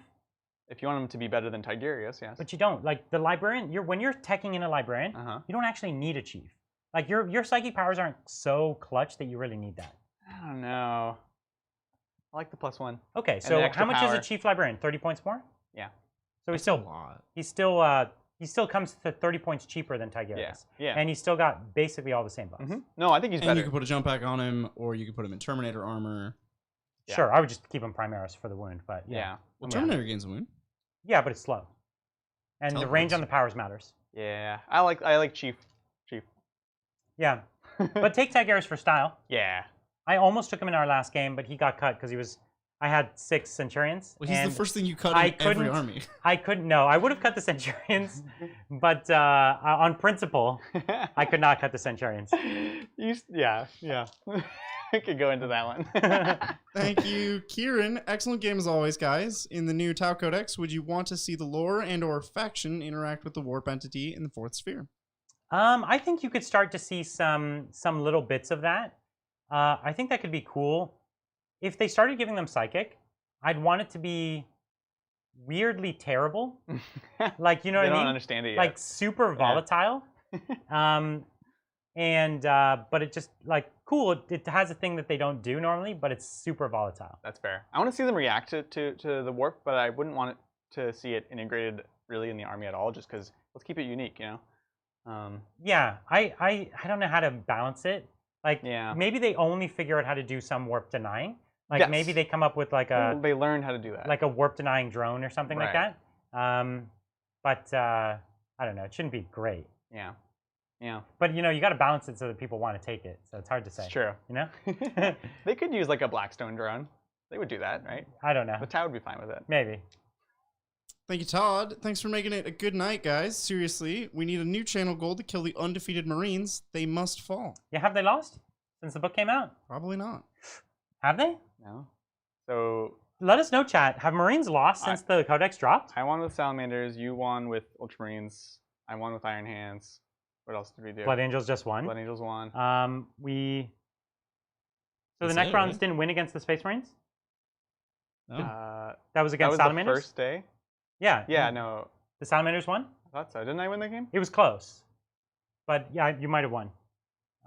If you want him to be better than Tigurius, yes. But you don't. Like the librarian, when you're teching in a librarian, you don't actually need a chief. Like your psychic powers aren't so clutch that you really need that. I don't know. I like the +1. Okay, the so extra how much is power. a chief librarian? 30 points more? Yeah. So That's a lot. he still comes to 30 points cheaper than Tigurius. Yeah. And he's still got basically all the same buffs. No, I think he's And better. you can put a jump pack on him, or you can put him in Terminator armor. Yeah. Sure, I would just keep him Primaris for the wound, but Yeah. Well, Terminator gains a wound. Yeah, but it's slow. And the range Teleports. on the powers matters. Yeah. I like chief. Yeah. But take Tigurius for style. Yeah. I almost took him in our last game, but he got cut because I had 6 Centurions. Well, he's and the first thing you cut I in every couldn't- army. I couldn't, no, I would have cut the Centurions, but on principle, I could not cut the Centurions. Yeah. I could go into that one. Thank you, Kieran. Excellent game as always, guys. In the new Tau Codex, would you want to see the lore and/or faction interact with the warp entity in the fourth sphere? I think you could start to see some little bits of that. I think that could be cool. If they started giving them psychic, I'd want it to be weirdly terrible. Like, you know what I mean? I don't understand it yet. Like super volatile. But it just like cool. It has a thing that they don't do normally, but it's super volatile. That's fair. I want to see them react to the warp, but I wouldn't want it to see it integrated really in the army at all. Just because let's keep it unique, you know. Yeah, I don't know how to balance it. Like, maybe they only figure out how to do some warp denying. Like maybe they come up with like a they learned how to do that, like a warp denying drone or something like that. But I don't know. It shouldn't be great. Yeah. Yeah. But you know, you got to balance it so that people want to take it. So it's hard to say. It's true. You know. They could use like a Blackstone drone. They would do that, right? I don't know. The Tau would be fine with it. Maybe. Thank you, Todd. Thanks for making it a good night, guys. Seriously, we need a new channel goal to kill the undefeated Marines. They must fall. Yeah, have they lost since the book came out? Probably not. Have they? No. So let us know, chat. Have Marines lost since the Codex dropped? I won with Salamanders. You won with Ultramarines. I won with Iron Hands. What else did we do? Blood Angels just won. Blood Angels won. So the Necrons didn't win against the Space Marines? No. That was against Salamanders? The first day? Yeah. Yeah, no. The Salamanders won? I thought so. Didn't I win that game? It was close. But yeah, you might have won.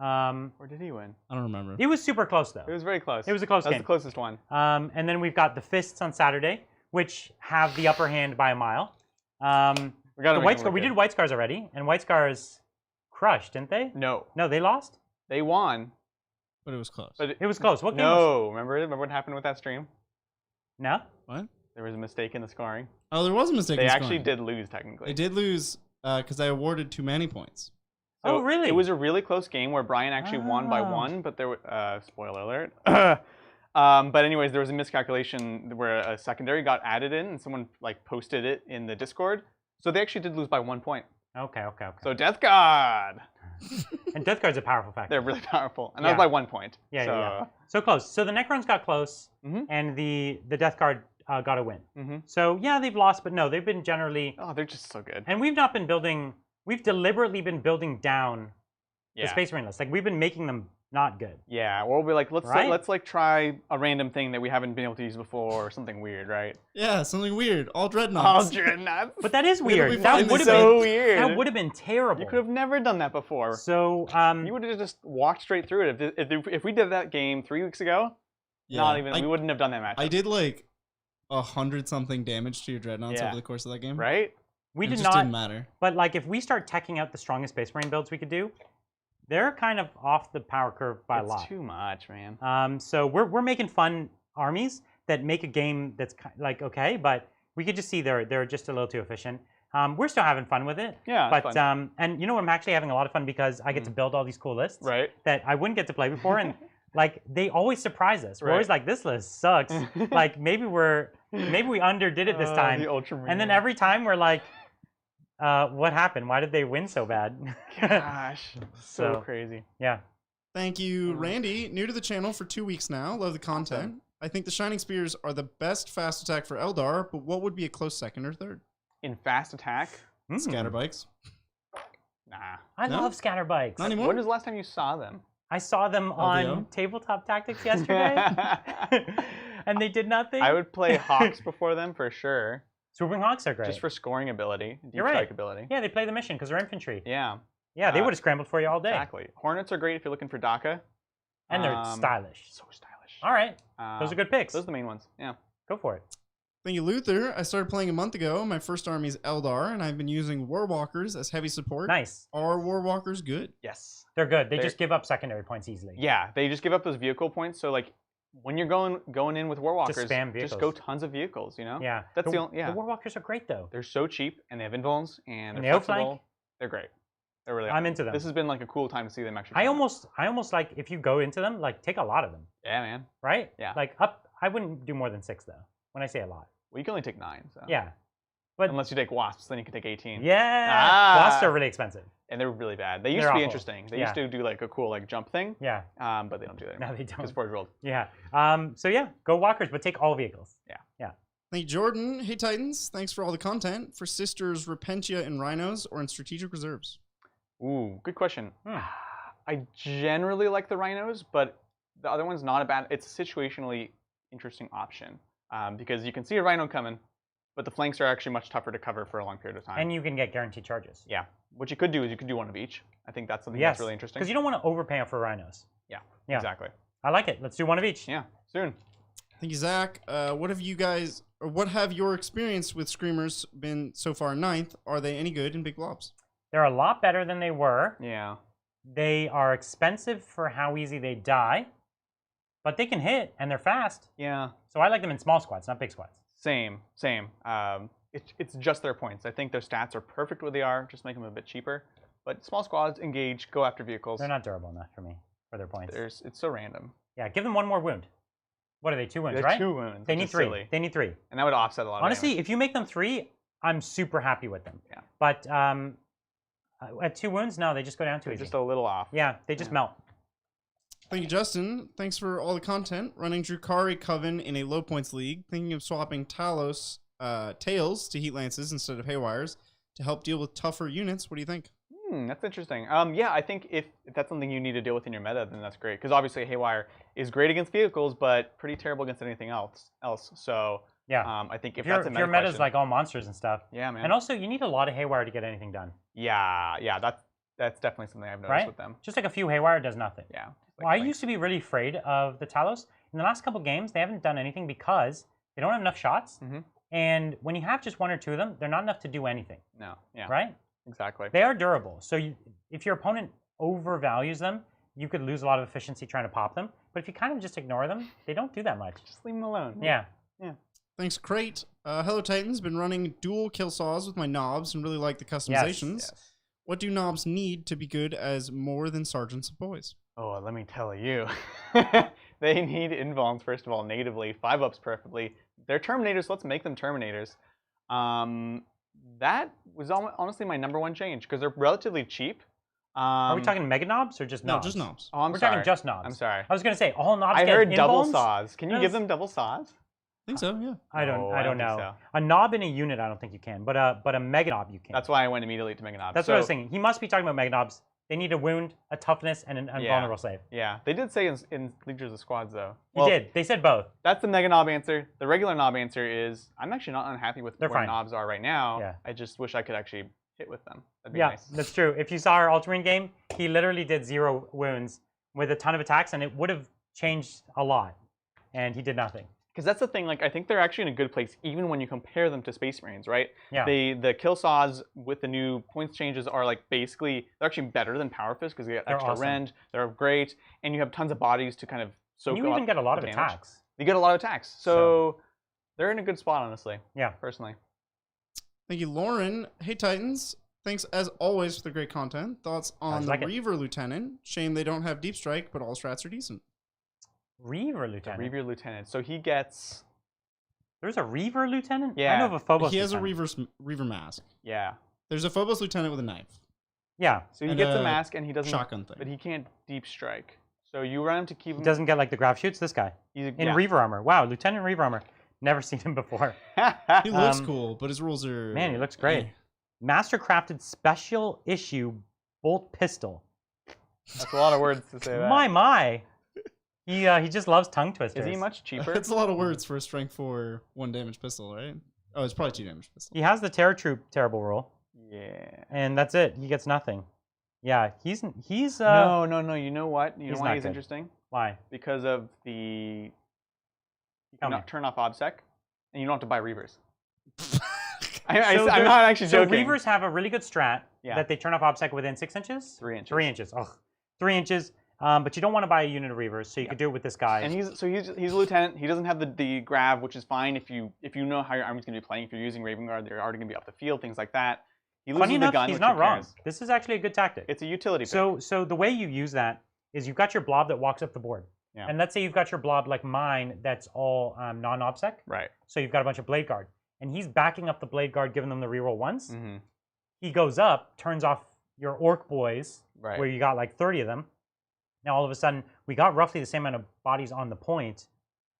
Or did he win? I don't remember. It was super close, though. It was very close. It was a close game. That was the closest one. And then we've got the Fists on Saturday, which have the upper hand by a mile. We did White Scars already, and White Scars crushed, didn't they? No. No, they lost? They won. But it was close. But it was close. What game was it? Remember what happened with that stream? No? What? There was a mistake in the scoring. Oh, there was a mistake in the scoring. They actually did lose, technically. They did lose because I awarded too many points. So oh, really? It was a really close game where Brian actually won by 1, but there were, spoiler alert. But anyways, there was a miscalculation where a secondary got added in and someone like posted it in the Discord. So they actually did lose by 1 point. Okay. So Death Guard! And Death Guard's a powerful factor. They're really powerful. And that was by 1 point. Yeah. So close. So the Necrons got close, and the Death Guard got a win. So yeah, they've lost, but no, they've been generally... Oh, they're just so good. And we've not been building... We've deliberately been building down the Space Marine list. Like, we've been making them not good. Yeah, or we'll be like, let's like try a random thing that we haven't been able to use before, or something weird, right? Yeah, something weird. All dreadnoughts. All dreadnoughts. But that is weird. That would have so been weird. That would have been terrible. You could have never done that before. So you would have just walked straight through it. If we did that game 3 weeks ago, we wouldn't have done that match. I did like 100-something damage to your dreadnoughts over the course of that game. Right? We did just not. Didn't matter. But like, if we start teching out the strongest Space Marine builds we could do, they're kind of off the power curve by a lot. It's too much, man. So we're making fun armies that make a game that's like okay, but we could just see they're just a little too efficient. We're still having fun with it. Yeah, but it's fun. And you know, I'm actually having a lot of fun because I get to build all these cool lists that I wouldn't get to play before, and like they always surprise us. We're always like, this list sucks. Like maybe we underdid it this time, and then every time we're like, what happened? Why did they win so bad? Gosh, so crazy. Yeah. Thank you, Randy. New to the channel for 2 weeks now. Love the content. Awesome. I think the Shining Spears are the best fast attack for Eldar, but what would be a close second or third? In fast attack? Scatterbikes. Nah. I love scatterbikes. Not anymore? When was the last time you saw them? I saw them on Tabletop Tactics yesterday, and they did nothing. I would play Hawks before them for sure. Swooping Hawks are great. Just for scoring ability, deep You're right. strike ability. Yeah, they play the mission because they're infantry. Yeah. Yeah, they would have scrambled for you all day. Exactly. Hornets are great if you're looking for DACA. And they're stylish. So stylish. All right. Those are good picks. Those are the main ones. Yeah. Go for it. Thank you, Luther. I started playing a month ago. My first army is Eldar, and I've been using Warwalkers as heavy support. Nice. Are Warwalkers good? Yes. They're good. They just give up secondary points easily. Yeah, they just give up those vehicle points. So like, when you're going in with Warwalkers, just spam vehicles. Just go tons of vehicles. You know. Yeah. That's the only. Yeah. The Warwalkers are great though. They're so cheap, and they have invulns, and they're outflank. flexible. They're great. They're really. I'm into them. This has been like a cool time to see them actually. I almost like if you go into them, like take a lot of them. Yeah, man. Right? Yeah. Like up. I wouldn't do more than 6 though. When I say a lot. Well, you can only take 9. So. Yeah. But unless you take wasps, then you can take 18. Yeah, wasps are really expensive. And they're really bad. They used They're to be awful. interesting. They Yeah. used to do like a cool like jump thing. Yeah. But they don't do that anymore. No, they don't. Because Forge World. Yeah. So yeah, go walkers, but take all vehicles. Yeah. Yeah. Thank you, Jordan. Hey, Titans. Thanks for all the content. For Sisters, Repentia and Rhinos, or in Strategic Reserves? Ooh, good question. Hmm. I generally like the Rhinos, but the other one's not a bad. It's a situationally interesting option because you can see a Rhino coming, but the flanks are actually much tougher to cover for a long period of time. And you can get guaranteed charges. Yeah. What you could do is you could do one of each. I think that's something that's really interesting. Because you don't want to overpay for rhinos. Yeah. Exactly. Exactly. I like it. Let's do one of each. Yeah. Soon. Thank you, Zach. What have you guys, or what have your experience with Screamers been so far? 9th. Are they any good in big blobs? They're a lot better than they were. Yeah. They are expensive for how easy they die, but they can hit and they're fast. Yeah. So I like them in small squads, not big squads. Same. It's just their points. I think their stats are perfect where they are. Just make them a bit cheaper. But small squads, engage, go after vehicles. They're not durable enough for me for their points. It's so random. Yeah, give them one more wound. What are they? 2 wounds, They're right? 2 wounds. They which need is 3. silly. They need 3. And that would offset a lot of Honestly, damage. if you make them 3, I'm super happy with them. Yeah. But at 2 wounds, no, they just go down too They're easy. just a little off. Yeah, they just melt. Thank you, Justin. Thanks for all the content. Running Drukari Coven in a low points league. Thinking of swapping Talos Tails to Heat Lances instead of Haywires to help deal with tougher units. What do you think? That's interesting. Yeah, I think if that's something you need to deal with in your meta, then that's great. Because obviously Haywire is great against vehicles, but pretty terrible against anything else. So Yeah. I think if Your that's a meta meta's question, like all monsters and stuff. yeah, man. And also, you need a lot of Haywire to get anything done. Yeah, that's definitely something I've noticed Right? with them. Just like a few Haywire does nothing. Yeah. Well, I used to be really afraid of the Talos. In the last couple games, they haven't done anything because they don't have enough shots. And when you have just 1 or 2 of them, they're not enough to do anything. No. Yeah. Right? Exactly. They are durable. So if your opponent overvalues them, you could lose a lot of efficiency trying to pop them. But if you kind of just ignore them, they don't do that much. Just leave them alone. Yeah. Thanks, Crate. Hello, Titans. Been running dual kill saws with my knobs and really like the customizations. Yes. What do knobs need to be good as more than sergeants of boys? Oh, let me tell you. They need invulns, first of all, natively. 5-ups preferably. They're Terminators, so let's make them Terminators. That was honestly my #1 change, because they're relatively cheap. Are we talking mega knobs or just No, knobs? just knobs. Oh, We're talking just knobs. I'm sorry. I was going to say, all knobs I get heard double invulns? saws. Can you give Yes. them double saws? I think so, yeah. I don't No, I don't think know. so. A knob in a unit, I don't think you can, but a mega knob you can. That's why I went immediately to Mega Knobs. That's what I was thinking. He must be talking about mega knobs. They need a wound, a toughness, and an invulnerable save. Yeah, they did say in Leaders of Squads, though. He did. They said both. That's the Mega Knob answer. The regular knob answer is, I'm actually not unhappy with They're where fine. knobs are right now. Yeah. I just wish I could actually hit with them. That'd be Yeah, nice. that's true. If you saw our Ultramarine game, he literally did 0 wounds with a ton of attacks, and it would have changed a lot. And he did nothing. Because that's the thing, like, I think they're actually in a good place, even when you compare them to Space Marines, right? Yeah. The kill saws with the new points changes are, like, basically, they're actually better than Power Fist, because they get They're extra awesome. rend, they're great, and you have tons of bodies to kind of soak And you up even get a lot the of damage. attacks. You get a lot of attacks. So they're in a good spot, honestly. Yeah. Personally. Thank you, Lauren. Hey, Titans. Thanks, as always, for the great content. Thoughts on the like it. Reaver Lieutenant? Shame they don't have Deep Strike, but all strats are decent. Reaver The Lieutenant. Reaver Lieutenant. So he gets... There's a Reaver Lieutenant? Yeah. I know of a Phobos He has a Lieutenant. Reaver mask. Yeah. There's a Phobos Lieutenant with a knife. Yeah. So he And gets a a mask, and he doesn't... Shotgun thing. But he can't Deep Strike. So you run him to keep him... He doesn't get like the grab shoots, this guy. He's, In Reaver armor. Wow, Lieutenant Reaver armor. Never seen him before. He looks Um, cool, but his rules are... Man, he looks great. Mastercrafted special issue bolt pistol. That's a lot of words to say that. My. He just loves tongue twisters. Is he much cheaper? That's a lot of words for a strength 4 1 damage pistol, right? Oh, it's probably 2 damage pistol. He has the Terror Troop terrible rule, Yeah. and that's it. He gets nothing. Yeah, he's No. You know what? You know he's why not he's good. interesting? why? Because of the... You Tell me. cannot turn off OBSEC, and you don't have to buy Reavers. So I'm not actually So joking. Reavers have a really good strat Yeah. that they turn off OBSEC within 6 inches. 3 inches. 3 inches. Ugh. 3 inches. But you don't want to buy a unit of Reavers, so you could do it with this guy. And he's a lieutenant. He doesn't have the grab, which is fine if you know how your army's going to be playing. If you're using Raven Guard, they're already going to be up the field, things like that. He loses Funny the enough, gun, he's which not who wrong. cares? This is actually a good tactic. It's a utility pick. So the way you use that is you've got your blob that walks up the board. Yeah. And let's say you've got your blob like mine that's all non-OBSEC. Right. So you've got a bunch of Blade Guard. and he's backing up the Blade Guard, giving them the reroll once. Mm-hmm. He goes up, turns off your Orc boys, Right. where you got like 30 of them. Now all of a sudden, we got roughly the same amount of bodies on the point,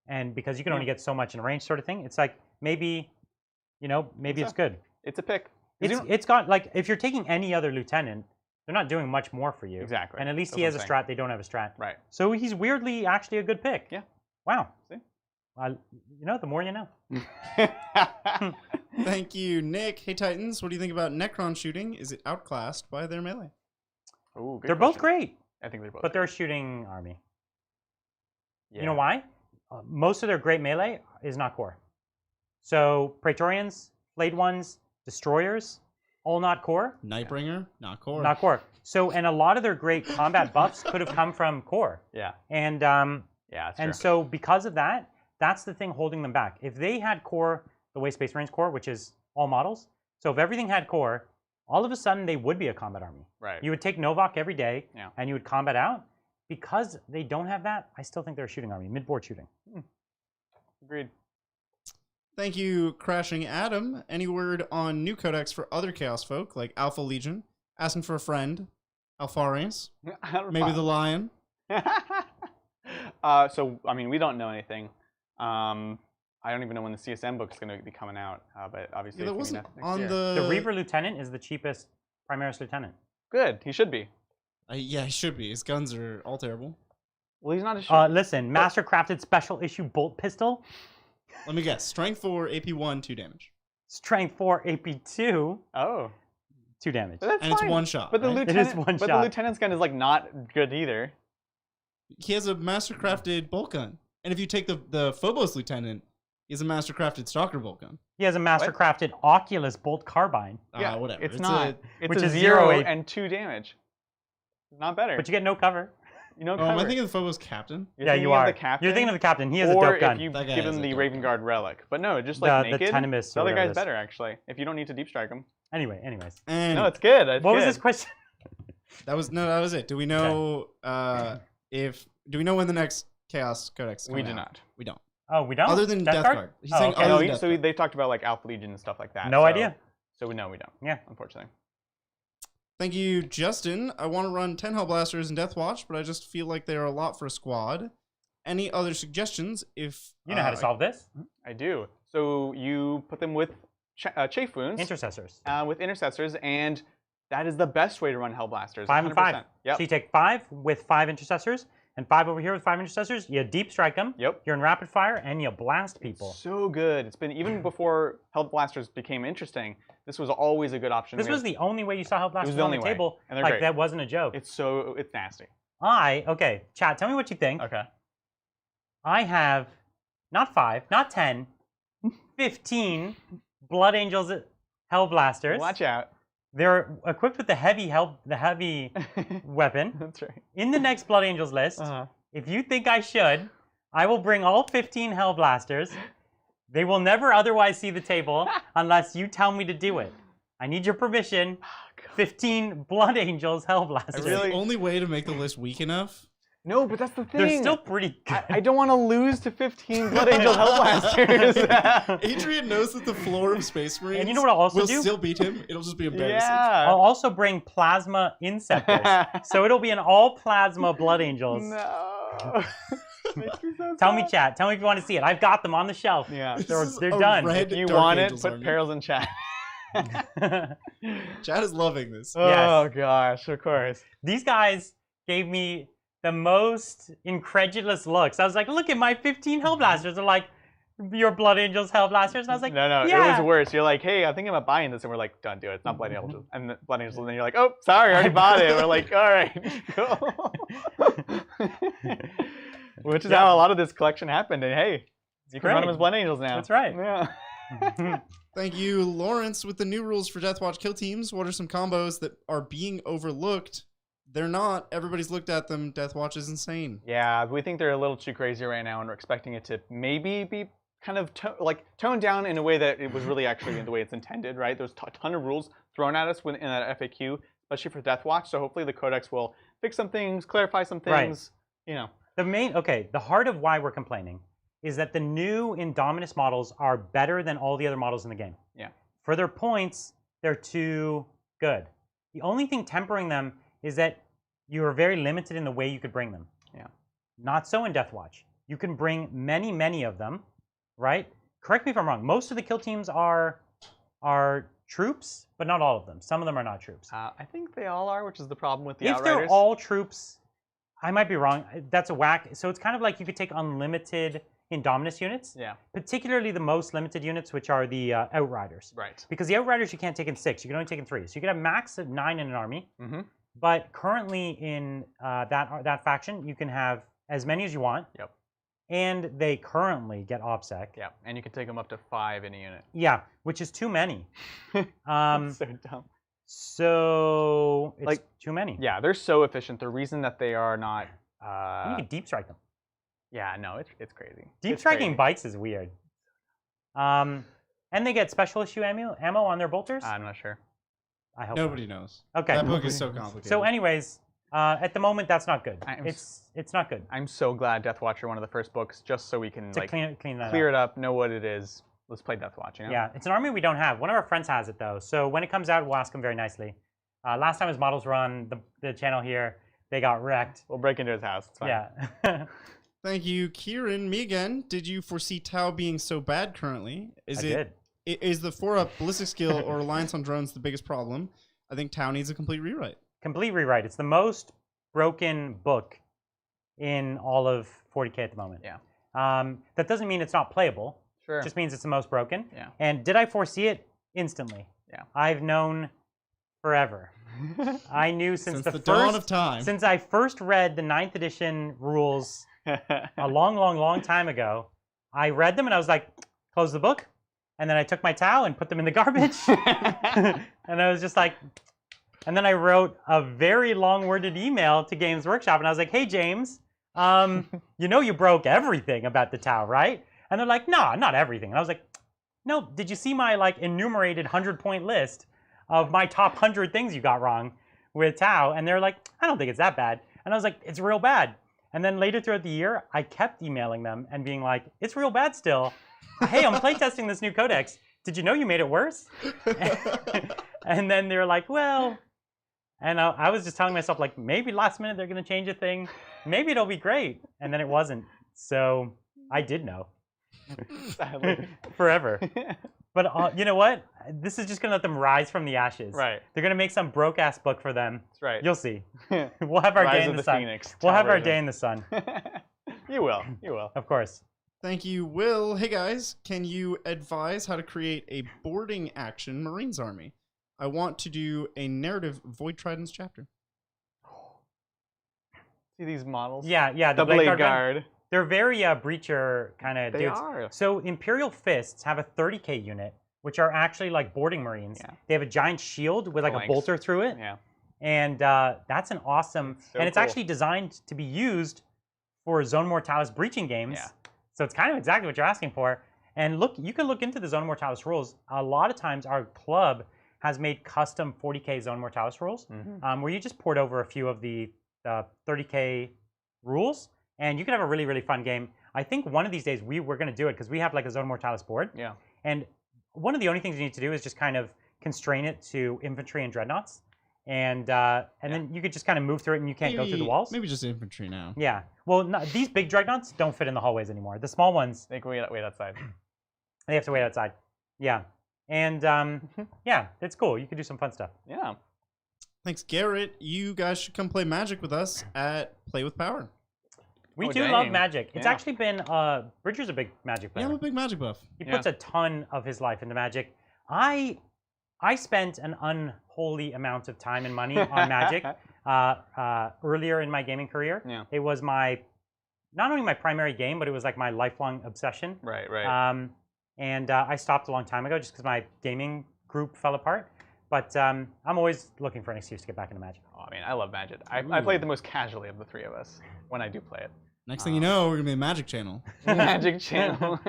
and because you can only get so much in range, sort of thing, it's like maybe, maybe it's good. It's a pick. It's got like if you're taking any other lieutenant, they're not doing much more for you. Exactly. And at least That's he what has I'm a saying. strat they don't have a strat. Right. So he's weirdly actually a good pick. Yeah. Wow. See? The more you know. Thank you, Nick. Hey, Titans, what do you think about Necron shooting? Is it outclassed by their melee? Ooh, good They're both question. great, I think they're both. but they're a shooting army. Yeah. You know why? Most of their great melee is not core. So Praetorians, Flayed Ones, Destroyers, all not core. Nightbringer, not core. Not core. So, and a lot of their great combat buffs could have come from core. Yeah. And Yeah, that's true. so because of that, that's the thing holding them back. If they had core, the way Space Marines core, which is all models, so if everything had core, all of a sudden they would be a combat army. Right. You would take Novak every day, Yeah. and you would combat out. Because they don't have that, I still think they're a shooting army, mid-board shooting. Agreed. Thank you, Crashing Adam. Any word on new codex for other Chaos folk, like Alpha Legion, Asking for a Friend, Alfares, maybe the Lion? So, I mean, we don't know anything. I don't even know when the CSM book is going to be coming out, but obviously Yeah, that it's wasn't coming out on next year. The Reaver Lieutenant is the cheapest Primaris Lieutenant. Good, he should be. Yeah, he should be. His guns are all terrible. Well, he's not a shooter. Listen, Mastercrafted Special Issue Bolt Pistol, Let me guess. Strength 4, AP 1, 2 damage. Strength 4, AP 2, Oh. 2 damage. But that's And it's fine. one shot. But the right? lieutenant, is one but the shot. lieutenant's gun is like not good either. He has a Mastercrafted bolt gun. And if you take the Phobos Lieutenant, he has a Mastercrafted Stalker bolt gun. He has a Mastercrafted Oculus Bolt Carbine, Yeah, Whatever. It's not. It's which a is 0 0 and 2 damage. Not better. but you get no cover. You know, Oh, am I thinking of the Phobos Captain? You're Yeah, thinking you of are. The captain, You're thinking of the captain. He has a or dope gun. if you That guy give has him a the dope Raven Guard relic. But no, just The like naked. Tenemis The or other whatever guy's it is. better, actually. If you don't need to deep strike him. Anyways. And No, it's good. It's What was good. this question? that was it. Do we know do we know when the next Chaos Codex is We coming do out? not. We don't. Oh, we don't? Other than Death Guard. He's Oh, saying okay. other No, than Death so Guard. they talked about like Alpha Legion and stuff like that. No so- idea. So we know we don't. Yeah. Unfortunately. Thank you, Justin. I want to run 10 Hellblasters in Death Watch, but I just feel like they are a lot for a squad. Any other suggestions? If You know how to solve this. I do. So you put them with chafe wounds, Intercessors. with intercessors, and that is the best way to run Hellblasters. 5 and 5. 100%. Yep. So you take 5 with 5 intercessors, and 5 over here with 5 intercessors. You deep strike them. Yep. You're in rapid fire, and you blast people. So good. It's been even before Hellblasters became interesting. This was always a good option. This was the only way you saw It was Hellblasters the on the only way, table. and they're Like, great. that wasn't a joke. It's nasty. Okay, chat, tell me what you think. Okay. I have not 5, not 10, 15 Blood Angels Hellblasters. Watch out. They're equipped with the heavy weapon. That's right. In the next Blood Angels list, if you think I should, I will bring all 15 Hellblasters. They will never otherwise see the table unless you tell me to do it. I need your permission. 15 Blood Angels Hellblasters. Is the only way to make the list weak enough? No, but that's the thing. They're still pretty good. I don't want to lose to 15 Blood Angel Hellblasters. Adrian knows that the floor of Space Marines And you know what I'll also will do? still beat him. It'll just be embarrassing. Yeah. I'll also bring Plasma Inceptors. So it'll be an all Plasma Blood Angels. No. Makes me so Tell me, sad. chat. Tell me if you want to see it. I've got them on the shelf. Yeah. This They're is they're a done. red If you Dark want Angels it, put army. Perils in chat. Chad is loving this. Oh gosh, of course. These guys gave me the most incredulous looks. I was like, look at my 15 Hellblasters. They're like, your Blood Angels Hellblasters? And I was like, No, yeah. it was worse. You're like, hey, I think I'm buying this, and we're like, don't do it. It's not Blood Angels. And the Blood Angels, and then you're like, oh, sorry, I already bought it. We're like, all right, cool. Which is how a lot of this collection happened. And hey, you can run them as Blood Angels now. That's right. Yeah. Thank you, Lawrence. With the new rules for Death Watch kill teams, what are some combos that are being overlooked? They're not. Everybody's looked at them. Death Watch is insane. Yeah, we think they're a little too crazy right now, and we're expecting it to maybe be kind of toned down in a way that it was really actually in the way it's intended, right? There's a ton of rules thrown at us in that FAQ, especially for Death Watch. So hopefully the Codex will fix some things, clarify some things. Right. You know. The heart of why we're complaining is that the new Indominus models are better than all the other models in the game. Yeah. For their points, they're too good. The only thing tempering them is that you are very limited in the way you could bring them. Yeah. Not so in Deathwatch. You can bring many, many of them, right? Correct me if I'm wrong. Most of the kill teams are troops, but not all of them. Some of them are not troops. I think they all are, which is the problem with the If Outriders. they're all troops, I might be wrong. That's a whack. So it's kind of like you could take unlimited Indominus units. Yeah. Particularly the most limited units, which are the Outriders. Right. Because the Outriders you can't take in 6. You can only take in 3. So you can have max of 9 in an army. Mm-hmm. But currently in that faction, you can have as many as you want. Yep. And they currently get OBSEC. Yeah, and you can take them up to 5 in a unit. Yeah, which is too many. That's so dumb. So it's Like, too many. Yeah, they're so efficient. The reason that they are not... You can deep strike them. Yeah, no, it's crazy. Deep striking bikes is weird. And they get special issue ammo on their bolters? I'm not sure. I hope Nobody knows. Okay. That book is so complicated. So anyways, at the moment, that's not good. It's not good. I'm so glad Deathwatch are one of the first books, just so we can To like clean that clear up. it up, know what it is. Let's play Deathwatch, you know? Yeah, it's an army we don't have. One of our friends has it, though. So when it comes out, we'll ask him very nicely. Last time his models were on the channel here, they got wrecked. We'll break into his house. It's fine. Yeah. Thank you, Kieran. Me again. Did you foresee Tau being so bad currently? I did. Is the 4-up ballistic skill or reliance on drones the biggest problem? I think Tau needs a complete rewrite. Complete rewrite. It's the most broken book in all of 40K at the moment. Yeah. That doesn't mean it's not playable. Sure. It just means it's the most broken. Yeah. And did I foresee it? Instantly. Yeah. I've known forever. I knew since the dawn of time. Since I first read the 9th edition rules a long, long, long time ago. I read them and I was like, close the book. And then I took my Tau and put them in the garbage. And I was just like, and then I wrote a very long-worded email to Games Workshop and I was like, hey, James, you know you broke everything about the Tau, right? And they're like, no, not everything. And I was like, no, did you see my like enumerated 100-point list of my top 100 things you got wrong with Tau? And they're like, I don't think it's that bad. And I was like, it's real bad. And then later throughout the year, I kept emailing them and being like, it's real bad still. Hey, I'm playtesting this new codex. Did you know you made it worse? And then they were like, well, and I was just telling myself, like, maybe last minute they're going to change a thing. Maybe it'll be great. And then it wasn't. So I did know. Forever. But you know what? This is just going to let them rise from the ashes. Right. They're going to make some broke-ass book for them. That's right. You'll see. We'll have our day in the sun. Phoenix, we'll have our version. day in the sun. You will. You will. Of course. Thank you, Will. Hey guys, can you advise how to create a boarding action Marines army? I want to do a narrative Void Tridents chapter. See these models? Yeah, The Blade Guard. They're very breacher kind of dudes. They are. So Imperial Fists have a 30k unit, which are actually like boarding Marines. Yeah. They have a giant shield with like Flanks. a bolter through it. Yeah. And that's an awesome, It's so and it's cool. actually designed to be used for Zone Mortalis breaching games. Yeah. So it's kind of exactly what you're asking for. And look, you can look into the Zone Mortalis rules. A lot of times our club has made custom 40k Zone Mortalis rules, where you just port over a few of the 30k rules, and you can have a really, really fun game. I think one of these days we're going to do it because we have like a Zone Mortalis board. Yeah. And one of the only things you need to do is just kind of constrain it to infantry and dreadnoughts. And then you could just kind of move through it and you can't go through the walls. Maybe just infantry now. Yeah. Well, no, these big dreadnoughts don't fit in the hallways anymore. The small ones, They can wait outside. they have to wait outside. Yeah. And yeah, it's cool. You could do some fun stuff. Yeah. Thanks, Garrett. You guys should come play Magic with us at Play with Power. We Oh, do love dang. Magic. It's Yeah. actually been Bridger's a big Magic Yeah, player. I'm a big Magic buff. He puts a ton of his life into Magic. I spent an unholy amount of time and money on Magic earlier in my gaming career. Yeah. It was not only my primary game, but it was like my lifelong obsession. Right, right. And I stopped a long time ago just because my gaming group fell apart. But I'm always looking for an excuse to get back into Magic. Oh, I mean, I love Magic. I play it the most casually of the three of us when I do play it. Next thing you know, we're going to be a Magic channel. Magic channel.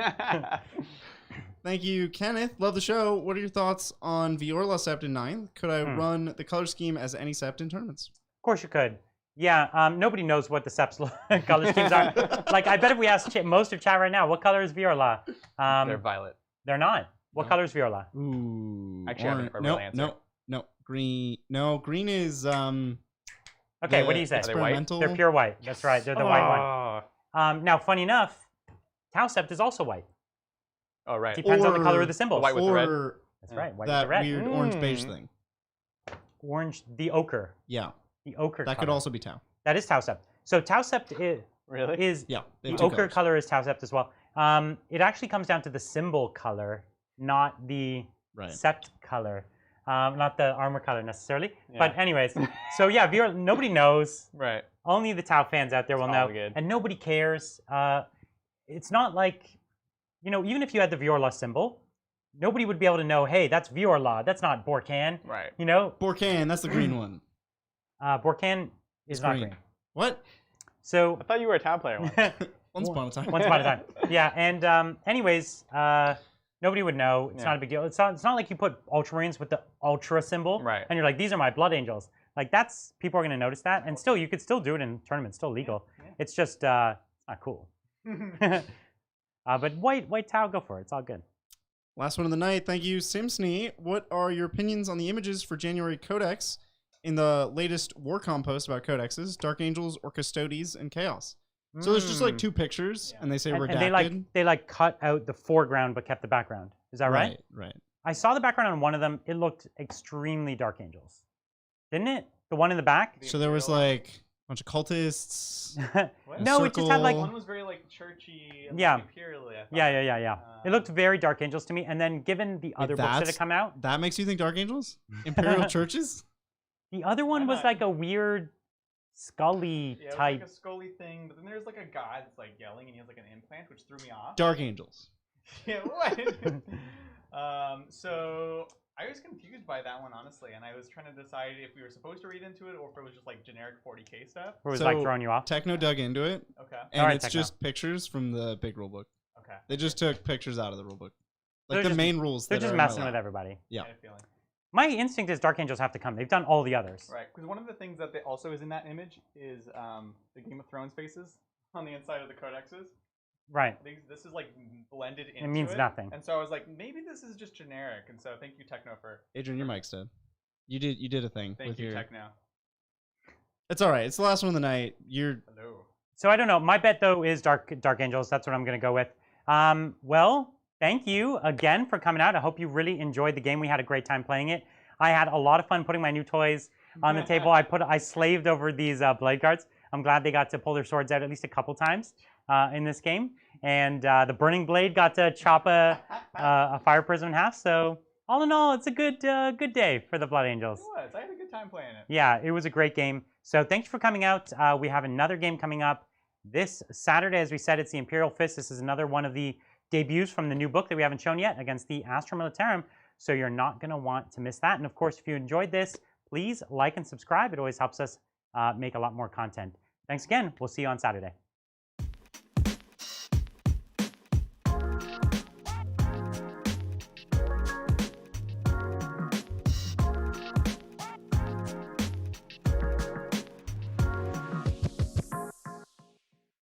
Thank you, Kenneth. Love the show. What are your thoughts on Viorla Sept in 9th? Could I run the color scheme as any Sept in tournaments? Of course you could. Yeah, nobody knows what the Seps color schemes are. Like, I bet if we ask most of chat right now, what color is Viorla? They're violet. They're not. What No. color is Viorla? Ooh. Actually, I have a real answer. No. Green. No, green is Okay, what do you say? Are they white? experimental. They're pure white. That's right. They're the white one. Now, funny enough, Tau Sept is also white. Oh, right. Depends on the color of the symbols. white with the red. Or That's right. White with that the red. weird orange beige thing. Orange, the ochre. Yeah, The ochre that could color. also be Tau. That is Tau Sept. So Tau Sept Really? is Yeah, they the have two ochre colors. color is Tau Sept as well. It actually comes down to the symbol color, not the Right. sept color, not the armor color necessarily. Yeah. But anyways, so yeah, nobody knows. Right. Only the Tau fans out there will It's know, all good. and nobody cares. It's not like, even if you had the Viorla symbol, nobody would be able to know, hey, that's Viorla, that's not Borkan. Right. Borkan, that's the green one. Borkan is not green. What? So I thought you were a Tau player once. Once upon a time. Once upon a time. Yeah, and anyways, nobody would know. It's not a big deal. It's not like you put Ultramarines with the Ultra symbol, Right. and you're like, these are my Blood Angels. Like, people are going to notice that, and still, you could still do it in tournaments, still legal. Yeah. It's just, it's not cool. But white Tau, go for it. It's all good. Last one of the night. Thank you, Simsney. What are your opinions on the images for January Codex in the latest Warcom post about Codexes, Dark Angels, or Custodes, and Chaos? So there's just like two pictures, and they say redacted. And they cut out the foreground but kept the background. Is that right? Right. I saw the background on one of them. It looked extremely Dark Angels, didn't it? The one in the back. So there was like a bunch of cultists. No, it just had like One was very like churchy. And Yeah. imperial. Yeah. It looked very Dark Angels to me. And then given the other books that had come out, That makes you think Dark Angels? Imperial churches? the other one Why was not? like a weird Scully Yeah, it was type. like a Scully thing, but then there's like a guy that's like yelling and he has like an implant, which threw me off. Dark Angels. Yeah, what? So I was confused by that one, honestly, and I was trying to decide if we were supposed to read into it or if it was just like generic 40k stuff. Where it was So, like throwing you off. Techno dug into it, Okay. and Alright, it's Techno. just pictures from the big rulebook. Okay. They just took pictures out of the rulebook. They're Like the just- main rules. They're that just are in my messing with lab. everybody. Yeah. I had a feeling. My instinct is Dark Angels have to come. They've done all the others. Right, because one of the things that also is in that image is the Game of Thrones faces on the inside of the codexes. Right. This is like blended into it. It means nothing. And so I was like, maybe this is just generic. And so thank you, Techno, for Adrian, your mic's dead. You did a thing. thank with you, your... Techno. It's all right. It's the last one of the night. Hello. So I don't know. My bet though is Dark Angels. That's what I'm going to go with. Well, thank you again for coming out. I hope you really enjoyed the game. We had a great time playing it. I had a lot of fun putting my new toys on the table. I slaved over these blade guards. I'm glad they got to pull their swords out at least a couple times in this game. And the burning blade got to chop a fire prism in half. So all in all, it's a good day for the Blood Angels. It was. I had a good time playing it. Yeah, it was a great game. So thank you for coming out. We have another game coming up this Saturday. As we said, it's the Imperial Fist. This is another one of the debuts from the new book that we haven't shown yet against the Astra Militarum. So you're not going to want to miss that. And of course, if you enjoyed this, please like and subscribe. It always helps us make a lot more content. Thanks again. We'll see you on Saturday.